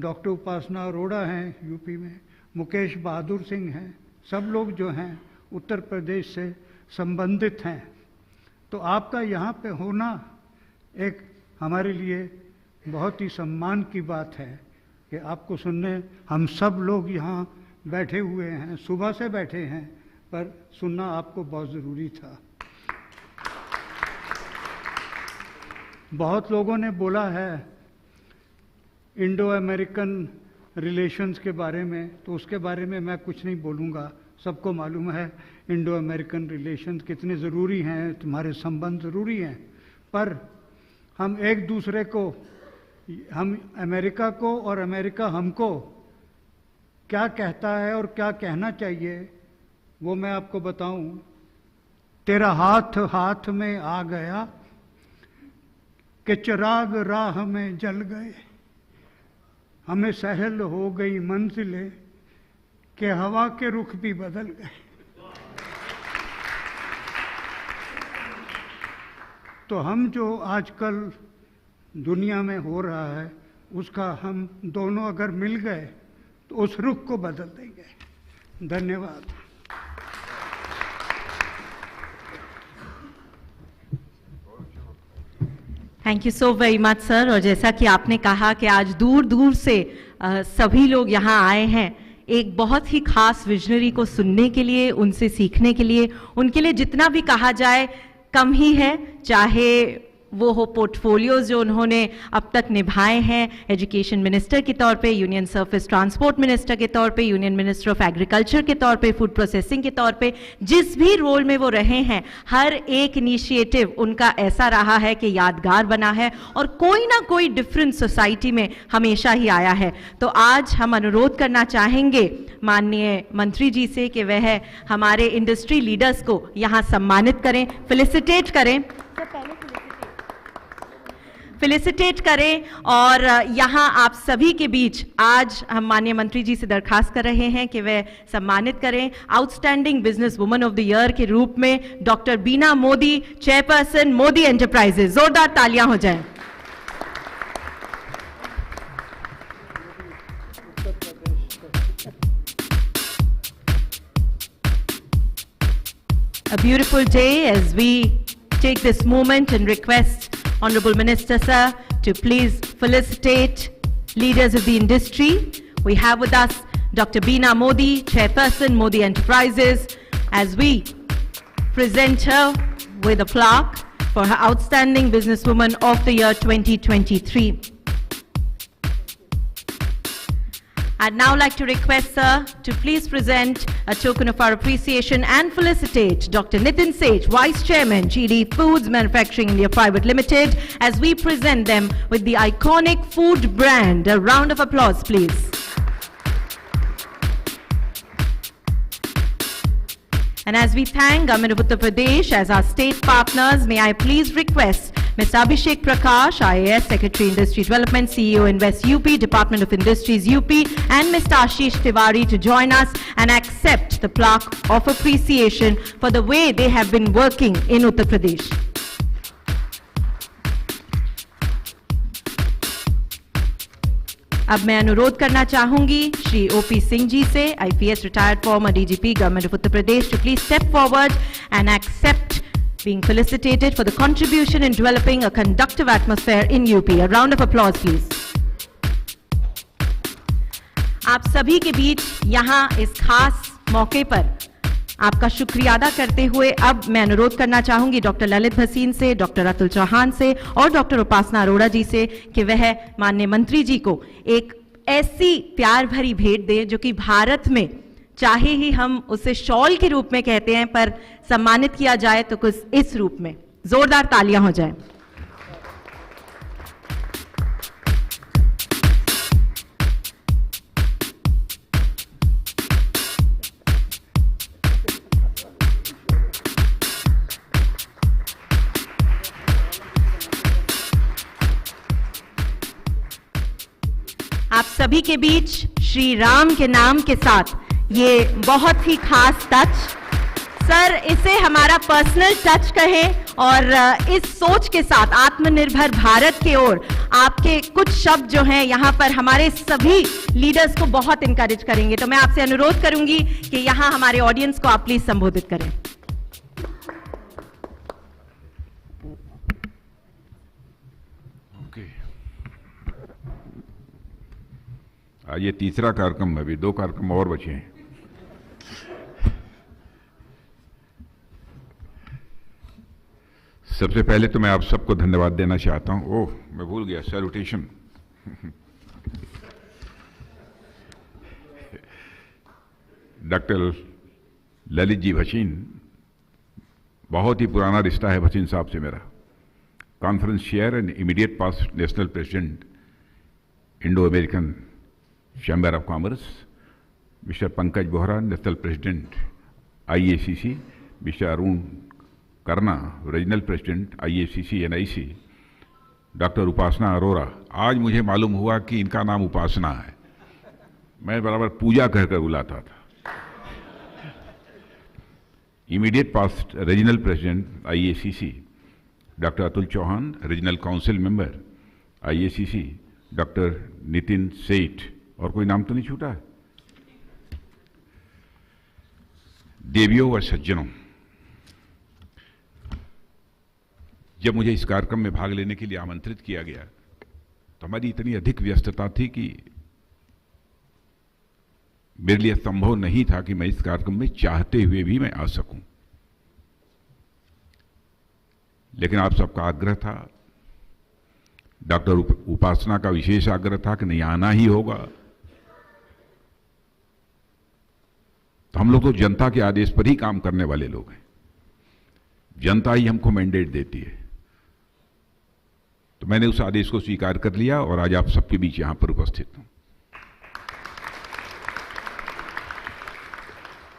डॉक्टर उपासना अरोड़ा हैं यूपी में, मुकेश बहादुर सिंह हैं, सब लोग जो हैं उत्तर प्रदेश से संबंधित हैं। तो आपका यहाँ पे होना एक हमारे लिए बहुत ही सम्मान की बात है कि आपको सुनने हम सब लोग यहाँ बैठे हुए हैं, सुबह से बैठे हैं, पर सुनना आपको बहुत ज़रूरी था। बहुत लोगों ने बोला है इंडो अमेरिकन रिलेशंस के बारे में, तो उसके बारे में मैं कुछ नहीं बोलूँगा। सबको मालूम है इंडो अमेरिकन रिलेशंस कितने ज़रूरी हैं, तुम्हारे संबंध ज़रूरी हैं, पर हम एक दूसरे को, हम अमेरिका को और अमेरिका हमको क्या कहता है और क्या कहना चाहिए वो मैं आपको बताऊं। तेरा हाथ हाथ में आ गया कि चिराग राह में जल गए, हमें सहल हो गई मंजिलें कि हवा के रुख भी बदल गए। तो हम जो आजकल दुनिया में हो रहा है उसका हम दोनों अगर मिल गए तो उस रुख को बदल देंगे। धन्यवाद। Thank you so very much sir. और जैसा कि आपने कहा कि आज दूर दूर से सभी लोग यहाँ आए हैं एक बहुत ही खास विजनरी को सुनने के लिए, उनसे सीखने के लिए। उनके लिए जितना भी कहा जाए कम ही है, चाहे वो हो पोर्टफोलियोज जो उन्होंने अब तक निभाए हैं, एजुकेशन मिनिस्टर के तौर पे, यूनियन सर्फेस ट्रांसपोर्ट मिनिस्टर के तौर पे, यूनियन मिनिस्टर ऑफ एग्रीकल्चर के तौर पे, फूड प्रोसेसिंग के तौर पे, जिस भी रोल में वो रहे हैं, हर एक इनिशिएटिव उनका ऐसा रहा है कि यादगार बना है और कोई ना कोई डिफरेंस सोसाइटी में हमेशा ही आया है। तो आज हम अनुरोध करना चाहेंगे माननीय मंत्री जी से कि वह हमारे इंडस्ट्री लीडर्स को यहाँ सम्मानित करें, फेलिसिटेट करें और यहाँ आप सभी के बीच आज हम माननीय मंत्री जी से दरखास्त कर रहे हैं कि वह सम्मानित करें outstanding business woman of the year के रूप में डॉक्टर बीना मोदी, चेयरपर्सन मोदी एंटरप्राइजेज। जोरदार तालियां हो जाएं। A beautiful day as we take this moment and request Honorable Minister Sir to please felicitate leaders of the industry. We have with us Dr. Beena Modi, Chairperson Modi Enterprises, as we present her with a plaque for her Outstanding Businesswoman of the Year 2023. I'd now like to request Sir to please present a token of our appreciation and felicitate Dr. Nitin Seth, Vice Chairman, GD Foods Manufacturing India Private Limited, as we present them with the iconic food brand. A round of applause, please. And as we thank Government of Uttar Pradesh as our state partners, may I please request Mr. Abhishek Prakash, IAS Secretary Industry Development, CEO Invest UP, Department of Industries UP, and Mr. Ashish Tiwari to join us and accept the plaque of appreciation for the way they have been working in Uttar Pradesh. अब मैं अनुरोध करना चाहूंगी Shri OP Singh जी से, IPS retired former DGP, Government of Uttar Pradesh, to please step forward and accept being felicitated for the contribution in developing a conducive atmosphere in UP. A round of applause, please. आप सभी के बीच यहाँ इस खास मौके पर आपका शुक्रिया अदा करते हुए अब मैं अनुरोध करना चाहूंगी डॉक्टर ललित भसीन से, डॉक्टर अतुल चौहान से और डॉक्टर उपासना अरोड़ा जी से कि वह माननीय मंत्री जी को एक ऐसी प्यार भरी भेंट दें जो कि भारत में चाहे ही हम उसे शॉल के रूप में कहते हैं, पर सम्मानित किया जाए तो कुछ इस रूप में। जोरदार तालियां हो जाएं। आप सभी के बीच श्री राम के नाम के साथ ये बहुत ही खास टच, सर इसे हमारा पर्सनल टच कहें और इस सोच के साथ आत्मनिर्भर भारत की ओर आपके कुछ शब्द जो हैं यहाँ पर हमारे सभी लीडर्स को बहुत इनकरेज करेंगे। तो मैं आपसे अनुरोध करूंगी कि यहाँ हमारे ऑडियंस को आप प्लीज संबोधित करें। ये तीसरा कार्यक्रम, अभी 2 कार्यक्रम और बचे हैं। सबसे पहले तो मैं आप सबको धन्यवाद देना चाहता हूं। ओह, मैं भूल गया, सैल्यूटेशन। डॉक्टर ललित जी भसीन, बहुत ही पुराना रिश्ता है भसीन साहब से मेरा। Conference chair and immediate past national president Indo American chamber of commerce, mister Pankaj Bohra, national president IACC, mister Arun Karna, regional president IACC NIC, doctor Upasana Arora. आज मुझे मालूम हुआ कि इनका नाम उपासना है, मैं बराबर पूजा कहकर बुलाता था। Immediate past regional president IACC, doctor Atul Chauhan, regional council member IACC, doctor Nitin Seth, और कोई नाम तो नहीं छूटा है? देवियों व सज्जनों, जब मुझे इस कार्यक्रम में भाग लेने के लिए आमंत्रित किया गया तो हमारी इतनी अधिक व्यस्तता थी कि मेरे लिए संभव नहीं था कि मैं इस कार्यक्रम में चाहते हुए भी मैं आ सकूं। लेकिन आप सबका आग्रह था, डॉक्टर उपासना का विशेष आग्रह था कि नहीं, आना ही होगा। तो हम लोग तो जनता के आदेश पर ही काम करने वाले लोग हैं, जनता ही हमको मैंडेट देती है। तो मैंने उस आदेश को स्वीकार कर लिया और आज आप सबके बीच यहां पर उपस्थित हूं।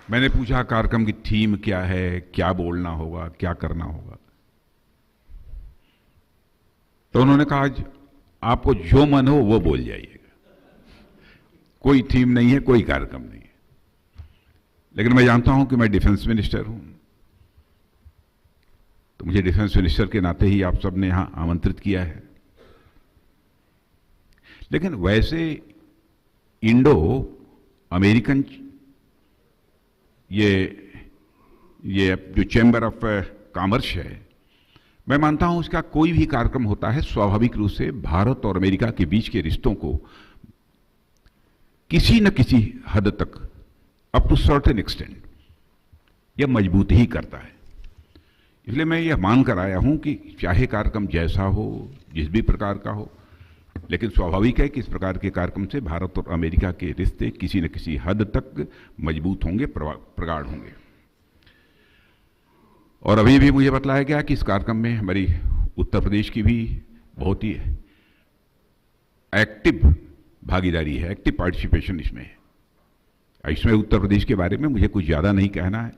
मैंने पूछा कार्यक्रम की थीम क्या है, क्या बोलना होगा, क्या करना होगा। तो उन्होंने कहा आज आपको जो मन हो वो बोल जाइएगा, कोई थीम नहीं है, कोई कार्यक्रम नहीं है। लेकिन मैं जानता हूं कि मैं डिफेंस मिनिस्टर हूं, तो मुझे डिफेंस मिनिस्टर के नाते ही आप सबने यहां आमंत्रित किया है। लेकिन वैसे इंडो अमेरिकन ये जो चैम्बर ऑफ कॉमर्स है, मैं मानता हूं उसका कोई भी कार्यक्रम होता है स्वाभाविक रूप से भारत और अमेरिका के बीच के रिश्तों को किसी न किसी हद तक, अप टू सर्टेन एक्सटेंट, यह मजबूत ही करता है। इसलिए मैं यह मान कर आया हूं कि चाहे कार्यक्रम जैसा हो, जिस भी प्रकार का हो, लेकिन स्वाभाविक है कि इस प्रकार के कार्यक्रम से भारत और अमेरिका के रिश्ते किसी न किसी हद तक मजबूत होंगे, प्रगाढ़ होंगे। और अभी भी मुझे बतलाया गया कि इस कार्यक्रम में हमारी उत्तर प्रदेश की भी बहुत ही एक्टिव भागीदारी है, एक्टिव पार्टिसिपेशन इसमें है। इसमें उत्तर प्रदेश के बारे में मुझे कुछ ज़्यादा नहीं कहना है,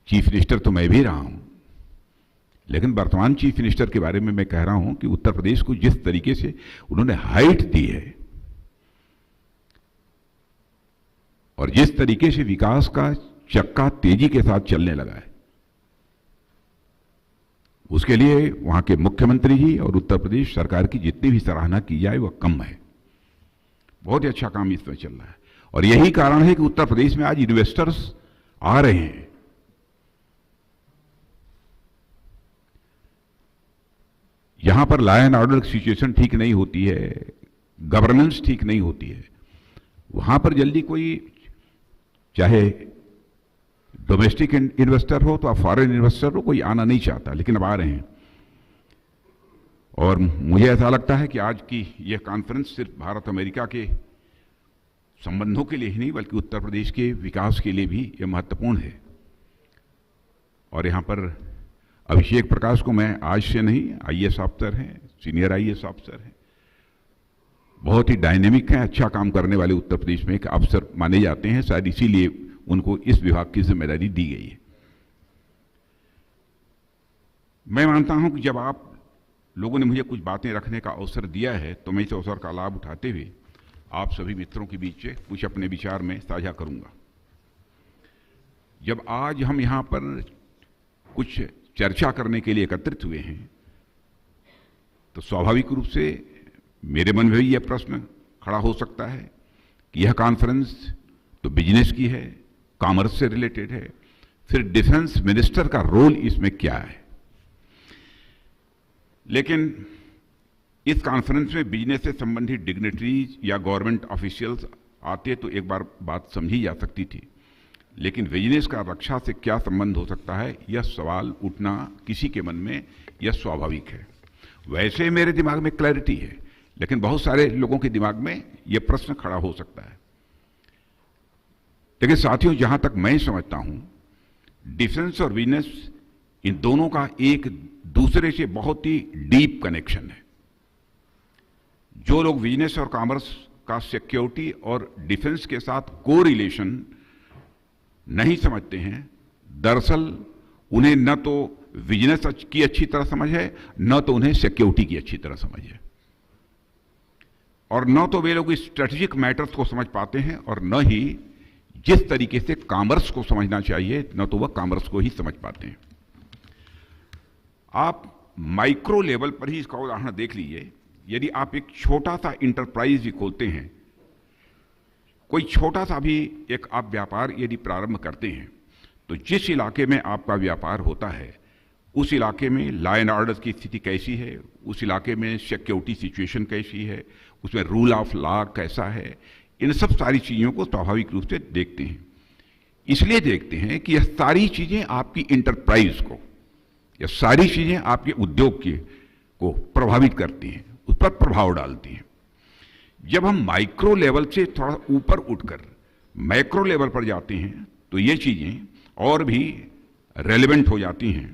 चीफ मिनिस्टर तो मैं भी रहा हूं, लेकिन वर्तमान चीफ मिनिस्टर के बारे में मैं कह रहा हूं कि उत्तर प्रदेश को जिस तरीके से उन्होंने हाइट दी है और जिस तरीके से विकास का चक्का तेजी के साथ चलने लगा है, उसके लिए वहां के मुख्यमंत्री जी और उत्तर प्रदेश सरकार की जितनी भी सराहना की जाए वह कम है। बहुत ही अच्छा काम इसमें चल रहा है और यही कारण है कि उत्तर प्रदेश में आज इन्वेस्टर्स आ रहे हैं। यहां पर लॉ एंड ऑर्डर की सिचुएशन ठीक नहीं होती है, गवर्नेंस ठीक नहीं होती है, वहां पर जल्दी कोई, चाहे डोमेस्टिक इन्वेस्टर हो तो फॉरेन इन्वेस्टर हो, कोई आना नहीं चाहता, लेकिन अब आ रहे हैं। और मुझे ऐसा लगता है कि आज की यह कॉन्फ्रेंस सिर्फ भारत अमेरिका के संबंधों के लिए ही नहीं बल्कि उत्तर प्रदेश के विकास के लिए भी यह महत्वपूर्ण है। और यहाँ पर अभिषेक प्रकाश को मैं आज से नहीं, IAS ऑफिसर हैं, सीनियर IAS ऑफिसर हैं, बहुत ही डायनेमिक हैं, अच्छा काम करने वाले उत्तर प्रदेश में एक अफसर माने जाते हैं, शायद इसीलिए उनको इस विभाग की जिम्मेदारी दी गई है। मैं मानता हूं कि जब आप लोगों ने मुझे कुछ बातें रखने का अवसर दिया है तो मैं इस अवसर का लाभ उठाते हुए आप सभी मित्रों के बीच कुछ अपने विचार में साझा करूंगा। जब आज हम यहां पर कुछ चर्चा करने के लिए एकत्रित हुए हैं तो स्वाभाविक रूप से मेरे मन में भी यह प्रश्न खड़ा हो सकता है कि यह कॉन्फ्रेंस तो बिजनेस की है, कॉमर्स से रिलेटेड है, फिर डिफेंस मिनिस्टर का रोल इसमें क्या है। लेकिन इस कॉन्फ्रेंस में बिजनेस से संबंधित डिग्नेटरीज या गवर्नमेंट ऑफिशियल्स आते तो एक बार बात समझी जा सकती थी, लेकिन बिजनेस का रक्षा से क्या संबंध हो सकता है, यह सवाल उठना किसी के मन में यह स्वाभाविक है। वैसे मेरे दिमाग में क्लैरिटी है, लेकिन बहुत सारे लोगों के दिमाग में यह प्रश्न खड़ा हो सकता है। लेकिन साथियों, जहां तक मैं समझता हूं, डिफेंस और बिजनेस इन दोनों का एक दूसरे से बहुत ही डीप कनेक्शन है। जो लोग बिजनेस और कॉमर्स का सिक्योरिटी और डिफेंस के साथ को रिलेशन नहीं समझते हैं, दरअसल उन्हें न तो बिजनेस की अच्छी तरह समझ है, न तो उन्हें सिक्योरिटी की अच्छी तरह समझ है, और न तो वे लोग स्ट्रेटेजिक मैटर्स को समझ पाते हैं, और न ही जिस तरीके से कॉमर्स को समझना चाहिए, न तो वह कॉमर्स को ही समझ पाते हैं। आप माइक्रो लेवल पर ही इसका उदाहरण देख लीजिए। यदि आप एक छोटा सा इंटरप्राइज भी खोलते हैं, कोई छोटा सा भी एक आप व्यापार यदि प्रारंभ करते हैं, तो जिस इलाके में आपका व्यापार होता है उस इलाके में लॉ एंड ऑर्डर की स्थिति कैसी है, उस इलाके में सिक्योरिटी सिचुएशन कैसी है, उसमें रूल ऑफ लॉ कैसा है, इन सब सारी चीज़ों को स्वाभाविक रूप से देखते हैं। इसलिए देखते हैं कि यह सारी चीज़ें आपकी इंटरप्राइज को, यह सारी चीज़ें आपके उद्योग को प्रभावित करती हैं, उस पर प्रभाव डालती हैं। जब हम माइक्रो लेवल से थोड़ा ऊपर उठकर मैक्रो लेवल पर जाते हैं तो ये चीज़ें और भी रेलेवेंट हो जाती हैं।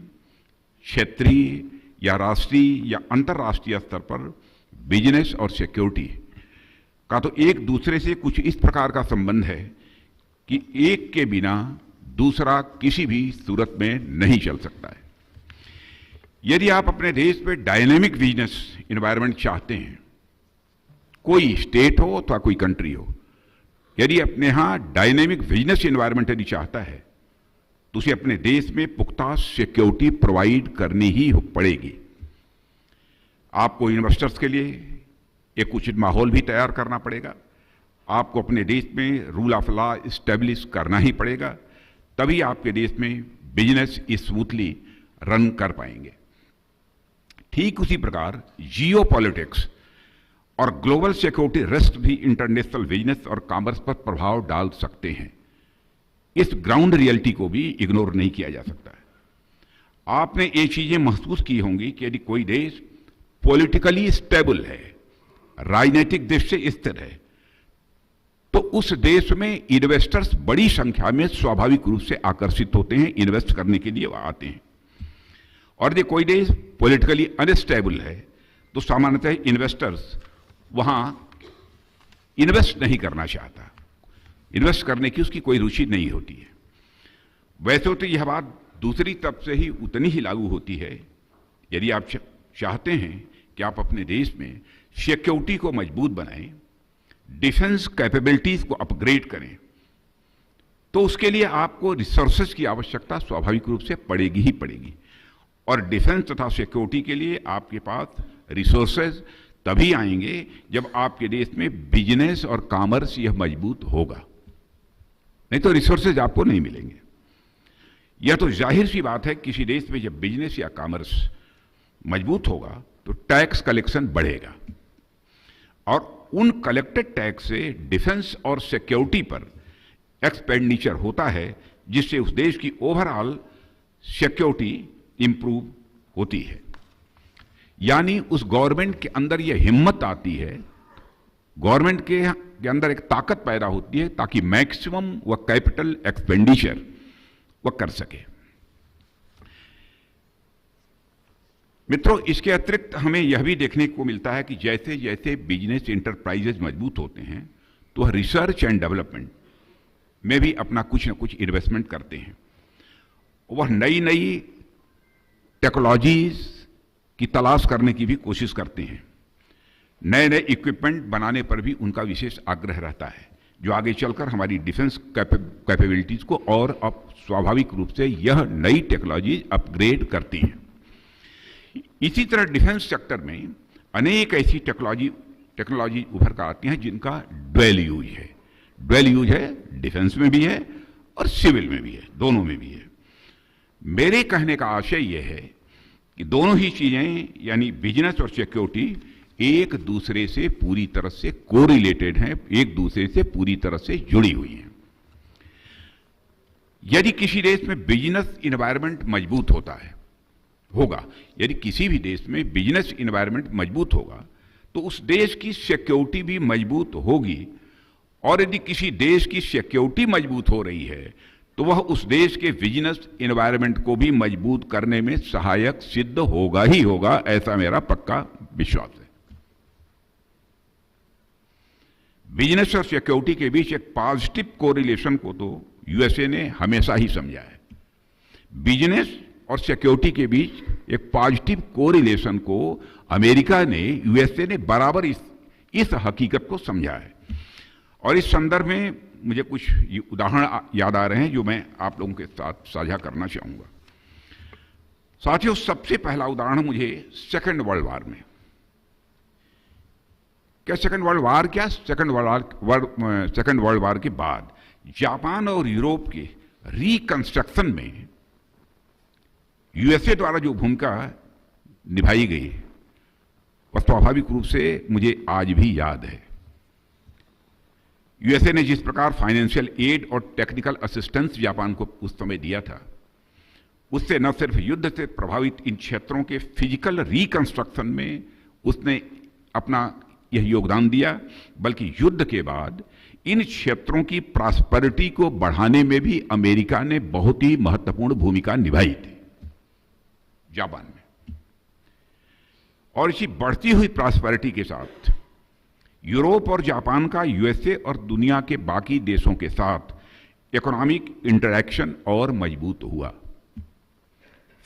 क्षेत्रीय या राष्ट्रीय या अंतर्राष्ट्रीय स्तर पर बिजनेस और सिक्योरिटी का तो एक दूसरे से कुछ इस प्रकार का संबंध है कि एक के बिना दूसरा किसी भी सूरत में नहीं चल सकता है। यदि आप अपने देश में डायनेमिक बिजनेस एनवायरनमेंट चाहते हैं, कोई स्टेट हो अथवा कोई कंट्री हो, यदि अपने यहां डायनेमिक बिजनेस एनवायरनमेंट यदि चाहता है तो उसे अपने देश में पुख्ता सिक्योरिटी प्रोवाइड करनी ही पड़ेगी। आपको इन्वेस्टर्स के लिए एक उचित माहौल भी तैयार करना पड़ेगा, आपको अपने देश में रूल ऑफ लॉ इस्टेब्लिश करना ही पड़ेगा, तभी आपके देश में बिजनेस स्मूथली रन कर पाएंगे। ठीक उसी प्रकार जियो पॉलिटिक्स और ग्लोबल सिक्योरिटी रिस्क भी इंटरनेशनल बिजनेस और कॉमर्स पर प्रभाव डाल सकते हैं। इस ग्राउंड रियलिटी को भी इग्नोर नहीं किया जा सकता है। आपने ये चीजें महसूस की होंगी कि यदि कोई देश पॉलिटिकली स्टेबल है, राजनीतिक दृष्टि से स्थिर है, तो उस देश में इन्वेस्टर्स बड़ी संख्या में स्वाभाविक रूप से आकर्षित होते हैं, इन्वेस्ट करने के लिए वह आते हैं। और यदि कोई देश पॉलिटिकली अनस्टेबल है तो सामान्यतः इन्वेस्टर्स वहां इन्वेस्ट नहीं करना चाहता, इन्वेस्ट करने की उसकी कोई रुचि नहीं होती है। वैसे तो यह बात दूसरी तरफ से ही उतनी ही लागू होती है। यदि आप चाहते हैं कि आप अपने देश में सिक्योरिटी को मजबूत बनाएं, डिफेंस कैपेबिलिटीज को अपग्रेड करें, तो उसके लिए आपको रिसोर्सेज की आवश्यकता स्वाभाविक रूप से पड़ेगी ही पड़ेगी। और डिफेंस तथा सिक्योरिटी के लिए आपके पास रिसोर्सेज तभी आएंगे जब आपके देश में बिजनेस और कॉमर्स यह मजबूत होगा, नहीं तो रिसोर्सेज आपको नहीं मिलेंगे। यह तो जाहिर सी बात है, किसी देश में जब बिजनेस या कॉमर्स मजबूत होगा तो टैक्स कलेक्शन बढ़ेगा, और उन कलेक्टेड टैक्स से डिफेंस और सिक्योरिटी पर एक्सपेंडिचर होता है, जिससे उस देश की ओवरऑल सिक्योरिटी इंप्रूव होती है। यानी उस गवर्नमेंट के अंदर यह हिम्मत आती है, गवर्नमेंट के अंदर एक ताकत पैदा होती है ताकि मैक्सिमम वह कैपिटल एक्सपेंडिचर वह कर सके। मित्रों, इसके अतिरिक्त हमें यह भी देखने को मिलता है कि जैसे जैसे बिजनेस इंटरप्राइजेज मजबूत होते हैं तो वह रिसर्च एंड डेवलपमेंट में भी अपना कुछ न कुछ इन्वेस्टमेंट करते हैं। वह नई नई टेक्नोलॉजीज की तलाश करने की भी कोशिश करते हैं, नए नए इक्विपमेंट बनाने पर भी उनका विशेष आग्रह रहता है, जो आगे चलकर हमारी डिफेंस कैपेबिलिटीज को और अब स्वाभाविक रूप से यह नई टेक्नोलॉजी अपग्रेड करती हैं। इसी तरह डिफेंस सेक्टर में अनेक ऐसी टेक्नोलॉजी उभर कर आती हैं जिनका ड्वेल यूज है। ड्वेल यूज है, डिफेंस में भी है और सिविल में भी है, दोनों में भी है। मेरे कहने का आशय यह है कि दोनों ही चीजें यानी बिजनेस और सिक्योरिटी एक दूसरे से पूरी तरह से कोरिलेटेड हैं, एक दूसरे से पूरी तरह से जुड़ी हुई हैं। यदि किसी देश में बिजनेस इन्वायरमेंट मजबूत होगा, यदि किसी भी देश में बिजनेस इन्वायरमेंट मजबूत होगा तो उस देश की सिक्योरिटी भी मजबूत होगी, और यदि किसी देश की सिक्योरिटी मजबूत हो रही है तो वह उस देश के बिजनेस इन्वायरमेंट को भी मजबूत करने में सहायक सिद्ध होगा ही होगा, ऐसा मेरा पक्का विश्वास है। बिजनेस और सिक्योरिटी के बीच एक पॉजिटिव कोरिलेशन को तो यूएसए ने हमेशा ही समझा है। बिजनेस और सिक्योरिटी के बीच एक पॉजिटिव कोरिलेशन को अमेरिका ने, यूएसए ने बराबर इस हकीकत को समझा है। और इस संदर्भ में मुझे कुछ उदाहरण याद आ रहे हैं जो मैं आप लोगों के साथ साझा करना चाहूंगा। साथियों, सबसे पहला उदाहरण मुझे सेकेंड वर्ल्ड वार में, सेकेंड वर्ल्ड वार के बाद जापान और यूरोप के रिकंस्ट्रक्शन में यूएसए द्वारा जो भूमिका निभाई गई वह स्वाभाविक रूप से मुझे आज भी याद है। यूएसए ने जिस प्रकार फाइनेंशियल एड और टेक्निकल असिस्टेंस जापान को उस समय दिया था, उससे न सिर्फ युद्ध से प्रभावित इन क्षेत्रों के फिजिकल रिकंस्ट्रक्शन में उसने अपना यह योगदान दिया, बल्कि युद्ध के बाद इन क्षेत्रों की प्रॉस्पेरिटी को बढ़ाने में भी अमेरिका ने बहुत ही महत्वपूर्ण भूमिका निभाई थी जापान में। और इसी बढ़ती हुई प्रॉस्पेरिटी के साथ यूरोप और जापान का यूएसए और दुनिया के बाकी देशों के साथ इकोनॉमिक इंटरैक्शन और मजबूत हुआ।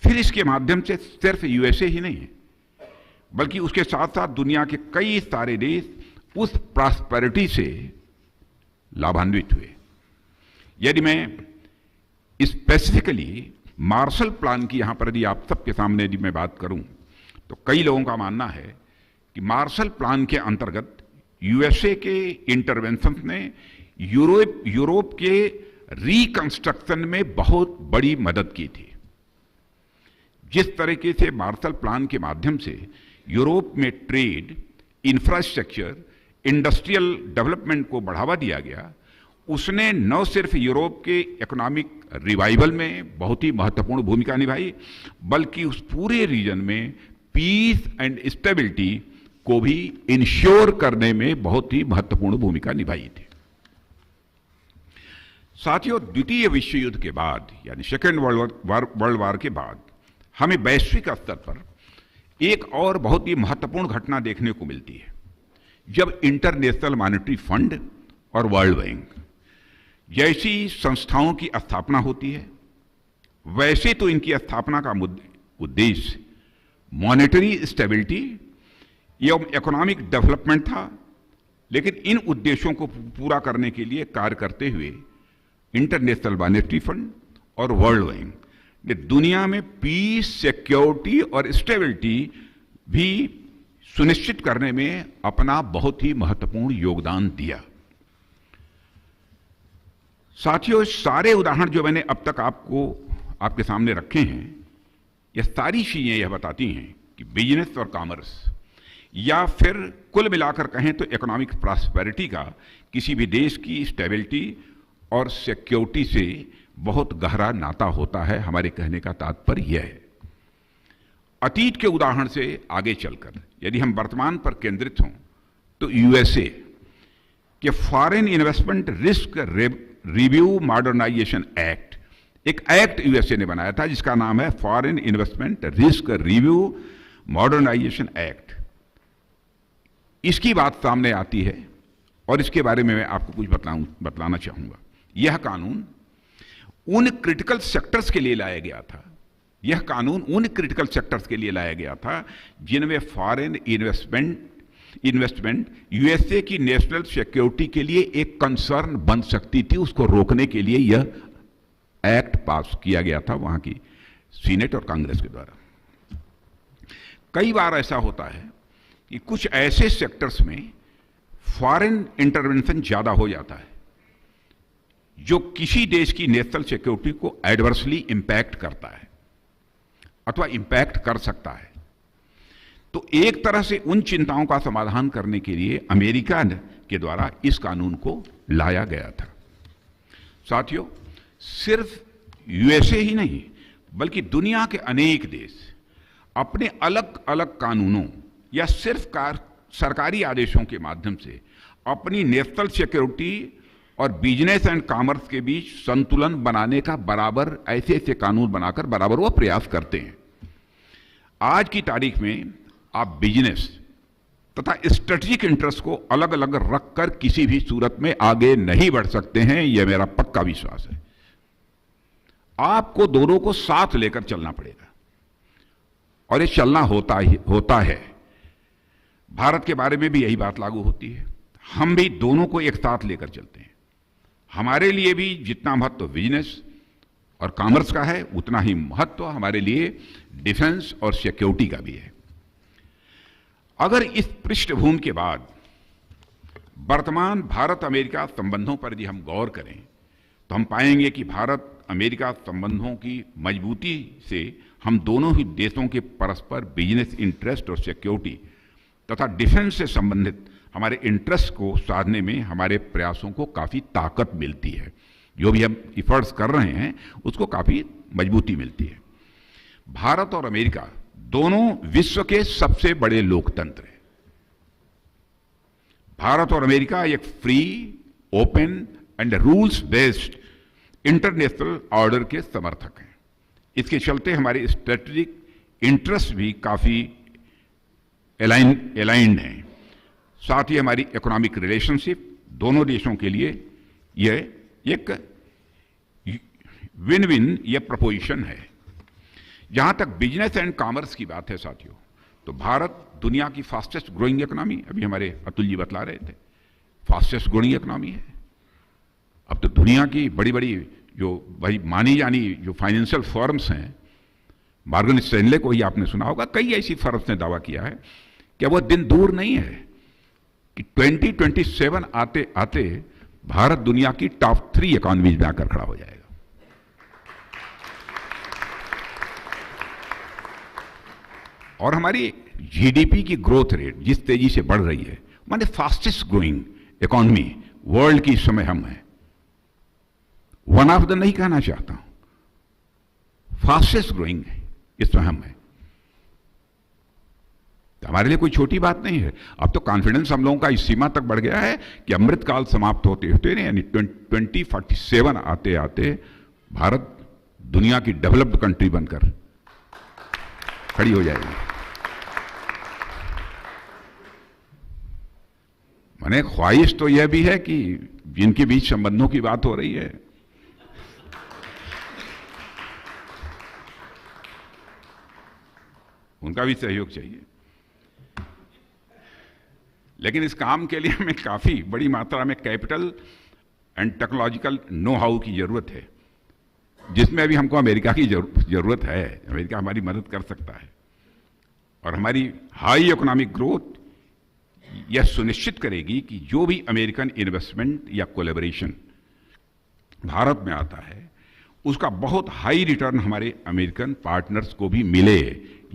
फिर इसके माध्यम से सिर्फ यूएसए ही नहीं, बल्कि उसके साथ साथ दुनिया के कई सारे देश उस प्रॉस्पेरिटी से लाभान्वित हुए। यदि मैं स्पेसिफिकली मार्शल प्लान की यहां पर यदि आप सबके सामने यदि मैं बात करूं, तो कई लोगों का मानना है कि मार्शल प्लान के अंतर्गत यूएसए के इंटरवेंशन ने यूरोप के रिकंस्ट्रक्शन में बहुत बड़ी मदद की थी। जिस तरीके से मार्शल प्लान के माध्यम से यूरोप में ट्रेड, इंफ्रास्ट्रक्चर, इंडस्ट्रियल डेवलपमेंट को बढ़ावा दिया गया, उसने न सिर्फ यूरोप के इकोनॉमिक रिवाइवल में बहुत ही महत्वपूर्ण भूमिका निभाई, बल्कि उस पूरे रीजन में पीस एंड स्टेबिलिटी को भी इंश्योर करने में बहुत ही महत्वपूर्ण भूमिका निभाई थी। साथियों, द्वितीय विश्व युद्ध के बाद यानी सेकेंड वर्ल्ड वार के बाद हमें वैश्विक स्तर पर एक और बहुत ही महत्वपूर्ण घटना देखने को मिलती है, जब इंटरनेशनल मॉनेटरी फंड और वर्ल्ड बैंक जैसी संस्थाओं की स्थापना होती है। वैसे तो इनकी स्थापना का उद्देश्य मॉनेटरी स्टेबिलिटी एवं इकोनॉमिक डेवलपमेंट था, लेकिन इन उद्देश्यों को पूरा करने के लिए कार्य करते हुए इंटरनेशनल मॉनेटरी फंड और वर्ल्ड बैंक ने दुनिया में पीस, सिक्योरिटी और स्टेबिलिटी भी सुनिश्चित करने में अपना बहुत ही महत्वपूर्ण योगदान दिया। साथियों, सारे उदाहरण जो मैंने अब तक आपके सामने रखे हैं, यह सारी चीजें यह बताती हैं कि बिजनेस और कॉमर्स या फिर कुल मिलाकर कहें तो इकोनॉमिक प्रॉस्पेरिटी का किसी भी देश की स्टेबिलिटी और सिक्योरिटी से बहुत गहरा नाता होता है। हमारे कहने का तात्पर्य यह है। अतीत के उदाहरण से आगे चलकर यदि हम वर्तमान पर केंद्रित हों तो यूएसए के foreign investment risk review modernisation act, एक एक्ट यूएसए ने बनाया था जिसका नाम है foreign investment risk review modernisation act. इसकी बात सामने आती है और इसके बारे में मैं आपको कुछ बतलाना चाहूंगा। यह कानून उन क्रिटिकल सेक्टर्स के लिए लाया गया था, यह कानून उन क्रिटिकल सेक्टर्स के लिए लाया गया था जिनमें फॉरेन इन्वेस्टमेंट यूएसए की नेशनल सिक्योरिटी के लिए एक कंसर्न बन सकती थी। उसको रोकने के लिए यह एक्ट पास किया गया था वहां की सीनेट और कांग्रेस के द्वारा। कई बार ऐसा होता है कि कुछ ऐसे सेक्टर्स में फॉरेन इंटरवेंशन ज्यादा हो जाता है जो किसी देश की नेशनल सिक्योरिटी को एडवर्सली इंपैक्ट करता है अथवा इंपैक्ट कर सकता है। तो एक तरह से उन चिंताओं का समाधान करने के लिए अमेरिका के द्वारा इस कानून को लाया गया था। साथियों, सिर्फ यूएसए ही नहीं बल्कि दुनिया के अनेक देश अपने अलग अलग कानूनों या सिर्फ सरकारी आदेशों के माध्यम से अपनी नेशनल सिक्योरिटी और बिजनेस एंड कॉमर्स के बीच संतुलन बनाने का बराबर ऐसे ऐसे कानून बनाकर बराबर वो प्रयास करते हैं। आज की तारीख में आप बिजनेस तथा स्ट्रेटेजिक इंटरेस्ट को अलग अलग रखकर किसी भी सूरत में आगे नहीं बढ़ सकते हैं, यह मेरा पक्का विश्वास है। आपको दोनों को साथ लेकर चलना पड़ेगा और ये चलना होता है। भारत के बारे में भी यही बात लागू होती है। हम भी दोनों को एक साथ लेकर चलते हैं। हमारे लिए भी जितना महत्व बिजनेस और कॉमर्स का है उतना ही महत्व हमारे लिए डिफेंस और सिक्योरिटी का भी है। अगर इस पृष्ठभूमि के बाद वर्तमान भारत अमेरिका संबंधों पर यदि हम गौर करें तो हम पाएंगे कि भारत अमेरिका संबंधों की मजबूती से हम दोनों ही देशों के परस्पर बिजनेस इंटरेस्ट और सिक्योरिटी तथा डिफेंस से संबंधित हमारे इंटरेस्ट को साधने में हमारे प्रयासों को काफ़ी ताकत मिलती है। जो भी हम इफर्ट्स कर रहे हैं उसको काफ़ी मजबूती मिलती है। भारत और अमेरिका दोनों विश्व के सबसे बड़े लोकतंत्र हैं। भारत और अमेरिका एक free, open and rules based international order के समर्थक हैं। इसके चलते हमारे स्ट्रेटेजिक इंटरेस्ट भी काफ़ी अलाइंड हैं। साथ ही हमारी इकोनॉमिक रिलेशनशिप दोनों देशों के लिए यह एक विन विन यह प्रपोजिशन है। जहां तक बिजनेस एंड कॉमर्स की बात है साथियों, तो भारत दुनिया की फास्टेस्ट ग्रोइंग इकोनॉमी, अभी हमारे अतुल जी बतला रहे थे, फास्टेस्ट ग्रोइंग इकोनॉमी है। अब तो दुनिया की बड़ी बड़ी जो भाई मानी जानी जो फाइनेंशियल फर्म्स हैं, मॉर्गन स्टैनले को ही आपने सुना होगा, कई ऐसी फर्म्स ने दावा किया है कि वो दिन दूर नहीं है कि 2027 आते आते भारत दुनिया की टॉप 3 इकोनॉमीज में आकर खड़ा हो जाएगा। और हमारी जीडीपी की ग्रोथ रेट जिस तेजी से बढ़ रही है, माने फास्टेस्ट ग्रोइंग इकोनॉमी वर्ल्ड की इस समय हम हैं। वन ऑफ द नहीं कहना चाहता हूं, फास्टेस्ट ग्रोइंग इसमें हम हैं। तो हमारे लिए कोई छोटी बात नहीं है। अब तो कॉन्फिडेंस हम लोगों का इस सीमा तक बढ़ गया है कि अमृतकाल समाप्त होते होते यानी 2047 आते आते भारत दुनिया की डेवलप्ड कंट्री बनकर खड़ी हो जाएगी। माने ख्वाहिश तो यह भी है कि जिनके बीच संबंधों की बात हो रही है, उनका भी सहयोग चाहिए। लेकिन इस काम के लिए हमें काफी बड़ी मात्रा में capital and technological know how की जरूरत है, जिसमें अभी हमको अमेरिका की जरूरत है। अमेरिका हमारी मदद कर सकता है और हमारी हाई इकोनॉमिक ग्रोथ यह सुनिश्चित करेगी कि जो भी अमेरिकन इन्वेस्टमेंट या कोलैबोरेशन भारत में आता है उसका बहुत हाई रिटर्न हमारे अमेरिकन पार्टनर्स को भी मिले।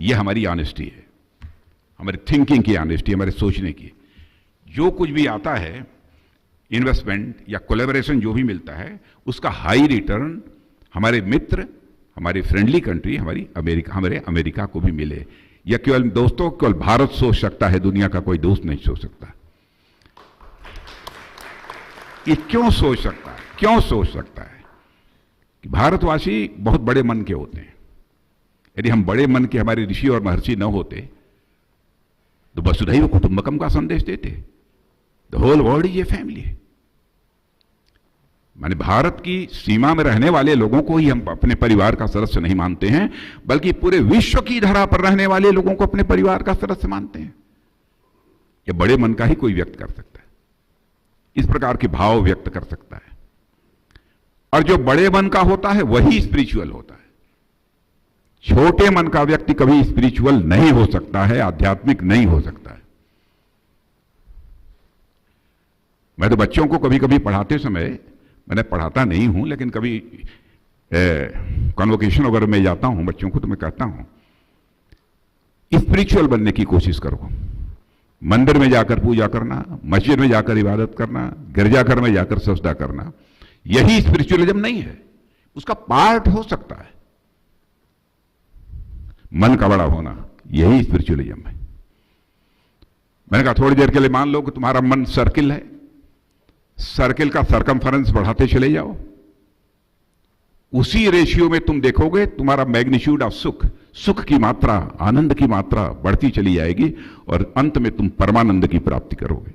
यह हमारी ऑनेस्टी है, हमारी थिंकिंग की ऑनेस्टी, हमारे सोचने की। जो कुछ भी आता है इन्वेस्टमेंट या कोलैबोरेशन जो भी मिलता है उसका हाई रिटर्न हमारे मित्र, हमारे फ्रेंडली कंट्री, हमारे अमेरिका को भी मिले। यह केवल दोस्तों केवल भारत सोच सकता है, दुनिया का कोई दोस्त नहीं सोच सकता। ये क्यों सोच सकता है? क्यों सोच सकता है कि भारतवासी बहुत बड़े मन के होते हैं। यदि हम बड़े मन के हमारे ऋषि और महर्षि न होते तो वसुधैव कुटुंबकम का संदेश देते, the whole world is a family. माने भारत की सीमा में रहने वाले लोगों को ही हम अपने परिवार का सदस्य नहीं मानते हैं, बल्कि पूरे विश्व की धरा पर रहने वाले लोगों को अपने परिवार का सदस्य मानते हैं। यह बड़े मन का ही कोई व्यक्त कर सकता है, इस प्रकार के भाव व्यक्त कर सकता है। और जो बड़े मन का होता है वही स्पिरिचुअल होता है। छोटे मन का व्यक्ति कभी स्पिरिचुअल नहीं हो सकता है, आध्यात्मिक नहीं हो सकता है। मैं तो बच्चों को कभी कभी पढ़ाते समय, मैंने पढ़ाता नहीं हूं लेकिन कभी कॉन्वोकेशन वगैरह में जाता हूं बच्चों को, तो मैं कहता हूं स्पिरिचुअल बनने की कोशिश करो। मंदिर में जाकर पूजा करना, मस्जिद में जाकर इबादत करना, गिरजाघर में जाकर सजदा करना, यही स्पिरिचुअलिज्म नहीं है, उसका पार्ट हो सकता है। मन का बड़ा होना, यही स्पिरिचुअलिज्म है। मैंने कहा थोड़ी देर के लिए मान लो कि तुम्हारा मन सर्किल है, सर्किल का सरकमफरेंस बढ़ाते चले जाओ, उसी रेशियो में तुम देखोगे तुम्हारा मैग्नीट्यूड ऑफ सुख, सुख की मात्रा, आनंद की मात्रा बढ़ती चली जाएगी और अंत में तुम परमानंद की प्राप्ति करोगे।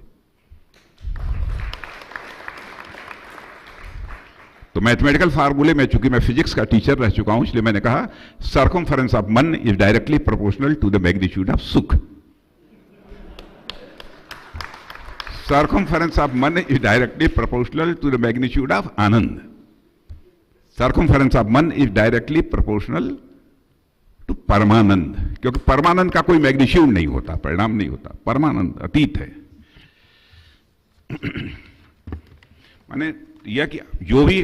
तो मैथमेटिकल फार्मूले में, चूंकि मैं फिजिक्स का टीचर रह चुका हूं, इसलिए मैंने कहा सर्कमफरेंस ऑफ मन is directly proportional to the magnitude of सुख। Circumference of man is directly proportional to the magnitude of Anand. Circumference of man is directly proportional to परमानंद, क्योंकि परमानंद का कोई मैग्नीट्यूड नहीं होता, परिणाम नहीं होता, परमानंद अतीत है। माने यह कि जो भी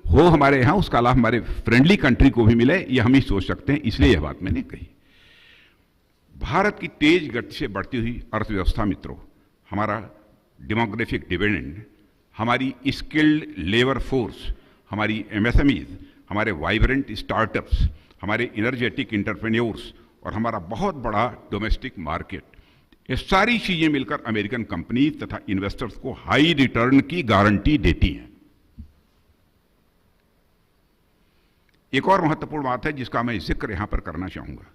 हो हमारे यहां उसका लाभ हमारे फ्रेंडली कंट्री को भी मिले, यह हम ही सोच सकते हैं, इसलिए यह बात मैंने कही। भारत की तेज गति से बढ़ती हुई अर्थव्यवस्था मित्रों, हमारा डेमोग्राफिक डिविडेंड, हमारी स्किल्ड लेबर फोर्स, हमारी एमएसएमईज, हमारे वाइब्रेंट स्टार्टअप्स, हमारे एनर्जेटिक एंटरप्रेन्योर्स और हमारा बहुत बड़ा डोमेस्टिक मार्केट, ये सारी चीजें मिलकर अमेरिकन कंपनीज तथा इन्वेस्टर्स को हाई रिटर्न की गारंटी देती हैं। एक और महत्वपूर्ण बात है जिसका मैं जिक्र यहां पर करना चाहूंगा।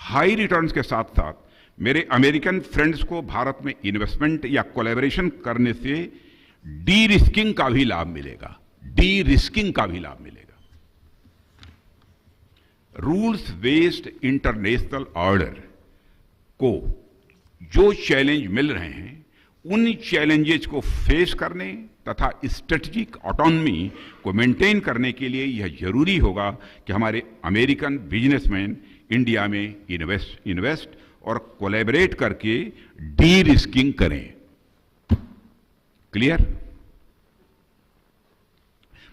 हाई रिटर्न्स के साथ साथ मेरे अमेरिकन फ्रेंड्स को भारत में इन्वेस्टमेंट या कोलैबोरेशन करने से डी रिस्किंग का भी लाभ मिलेगा, डी रिस्किंग का भी लाभ मिलेगा। रूल्स बेस्ड इंटरनेशनल ऑर्डर को जो चैलेंज मिल रहे हैं, उन चैलेंजेस को फेस करने तथा स्ट्रेटेजिक ऑटोनॉमी को मेंटेन करने के लिए यह जरूरी होगा कि हमारे अमेरिकन बिजनेसमैन इंडिया में इन्वेस्ट और कोलैबोरेट करके डी रिस्किंग करें। क्लियर?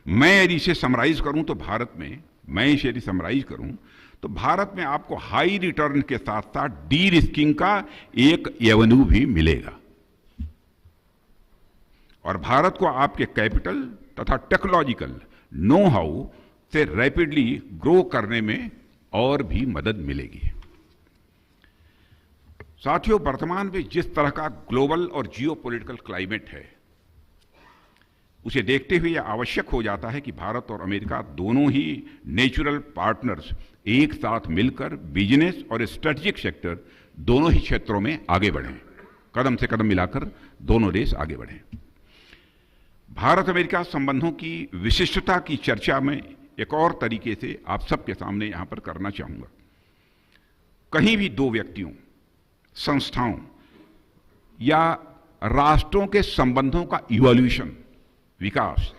मैं यदि इसे समराइज करूं तो भारत में, मैं इसे यदि समराइज करूं तो भारत में आपको हाई रिटर्न के साथ साथ डी रिस्किंग का एक एवेन्यू भी मिलेगा और भारत को आपके कैपिटल तथा टेक्नोलॉजिकल नो हाउ से रैपिडली ग्रो करने में और भी मदद मिलेगी। साथियों, वर्तमान में जिस तरह का ग्लोबल और जियोपॉलिटिकल क्लाइमेट है, उसे देखते हुए यह आवश्यक हो जाता है कि भारत और अमेरिका दोनों ही नेचुरल पार्टनर्स एक साथ मिलकर बिजनेस और स्ट्रेटेजिक सेक्टर दोनों ही क्षेत्रों में आगे बढ़ें, कदम से कदम मिलाकर दोनों देश आगे बढ़ें। भारत अमेरिका संबंधों की विशिष्टता की चर्चा में एक और तरीके से आप सबके सामने यहां पर करना चाहूंगा। कहीं भी दो व्यक्तियों, संस्थाओं या राष्ट्रों के संबंधों का इवोल्यूशन, विकास,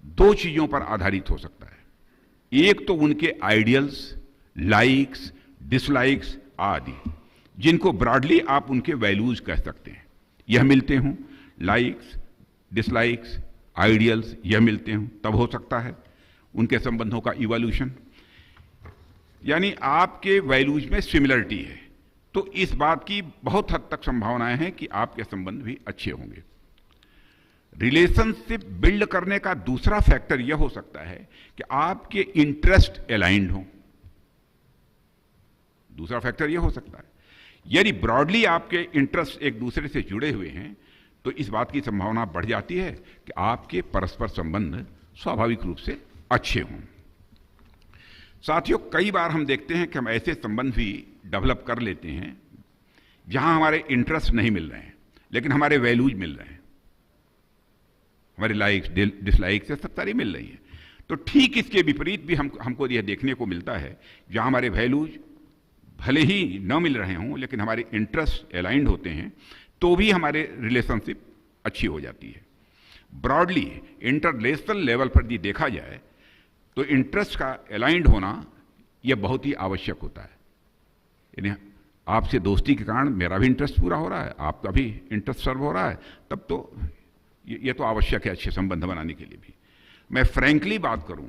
दो चीजों पर आधारित हो सकता है। एक तो उनके आइडियल्स, लाइक्स, डिसलाइक्स आदि, जिनको ब्रॉडली आप उनके वैल्यूज कह सकते हैं, यह मिलते हों, लाइक्स, डिसलाइक्स, आइडियल्स यह मिलते हों, तब हो सकता है उनके संबंधों का इवोल्यूशन। यानी आपके वैल्यूज में सिमिलरिटी है, तो इस बात की बहुत हद तक संभावनाएं हैं कि आपके संबंध भी अच्छे होंगे। रिलेशनशिप बिल्ड करने का दूसरा फैक्टर यह हो सकता है कि आपके इंटरेस्ट अलाइंड हो। दूसरा फैक्टर यह हो सकता है, यदि ब्रॉडली आपके इंटरेस्ट एक दूसरे से जुड़े हुए हैं तो इस बात की संभावना बढ़ जाती है कि आपके परस्पर संबंध स्वाभाविक रूप से अच्छे हों। साथियों, कई बार हम देखते हैं कि हम ऐसे संबंध भी डेवलप कर लेते हैं जहां हमारे इंटरेस्ट नहीं मिल रहे हैं लेकिन हमारे वैल्यूज मिल रहे हैं, हमारे लाइक्स डिसलाइक्स सब सारी मिल रही है। तो ठीक इसके विपरीत भी हमको यह देखने को मिलता है, जहां हमारे वैल्यूज भले ही न मिल रहे हों लेकिन हमारे इंटरेस्ट अलाइंड होते हैं, तो भी हमारे रिलेशनशिप अच्छी हो जाती है। ब्रॉडली इंटरनेशनल लेवल पर यदि देखा जाए तो इंटरेस्ट का अलाइंड होना यह बहुत ही आवश्यक होता है। यानी आपसे दोस्ती के कारण मेरा भी इंटरेस्ट पूरा हो रहा है, आपका भी इंटरेस्ट सर्व हो रहा है, तब तो यह तो आवश्यक है अच्छे संबंध बनाने के लिए भी। मैं फ्रैंकली बात करूं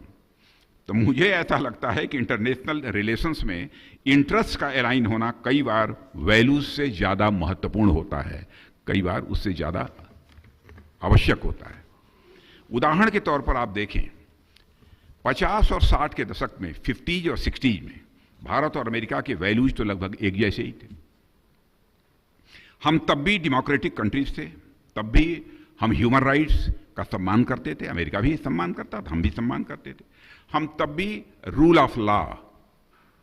तो मुझे ऐसा लगता है कि इंटरनेशनल रिलेशंस में इंटरेस्ट का अलाइन होना कई बार वैल्यूज से ज़्यादा महत्वपूर्ण होता है, कई बार उससे ज़्यादा आवश्यक होता है। उदाहरण के तौर पर आप देखें 50 और 60 के दशक में, 50s और 60s में भारत और अमेरिका के वैल्यूज तो लगभग एक जैसे ही थे। हम तब भी डेमोक्रेटिक कंट्रीज थे, तब भी हम ह्यूमन राइट्स का सम्मान करते थे, अमेरिका भी सम्मान करता था, हम भी सम्मान करते थे। हम तब भी रूल ऑफ लॉ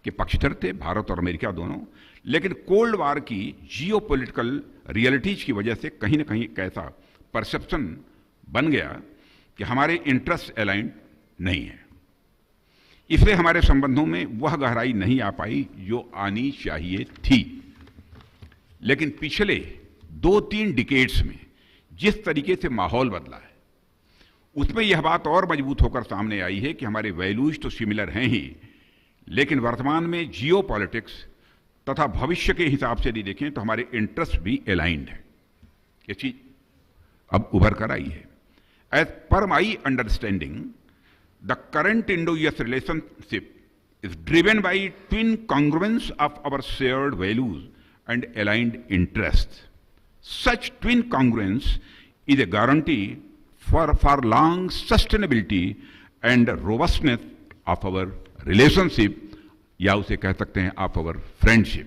के पक्षधर थे, भारत और अमेरिका दोनों। लेकिन कोल्ड वार की जियोपॉलिटिकल रियलिटीज की वजह से कहीं ना कहीं एक ऐसा परसेप्शन बन गया कि हमारे इंटरेस्ट अलाइंड नहीं है, इसलिए हमारे संबंधों में वह गहराई नहीं आ पाई जो आनी चाहिए थी। लेकिन पिछले 2-3 डिकेड्स में जिस तरीके से माहौल बदला है, उसमें यह बात और मजबूत होकर सामने आई है कि हमारे वैल्यूज तो सिमिलर हैं ही, लेकिन वर्तमान में जियोपॉलिटिक्स तथा भविष्य के हिसाब से यदि देखें तो हमारे इंटरेस्ट भी अलाइंड है। ये चीज अब उभर कर आई है। एज पर my understanding, the current Indo-US relationship is driven by twin congruence of our shared values and aligned interests. Such twin congruence is a guarantee for long sustainability and robustness of our relationship, या उसे कह सकते हैं of our friendship.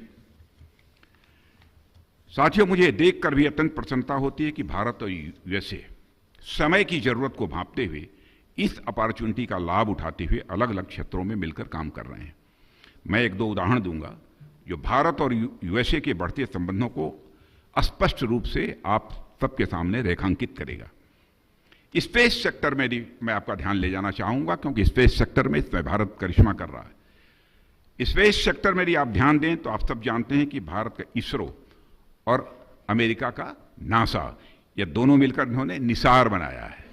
साथियों, मुझे देखकर भी अत्यंत प्रसन्नता होती है कि भारत और यूएसए समय की जरूरत को भांपते हुए इस अपॉर्चुनिटी का लाभ उठाते हुए अलग अलग क्षेत्रों में मिलकर काम कर रहे हैं। मैं 1-2 उदाहरण दूंगा जो भारत और यूएसए के बढ़ते संबंधों को स्पष्ट रूप से आप सबके सामने रेखांकित करेगा। स्पेस सेक्टर में भी मैं आपका ध्यान ले जाना चाहूंगा, क्योंकि स्पेस सेक्टर में इसमें भारत करिश्मा कर रहा है। स्पेस सेक्टर में यदि आप ध्यान दें तो आप सब जानते हैं कि भारत का इसरो और अमेरिका का नासा, ये दोनों मिलकर उन्होंने निसार बनाया है।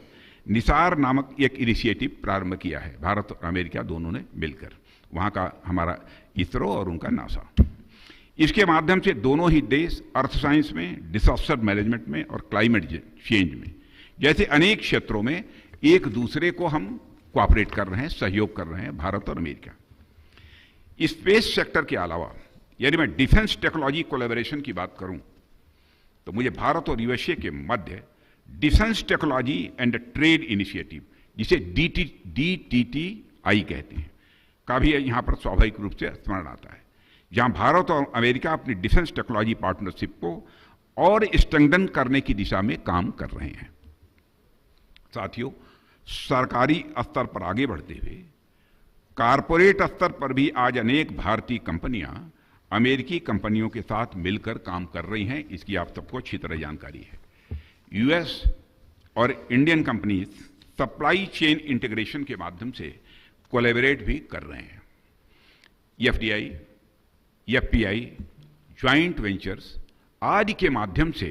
निसार नामक एक इनिशिएटिव प्रारंभ किया है, भारत और अमेरिका दोनों ने मिलकर, वहाँ का हमारा इसरो और उनका नासा। इसके माध्यम से दोनों ही देश अर्थ साइंस में, डिजास्टर मैनेजमेंट में और क्लाइमेट चेंज में जैसे अनेक क्षेत्रों में एक दूसरे को हम कोऑपरेट कर रहे हैं, सहयोग कर रहे हैं, भारत और अमेरिका। स्पेस सेक्टर के अलावा यदि मैं डिफेंस टेक्नोलॉजी कोलैबोरेशन की बात करूं तो मुझे भारत और यूएसए के मध्य defence technology and trade initiative, जिसे DTTI कहते हैं, का भी यहां पर स्वाभाविक रूप से स्मरण आता है, जहां भारत और अमेरिका अपनी डिफेंस टेक्नोलॉजी पार्टनरशिप को और स्ट्रेंथन करने की दिशा में काम कर रहे हैं। साथियों, सरकारी स्तर पर आगे बढ़ते हुए कारपोरेट स्तर पर भी आज अनेक भारतीय कंपनियां अमेरिकी कंपनियों के साथ मिलकर काम कर रही हैं, इसकी आप सबको अच्छी तरह जानकारी है। यूएस और Indian companies supply chain integration के माध्यम से कोलैबोरेट भी कर रहे हैं। FDI, FPI, ज्वाइंट वेंचर्स आदि के माध्यम से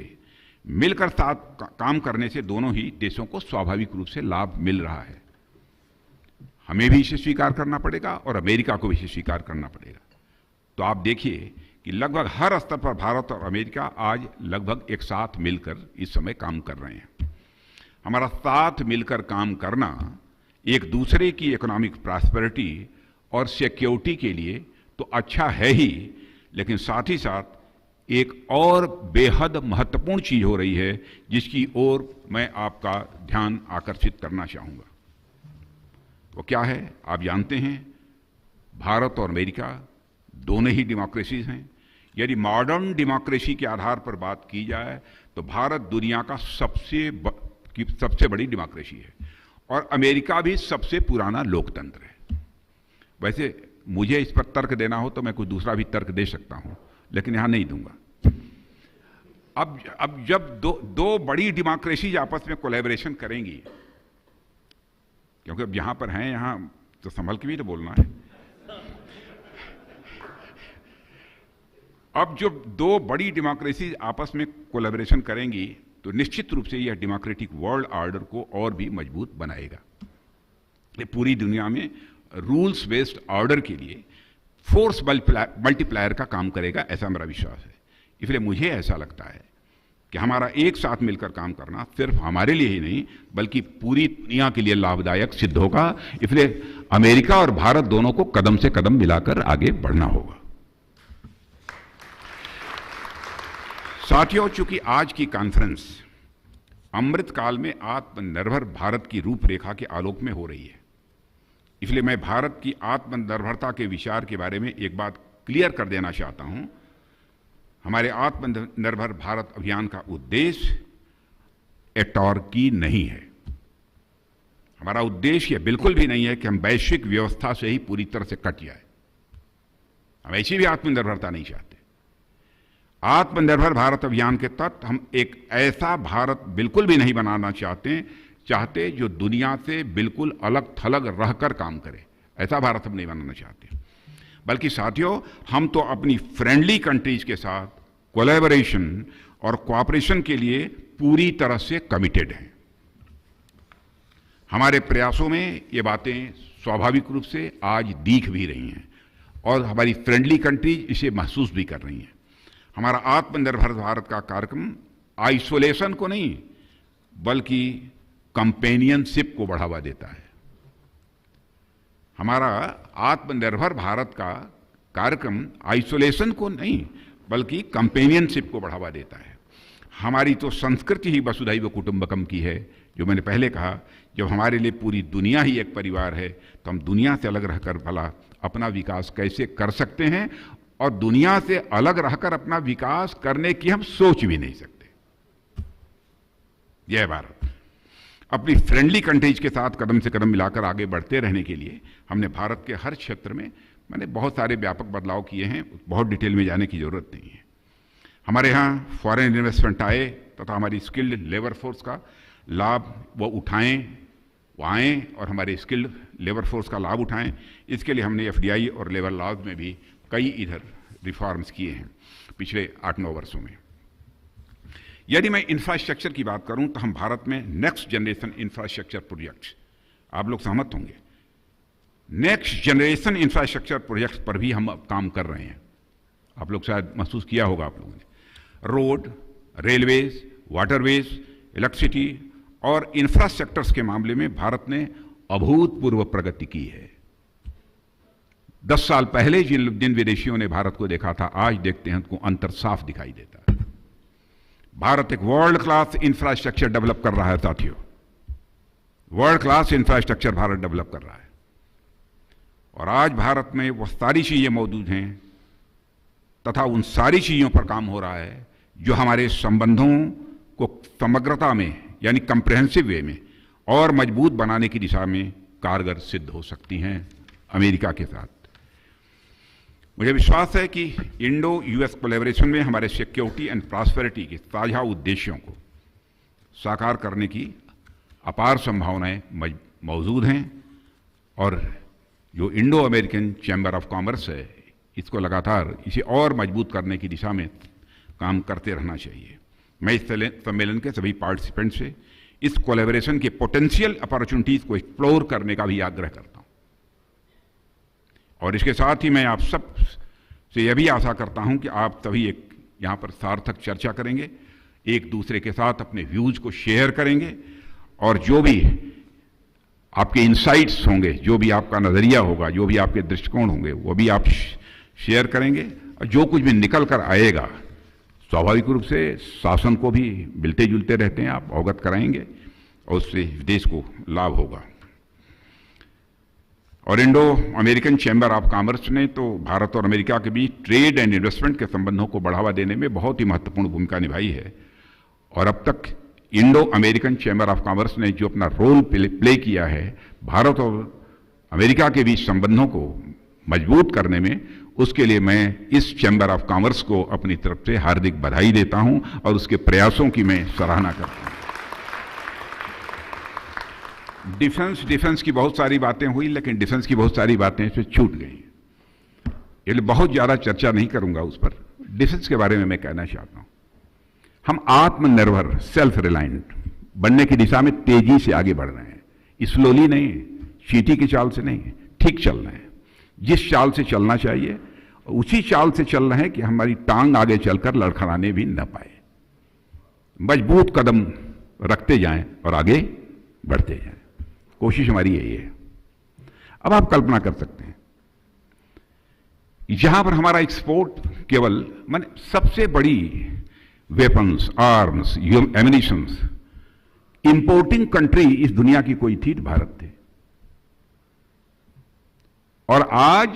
मिलकर साथ काम करने से दोनों ही देशों को स्वाभाविक रूप से लाभ मिल रहा है। हमें भी इसे स्वीकार करना पड़ेगा और अमेरिका को भी इसे स्वीकार करना पड़ेगा। तो आप देखिए कि लगभग हर स्तर पर भारत और अमेरिका आज लगभग एक साथ मिलकर इस समय काम कर रहे हैं। हमारा साथ मिलकर काम करना एक दूसरे की इकोनॉमिक प्रॉस्पेरिटी और सिक्योरिटी के लिए तो अच्छा है ही, लेकिन साथ ही साथ एक और बेहद महत्वपूर्ण चीज हो रही है जिसकी ओर मैं आपका ध्यान आकर्षित करना चाहूंगा। वो क्या है? आप जानते हैं, भारत और अमेरिका दोनों ही डेमोक्रेसीज हैं। यदि मॉडर्न डेमोक्रेसी के आधार पर बात की जाए तो भारत दुनिया का सबसे बड़ी डेमोक्रेसी है और अमेरिका भी सबसे पुराना लोकतंत्र है। वैसे मुझे इस पर तर्क देना हो तो मैं कोई दूसरा भी तर्क दे सकता हूं, लेकिन यहां नहीं दूंगा। अब जब दो बड़ी डेमोक्रेसी आपस में कोलैबोरेशन करेंगी, क्योंकि अब यहां पर हैं, यहां तो संभल के भी तो बोलना है। अब जब दो बड़ी डेमोक्रेसी आपस में कोलैबोरेशन करेंगी तो निश्चित रूप से यह डेमोक्रेटिक वर्ल्ड ऑर्डर को और भी मजबूत बनाएगा। ये पूरी दुनिया में रूल्स बेस्ड ऑर्डर के लिए फोर्स मल्टीप्लायर का काम करेगा, ऐसा मेरा विश्वास है। इसलिए मुझे ऐसा लगता है कि हमारा एक साथ मिलकर काम करना सिर्फ हमारे लिए ही नहीं बल्कि पूरी दुनिया के लिए लाभदायक सिद्ध होगा। इसलिए अमेरिका और भारत दोनों को कदम से कदम मिलाकर आगे बढ़ना होगा। साथियों, चूंकि आज की कॉन्फ्रेंस अमृतकाल में आत्मनिर्भर भारत की रूपरेखा के आलोक में हो रही है, इसलिए मैं भारत की आत्मनिर्भरता के विचार के बारे में एक बात क्लियर कर देना चाहता हूं। हमारे आत्मनिर्भर भारत अभियान का उद्देश्य एटॉर्की नहीं है। हमारा उद्देश्य यह बिल्कुल भी नहीं है कि हम वैश्विक व्यवस्था से ही पूरी तरह से कट जाए। हम ऐसी भी आत्मनिर्भरता नहीं चाहते। आत्मनिर्भर भारत अभियान के तहत हम एक ऐसा भारत बिल्कुल भी नहीं बनाना चाहते जो दुनिया से बिल्कुल अलग थलग रहकर काम करे। ऐसा भारत हम नहीं बनाना चाहते, बल्कि साथियों, हम तो अपनी फ्रेंडली कंट्रीज के साथ कोलैबोरेशन और कोऑपरेशन के लिए पूरी तरह से कमिटेड हैं। हमारे प्रयासों में ये बातें स्वाभाविक रूप से आज दिख भी रही हैं और हमारी फ्रेंडली कंट्रीज इसे महसूस भी कर रही हैं। हमारा आत्मनिर्भर भारत का कार्यक्रम आइसोलेशन को नहीं बल्कि कंपेनियनशिप को बढ़ावा देता है। हमारा आत्मनिर्भर भारत का कार्यक्रम आइसोलेशन को नहीं बल्कि कंपेनियनशिप को बढ़ावा देता है। हमारी तो संस्कृति ही वसुधैव कुटुंबकम की है। जो मैंने पहले कहा, जब हमारे लिए पूरी दुनिया ही एक परिवार है तो हम दुनिया से अलग रहकर भला अपना विकास कैसे कर सकते हैं, और दुनिया से अलग रहकर अपना विकास करने की हम सोच भी नहीं सकते। यह भारत अपनी फ्रेंडली कंट्रीज के साथ कदम से कदम मिलाकर आगे बढ़ते रहने के लिए हमने भारत के हर क्षेत्र में बहुत सारे व्यापक बदलाव किए हैं। बहुत डिटेल में जाने की जरूरत नहीं है। हमारे यहाँ फॉरेन इन्वेस्टमेंट आए तथा हमारी स्किल्ड लेबर फोर्स का लाभ वो उठाएं, वो आएँ और हमारे स्किल्ड लेबर फोर्स का लाभ उठाएं। इसके लिए हमने FDI और लेबर लॉज में भी कई इधर रिफॉर्म्स किए हैं पिछले 8-9 वर्षों में। यदि मैं इंफ्रास्ट्रक्चर की बात करूं तो हम भारत में नेक्स्ट जनरेशन इंफ्रास्ट्रक्चर प्रोजेक्ट्स, आप लोग सहमत होंगे, नेक्स्ट जनरेशन इंफ्रास्ट्रक्चर प्रोजेक्ट्स पर भी हम अब काम कर रहे हैं। आप लोग शायद महसूस किया होगा आप लोगों ने। रोड, रेलवेज, वाटरवेज, इलेक्ट्रिसिटी और इंफ्रास्ट्रक्चर्स के मामले में भारत ने अभूतपूर्व प्रगति की है। 10 साल पहले जिन विदेशियों ने भारत को देखा था, आज देखते हैं उनको अंतर साफ दिखाई देता है। भारत एक वर्ल्ड क्लास इंफ्रास्ट्रक्चर डेवलप कर रहा है साथियों। World class infrastructure Bharat develop कर रहा है और आज भारत में वो सारी चीजें मौजूद हैं तथा उन सारी चीजों पर काम हो रहा है जो हमारे संबंधों को समग्रता में यानी कंप्रेहेंसिव वे में और मजबूत बनाने की दिशा में कारगर सिद्ध हो सकती हैं अमेरिका के साथ। मुझे विश्वास है कि इंडो US कोलैबोरेशन में हमारे सिक्योरिटी एंड प्रॉस्पेरिटी के साझा उद्देश्यों को साकार करने की अपार संभावनाएं मौजूद हैं और जो Indo American chamber of commerce है, इसको लगातार इसे और मजबूत करने की दिशा में काम करते रहना चाहिए। मैं इस सम्मेलन के सभी पार्टिसिपेंट से इस कोलैबोरेशन के पोटेंशियल अपॉर्चुनिटीज को एक्सप्लोर करने का भी आग्रह करता हूं और इसके साथ ही मैं आप सब से यह भी आशा करता हूं कि आप सभी एक यहां पर सार्थक चर्चा करेंगे, एक दूसरे के साथ अपने व्यूज को शेयर करेंगे और जो भी आपके इंसाइट्स होंगे, जो भी आपका नजरिया होगा, जो भी आपके दृष्टिकोण होंगे, वो भी आप शेयर करेंगे और जो कुछ भी निकल कर आएगा स्वाभाविक रूप से शासन को भी मिलते जुलते रहते हैं, आप अवगत कराएंगे और उससे देश को लाभ होगा। और Indo American chamber of commerce ने तो भारत और अमेरिका के बीच ट्रेड एंड इन्वेस्टमेंट के संबंधों को बढ़ावा देने में बहुत ही महत्वपूर्ण भूमिका निभाई है और अब तक Indo American chamber of commerce ने जो अपना रोल प्ले किया है भारत और अमेरिका के बीच संबंधों को मजबूत करने में, उसके लिए मैं इस चैम्बर ऑफ कॉमर्स को अपनी तरफ से हार्दिक बधाई देता हूं और उसके प्रयासों की मैं सराहना करता हूं। डिफेंस की बहुत सारी बातें हुई, लेकिन डिफेंस की बहुत सारी बातें इसमें छूट गई, इसलिए बहुत ज़्यादा चर्चा नहीं करूंगा उस पर। डिफेंस के बारे में मैं कहना चाहता हूं, हम आत्मनिर्भर सेल्फ रिलायंट बनने की दिशा में तेजी से आगे बढ़ रहे हैं। स्लोली नहीं, चींटी की चाल से नहीं, ठीक चल रहे हैं। जिस चाल से चलना चाहिए उसी चाल से चल रहे हैं कि हमारी टांग आगे चलकर लड़खड़ाने भी न पाए। मजबूत कदम रखते जाएं और आगे बढ़ते जाएं, कोशिश हमारी यही है। अब आप कल्पना कर सकते हैं, जहां पर हमारा एक्सपोर्ट केवल माने सबसे बड़ी वेपन्स, आर्म्स, एमिनिशंस इंपोर्टिंग कंट्री इस दुनिया की कोई थी तो भारत थे, और आज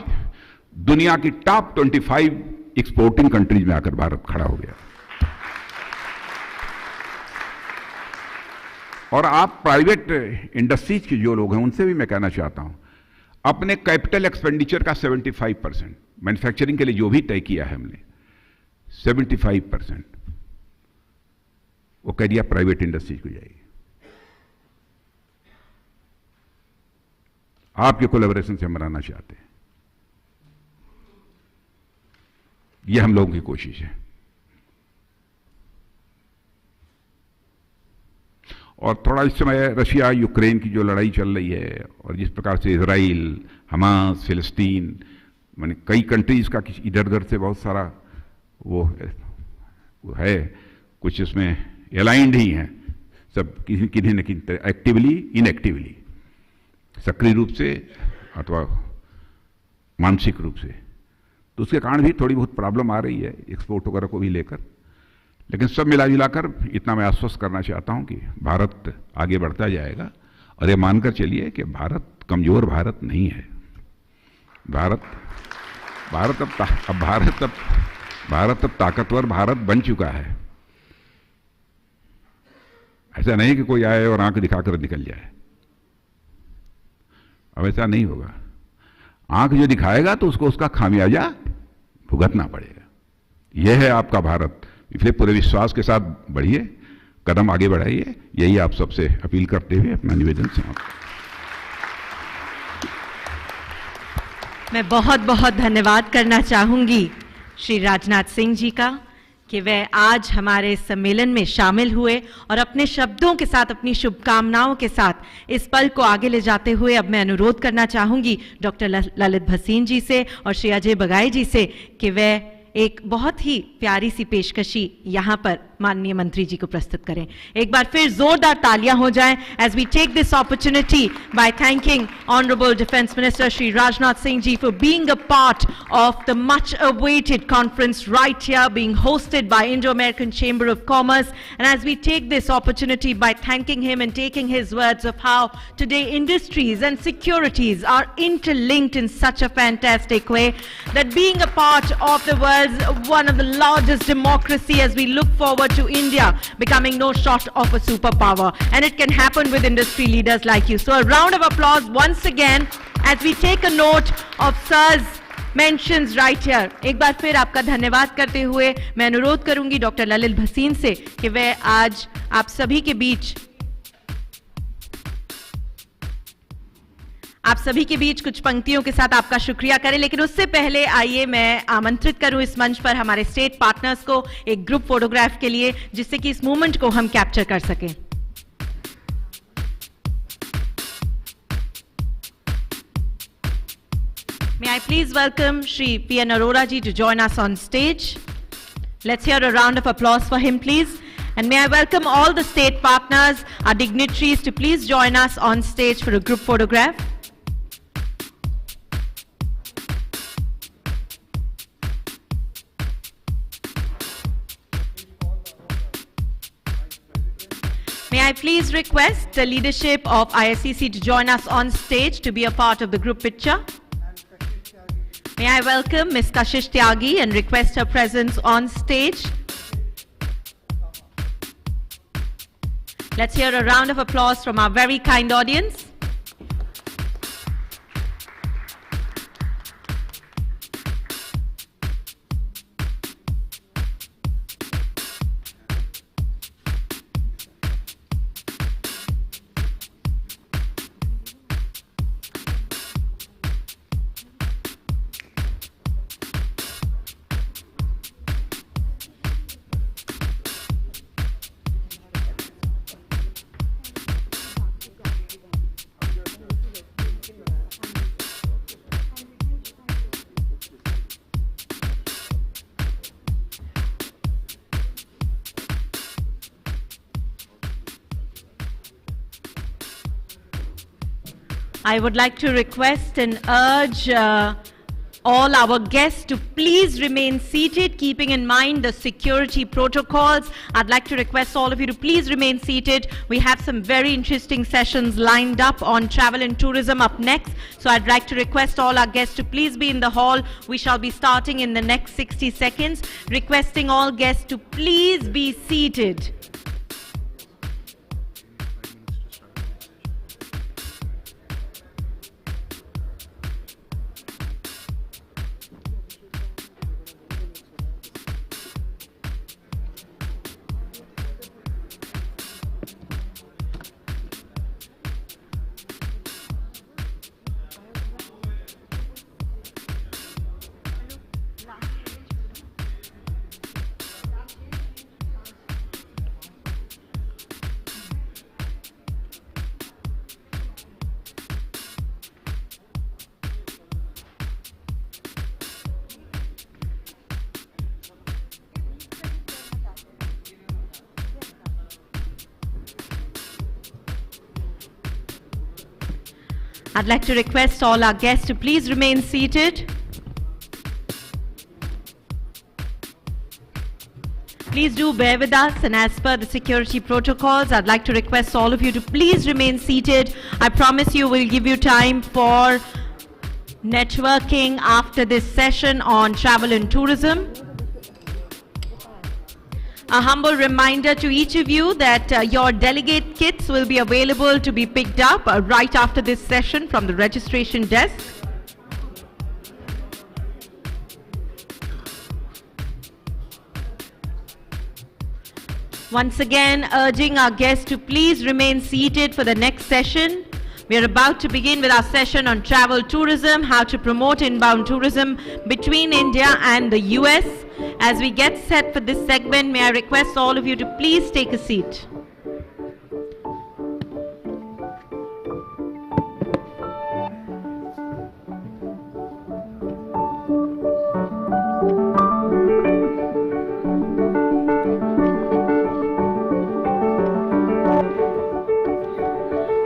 दुनिया की टॉप 25 एक्सपोर्टिंग कंट्रीज में आकर भारत खड़ा हो गया। और आप प्राइवेट इंडस्ट्रीज के जो लोग हैं उनसे भी मैं कहना चाहता हूं, अपने कैपिटल एक्सपेंडिचर का 75% मैन्युफैक्चरिंग के लिए जो भी तय किया है हमने, 75% वो कह दिया प्राइवेट इंडस्ट्रीज को जाएगी। आपके कोलैबोरेशन से हम बनाना चाहते हैं, यह हम लोगों की कोशिश है। और थोड़ा इस समय रशिया यूक्रेन की जो लड़ाई चल रही है, और जिस प्रकार से इजराइल, हमास, फिलिस्तीन, माने कई कंट्रीज का इधर उधर से बहुत सारा वो है, कुछ इसमें अलाइंड ही हैं सब, किन्हीं न किन्हीं एक्टिवली इनएक्टिवली, सक्रिय रूप से अथवा मानसिक रूप से, तो उसके कारण भी थोड़ी बहुत प्रॉब्लम आ रही है एक्सपोर्ट वगैरह को भी लेकर। लेकिन सब मिला जुलाकर इतना मैं आश्वस्त करना चाहता हूं कि भारत आगे बढ़ता जाएगा, और ये मानकर चलिए कि भारत कमजोर भारत नहीं है। भारत अब ताकतवर भारत बन चुका है। ऐसा नहीं कि कोई आए और आंख दिखाकर निकल जाए, अब ऐसा नहीं होगा। आंख जो दिखाएगा तो उसको उसका खामियाजा भुगतना पड़ेगा। यह है आपका भारत। इसलिए पूरे विश्वास के साथ बढ़िए, कदम आगे बढ़ाइए, यही आप सबसे अपील करते हुए अपना निवेदन समाप्त। मैं बहुत बहुत धन्यवाद करना चाहूंगी श्री राजनाथ सिंह जी का कि वह आज हमारे सम्मेलन में शामिल हुए और अपने शब्दों के साथ, अपनी शुभकामनाओं के साथ इस पल को आगे ले जाते हुए अब मैं अनुरोध करना चाहूंगी डॉक्टर ललित भसीन जी से और श्री अजय बगाई जी से कि वह एक बहुत ही प्यारी सी पेशकशी यहां पर माननीय मंत्री जी को प्रस्तुत करें। एक बार फिर जोरदार तालियां हो जाएं as we take this opportunity by thanking Honorable Defence Minister Shri Rajnath Singh ji for being a part of the much awaited conference right here being hosted by Indo-American Chamber of Commerce, and as we take this opportunity by thanking him and taking his words of how today industries and securities are interlinked in such a fantastic way that being a part of the world's one of the largest democracy as we look forward to India becoming no short of a superpower, and it can happen with industry leaders like you. So a round of applause once again as we take a note of Sir's mentions right here. एक बार फिर आपका धन्यवाद करते हुए मैं अनुरोध करूंगी doctor Lalit Bhasin से कि वह आज आप सभी के बीच कुछ पंक्तियों के साथ आपका शुक्रिया करें। लेकिन उससे पहले आइए मैं आमंत्रित करूं इस मंच पर हमारे स्टेट पार्टनर्स को एक ग्रुप फोटोग्राफ के लिए, जिससे कि इस मोमेंट को हम कैप्चर कर सकें। May I please welcome Shri P.N. Arora ji to join us on stage. Let's hear a round of applause for him, please. And may I welcome all the state partners, our dignitaries, to please join us on stage for a group photograph. May I please request the leadership of ISCC to join us on stage to be a part of the group picture. May I welcome Ms. Kashish Tyagi and request her presence on stage. Let's hear a round of applause from our very kind audience. I would like to request and urge all our guests to please remain seated, keeping in mind the security protocols. I'd like to request all of you to please remain seated. We have some very interesting sessions lined up on travel and tourism up next. So I'd like to request all our guests to please be in the hall. We shall be starting in the next 60 seconds. Requesting all guests to please be seated. I'd like to request all our guests to please remain seated. Please do bear with us, and as per the security protocols, I'd like to request all of you to please remain seated. I promise you we'll give you time for networking after this session on travel and tourism. A humble reminder to each of you that your delegate kits will be available to be picked up right after this session from the registration desk. Once again, urging our guests to please remain seated for the next session. We are about to begin with our session on travel tourism, how to promote inbound tourism between India and the US. As we get set for this segment, may I request all of you to please take a seat.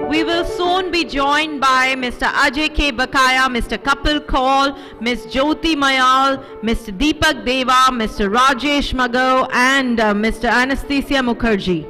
We will soon be joined by Mr. Ajay K. Bakaya, Mr. Kapil Kaul, Ms. Jyoti Mayal, Mr. Deepak Deva, Mr. Rajesh Magao, and Mr. Anastasia Mukherjee.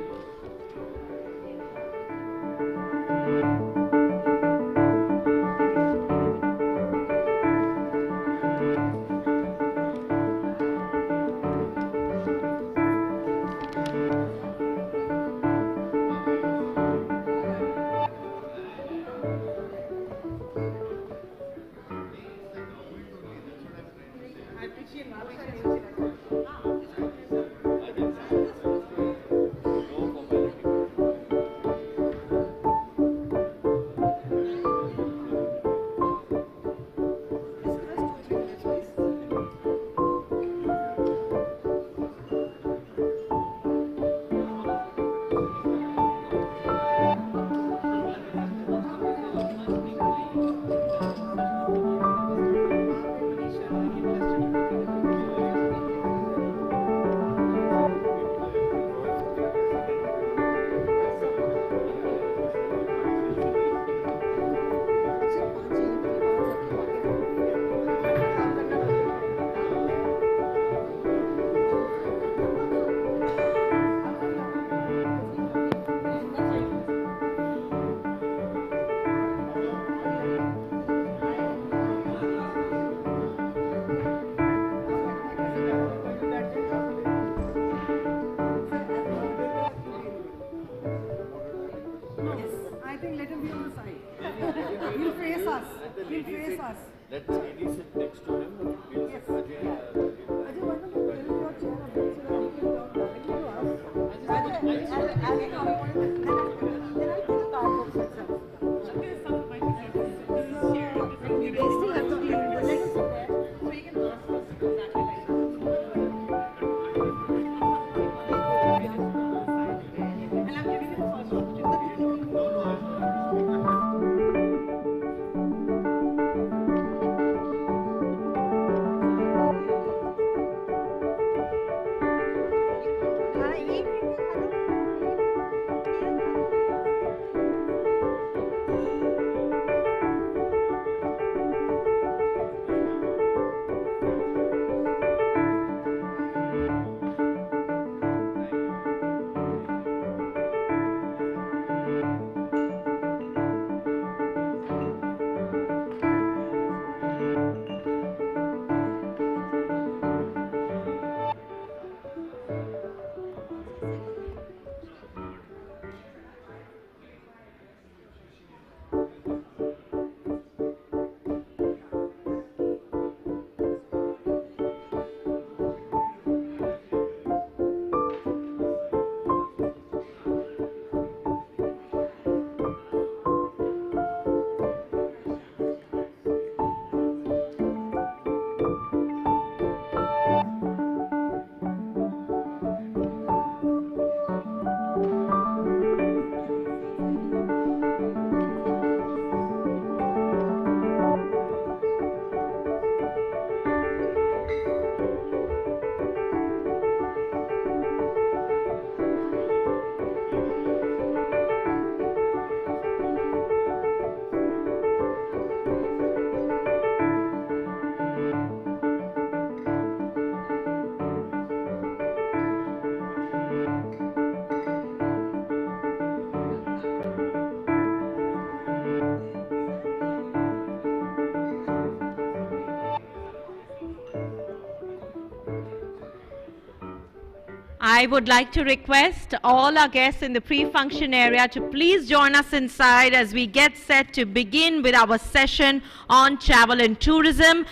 I would like to request all our guests in the pre-function area to please join us inside as we get set to begin with our session on travel and tourism.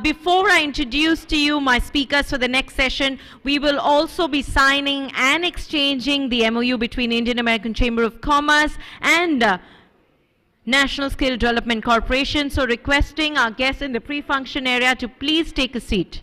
Before I introduce to you my speakers for the next session, we will also be signing and exchanging the MOU between Indian American Chamber of Commerce and National Skill Development Corporation. So requesting our guests in the pre-function area to please take a seat.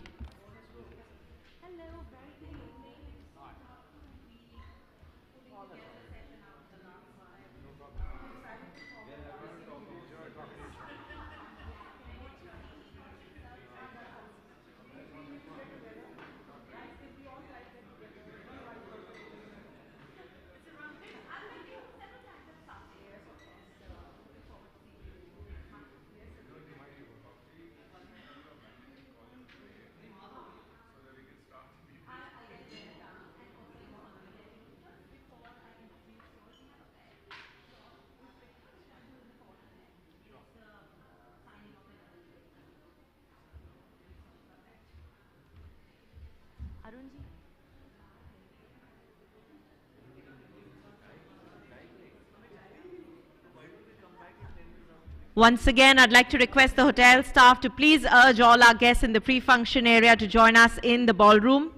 Once again, I'd like to request the hotel staff to please urge all our guests in the pre-function area to join us in the ballroom.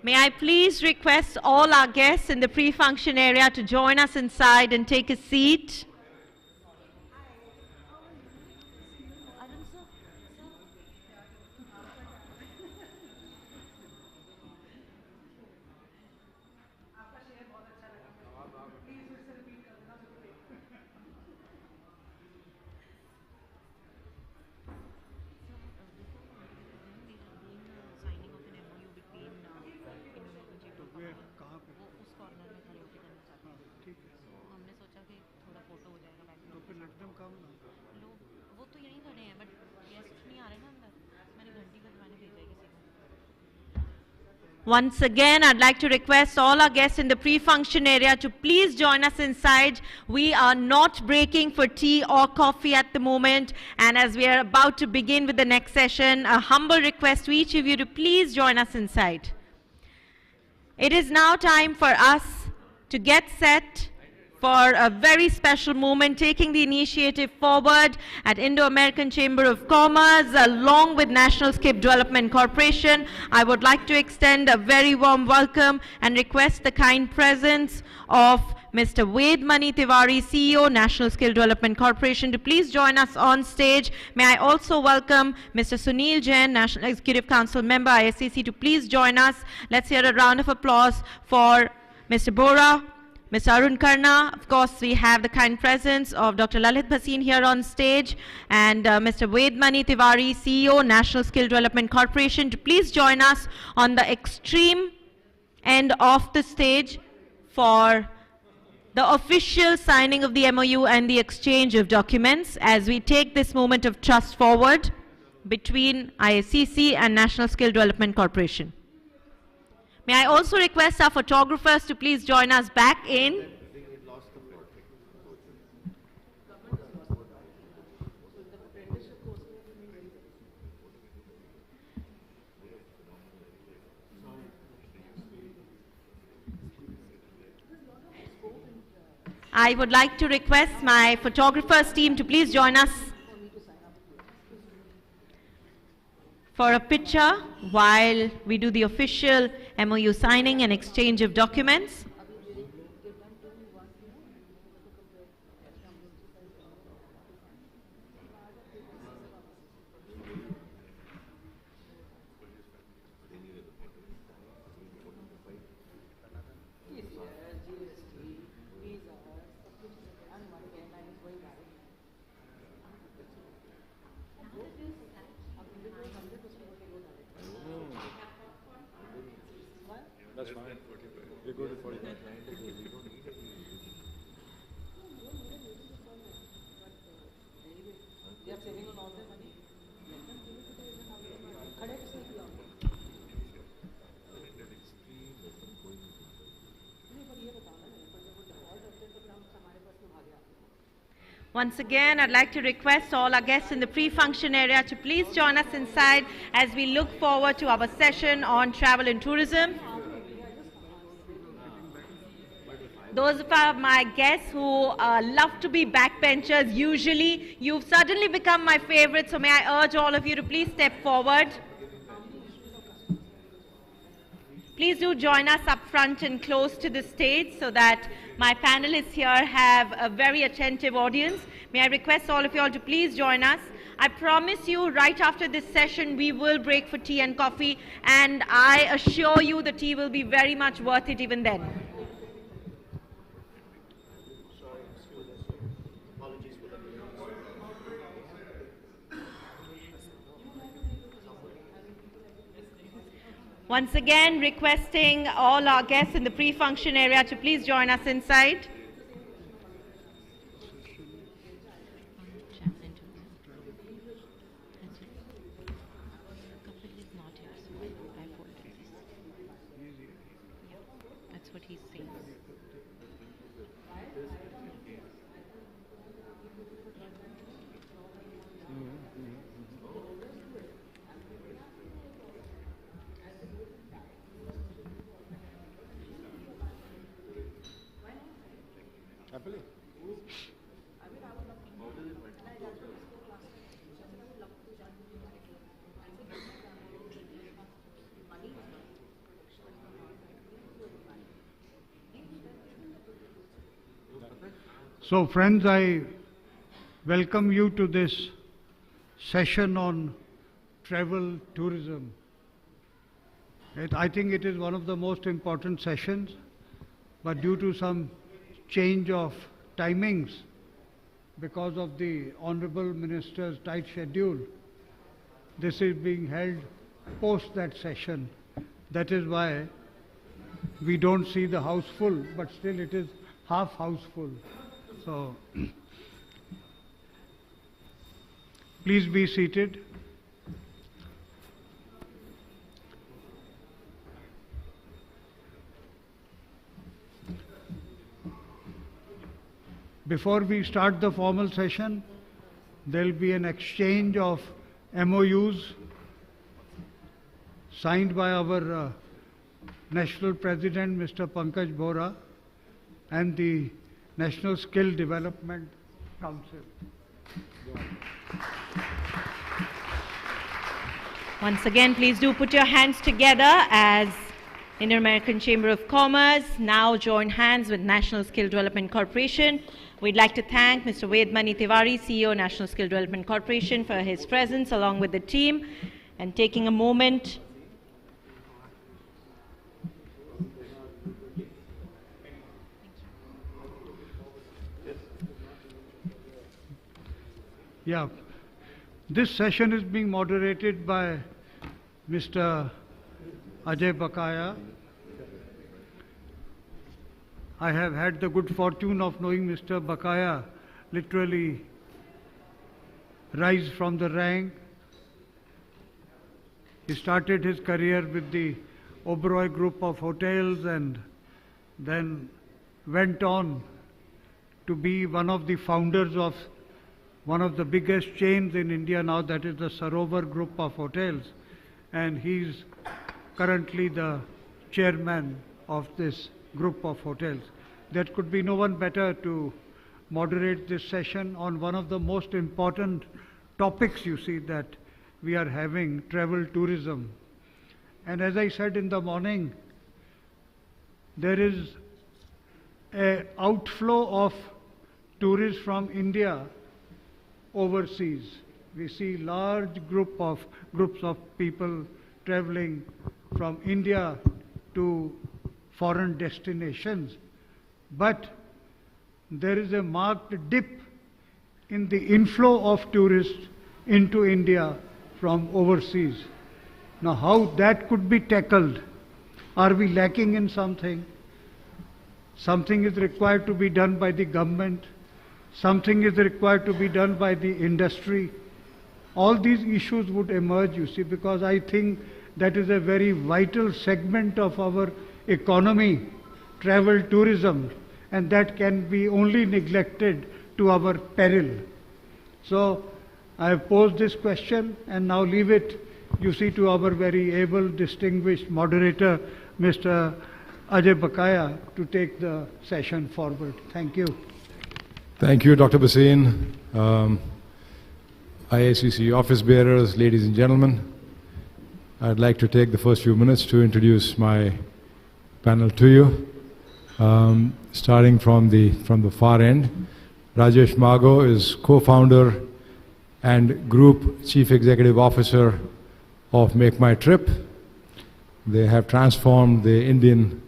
May I please request all our guests in the pre-function area to join us inside and take a seat. Once again, I'd like to request all our guests in the pre-function area to please join us inside. We are not breaking for tea or coffee at the moment. And as we are about to begin with the next session, a humble request to each of you to please join us inside. It is now time for us to get set for a very special moment, taking the initiative forward at Indo-American Chamber of Commerce along with National Skill Development Corporation. I would like to extend a very warm welcome and request the kind presence of Mr. Ved Mani Tiwari, CEO, National Skill Development Corporation, to please join us on stage. May I also welcome Mr. Sunil Jain, National Executive Council member, ISCC, to please join us. Let's hear a round of applause for Mr. Bora, Mr. Arun Karna. Of course, we have the kind presence of Dr. Lalit Bhasin here on stage, and Mr. Ved Mani Tiwari, CEO, National Skill Development Corporation, to please join us on the extreme end of the stage for the official signing of the MOU and the exchange of documents as we take this moment of trust forward between ISCC and National Skill Development Corporation. May I also request our photographers to please join us back in. I would like to request my photographers team to please join us for a picture while we do the official MOU signing and exchange of documents. That's fine. We're good at 45. Once again, I'd like to request all our guests in the pre-function area to please join us inside as we look forward to our session on travel and tourism. Those of my guests who love to be backbenchers, usually, you've suddenly become my favorite, so may I urge all of you to please step forward. Please do join us up front and close to the stage so that my panelists here have a very attentive audience. May I request all of you all to please join us. I promise you right after this session we will break for tea and coffee, and I assure you the tea will be very much worth it even then. Once again, requesting all our guests in the pre-function area to please join us inside. That's what he's saying. So friends, I welcome you to this session on travel tourism. I think it is one of the most important sessions, but due to some change of timings because of the Honorable Minister's tight schedule, this is being held post that session. That is why we don't see the house full, but still it is half house full. So please be seated. Before we start the formal session, there will be an exchange of MOUs signed by our National President, Mr. Pankaj Bora, and the National Skill Development Council. Once again, please do put your hands together as Indian American Chamber of Commerce now join hands with National Skill Development Corporation. We'd like to thank Mr. Vedmani Tiwari, CEO, National Skill Development Corporation, for his presence along with the team and taking a moment. Yeah, this session is being moderated by Mr. Ajay Bakaya. I have had the good fortune of knowing Mr. Bakaya literally rise from the rank. He started his career with the Oberoi Group of hotels and then went on to be one of the founders of one of the biggest chains in India now, that is the Sarovar Group of hotels, and he's currently the chairman of this group of hotels. There could be no one better to moderate this session on one of the most important topics, you see, that we are having, travel tourism. And as I said in the morning, there is an outflow of tourists from India overseas. We see large groups of people traveling from India to foreign destinations. But there is a marked dip in the inflow of tourists into India from overseas. Now how that could be tackled? Are we lacking in something? Something is required to be done by the government. Something is required to be done by the industry. All these issues would emerge, you see, because I think that is a very vital segment of our economy, travel tourism, and that can be only neglected to our peril. So I have posed this question and now leave it, you see, to our very able, distinguished moderator, Mr. Ajay Bakaya, to take the session forward. Thank you. Thank you, Dr. Bhasin. IACC office bearers, ladies and gentlemen, I'd like to take the first few minutes to introduce my panel to you. Starting from the far end, Rajesh Mago is co-founder and Group Chief Executive Officer of Make My Trip. They have transformed the Indian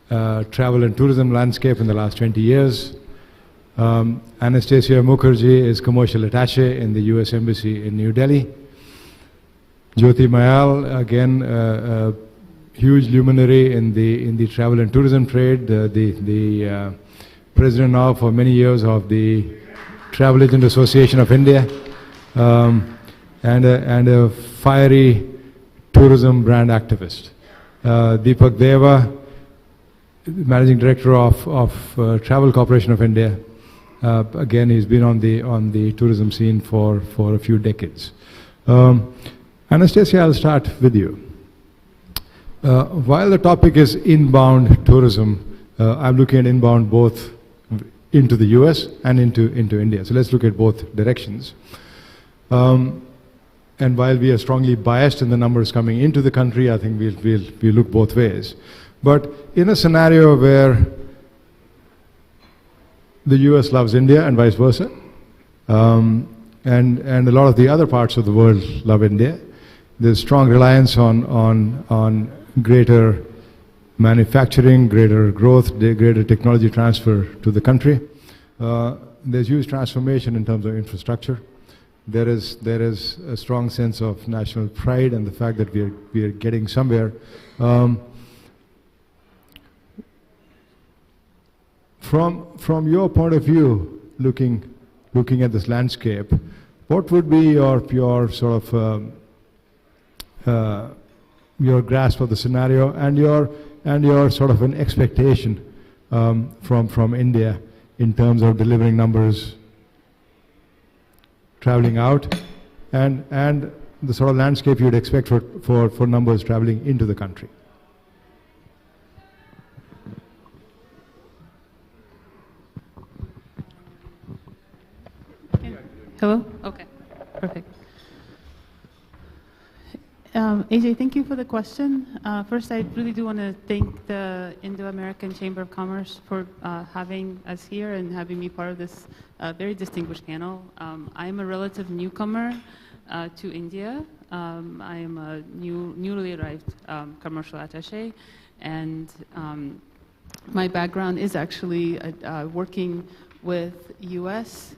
travel and tourism landscape in the last 20 years. Anastasia Mukherjee is Commercial Attaché in the US Embassy in New Delhi. Jyoti Mayal, again, a huge luminary in the travel and tourism trade, the president now for many years of the Travel Agent Association of India, and a fiery tourism brand activist. Deepak Deva, Managing Director of Travel Corporation of India. Again, he's been on the tourism scene for a few decades. Anastasia, I'll start with you. While the topic is inbound tourism, I'm looking at inbound both into the US and into India. So let's look at both directions. And while we are strongly biased in the numbers coming into the country, I think we'll look both ways. But in a scenario where the US loves India and vice versa, and a lot of the other parts of the world love India, there's strong reliance on greater manufacturing, greater growth, greater technology transfer to the country. There's huge transformation in terms of infrastructure. There is a strong sense of national pride and the fact that we are getting somewhere. From your point of view, looking at this landscape, what would be your sort of your grasp of the scenario and your sort of an expectation from India in terms of delivering numbers traveling out and the sort of landscape you'd expect for numbers traveling into the country? Hello? Okay, perfect. AJ, thank you for the question. First, I really do want to thank the Indo-American Chamber of Commerce for having us here and having me part of this very distinguished panel. I'm a relative newcomer to India. I am a newly arrived commercial attaché, and my background is actually working with U.S.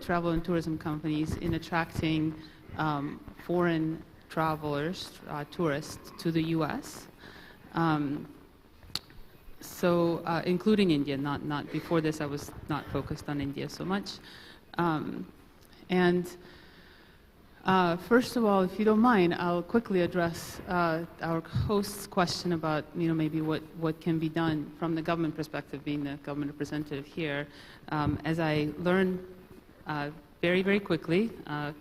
Travel and tourism companies in attracting foreign travelers, tourists to the U.S. Including India, not before this I was not focused on India so much. First of all, if you don't mind, I'll quickly address our host's question about maybe what can be done from the government perspective, being the government representative here. As I learned very, very quickly,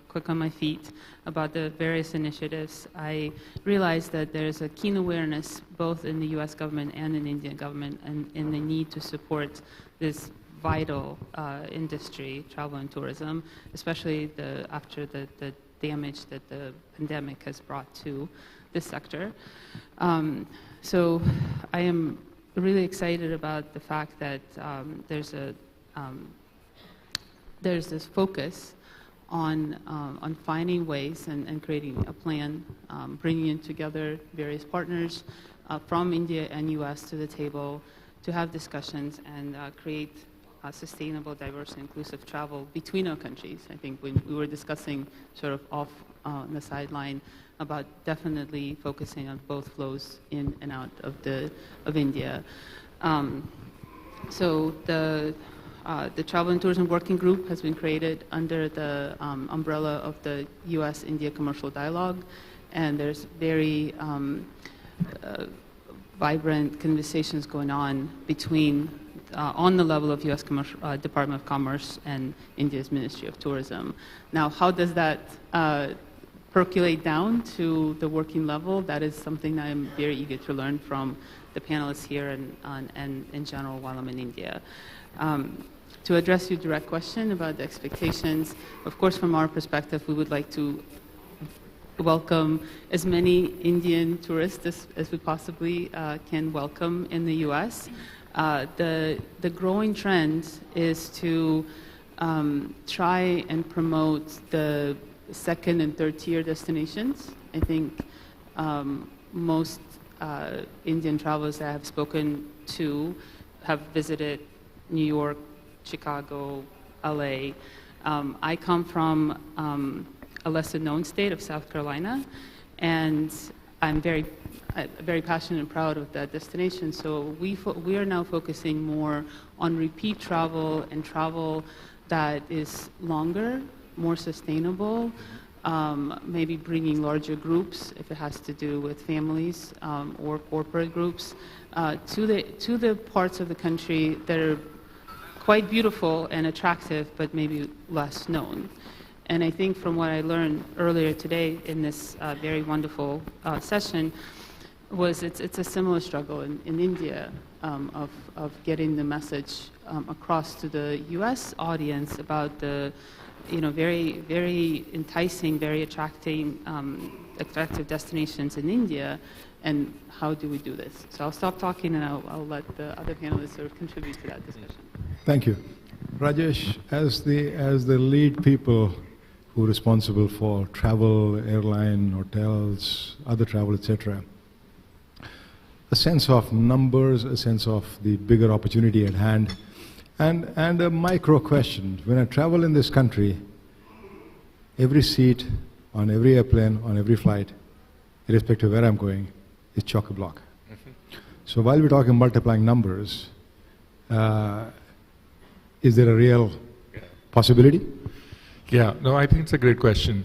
quick on my feet, about the various initiatives, I realized that there's a keen awareness both in the US government and in the Indian government and in the need to support this vital industry, travel and tourism, especially after the damage that the pandemic has brought to this sector. So I am really excited about the fact that there's this focus on finding ways and creating a plan, bringing in together various partners from India and US to the table to have discussions and create sustainable, diverse, and inclusive travel between our countries. I think when we were discussing sort of off on the sideline about definitely focusing on both flows in and out of India. So the Travel and Tourism Working Group has been created under the umbrella of the U.S.-India Commercial Dialogue, and there's very vibrant conversations going on between on the level of U.S. Department of Commerce and India's Ministry of Tourism. Now, how does that percolate down to the working level? That is something I'm very eager to learn from the panelists here and in general while I'm in India. To address your direct question about the expectations, of course, from our perspective, we would like to welcome as many Indian tourists as we possibly can welcome in the U.S. The growing trend is to try and promote the second and third tier destinations. I think most Indian travelers that I have spoken to have visited New York, Chicago, LA. I come from a lesser known state of South Carolina, and I'm very passionate and proud of that destination. So we are now focusing more on repeat travel and travel that is longer, more sustainable, maybe bringing larger groups if it has to do with families or corporate groups to the parts of the country that are quite beautiful and attractive, but maybe less known. And I think from what I learned earlier today in this very wonderful session was it's a similar struggle in India of getting the message across to the U.S. audience about the very, very enticing, very attractive destinations in India, and how do we do this? So I'll stop talking and I'll let the other panelists sort of contribute to that discussion. Thank you. Rajesh, as the lead people who are responsible for travel, airline, hotels, other travel, etc., a sense of numbers, a sense of the bigger opportunity at hand, and a micro question. When I travel in this country, every seat on every airplane, on every flight, irrespective of where I'm going, is chock-a-block. So while we're talking multiplying numbers, is there a real possibility? Yeah, no, I think it's a great question.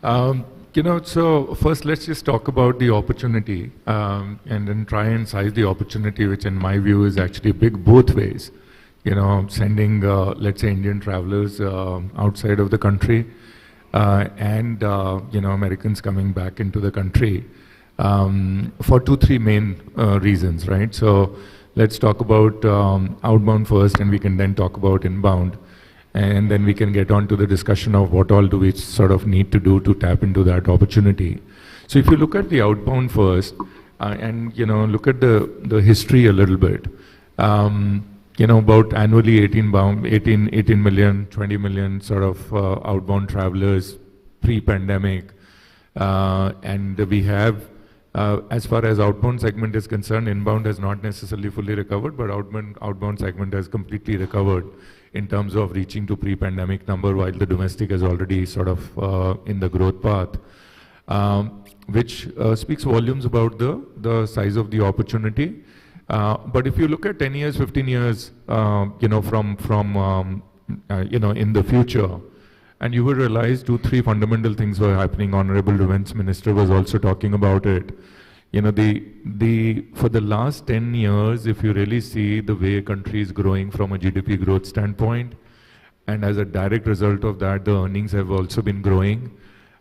So first let's just talk about the opportunity and then try and size the opportunity, which in my view is actually big both ways. Sending, let's say, Indian travelers outside of the country and, Americans coming back into the country for 2-3 main reasons, right? So let's talk about outbound first, and we can then talk about inbound. And then we can get on to the discussion of what all do we sort of need to do to tap into that opportunity. So if you look at the outbound first, and look at the history a little bit, about annually 18 million, 20 million sort of outbound travelers pre-pandemic, and we have, as far as outbound segment is concerned, inbound has not necessarily fully recovered, but outbound segment has completely recovered in terms of reaching to pre-pandemic number, while the domestic is already sort of in the growth path, which speaks volumes about the size of the opportunity. But if you look at 10 years, 15 years, from in the future, and you will realize 2-3 fundamental things were happening. Honorable Defense Minister was also talking about it. For the last 10 years, if you really see the way a country is growing from a GDP growth standpoint, and as a direct result of that, the earnings have also been growing.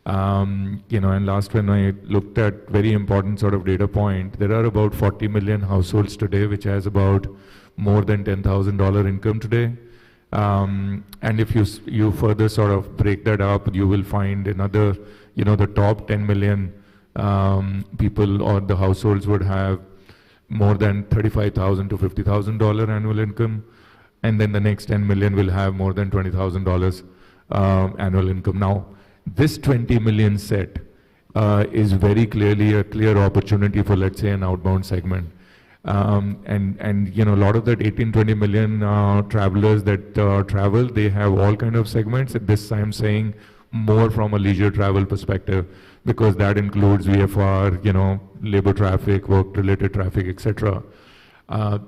And last when I looked at very important sort of data point, there are about 40 million households today which has about more than $10,000 income today. And if you further sort of break that up, you will find another, the top 10 million people or the households would have more than $35,000 to $50,000 annual income, and then the next 10 million will have more than $20,000 annual income. Now, this 20 million set is very clearly a clear opportunity for, let's say, an outbound segment. And a lot of that 18-20 million travelers that travel, they have all kind of segments. At this I'm saying more from a leisure travel perspective, because that includes VFR, labor traffic, work-related traffic, etc.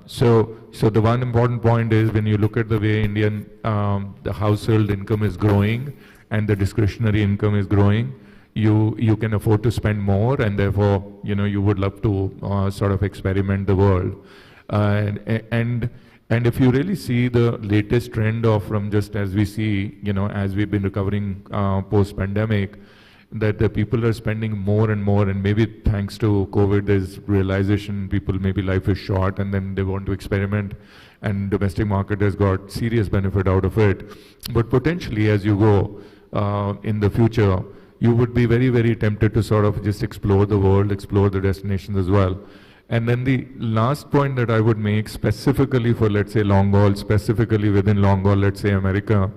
So the one important point is when you look at the way the household income is growing and the discretionary income is growing, you can afford to spend more, and therefore you would love to sort of experiment the world. And And if you really see the latest trend of from just as we see, as we've been recovering post-pandemic, that the people are spending more and more, and maybe thanks to COVID, there's realization people maybe life is short and then they want to experiment, and domestic market has got serious benefit out of it. But potentially as you go in the future, you would be very, very tempted to sort of just explore the world, explore the destinations as well. And then the last point that I would make specifically for, let's say, long haul, specifically within long haul, let's say America,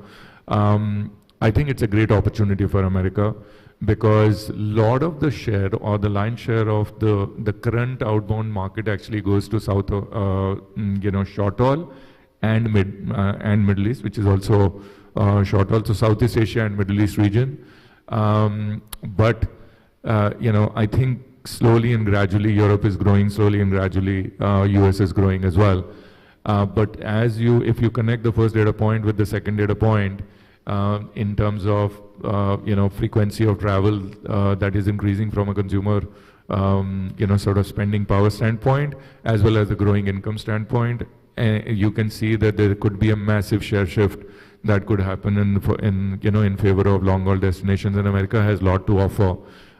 I think it's a great opportunity for America, because a lot of the share or the lion's share of the current outbound market actually goes to short haul and Middle East, which is also short haul, so Southeast Asia and Middle East region. But I think slowly and gradually Europe is growing, slowly and gradually US is growing as well. But if you connect the first data point with the second data point, in terms of frequency of travel that is increasing from a consumer sort of spending power standpoint, as well as the growing income standpoint, you can see that there could be a massive share shift that could happen in favor of long haul destinations, and America has a lot to offer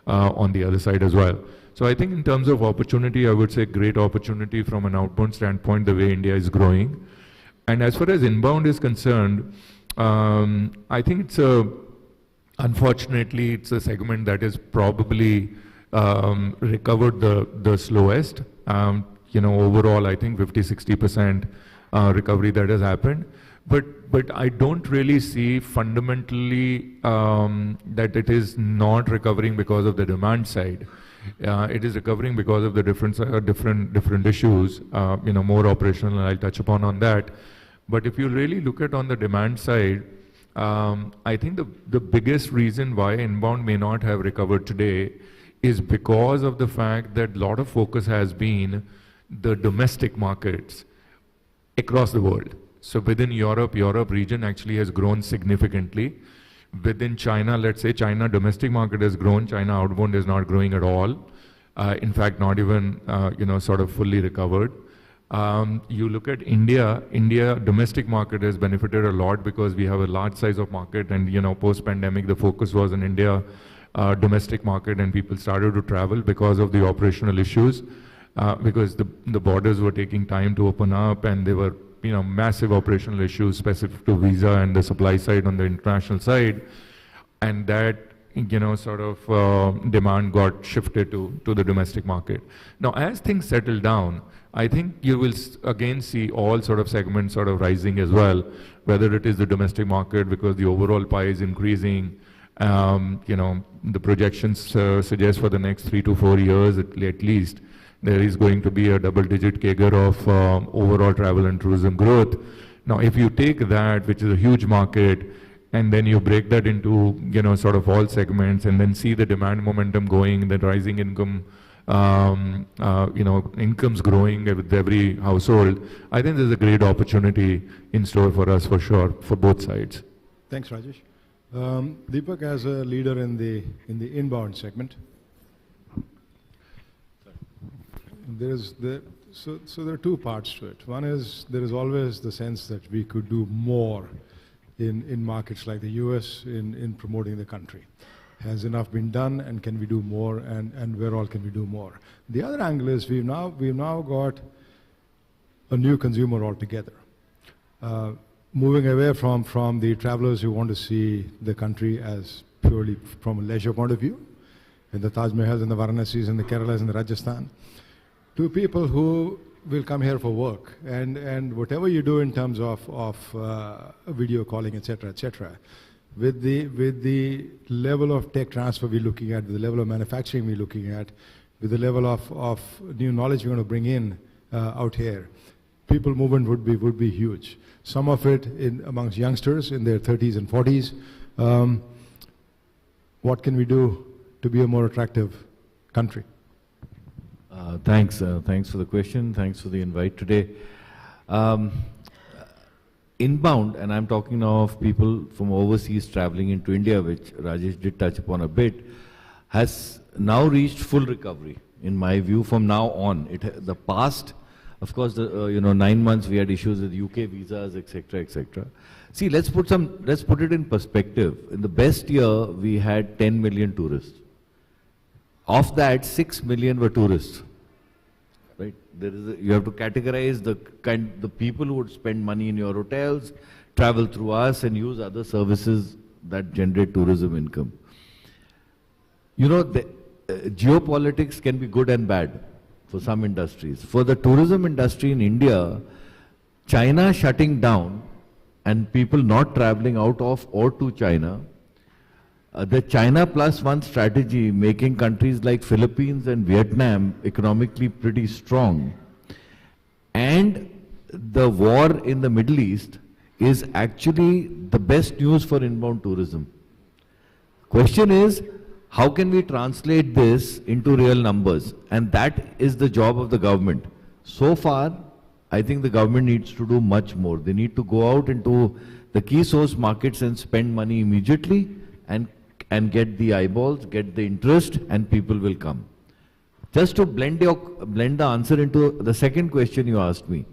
on the other side as well. So I think in terms of opportunity, I would say great opportunity from an outbound standpoint, the way India is growing. And as far as inbound is concerned, I think unfortunately, it's a segment that is probably recovered the slowest. Overall, I think 50-60% recovery that has happened. But I don't really see fundamentally that it is not recovering because of the demand side. It is recovering because of the different issues, more operational, and I'll touch upon that. But if you really look at on the demand side, I think the biggest reason why inbound may not have recovered today is because of the fact that a lot of focus has been the domestic markets across the world. So within Europe region actually has grown significantly. Within China, let's say China domestic market has grown, China outbound is not growing at all. In fact, not even, sort of fully recovered. You look at India domestic market has benefited a lot because we have a large size of market, and post-pandemic the focus was in India domestic market, and people started to travel because of the operational issues, because the borders were taking time to open up, and there were massive operational issues specific to visa and the supply side on the international side, and that sort of demand got shifted to the domestic market. Now, as things settle down, I think you will again see all sort of segments sort of rising as well, whether it is the domestic market because the overall pie is increasing. The projections suggest for the next 3 to 4 years at least, there is going to be a double-digit CAGR of overall travel and tourism growth. Now, if you take that, which is a huge market, and then you break that into sort of all segments, and then see the demand momentum going, the rising income, incomes growing with every household, I think there's a great opportunity in store for us for sure, for both sides. Thanks, Rajesh. Deepak, as a leader in the inbound segment, so there are two parts to it. One is there is always the sense that we could do more in markets like the US in promoting the country. Has enough been done, and can we do more, and where all can we do more? The other angle is we've now got a new consumer altogether. Moving away from the travelers who want to see the country as purely from a leisure point of view, in the Taj Mahals and the Varanasis and the Keralas and the Rajasthan, to people who will come here for work, and whatever you do in terms of video calling, etc., with the level of tech transfer we're looking at, with the level of manufacturing we're looking at, with the level of new knowledge we're going to bring in out here, people movement would be huge. Some of it amongst youngsters in their 30s and 40s. What can we do to be a more attractive country? Thanks for the question. Thanks for the invite today. Inbound, and I'm talking now of people from overseas traveling into India, which Rajesh did touch upon a bit, has now reached full recovery, in my view, from now on. The past Of course, 9 months we had issues with UK visas, etc., etc. See, let's put it in perspective. In the best year, we had 10 million tourists. Of that, 6 million were tourists. Right? You have to categorize the people who would spend money in your hotels, travel through us, and use other services that generate tourism income. Geopolitics can be good and bad for some industries. For the tourism industry in India, China shutting down and people not traveling out of or to China, the China Plus One strategy making countries like Philippines and Vietnam economically pretty strong, and the war in the Middle East is actually the best news for inbound tourism. Question is, how can we translate this into real numbers? And that is the job of the government. So far, I think the government needs to do much more. They need to go out into the key source markets and spend money immediately and get the eyeballs, get the interest, and people will come. Just to blend the answer into the second question you asked me.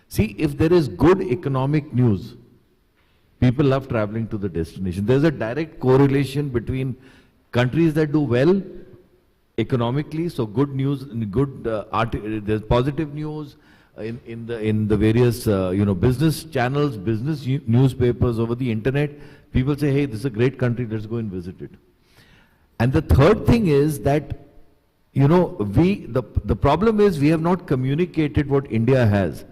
See, if there is good economic news, people love traveling to the destination. There's a direct correlation between countries that do well economically, so good news, there's positive news in the various business channels, business newspapers, over the internet. People say, hey, this is a great country, let's go and visit it. And the third thing is that the problem is we have not communicated what India has.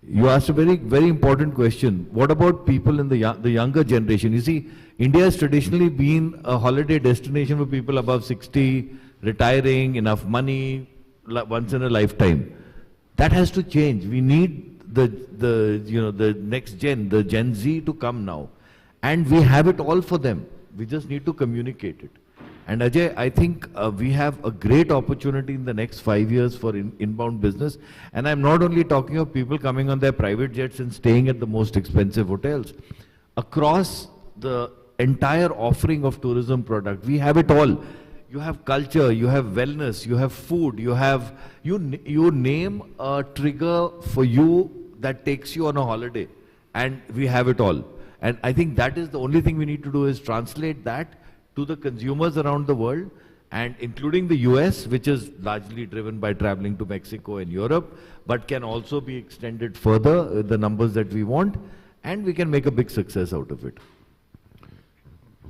You asked a very, very important question. What about people in the younger generation? You see, India has traditionally been a holiday destination for people above 60, retiring, enough money, once in a lifetime. That has to change. We need the next gen, the Gen Z, to come now. And we have it all for them. We just need to communicate it. And Ajay, I think we have a great opportunity in the next 5 years for inbound business. And I'm not only talking of people coming on their private jets and staying at the most expensive hotels. Across the entire offering of tourism product, we have it all. You have culture, you have wellness, you have food, you name a trigger for you that takes you on a holiday. And we have it all. And I think that is the only thing we need to do, is translate that to the consumers around the world, and including the US, which is largely driven by traveling to Mexico and Europe, but can also be extended further, the numbers that we want, and we can make a big success out of it.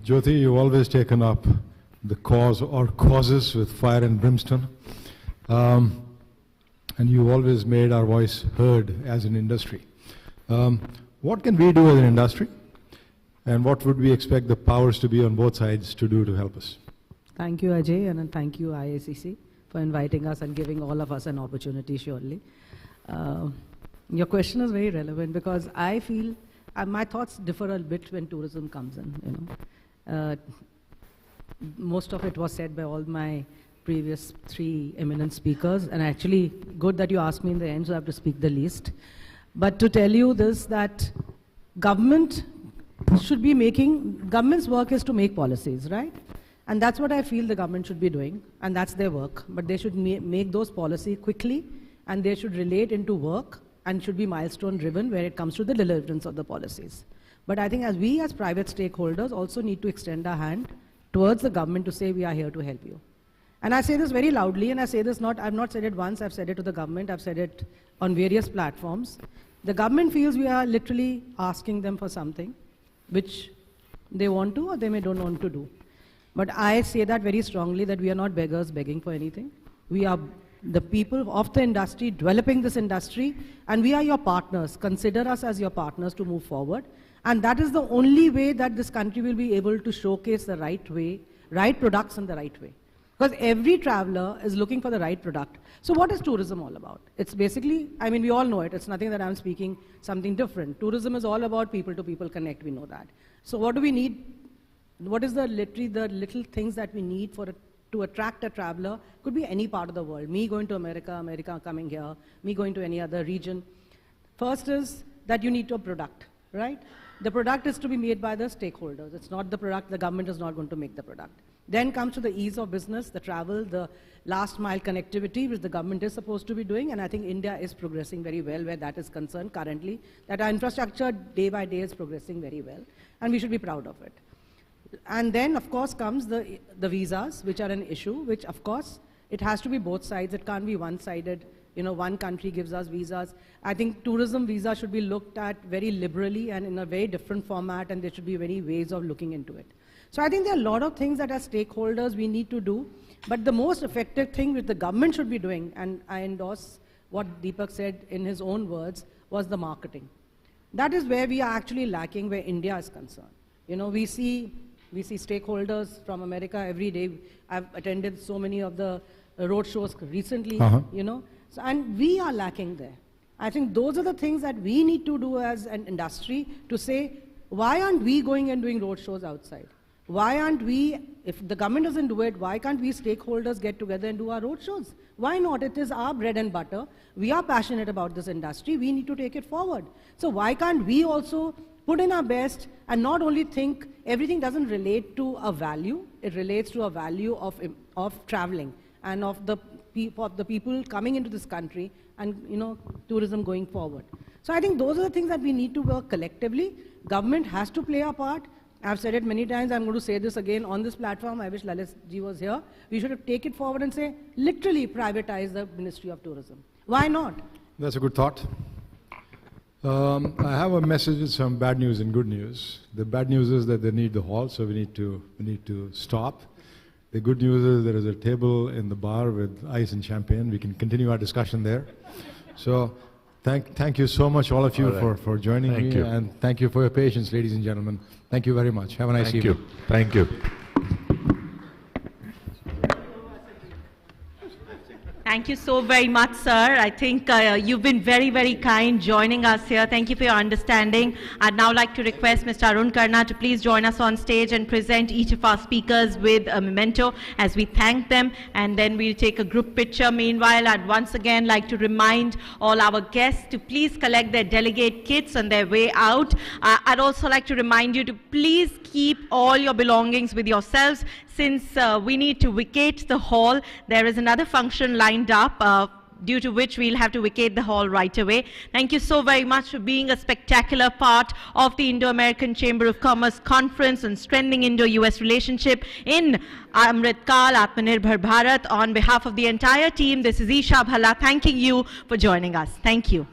Jyoti, you've always taken up the cause or causes with fire and brimstone, and you've always made our voice heard as an industry. What can we do as an industry? And what would we expect the powers to be on both sides to do to help us? Thank you, Ajay, and thank you, IACC, for inviting us and giving all of us an opportunity, surely. Your question is very relevant because I feel my thoughts differ a bit when tourism comes in. Most of it was said by all my previous 3 eminent speakers, and actually good that you asked me in the end, so I have to speak the least. But to tell you this, that government's work is to make policies, right? And that's what I feel the government should be doing, and that's their work. But they should make those policies quickly, and they should relate into work, and should be milestone driven where it comes to the deliverance of the policies. But I think we as private stakeholders also need to extend our hand towards the government to say we are here to help you. And I say this very loudly, and I say this I've not said it once, I've said it to the government, I've said it on various platforms. The government feels we are literally asking them for something which they want to or they don't want to do. But I say that very strongly, that we are not beggars begging for anything. We are the people of the industry, developing this industry, and we are your partners. Consider us as your partners to move forward. And that is the only way that this country will be able to showcase the right way, right products in the right way. Because every traveler is looking for the right product. So what is tourism all about? It's basically, we all know it. It's nothing that I'm speaking something different. Tourism is all about people-to-people connect, we know that. So what do we need? What is the little things that we need to attract a traveler? Could be any part of the world. Me going to America, America coming here, me going to any other region. First is that you need a product, right? The product is to be made by the stakeholders. It's not the product, the government is not going to make the product. Then comes to the ease of business, the travel, the last mile connectivity, which the government is supposed to be doing, and I think India is progressing very well where that is concerned currently, that our infrastructure day by day is progressing very well, and we should be proud of it. And then, of course, comes the visas, which are an issue, which, of course, it has to be both sides. It can't be one-sided. You know, one country gives us visas. I think tourism visa should be looked at very liberally and in a very different format, and there should be many ways of looking into it. So I think there are a lot of things that as stakeholders we need to do, but the most effective thing which the government should be doing, and I endorse what Deepak said in his own words, was the marketing. That is where we are actually lacking, where India is concerned. You know, we see stakeholders from America every day. I've attended so many of the road shows recently, you know, so, and we are lacking there. I think those are the things that we need to do as an industry to say, why aren't we going and doing road shows outside? Why aren't we, if the government doesn't do it, why can't we stakeholders get together and do our road shows? Why not? It is our bread and butter. We are passionate about this industry. We need to take it forward. So why can't we also put in our best and not only think everything doesn't relate to a value, it relates to a value of traveling and of the people coming into this country and, you know, tourism going forward. So I think those are the things that we need to work collectively. Government has to play a part. I've said it many times, I'm going to say this again on this platform. I wish Lalit ji was here. We should take it forward and say, literally privatize the Ministry of Tourism. Why not? That's a good thought. I have a message with some bad news and good news. The bad news is that they need the hall, so we need to stop. The good news is there is a table in the bar with ice and champagne. We can continue our discussion there. So thank you so much, all of you, for joining me. And thank you for your patience, ladies and gentlemen. Thank you very much. Have a nice evening. Thank you. Thank you so very much, sir. I think you've been very, very kind joining us here. Thank you for your understanding. I'd now like to request Mr. Arun Karna to please join us on stage and present each of our speakers with a memento as we thank them, and then we'll take a group picture. Meanwhile, I'd once again like to remind all our guests to please collect their delegate kits on their way out. I'd also like to remind you to please keep all your belongings with yourselves, since we need to vacate the hall. There is another function lined up, due to which we'll have to vacate the hall right away. Thank you so very much for being a spectacular part of the Indo-American Chamber of Commerce Conference on Strengthening Indo-US Relationship in Amrit Kaal Atmanirbhar Bharat. On behalf of the entire team, this is Isha Bhalla thanking you for joining us. Thank you.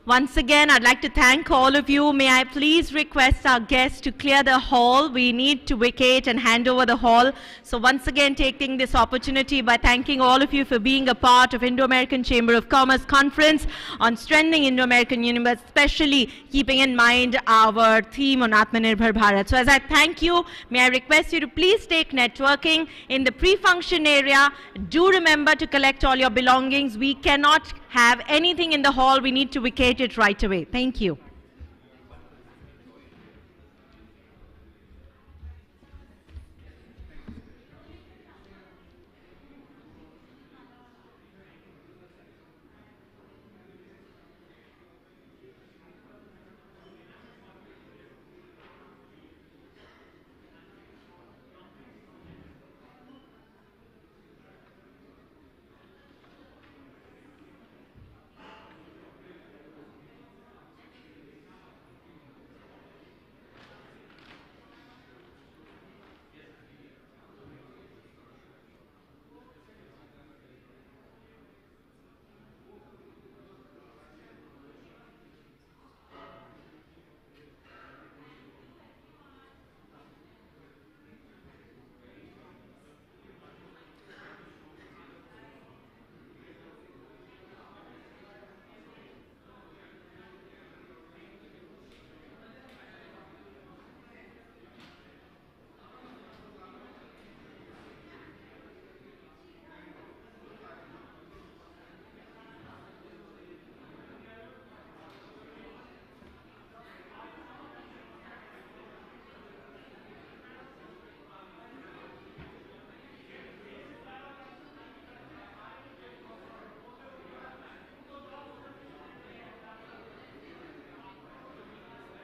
Once again, I'd like to thank all of you. May I please request our guests to clear the hall. We need to vacate and hand over the hall. So once again, taking this opportunity by thanking all of you for being a part of Indo-American Chamber of Commerce Conference on Strengthening Indo-American Union, especially keeping in mind our theme on Atmanirbhar Bharat. So as I thank you, may I request you to please take networking in the pre-function area. Do remember to collect all your belongings. We cannot have anything in the hall. We need to vacate it right away. Thank you.